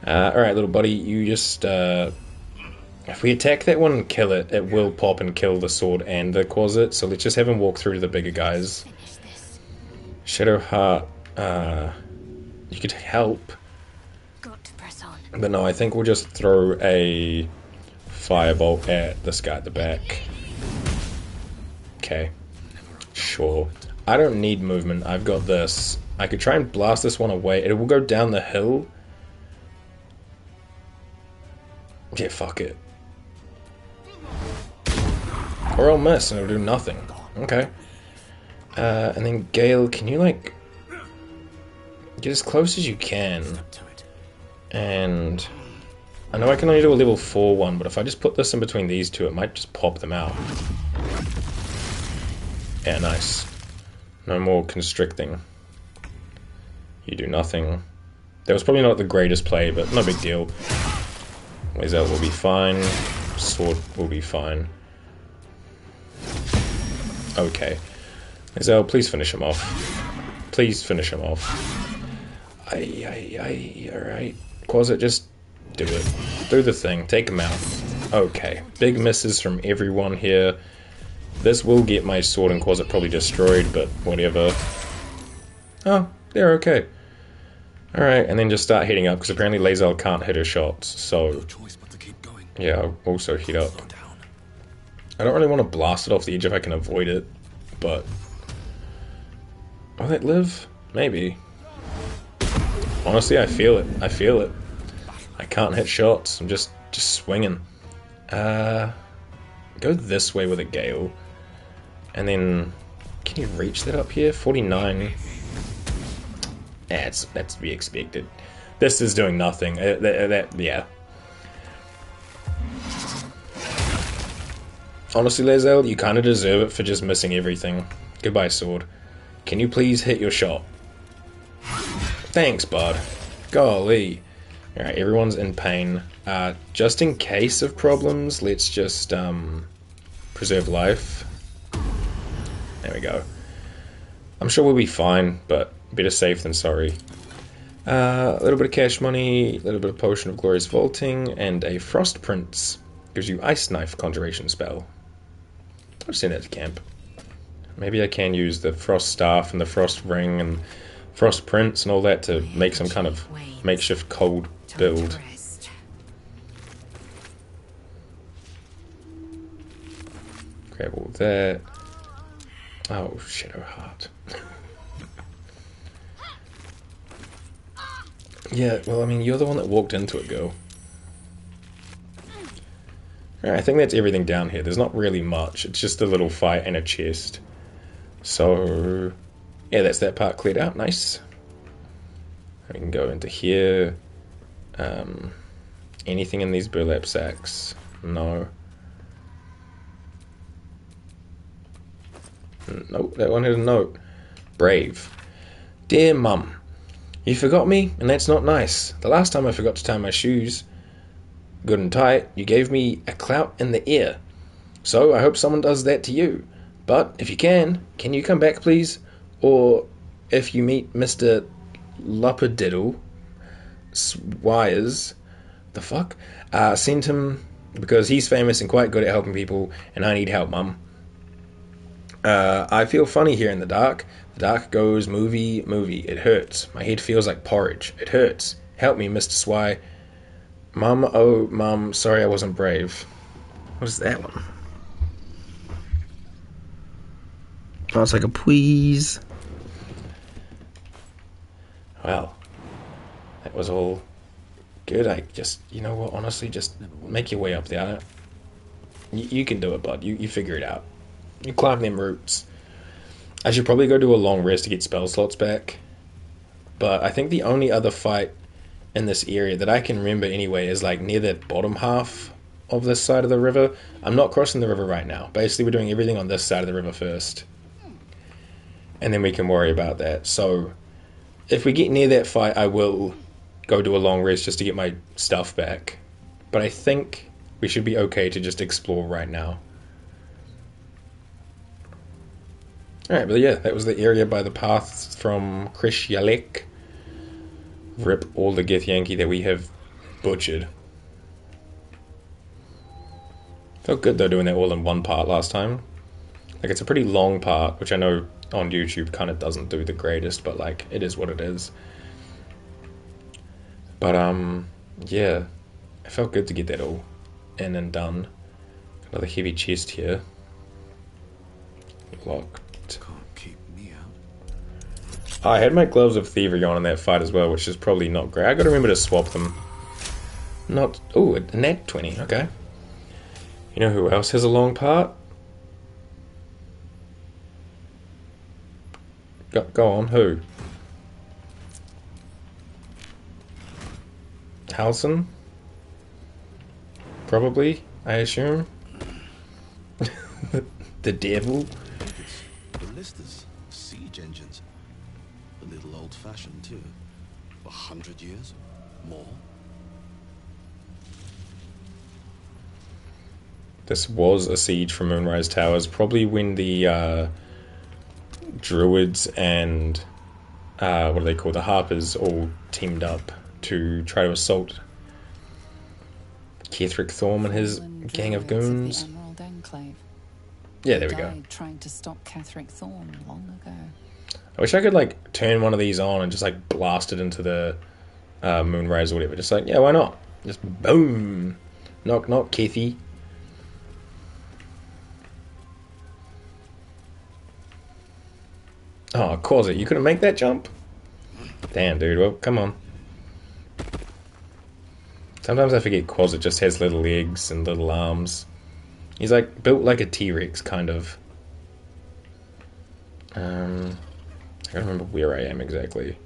Alright, little buddy, you just, if we attack that one and kill it, it will pop and kill the sword and the Quasit, so let's just have him walk through to the bigger guys. Shadowheart, you could help. But no, I think we'll just throw a firebolt at this guy at the back. Okay. Sure. I don't need movement. I've got this. I could try and blast this one away. It will go down the hill. Yeah, fuck it. Or I'll miss and it'll do nothing. Okay. And then Gale, can you like get as close as you can? And I know I can only do a level 4 one, but if I just put this in between these two, it might just pop them out. Yeah, nice. No more constricting. You do nothing. That was probably not the greatest play, but no big deal. Laser will be fine. Sword will be fine. Okay. Laser, please finish him off. Please finish him off. Alright. Quasit, just do it. Do the thing. Take him out. Okay. Big misses from everyone here. This will get my sword and Quasit probably destroyed, but whatever. Oh, they're okay. Alright, and then just start heating up, because apparently Lae'zel can't hit her shots, so... Yeah, I'll also heat up. I don't really want to blast it off the edge if I can avoid it, but... Will it live? Maybe. Honestly, I feel it. I feel it. I can't hit shots. I'm just swinging. Go this way with a Gale. And then... Can you reach that up here? 49... that's to be expected. This is doing nothing. Yeah. Honestly, Lae'zel, you kind of deserve it for just missing everything. Goodbye, sword. Can you please hit your shot? Thanks, bud. Golly. Alright, everyone's in pain. Just in case of problems, let's just preserve life. There we go. I'm sure we'll be fine, but better safe than sorry. A little bit of cash money, a little bit of potion of glorious vaulting, and a frost prince. Gives you ice knife conjuration spell. I'll send that to camp. Maybe I can use the frost staff and the frost ring and frost prince and all that to make some kind of makeshift cold build. Grab all that. Oh, Shadow Heart. Yeah, well, I mean, you're the one that walked into it, girl. Alright, I think that's everything down here. There's not really much. It's just a little fight and a chest. So, yeah, that's that part cleared out. Nice. We can go into here. Anything in these burlap sacks? No. Nope, that one had a note. Brave. Dear Mum, you forgot me, and that's not nice. The last time I forgot to tie my shoes good and tight, you gave me a clout in the ear. So I hope someone does that to you. But if you can you come back, please? Or if you meet Mr. Luppadiddle Swires, the fuck? Send him, because he's famous and quite good at helping people, and I need help, Mum. I feel funny here in the dark. The dark goes movie. It hurts. My head feels like porridge. It hurts. Help me, Mr. Swy. Mum, oh, Mum, sorry I wasn't brave. What is that one? Oh, it's like a please. Well, that was all good. I just, you know what, honestly, just make your way up there. You can do it, bud. You figure it out. You climb them roots. I should probably go do a long rest to get spell slots back. But I think the only other fight in this area that I can remember anyway is like near the bottom half of this side of the river. I'm not crossing the river right now. Basically, we're doing everything on this side of the river first. And then we can worry about that. So, if we get near that fight, I will go do a long rest just to get my stuff back. But I think we should be okay to just explore right now. Alright, but yeah, that was the area by the path from Krishyalek. Rip all the Githyanki that we have butchered. Felt good though doing that all in one part last time. Like, it's a pretty long part, which I know on YouTube kind of doesn't do the greatest, but like, it is what it is. But yeah, it felt good to get that all in and done. Another heavy chest here. Locked. Can't keep me out. I had my gloves of thievery on in that fight as well, which is probably not great. I gotta remember to swap them. Not... Oh, a nat 20, okay. You know who else has a long part? Go on, who? Halson? Probably, I assume. The devil? Ballistas, siege engines. A little old-fashioned, too. 100 years? More? This was a siege from Moonrise Towers, probably when the Druids and what do they call the Harpers all teamed up to try to assault Ketheric Thorm and his gang of goons. Of the Emerald Enclave. Yeah, there we go. Trying to stop Ketheric Thorm long ago. I wish I could like turn one of these on and just like blast it into the Moonrise or whatever. Just like, yeah, why not? Just boom. Knock knock, Kethy. Oh, Quasit, you couldn't make that jump? Damn, dude. Well, come on. Sometimes I forget Quasit just has little legs and little arms. He's like built like a T-Rex, kind of. I don't remember where I am exactly.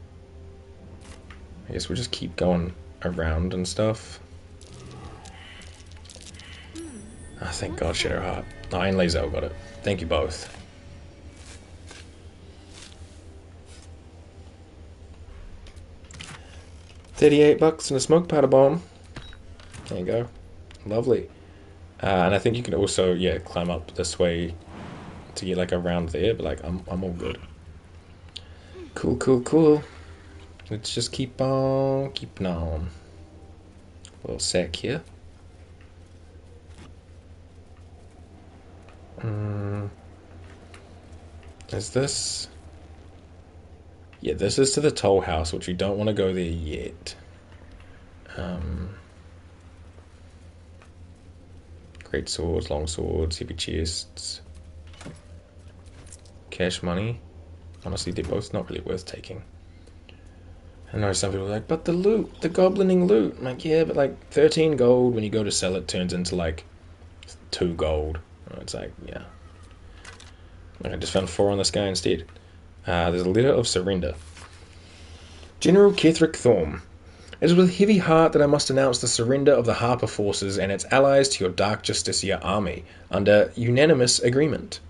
I guess we'll just keep going around and stuff. Oh, thank God, Shadowheart. Oh, and Lae'zel got it. Thank you both. $38 and a smoke powder bomb. There you go. Lovely. And I think you can also, yeah, climb up this way to get like around there, but like I'm all good. Cool, cool, cool. Let's just keep on keeping on. Little sack here. Is this? Yeah, this is to the toll house, which we don't want to go there yet. Great swords, long swords, heavy chests, cash money. Honestly, they're both not really worth taking. I know some people are like, but the loot, the goblining loot. I'm like, yeah, but like 13 gold when you go to sell it turns into like 2 gold. It's like, yeah. I just found 4 on this guy instead. There's a letter of surrender. General Ketheric Thorm, it is with heavy heart that I must announce the surrender of the Harper forces and its allies to your Dark Justicia army, under unanimous agreement.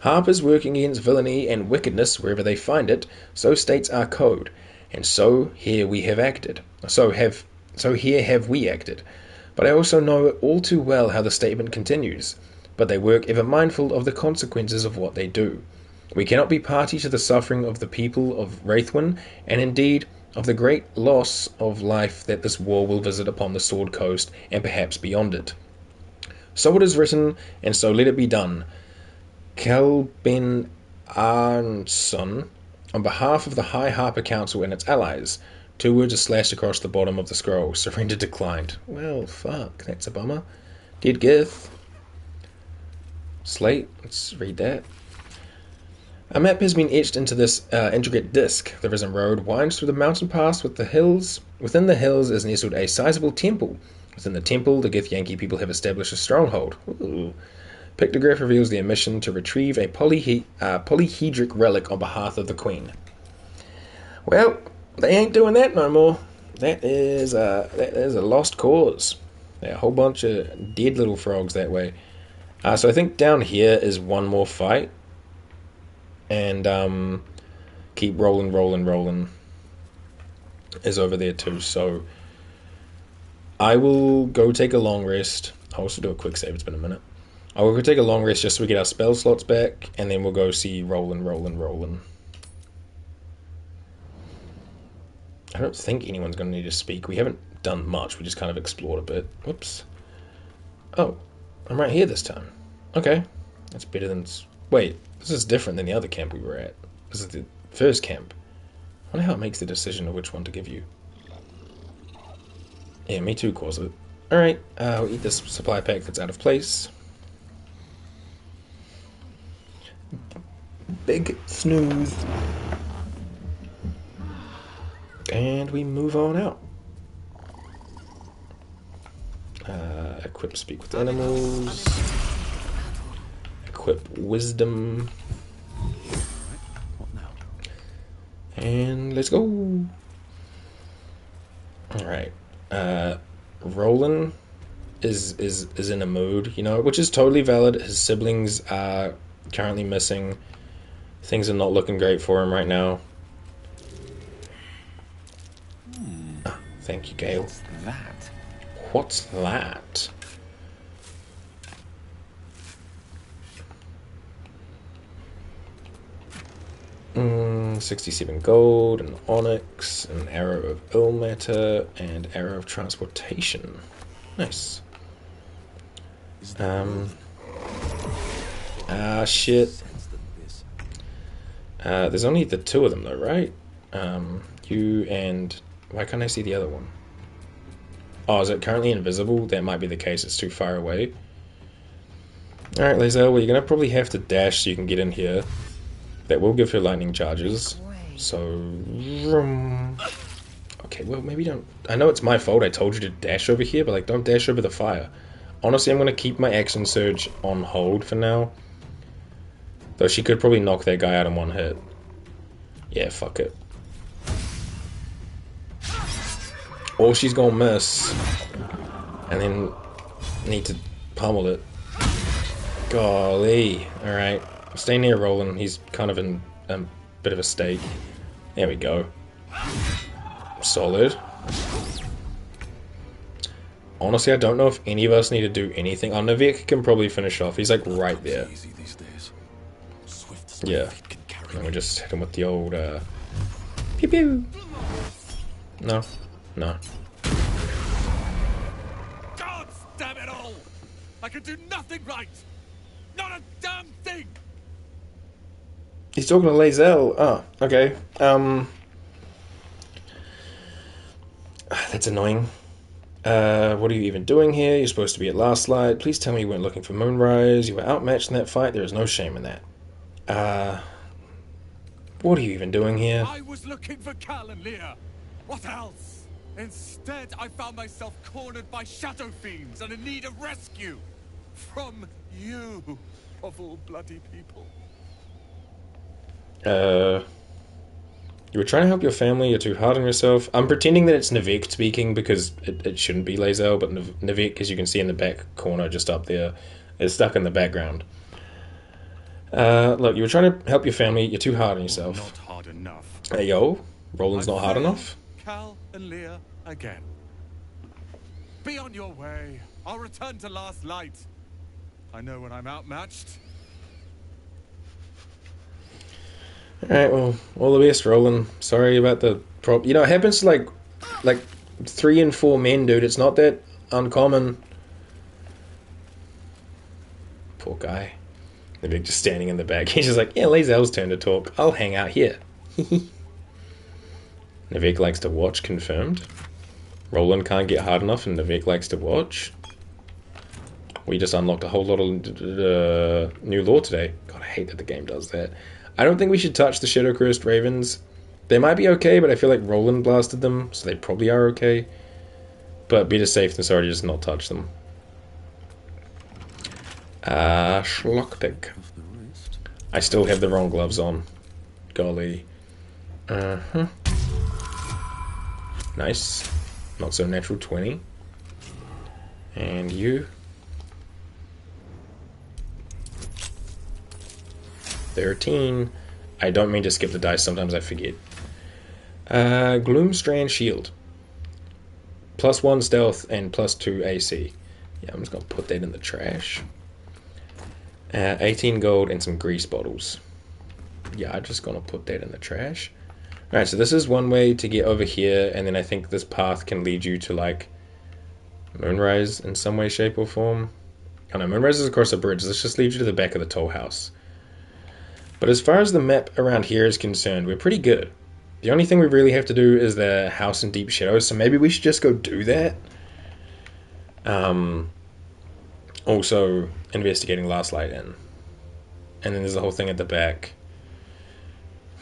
Harpers working against villainy and wickedness wherever they find it, so states our code, and so here we have acted. So here have we acted. But I also know all too well how the statement continues, but they work ever mindful of the consequences of what they do. We cannot be party to the suffering of the people of Wraithwyn, and indeed of the great loss of life that this war will visit upon the Sword Coast and perhaps beyond it. So it is written, and so let it be done. Kelben Arnson, on behalf of the High Harper Council and its allies. 2 words are slashed across the bottom of the scroll. Surrender declined. Well, fuck, that's a bummer. Dead Gith. Slate, let's read that. A map has been etched into this intricate disc. The risen road winds through the mountain pass with the hills. Within the hills is nestled a sizable temple. Within the temple, the Githyanki people have established a stronghold. Ooh. Pictograph reveals their mission to retrieve a polyhedric relic on behalf of the Queen. Well, they ain't doing that no more. That is a lost cause. There are a whole bunch of dead little frogs that way. So I think down here is one more fight. And keep rolling is over there too. So I will go take a long rest. I'll also do a quick save. It's been a minute. I will go take a long rest just so we get our spell slots back, and then we'll go see rolling. I don't think anyone's going to need to speak. We haven't done much. We just kind of explored a bit. Whoops. Oh, I'm right here this time. Okay, that's better than... Wait, this is different than the other camp we were at. This is the first camp. I wonder how it makes the decision of which one to give you. Yeah, me too, Quasit. Alright, I'll eat this supply pack that's out of place. Big snooze. And we move on out. Equip speak with animals. Equip wisdom. And let's go. Alright. Roland is in a mood, you know, which is totally valid. His siblings are currently missing. Things are not looking great for him right now. Oh, thank you, Gale. What's that? What's that? 67 gold, an onyx, an arrow of ill matter, and arrow of transportation. Nice. Shit. There's only the two of them though, right? You and... Why can't I see the other one? Oh, is it currently invisible? That might be the case, it's too far away. Alright, Lae'zel, well, you're gonna probably have to dash so you can get in here. That will give her lightning charges. So... Okay, well, maybe don't... I know it's my fault, I told you to dash over here, but, like, don't dash over the fire. Honestly, I'm gonna keep my action surge on hold for now. Though she could probably knock that guy out in one hit. Yeah, fuck it. Or she's gonna miss. And then need to pummel it. Golly. Alright. Stay near Roland. He's kind of in a bit of a state. There we go. Solid. Honestly, I don't know if any of us need to do anything. Oh, Navik can probably finish off. He's like right there. Yeah. And we just hit him with the old pew pew. No. No. God damn it all! I can do nothing right! Not a damn thing! He's talking to Lae'zel. Oh, okay. That's annoying. What are you even doing here? You're supposed to be at Last Light. Please tell me you weren't looking for Moonrise. You were outmatched in that fight. There is no shame in that. What are you even doing here? I was looking for Cal and Leah. What else? Instead, I found myself cornered by shadow fiends and in need of rescue. From you, of all bloody people. You were trying to help your family, you're too hard on yourself. I'm pretending that it's Navik speaking because it shouldn't be Lae'zel, but Navik, as you can see in the back corner just up there, is stuck in the background. Look, you were trying to help your family, you're too hard on yourself. Not hard enough. Hey yo, Roland's not hard enough? Cal and Leah again. Be on your way. I'll return to Last Light. I know when I'm outmatched. Alright, well, all the best, Roland. Sorry about the You know, it happens to like 3 and 4 men, dude. It's not that uncommon. Poor guy. The big just standing in the back. He's just like, yeah, Lae'zel's turn to talk. I'll hang out here. Navik likes to watch, confirmed. Roland can't get hard enough and Navik likes to watch. We just unlocked a whole lot of new lore today. God, I hate that the game does that. I don't think we should touch the Shadow Cursed Ravens. They might be okay, but I feel like Roland blasted them, so they probably are okay. But better safe than sorry to just not touch them. Schlockpig. I still have the wrong gloves on. Golly. Nice. Not so natural, 20. And you. 13. I don't mean to skip the dice, sometimes I forget. Gloomstrand Shield. +1 stealth and +2 AC. Yeah, I'm just gonna put that in the trash. 18 gold and some grease bottles. Yeah, I'm just gonna put that in the trash. Alright, so this is one way to get over here, and then I think this path can lead you to, like, Moonrise in some way, shape, or form. Oh no, Moonrise is across a bridge. This just leads you to the back of the toll house. But as far as the map around here is concerned, we're pretty good. The only thing we really have to do is the house in Deep Shadows, so maybe we should just go do that. Also, investigating Last Light Inn. And then there's the whole thing at the back.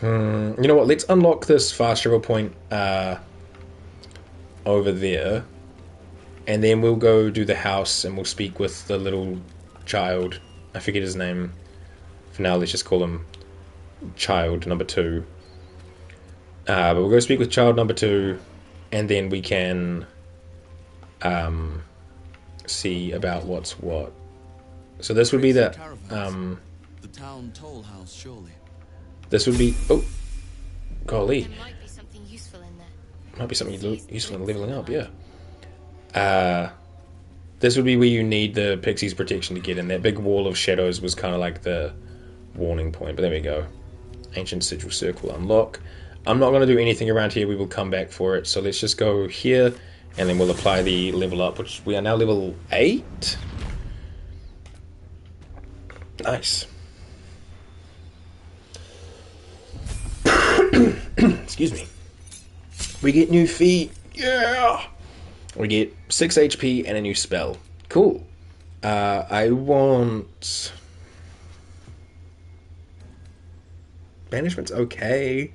You know what? Let's unlock this fast travel point over there. And then we'll go do the house and we'll speak with the little child. I forget his name. For now, let's just call him child number 2. But we'll go speak with child number 2. And then we can see about what's what. So this would be the town toll house, surely. This would be golly. There might be something useful in there. Might be something useful in leveling up, yeah. This would be where you need the Pixie's protection to get in. That big wall of shadows was kind of like the warning point, but there we go. Ancient Sigil Circle unlock. I'm not going to do anything around here. We will come back for it. So let's just go here, and then we'll apply the level up, which we are now level 8. Nice. Excuse me. We get new feet. Yeah! We get 6 HP and a new spell. Cool. I want... Banishment's okay.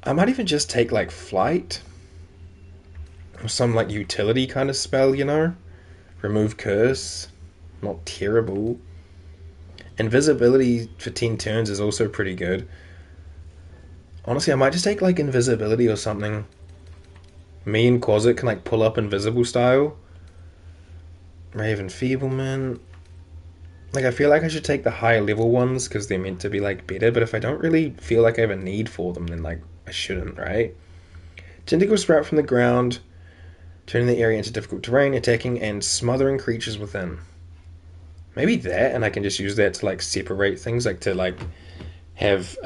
I might even just take, like, Flight. Or some, like, utility kind of spell, you know? Remove Curse. Not terrible. Invisibility for 10 turns is also pretty good. Honestly, I might just take, like, invisibility or something. Me and Quasit can, like, pull up invisible style. Raven Feeblement. Like, I feel like I should take the higher level ones, because they're meant to be, like, better. But if I don't really feel like I have a need for them, then, like, I shouldn't, right? Tentacle Sprout from the ground. Turning the area into difficult terrain. Attacking and smothering creatures within. Maybe that, and I can just use that to, like, separate things. Like, to, like... have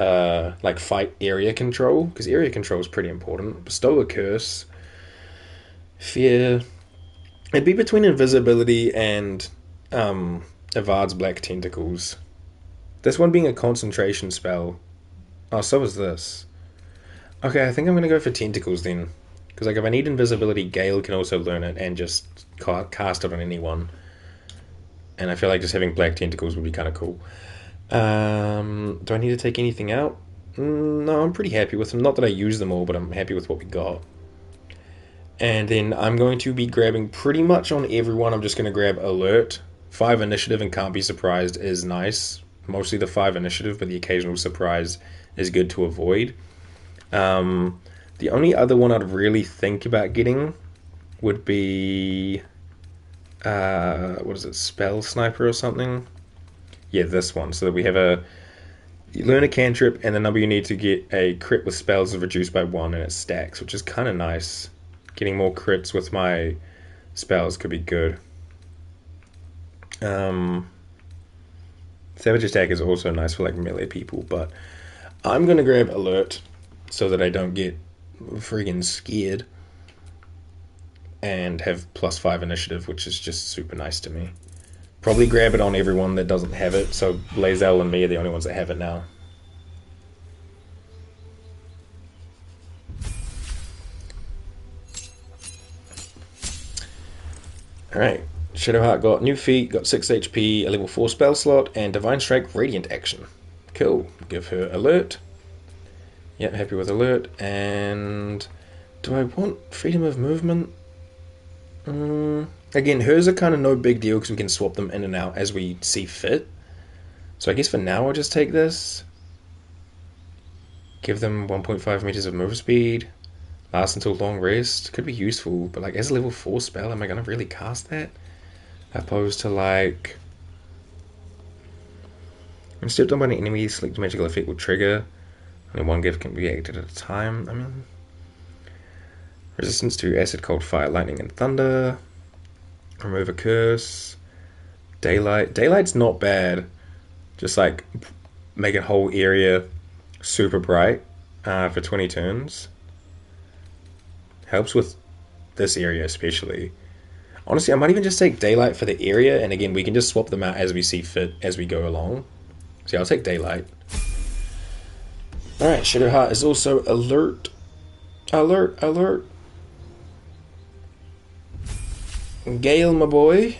like fight area control, because area control is pretty important. Bestow a curse, fear. It'd be between invisibility and Avard's Black Tentacles. This one being a concentration spell. Oh, so is this. Okay, I think I'm gonna go for Tentacles then, because like if I need invisibility, Gale can also learn it and just cast it on anyone. And I feel like just having Black Tentacles would be kind of cool. Do I need to take anything out? No, I'm pretty happy with them. Not that I use them all, but I'm happy with what we got. And then I'm going to be grabbing pretty much on everyone. I'm just going to grab Alert. 5 initiative and Can't Be Surprised is nice. Mostly the 5 initiative, but the occasional surprise is good to avoid. The only other one I'd really think about getting would be... what is it? Spell Sniper or something? Yeah, this one. So that we have you learn a cantrip, and the number you need to get a crit with spells is reduced by 1, and it stacks, which is kind of nice. Getting more crits with my spells could be good. Savage Attack is also nice for like melee people, but I'm going to grab Alert so that I don't get friggin' scared. And have +5 initiative, which is just super nice to me. Probably grab it on everyone that doesn't have it, so Blazel and me are the only ones that have it now. Alright, Shadowheart got new feat, got 6 HP, a level 4 spell slot, and Divine Strike Radiant action. Cool. Give her Alert. Yep, happy with Alert. And do I want Freedom of Movement? Again, hers are kind of no big deal because we can swap them in and out as we see fit. So I guess for now I'll just take this. Give them 1.5 meters of move speed. Last until long rest. Could be useful, but like as a level 4 spell, am I going to really cast that? Opposed to like... When stepped on by an enemy, select magical effect will trigger. Only one gift can be acted at a time. I mean... Resistance to acid, cold, fire, lightning, and thunder. Remove a curse. Daylight. Daylight's not bad. Just like make a whole area super bright for 20 turns. Helps with this area especially. Honestly, I might even just take Daylight for the area, and again, we can just swap them out as we see fit as we go along. So yeah, I'll take Daylight. Alright, Shadowheart is also Alert. Alert, alert. Gale, my boy.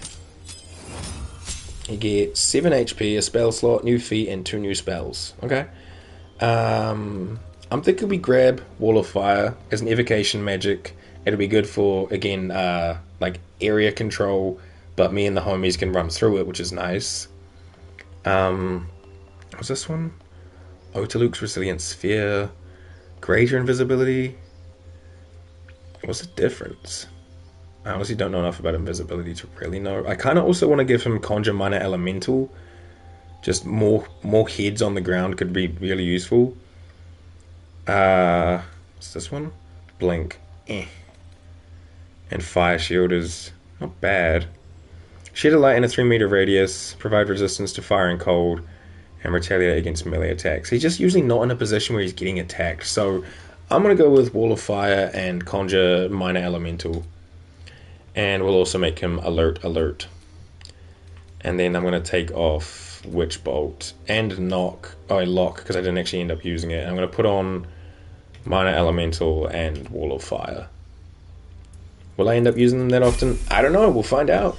You get 7 HP, a spell slot, new feat, and 2 new spells. Okay. I'm thinking we grab Wall of Fire as an evocation magic. It'll be good for, again, like area control, but me and the homies can run through it, which is nice. What's this one? Otaluke's Resilient Sphere. Greater invisibility. What's the difference? I honestly don't know enough about invisibility to really know. I kind of also want to give him Conjure Minor Elemental. Just more heads on the ground could be really useful. What's this one? Blink. And Fire Shield is not bad. Shed a light in a 3-meter radius. Provide resistance to fire and cold. And retaliate against melee attacks. He's just usually not in a position where he's getting attacked. So I'm going to go with Wall of Fire and Conjure Minor Elemental. And we'll also make him alert. And then I'm going to take off Witch Bolt and Lock, because I didn't actually end up using it. And I'm going to put on Minor Elemental and Wall of Fire. Will I end up using them that often? I don't know. We'll find out.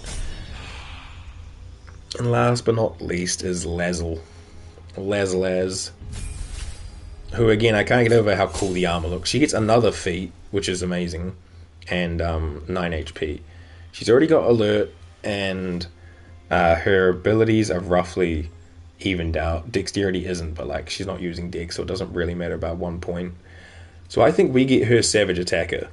And last but not least is Lazel. Laz. Who, again, I can't get over how cool the armor looks. She gets another feat, which is amazing. And 9 HP. She's already got Alert, and her abilities are roughly evened out. Dexterity isn't, but like she's not using Dex, so it doesn't really matter about 1 point. So I think we get her Savage Attacker.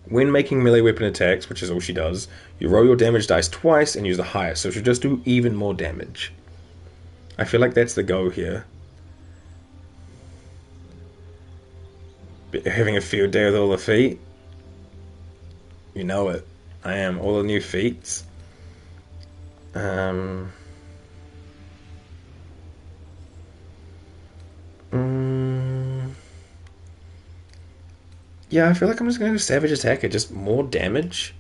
When making melee weapon attacks, which is all she does, you roll your damage dice twice and use the highest, so she'll just do even more damage. I feel like that's the go here. Having a field day with all the feet. You know it. I am. All the new feats. Yeah, I feel like I'm just going to go Savage Attacker. Just more damage.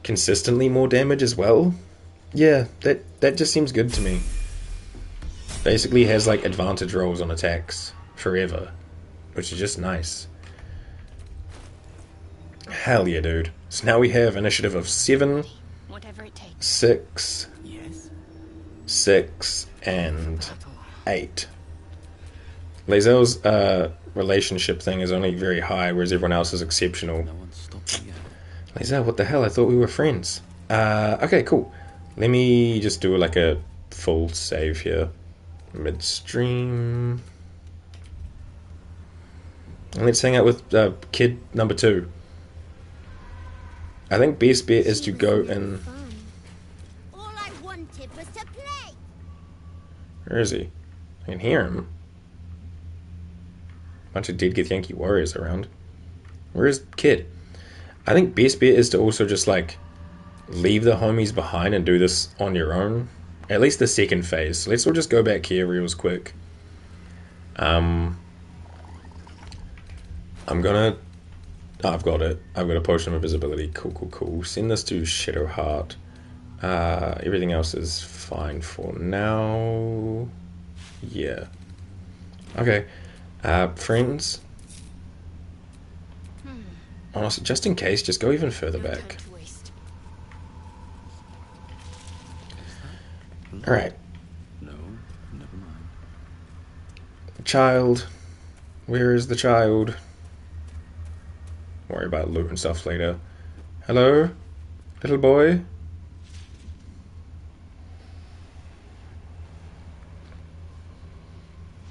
Consistently more damage as well. Yeah, that just seems good to me. Basically has like advantage rolls on attacks forever. Which is just nice. Hell yeah, dude. So now we have initiative of 7, 6, 6, and 8. Lae'zel's relationship thing is only very high, whereas everyone else is exceptional. Lae'zel, what the hell? I thought we were friends. Okay, cool. Let me just do like a full save here. Midstream. And let's hang out with kid number 2. I think best bet is to go and... All I wanted was to play. Where is he? I can hear him. Bunch of dead Githyanki warriors around. Where is kid? I think best bet is to also just like leave the homies behind and do this on your own. At least the second phase. So let's all just go back here real quick. I'm gonna... Oh, I've got it. I've got a potion of invisibility. Cool. Send this to Shadowheart. Everything else is fine for now. Yeah. Okay. Friends. Honestly, just in case, just go even further back. Alright. No, never mind. The child. Where is the child? Worry about loot and stuff later. Hello? Little boy?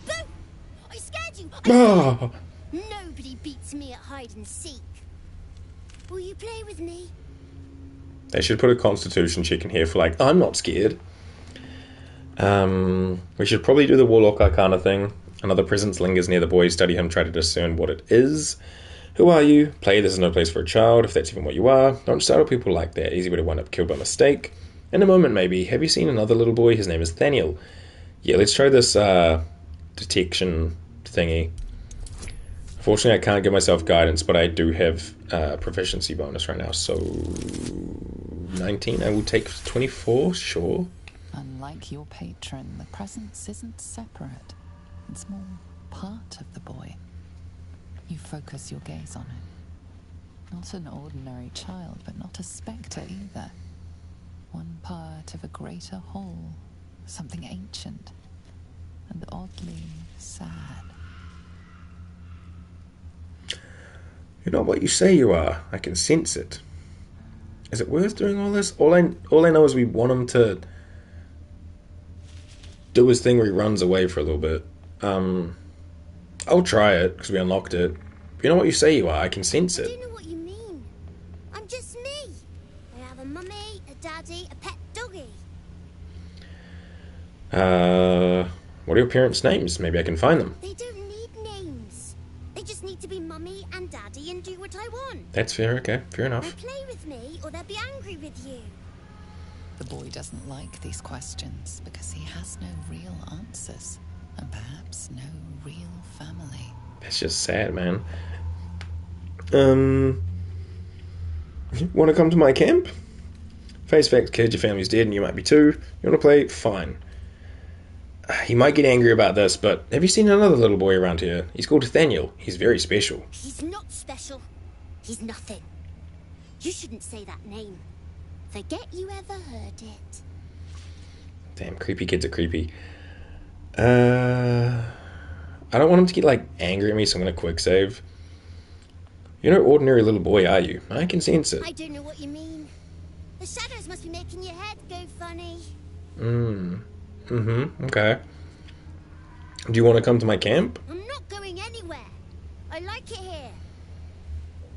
Boo! I scared you! Oh. Nobody beats me at hide and seek. Will you play with me? They should put a constitution check in here for like, I'm not scared. We should probably do the Warlock Arcana thing. Another presence lingers near the boy. Study him, try to discern what it is. Who are you? Play, this is no place for a child, if that's even what you are. Don't startle people like that. Easy way to wind up killed by mistake. In a moment, maybe. Have you seen another little boy? His name is Thaniel. Yeah, let's try this detection thingy. Unfortunately, I can't give myself guidance, but I do have a proficiency bonus right now. So, 19. I will take 24, sure. Unlike your patron, the presence isn't separate. It's more part of the boy. You focus your gaze on it. Not an ordinary child, but not a spectre either. one part of a greater whole, something ancient and oddly sad. You're not what you say you are. I can sense it. Is it worth doing all this? All I know is we want him to do his thing where he runs away for a little bit. I'll try it because we unlocked it. But you know what you say you are. I can sense I it. don't know what you mean. I'm just me. I have a mummy, a daddy, a pet doggy. What are your parents' names? Maybe I can find them. They don't need names. They just need to be mummy and daddy and do what I want. That's fair, okay. Fair enough. They'll play with me or they'll be angry with you. The boy doesn't like these questions because he has no real answers, and perhaps no real family. That's just sad, man. Want to come to my camp? Face facts, kid, your family's dead and you might be too. You want to play? Fine. He might get angry about this, but have you seen another little boy around here? He's called Nathaniel. He's very special. He's not special. He's nothing. You shouldn't say that name. Forget you ever heard it. Damn, creepy kids are creepy. I don't want him to get, like, angry at me, so I'm going to quick save. You're no ordinary little boy, are you? I can sense it. I don't know what you mean. The shadows must be making your head go funny. Okay. Do you want to come to my camp? I'm not going anywhere. I like it here.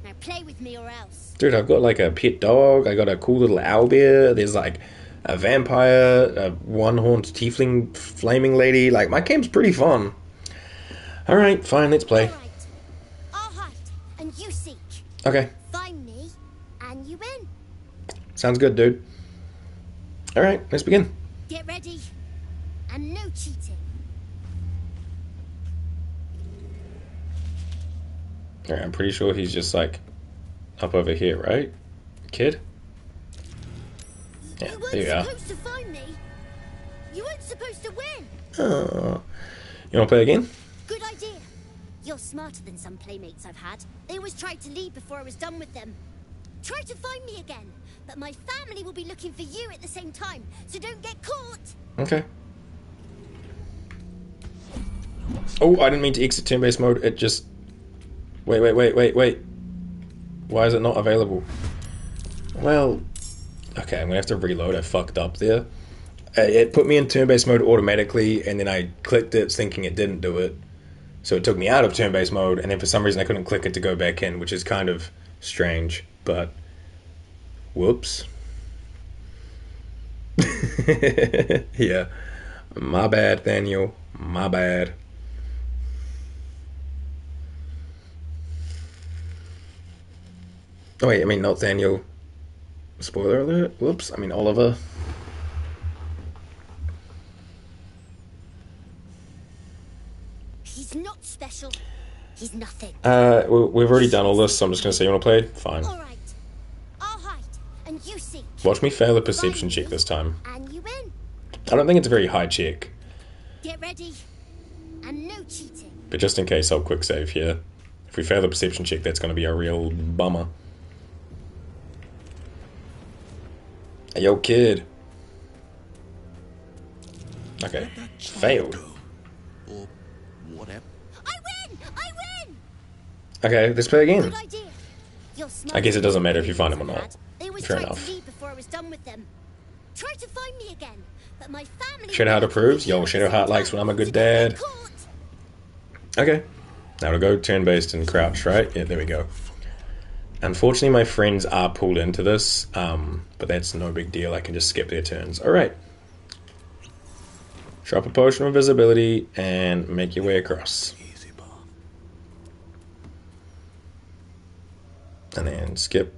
Now play with me or else. Dude, I've got, like, a pet dog. I got a cool little owlbear. There's, like, a vampire, a one-horned tiefling flaming lady. Like, my camp's pretty fun. Alright, fine, let's play. Alright. I'll hide, and you seek. Okay. Find me, and you win. Sounds good, dude. Alright, let's begin. Get ready, and no cheating. Alright, I'm pretty sure he's just, like, up over here, right? Kid? Yeah, there you are. You weren't supposed to find me. You weren't supposed to win. Oh. You want to play again? Good idea. You're smarter than some playmates I've had. They always tried to leave before I was done with them. Try to find me again, but my family will be looking for you at the same time, so don't get caught. Okay. Oh, I didn't mean to exit turn-based mode. It just... Wait. Why is it not available? Well... Okay, I'm gonna have to reload. I fucked up there. It put me in turn-based mode automatically, and then I clicked it thinking it didn't do it. So it took me out of turn-based mode, and then for some reason I couldn't click it to go back in, which is kind of strange, but... Whoops. Yeah. My bad, Daniel. My bad. Oh wait, I mean not Daniel. Spoiler alert. Whoops. I mean Oliver. He's not special. He's nothing. We've already done all this, so I'm just gonna say you wanna play? Fine. All right. I'll hide, and you seek. Watch me fail the perception check this time. And you win. I don't think it's a very high check, Get ready, and no cheating. but just in case, I'll quick save here. If we fail the perception check, that's gonna be a real bummer. Hey, yo, kid. Okay, failed. Or whatever. I win! Okay, let's play again. Good idea. You're smarter I guess it doesn't than matter if you find him or I've not. had. They always Fair tried enough. to leave before I was done with them. Try to find me again, but my family... Shadowheart approves. Yo, Shadowheart likes when I'm a good dad. Okay. Now we'll go turn-based and crouch, right? Yeah, there we go. Unfortunately, my friends are pulled into this, but that's no big deal. I can just skip their turns. Alright. Drop a potion of invisibility and make your way across. And then skip.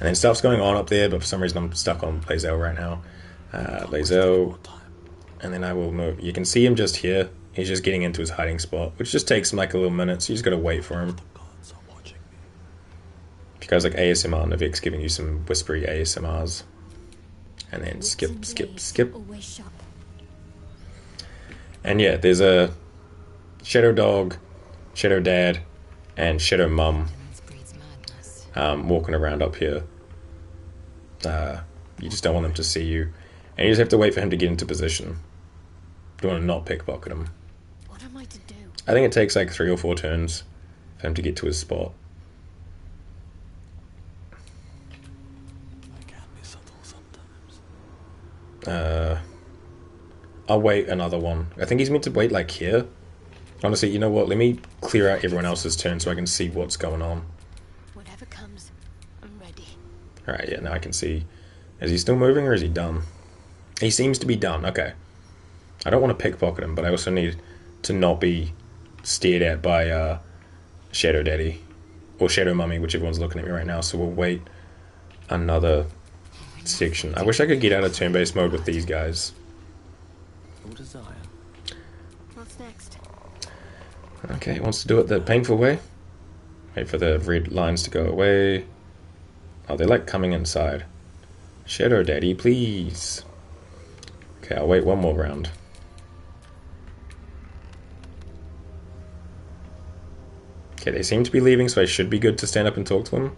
And then stuff's going on up there, but for some reason I'm stuck on Lae'zel right now. Lae'zel. And then I will move. You can see him just here. He's just getting into his hiding spot, which just takes him like a little minute, so you just gotta wait for him. If you guys like ASMR, Navek's giving you some whispery ASMRs. And then skip. And yeah, there's a Shadow Dog, Shadow Dad, and Shadow Mum. walking around up here. You just don't want them to see you. And you just have to wait for him to get into position. You want to not pickpocket him. What am I to do? I think it takes like 3 or 4 turns for him to get to his spot. I can be subtle sometimes. I'll wait another one. I think he's meant to wait like here. Honestly, you know what? Let me clear out everyone else's turn so I can see what's going on. Whatever comes, I'm ready. Alright, yeah, now I can see. Is he still moving or is he done? He seems to be done, okay. I don't want to pickpocket him, but I also need to not be stared at by Shadow Daddy. Or Shadow Mummy, whichever one's looking at me right now, so we'll wait another section. I wish I could get out of turn-based mode with these guys. Your desire. What's next? Okay, he wants to do it the painful way. Wait for the red lines to go away. Oh, they like coming inside. Shadow Daddy, please. Okay, I'll wait one more round. Okay, they seem to be leaving, so I should be good to stand up and talk to them.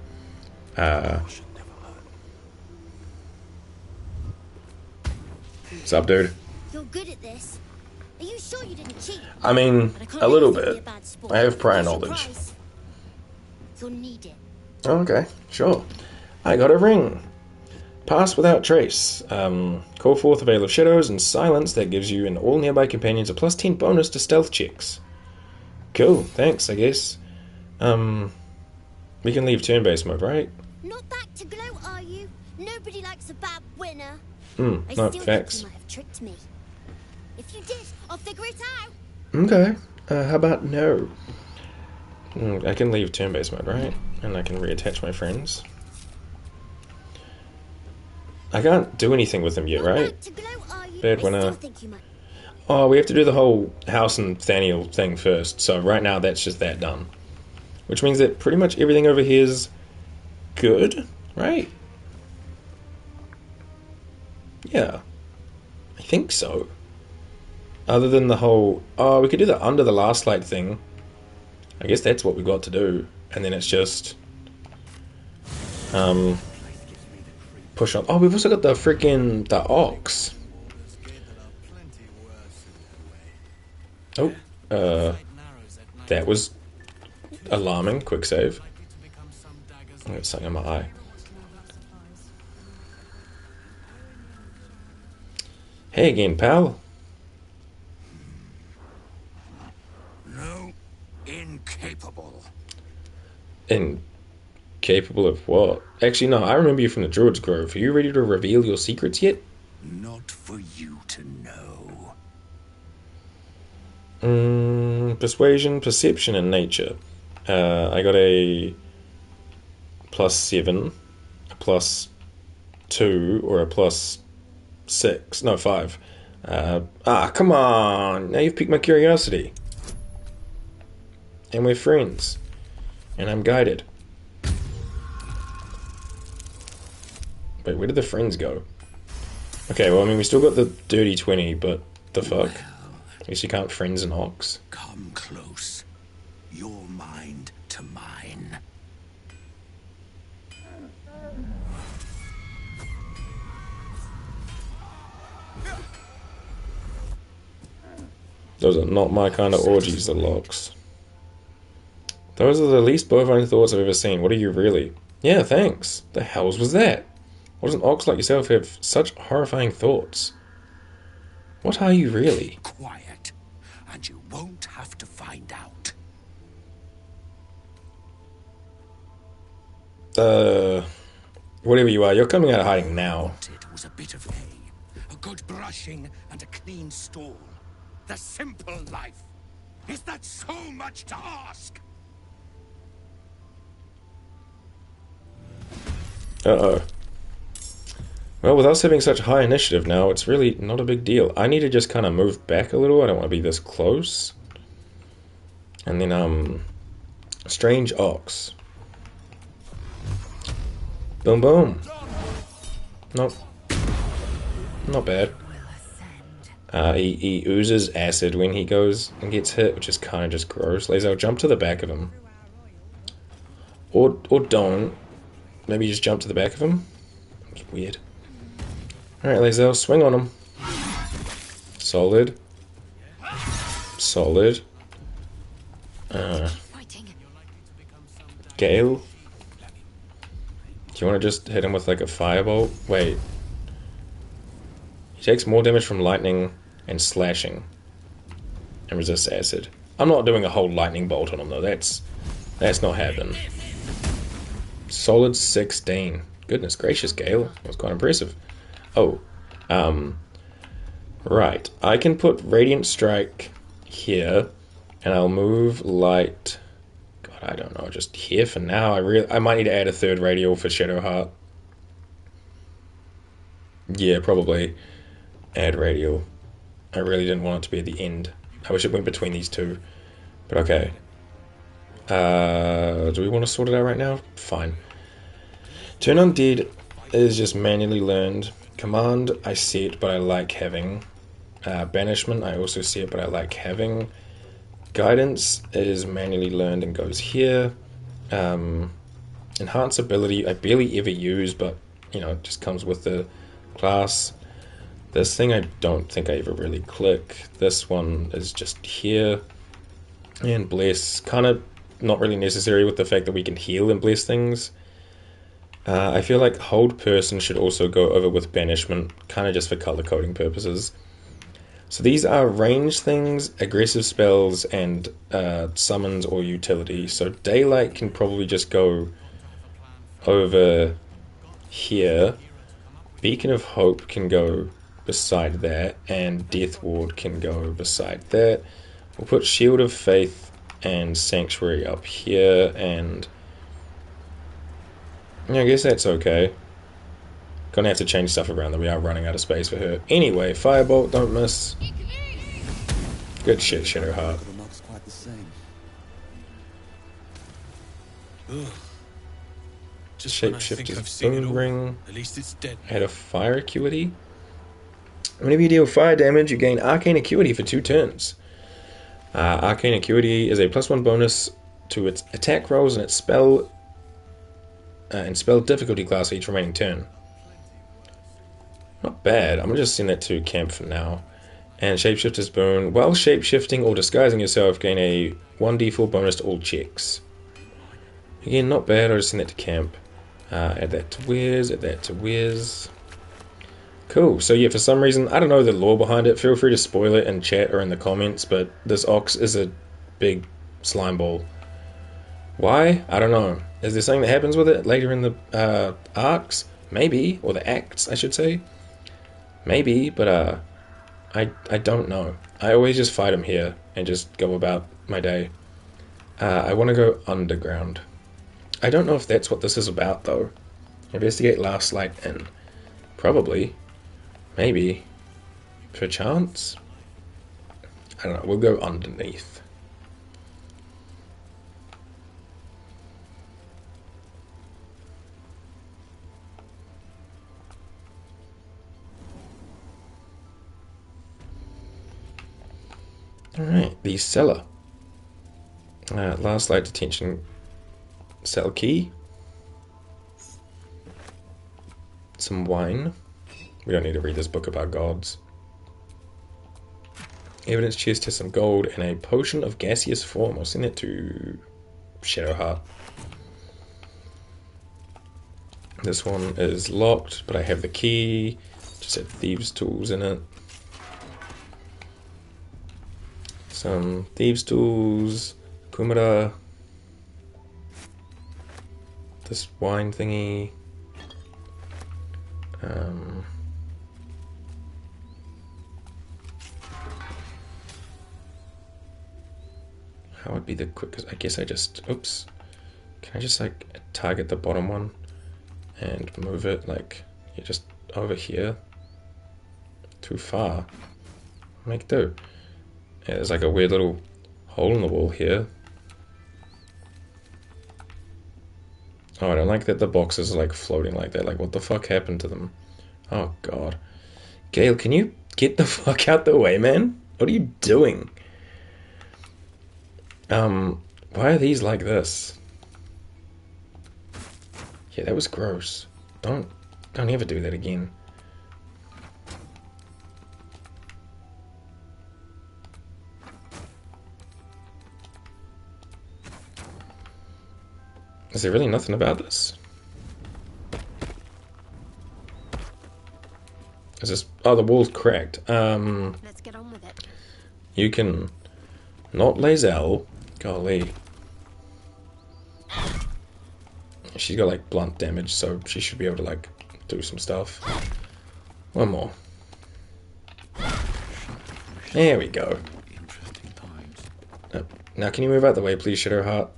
What's up, dude? You're good at this. Are you sure you didn't cheat? I mean, But I can't a little really be bit. a bad sport. I have prior What's your knowledge. prize? You'll need it. Okay, sure. I got a ring. Pass without trace. Call forth a veil of shadows and silence that gives you and all nearby companions a +10 bonus to stealth checks. Cool, thanks, I guess. We can leave turn-based mode, right? Not back to glow, are you? Nobody likes a bad winner. I No, still think facts. you might have tricked me. If you did, I'll figure it out. Okay, how about no? I can leave turn-based mode, right? And I can reattach my friends. I can't do anything with them yet, right? Bad winner. Oh, we have to do the whole House and Thaniel thing first, so right now that's just that done. Which means that pretty much everything over here is good, right? Yeah. I think so. Other than the whole... Oh, we could do the under the last light thing. I guess that's what we got to do. And then it's just... push on. Oh, we've also got the freaking... the ox. Oh. That was alarming. Quick save. I got something in my eye. Hey again, pal. No, incapable. Incapable of what? Actually, no, I remember you from the Druid's Grove. Are you ready to reveal your secrets yet? Not for you to know. Persuasion, perception, and nature. I got a +7, a +2, or a +6. No, 5. Come on! Now you've piqued my curiosity. And we're friends. And I'm guided. Wait, where did the friends go? Okay, well, I mean, we still got the dirty 20, but the fuck? I guess you can't friends an ox. Come close. Your mind to mine. Those are not my kind of orgies, the locks. Those are the least bovine thoughts I've ever seen. What are you really? Yeah, thanks. The hells was that? Why does an ox like yourself have such horrifying thoughts? What are you really? Quiet, and you won't have to find out. Whatever you are, you're coming out of hiding now. It was a bit of hay, a good brushing, and a clean stall. The simple life. Is that so much to ask? Uh-oh. Well, with us having such high initiative now, it's really not a big deal. I need to just kind of move back a little. I don't want to be this close. And then, Strange Ox. Boom, boom. Nope. Not bad. He oozes acid when he goes and gets hit, which is kind of just gross. Laser, jump to the back of him. Or don't. maybe just jump to the back of him. It's weird. Alright, Lae'zel, swing on him. Solid. Solid. Gale. Do you want to just hit him with like a firebolt? Wait. He takes more damage from lightning and slashing. And resists acid. I'm not doing a whole lightning bolt on him though. That's not happening. Solid 16. Goodness gracious, Gale. That was quite impressive. Oh. Right. I can put Radiant Strike here. And I'll move light. God, I don't know. Just here for now. I might need to add a third radial for Shadowheart. Yeah, probably. Add radial. I really didn't want it to be at the end. I wish it went between these two. But okay. Do we want to sort it out right now? Fine. Turn Undead is just manually learned. Command I set, but I like having. Banishment I also set, but I like having. Guidance is manually learned and goes here. Enhance ability I barely ever use, but you know, it just comes with the class. This thing I don't think I ever really click. This one is just here. And bless, kind of not really necessary with the fact that we can heal and bless things. I feel like hold person should also go over with banishment, kind of just for color coding purposes. So these are range things, aggressive spells, and summons or utility. So Daylight can probably just go over here. Beacon of Hope can go beside that, and Death Ward can go beside that. We'll put Shield of Faith and Sanctuary up here, and I guess that's okay. Gonna have to change stuff around, that we are running out of space for her. Anyway, Firebolt, don't miss. Good shit, Shadowheart. Shapeshifter's Bone Ring. At least it's dead. Add a Fire Acuity. Whenever you deal fire damage, you gain Arcane Acuity for 2 turns. Arcane Acuity is a +1 bonus to its attack rolls and its spell difficulty class each remaining turn. Not bad. I'm gonna just send that to camp for now. And Shapeshifter's Boon. While shapeshifting or disguising yourself, gain a 1d4 bonus to all checks. Again, not bad. I'll just send that to camp. Add that to Wiz. Add that to Wiz. Cool. So yeah, for some reason, I don't know the lore behind it. Feel free to spoil it in chat or in the comments. But this ox is a big slime ball. Why? I don't know. Is there something that happens with it later in the arcs? Maybe. Or the acts, I should say. Maybe, but I don't know. I always just fight him here and just go about my day. I want to go underground. I don't know if that's what this is about, though. Investigate Last Light Inn. Probably. Maybe. Perchance? I don't know. We'll go underneath. Alright, the cellar. Last light detention cell key. Some wine. We don't need to read this book about gods. Evidence chest has some gold and a potion of gaseous form. I'll send it to Shadowheart. This one is locked, but I have the key. Just had thieves' tools in it. Some thieves' tools, Kumara, this wine thingy, how would be the quickest? I guess I just, oops, can I just like target the bottom one and move it like, yeah, just over here? Too far. Make do. Yeah, there's like a weird little hole in the wall here. Oh, I don't like that the boxes are like floating like that. Like, what the fuck happened to them? Oh, God. Gale, can you get the fuck out the way, man? What are you doing? Why are these like this? Yeah, that was gross. Don't ever do that again. Is there really nothing about this? Is this... Oh, the wall's cracked. Let's get on with it. You can... Not Lae'zel. Golly. She's got, like, blunt damage, so she should be able to, like, do some stuff. One more. There we go. Now, can you move out the way, please, Shadowheart?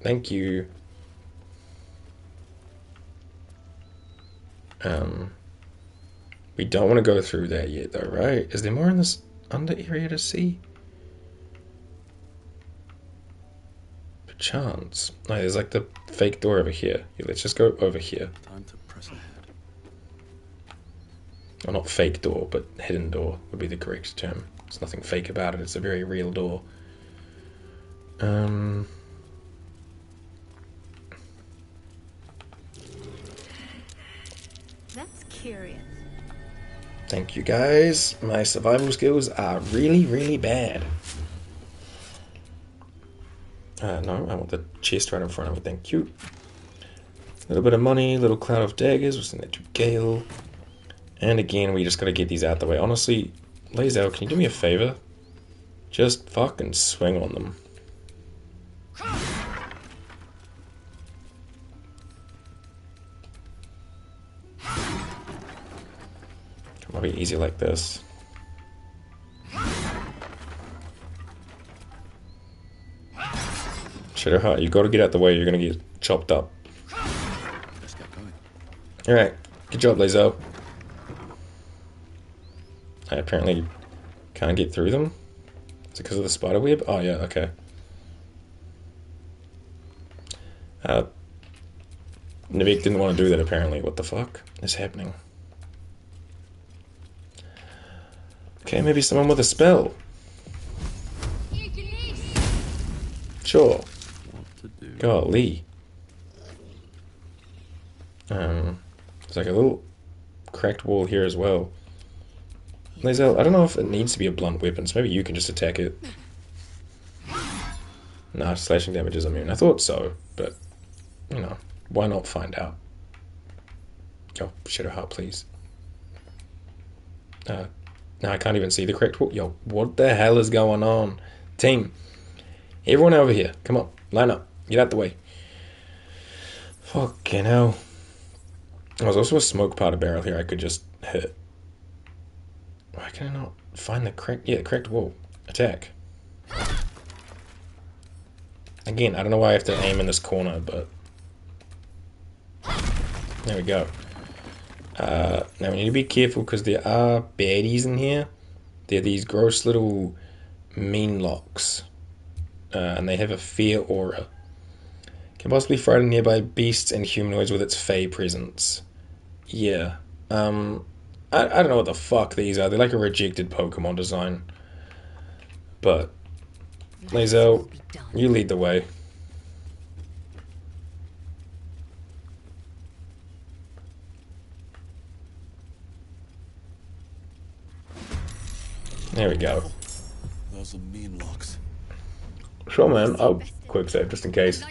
Thank you. We don't want to go through that yet, though, right? Is there more in this under area to see? Perchance. No, there's like the fake door over here. Yeah, let's just go over here. Time to press ahead. Well, not fake door, but hidden door would be the correct term. There's nothing fake about it. It's a very real door. That's curious. Thank you, guys. My survival skills are really, really bad. No, I want the chest right in front of me. Thank you. A little bit of money, little cloud of daggers. We'll send that to Gale. And again, we just gotta get these out the way. Honestly, Lae'zel, can you do me a favor? Just fucking swing on them. It might be easier like this. Shadowheart, you gotta get out the way, you're gonna get chopped up. Let's get going. Alright, good job, Lae'zel. I apparently can't get through them. Is it because of the spider web? Oh yeah, okay. Navik didn't want to do that apparently. What the fuck is happening? Okay, maybe someone with a spell. Sure. Golly. There's like a little cracked wall here as well. Lae'zel, I don't know if it needs to be a blunt weapon, so maybe you can just attack it. Nah, slashing damage is immune. I thought so, but, you know, why not find out? Oh, Shadowheart, please. Now I can't even see the correct wall. Yo, what the hell is going on? Team, everyone over here, come on, line up, get out the way. Fucking hell. There's also a smoke powder barrel here I could just hit. Why can I not find the correct... Yeah, the correct wall. Attack. Again, I don't know why I have to aim in this corner, but... There we go. Now we need to be careful because there are baddies in here. They're these gross little mean locks. And they have a fear aura. Can possibly frighten nearby beasts and humanoids with its fey presence. Yeah. I don't know what the fuck these are. They're like a rejected Pokemon design. But, Lae'zel, you lead the way. There we go. Those are mean locks. Sure, man. I'll quick save just in case.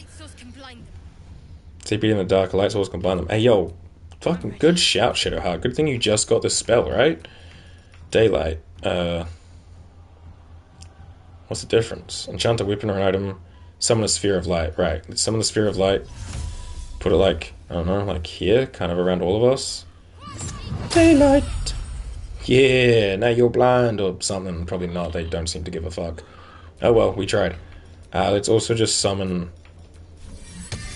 TP in the dark, a light source can blind them. Hey, yo. Fucking good shout, Shadowheart. Good thing you just got this spell, right? Daylight. What's the difference? Enchant a weapon or an item. Summon a sphere of light. Right. Let's summon the sphere of light. Put it like, I don't know, like here. Kind of around all of us. Daylight. Yeah, now you're blind or something. Probably not. They don't seem to give a fuck. Oh well, we tried. Let's also just summon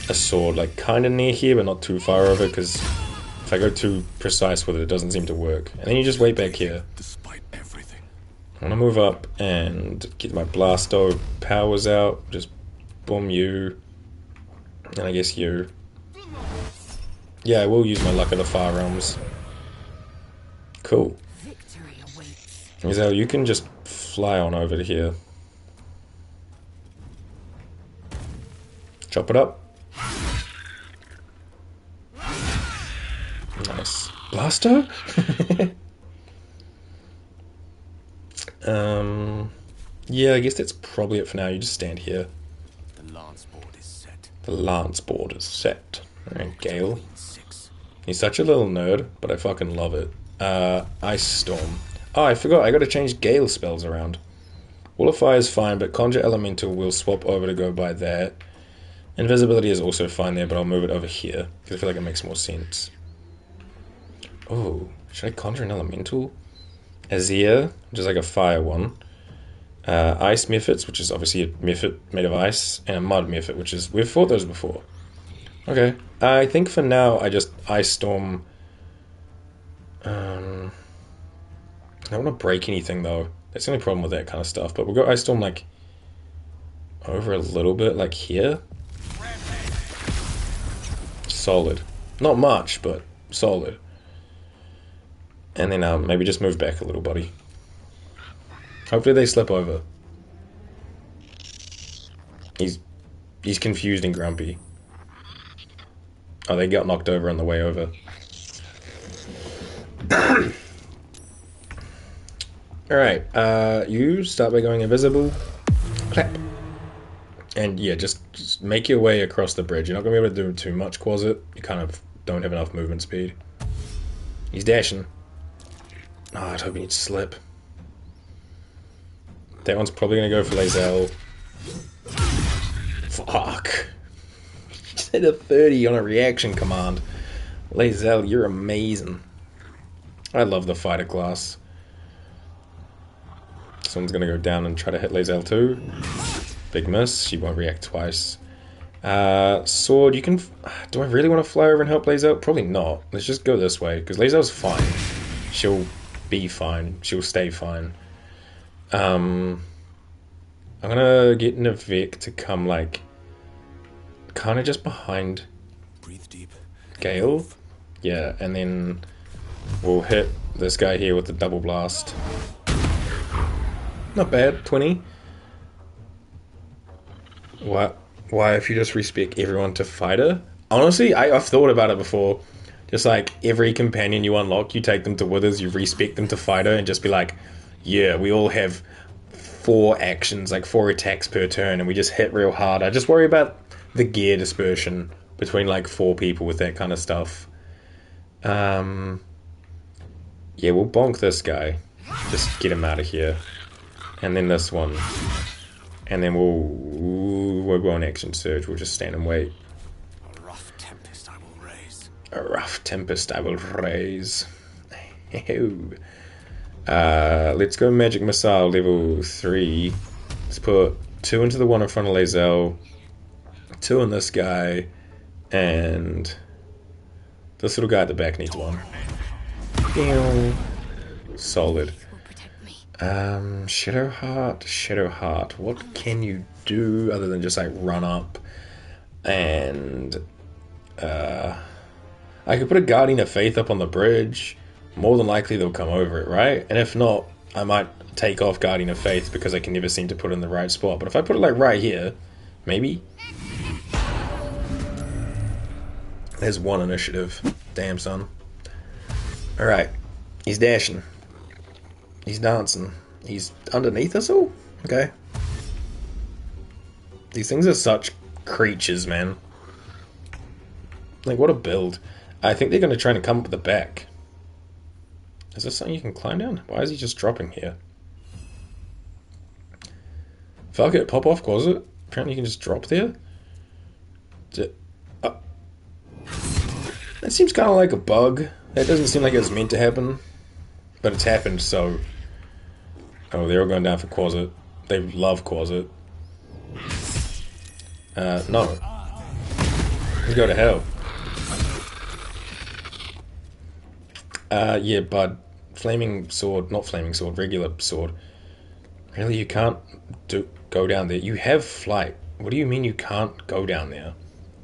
a sword, like kind of near here, but not too far over, because if I go too precise with it, it doesn't seem to work. And then you just wait back here. Despite everything. I want to move up and get my Blasto powers out. Just boom you. And I guess you. Yeah, I will use my Luck of the Far Realms. Cool. Lae'zel, you can just fly on over to here. Chop it up. Blasto? Yeah, I guess that's probably it for now. You just stand here. The lance board is set. The lance board is set. Alright, Gale. He's such a little nerd, but I fucking love it. Ice Storm. Oh, I forgot. I gotta change Gale spells around. Wall of Fire is fine, but Conjure Elemental will swap over to go by that. Invisibility is also fine there, but I'll move it over here, because I feel like it makes more sense. Oh, should I conjure an Elemental? Azir, which is like a fire one. Ice Mephits, which is obviously a Mephit made of ice, and a Mud Mephit, which is... We've fought those before. Okay. I think for now, I just Ice Storm... I don't want to break anything, though. That's the only problem with that kind of stuff. But we'll go Ice Storm, like, over a little bit, like here. Solid. Not much, but solid. And then maybe just move back a little, buddy. Hopefully they slip over. He's confused and grumpy. Oh, they got knocked over on the way over. Alright, you start by going invisible. Clap. And yeah, just make your way across the bridge. You're not going to be able to do too much, Quasit. You kind of don't have enough movement speed. He's dashing. Oh, I'd hope he'd slip. That one's probably going to go for Lae'zel. Fuck. He just hit a 30 on a reaction command. Lae'zel, you're amazing. I love the fighter class. Someone's going to go down and try to hit Lae'zel too. Big miss. She won't react twice. Sword, you can... Do I really want to fly over and help Lae'zel? Probably not. Let's just go this way, because Lae'zel's fine. She'll be fine. She'll stay fine. I'm gonna get Navek to come, like, kind of just behind Breathe deep. Gale. Yeah, and then we'll hit this guy here with the double blast. Not bad, 20. What? Why, if you just respec everyone to fighter? Honestly, I've thought about it before. Just like, every companion you unlock, you take them to Withers, you respec them to fighter, and just be like, yeah, we all have 4 actions, like 4 attacks per turn, and we just hit real hard. I just worry about the gear dispersion between like 4 people with that kind of stuff. Yeah, we'll bonk this guy. Just get him out of here. And then this one. And then we'll go on action surge. We'll just stand and wait. A rough tempest I will raise. A rough tempest I will raise. Let's go magic missile level 3. Let's put 2 into the one in front of Lae'zel, 2 on this guy, and this little guy at the back needs 1. Solid. Shadowheart, what can you do other than just like run up and I could put a Guardian of Faith up on the bridge. More than likely they'll come over it, right? And if not, I might take off Guardian of Faith because I can never seem to put it in the right spot. But if I put it like right here, maybe. There's 1 initiative. Damn, son. Alright. He's dashing. He's dancing. He's underneath us all? Okay. These things are such creatures, man. Like, what a build. I think they're going to try and come up the back. Is this something you can climb down? Why is he just dropping here? Fuck it, pop off, Quasit. Apparently you can just drop there. That seems kind of like a bug. That doesn't seem like it was meant to happen. But it's happened, so... Oh, they're all going down for Quasit. They love Quasit. No. Let's go to hell. Yeah, bud. Flaming sword, not flaming sword, regular sword. Really, you can't go down there? You have flight. What do you mean you can't go down there?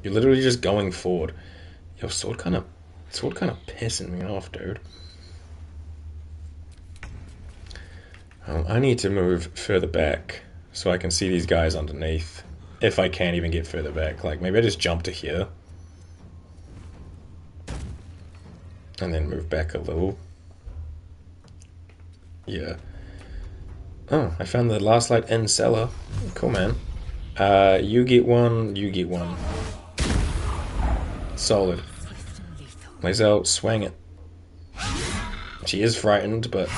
You're literally just going forward. Your sword kind of pissing me off, dude. I need to move further back so I can see these guys underneath. If I can't even get further back. Like, maybe I just jump to here. And then move back a little. Yeah. Oh, I found the last light in cellar. Cool, man. You get one, you get one. Solid. Lae'zel, swang it. She is frightened, but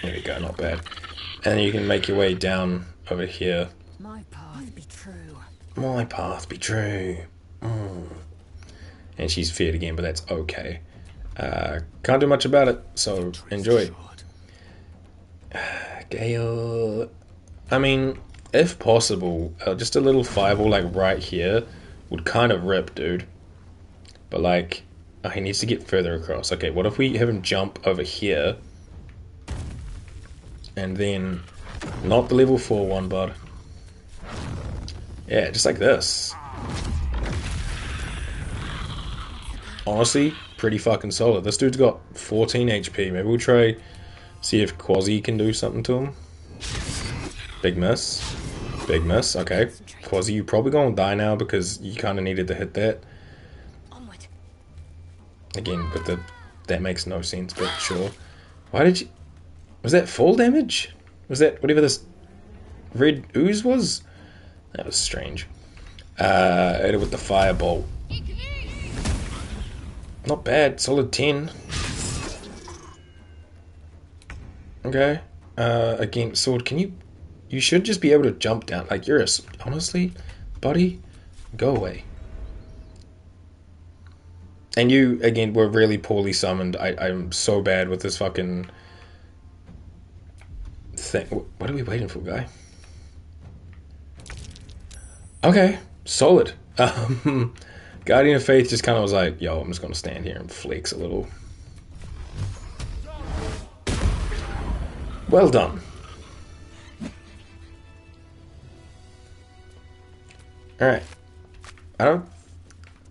there we go, not bad. And then you can make your way down over here. My path be true. My path be true. And she's feared again, but that's okay. Can't do much about it, so enjoy. Gale. I mean, if possible, just a little fireball like right here would kind of rip, dude. But like, he needs to get further across. Okay, what if we have him jump over here? And then, not the level 4 one, bud. Yeah, just like this. Honestly, pretty fucking solid. This dude's got 14 HP. Maybe we'll try, see if Quasi can do something to him. Big miss. Big miss. Okay. Quasi, you probably gonna die now because you kind of needed to hit that. Again, but that makes no sense, but sure. Why did you... Was that fall damage? Was that whatever this red ooze was? That was strange. Hit it with the firebolt. Not bad. Solid 10. Okay. Again, sword, can you... You should just be able to jump down. Like, you're a... Honestly, buddy, go away. And you, again, were really poorly summoned. I'm so bad with this fucking thing. What are we waiting for, guy? Okay, solid. Guardian of Faith just kind of was like, yo, I'm just going to stand here and flex a little. Well done. Alright. I don't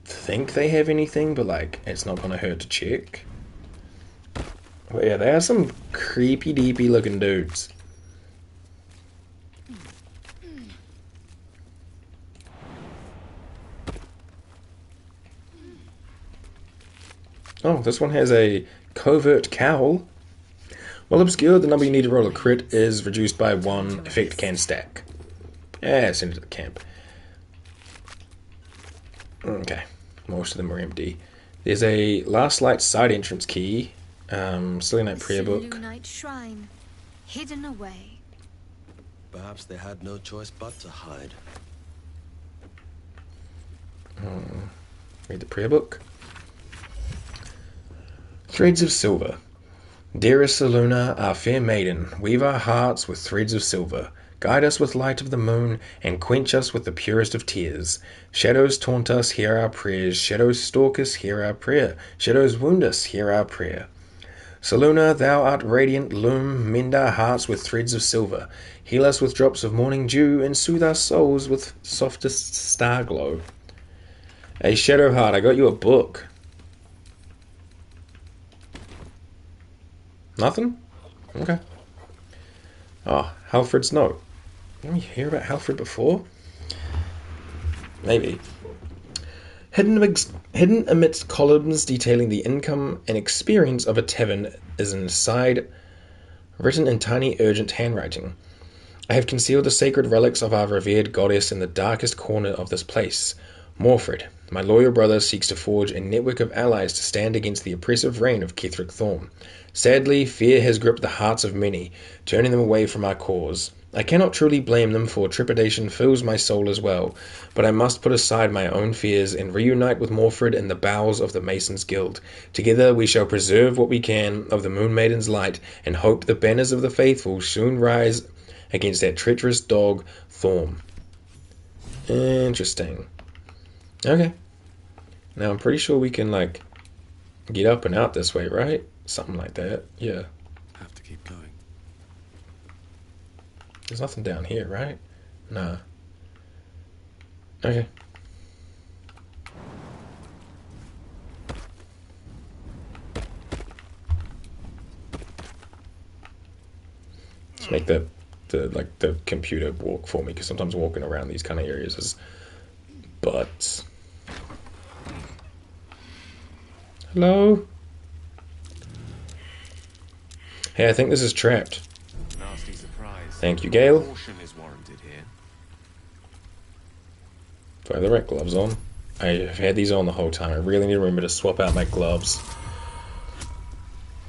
think they have anything, but like, it's not going to hurt to check. But yeah, they are some creepy deepy looking dudes. Oh, this one has a covert cowl. While obscured, the number you need to roll a crit is reduced by 1. Effect can stack. Yeah, send it to the camp. Okay, most of them are empty. There's a Last Light side entrance key. Selenite prayer book. Selenite shrine, hidden away. Perhaps they had no choice but to hide. Read the prayer book. Threads of silver. Dearest Seluna, our fair maiden, weave our hearts with threads of silver. Guide us with light of the moon, and quench us with the purest of tears. Shadows taunt us, hear our prayers. Shadows stalk us, hear our prayer. Shadows wound us, hear our prayer. Seluna, thou art radiant, loom, mend our hearts with threads of silver. Heal us with drops of morning dew, and soothe our souls with softest star glow. Hey, Shadowheart, I got you a book. Nothing? Okay. Oh, Halfred's note. Didn't we hear about Halfred before? Maybe. Hidden amidst columns detailing the income and experience of a tavern is an aside written in tiny, urgent handwriting. I have concealed the sacred relics of our revered goddess in the darkest corner of this place. Morfred, my loyal brother, seeks to forge a network of allies to stand against the oppressive reign of Ketheric Thorm. Sadly, fear has gripped the hearts of many, turning them away from our cause. I cannot truly blame them, for trepidation fills my soul as well, but I must put aside my own fears and reunite with Morfred in the bowels of the Masons' Guild. Together we shall preserve what we can of the Moon Maiden's light, and hope the banners of the faithful soon rise against that treacherous dog, Thorm. Interesting. Okay. Now I'm pretty sure we can, like, get up and out this way, right? Something like that. Yeah. Have to keep going. There's nothing down here, right? Nah. Okay. Let's make the computer walk for me, because sometimes walking around these kind of areas is butts. Hello? Hey, I think this is trapped. Nasty surprise. Thank you, Gale. Caution is warranted here. Do I have the right gloves on? I've had these on the whole time. I really need to remember to swap out my gloves.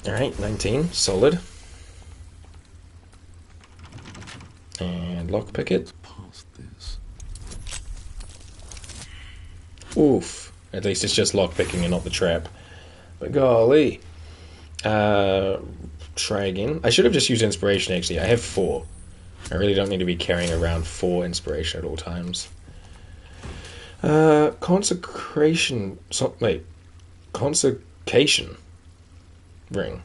Alright, 19. Solid. And lockpick it. Oof. At least it's just lockpicking and not the trap. But golly. Try again. I should have just used inspiration actually. I have 4. I really don't need to be carrying around 4 inspiration at all times. Consecration. Consecration ring.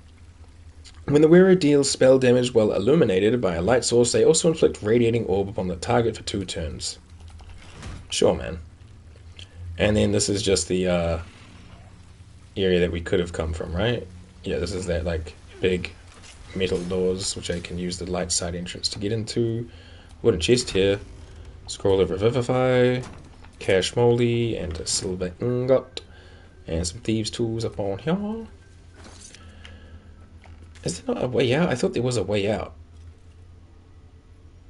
When the wearer deals spell damage while illuminated by a light source, they also inflict radiating orb upon the target for 2 turns. Sure, man. And then this is just the area that we could have come from, right? Yeah, this is that like big metal doors, which I can use the light side entrance to get into. Wooden chest here. Scroll of Revivify. Cash moldy and a silver ingot. And some thieves' tools up on here. Is there not a way out? I thought there was a way out.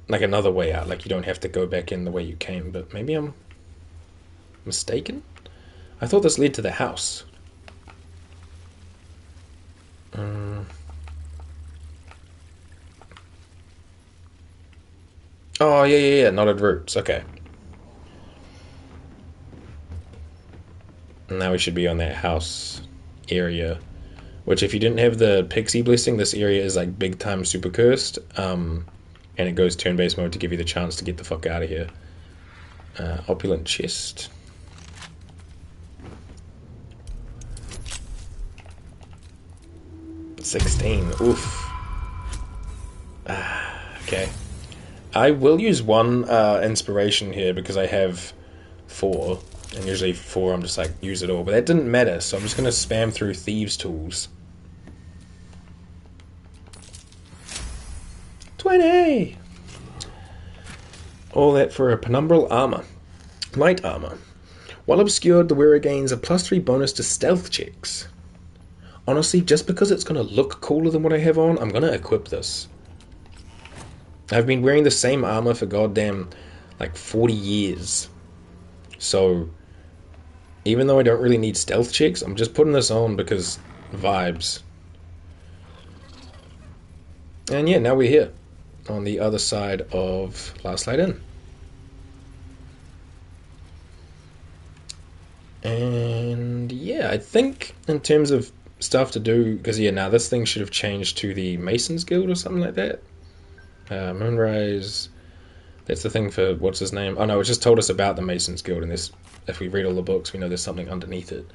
Like another way out. Like you don't have to go back in the way you came. But maybe I'm mistaken? I thought this led to the house. Oh, yeah. Knotted roots. Okay. Now we should be on that house area. Which, if you didn't have the pixie blessing, this area is like big time super cursed. And it goes turn-based mode to give you the chance to get the fuck out of here. Opulent chest. $16. Oof. Okay. I will use 1 inspiration here because I have 4. And usually 4 I'm just like, use it all. But that didn't matter, so I'm just going to spam through thieves' tools. 20! All that for a penumbral armor. Light armor. While obscured, the wearer gains a +3 bonus to stealth checks. Honestly, just because it's going to look cooler than what I have on, I'm going to equip this. I've been wearing the same armor for goddamn, like, 40 years. So, even though I don't really need stealth checks, I'm just putting this on because vibes. And yeah, now we're here. On the other side of Last Light Inn. And yeah, I think in terms of stuff to do, because yeah, now this thing should have changed to the Mason's Guild or something like that. Moonrise, that's the thing for, what's his name? Oh no, it just told us about the Mason's Guild, and this, if we read all the books, we know there's something underneath it.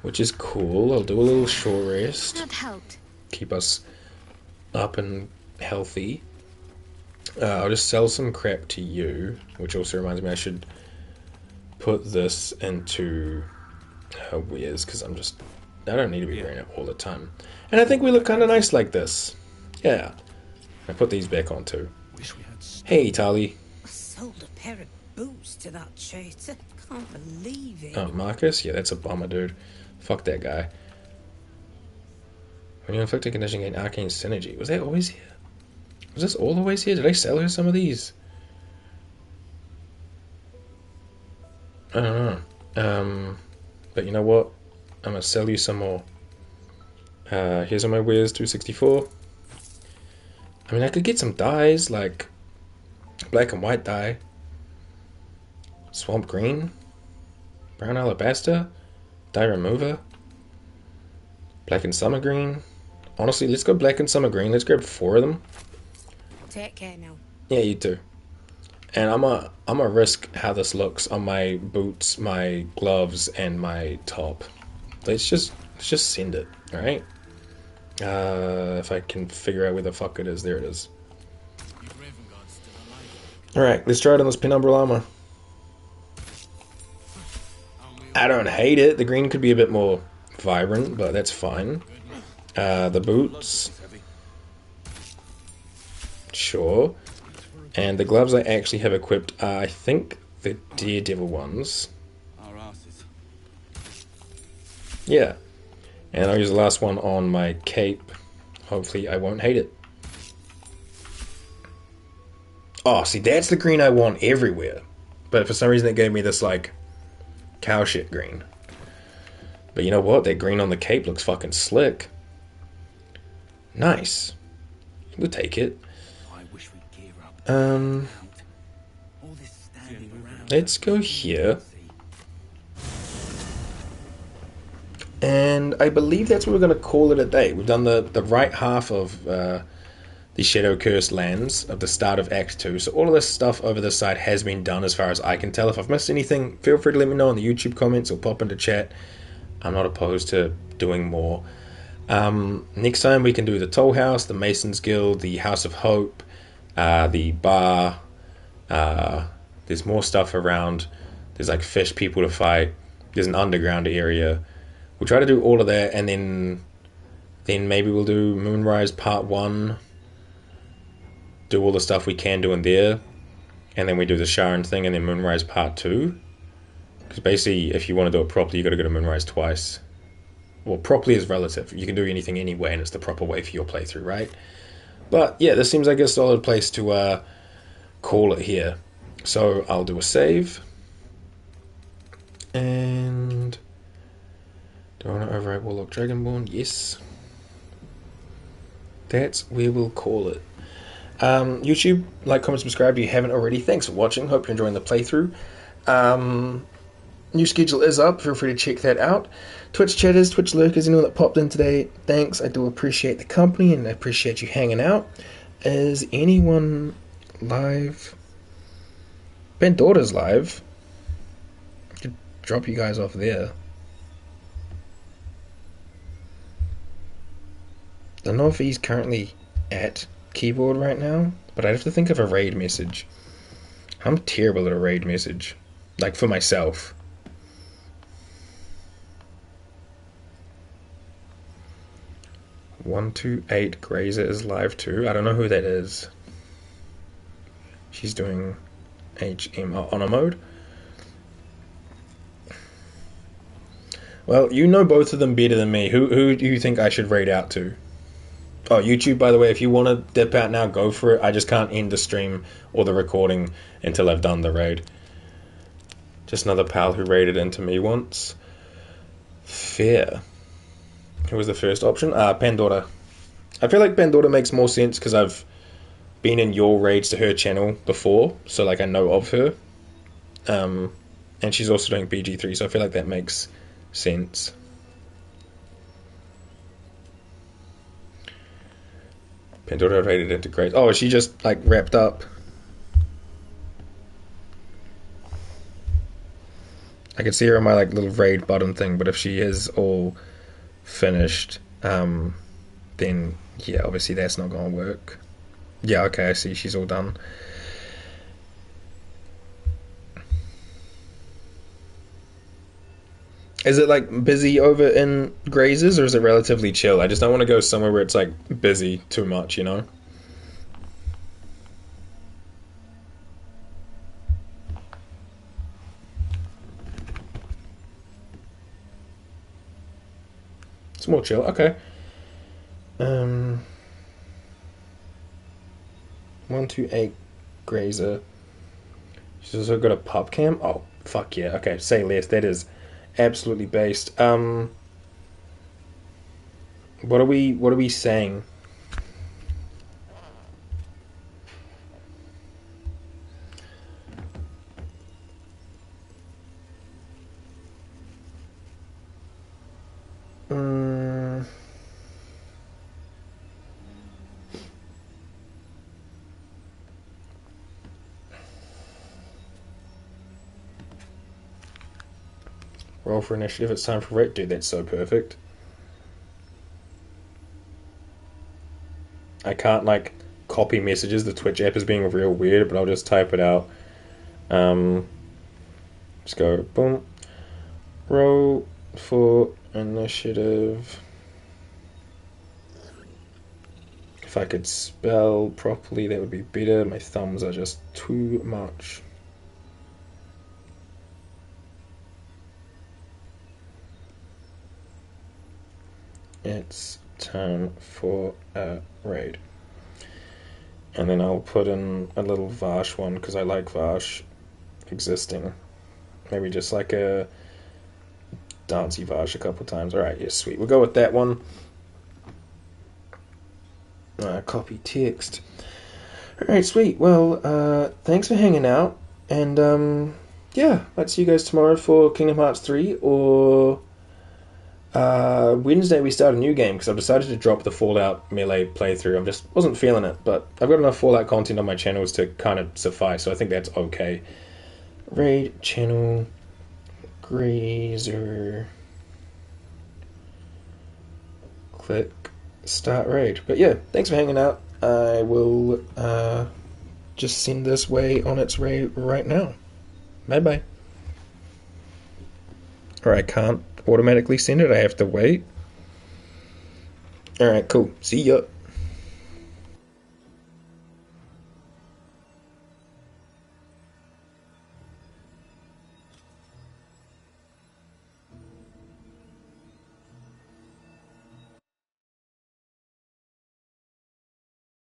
Which is cool. I'll do a little short rest. That helped. Keep us up and healthy. I'll just sell some crap to you, which also reminds me I should put this into wares, because I don't need to be wearing it all the time. And I think we look kind of nice like this. Yeah. I put these back on too. Hey, Tali. I sold a pair of boots to that traitor. Can't believe it. Oh, Marcus? Yeah, that's a bummer, dude. Fuck that guy. When you inflict a condition, gain arcane synergy. Was that always here? Was this all always here? Did I sell her some of these? I don't know. But you know what? I'm gonna sell you some more. Here's all my wares, 264. I mean, I could get some dyes, like black and white dye, swamp green, brown alabaster, dye remover, black and summer green. Honestly, let's go black and summer green. Let's grab 4 of them. Take care now. Yeah, you too. And I'm a risk how this looks on my boots, my gloves, and my top. Let's just send it, all right? If I can figure out where the fuck it is, there it is. All right, let's try it on this penumbral armor. I don't hate it. The green could be a bit more vibrant, but that's fine. The boots. Sure. And the gloves I actually have equipped are, I think, the Daredevil ones. Yeah. And I'll use the last one on my cape. hopefully I won't hate it. Oh, see, that's the green I want everywhere. But for some reason it gave me this, like, cow shit green. But you know what? That green on the cape looks fucking slick. Nice. We'll take it. Let's go here. And I believe that's what we're going to call it a day. We've done the right half of the Shadow Cursed lands of the start of Act 2. So all of this stuff over this side has been done as far as I can tell. If I've missed anything, feel free to let me know in the YouTube comments or pop into chat. I'm not opposed to doing more. Next time we can do the Toll House, the Masons Guild, the House of Hope, the bar. There's more stuff around. There's like fish people to fight. There's an underground area. We'll try to do all of that, and then maybe we'll do Moonrise Part 1. Do all the stuff we can do in there. And then we do the Sharon thing, and then Moonrise Part 2. Because basically, if you want to do it properly, you got to go to Moonrise twice. Well, properly is relative. You can do anything anyway, and it's the proper way for your playthrough, right? But yeah, this seems like a solid place to call it here. So I'll do a save. And do I want to overwrite Warlock Dragonborn? Yes. That's where we'll call it. YouTube, like, comment, subscribe if you haven't already. Thanks for watching. Hope you're enjoying the playthrough. New schedule is up. Feel free to check that out. Twitch chatters, Twitch lurkers, anyone that popped in today, thanks. I do appreciate the company and I appreciate you hanging out. Is anyone live? Baldur's live. I could drop you guys off there. I don't know if he's currently at keyboard right now, but I'd have to think of a raid message. I'm terrible at a raid message. Like, for myself. $128 Grazer is live too. I don't know who that is. She's doing HM honor mode. Well, you know both of them better than me. Who do you think I should raid out to? Oh, YouTube, by the way, if you want to dip out now, go for it. I just can't end the stream or the recording until I've done the raid. Just another pal who raided into me once. Fair. Who was the first option? Pandora. I feel like Pandora makes more sense because I've been in your raids to her channel before, so like I know of her. And she's also doing BG3, so I feel like that makes sense. Pandora raided into Grace. Oh, is she just like wrapped up? I can see her on my like little raid button thing, but if she is all finished, then yeah, obviously that's not gonna work. Yeah, okay, I see she's all done. Is it like busy over in Grazes, or is it relatively chill? I just don't want to go somewhere where it's like busy too much, you know? It's more chill, okay. 128 Grazer. She's also got a pub cam. Oh, fuck yeah. Okay, say less. That is absolutely based. What are we saying? Roll for initiative. It's time for Ret. Dude, that's so perfect. I can't like copy messages. The Twitch app is being real weird, but I'll just type it out. Just go boom. Roll for initiative. If I could spell properly, that would be better. My thumbs are just too much. It's Time for a raid. And then I'll put in a little Vash one, because I like Vash existing. Maybe just like a Dancey Vash a couple times. Alright, yeah, sweet. We'll go with that one. Copy text. Alright, sweet. Well, thanks for hanging out. And, yeah, I'll see you guys tomorrow for Kingdom Hearts 3, or Wednesday we start a new game, because I've decided to drop the Fallout Melee playthrough. I just wasn't feeling it, but I've got enough Fallout content on my channels to kind of suffice, so I think that's okay. Raid channel Grazer. Click start raid. But yeah, thanks for hanging out. I will just send this way on its raid right now. Bye bye. Or I can't automatically send it, I have to wait. Alright, cool. See ya.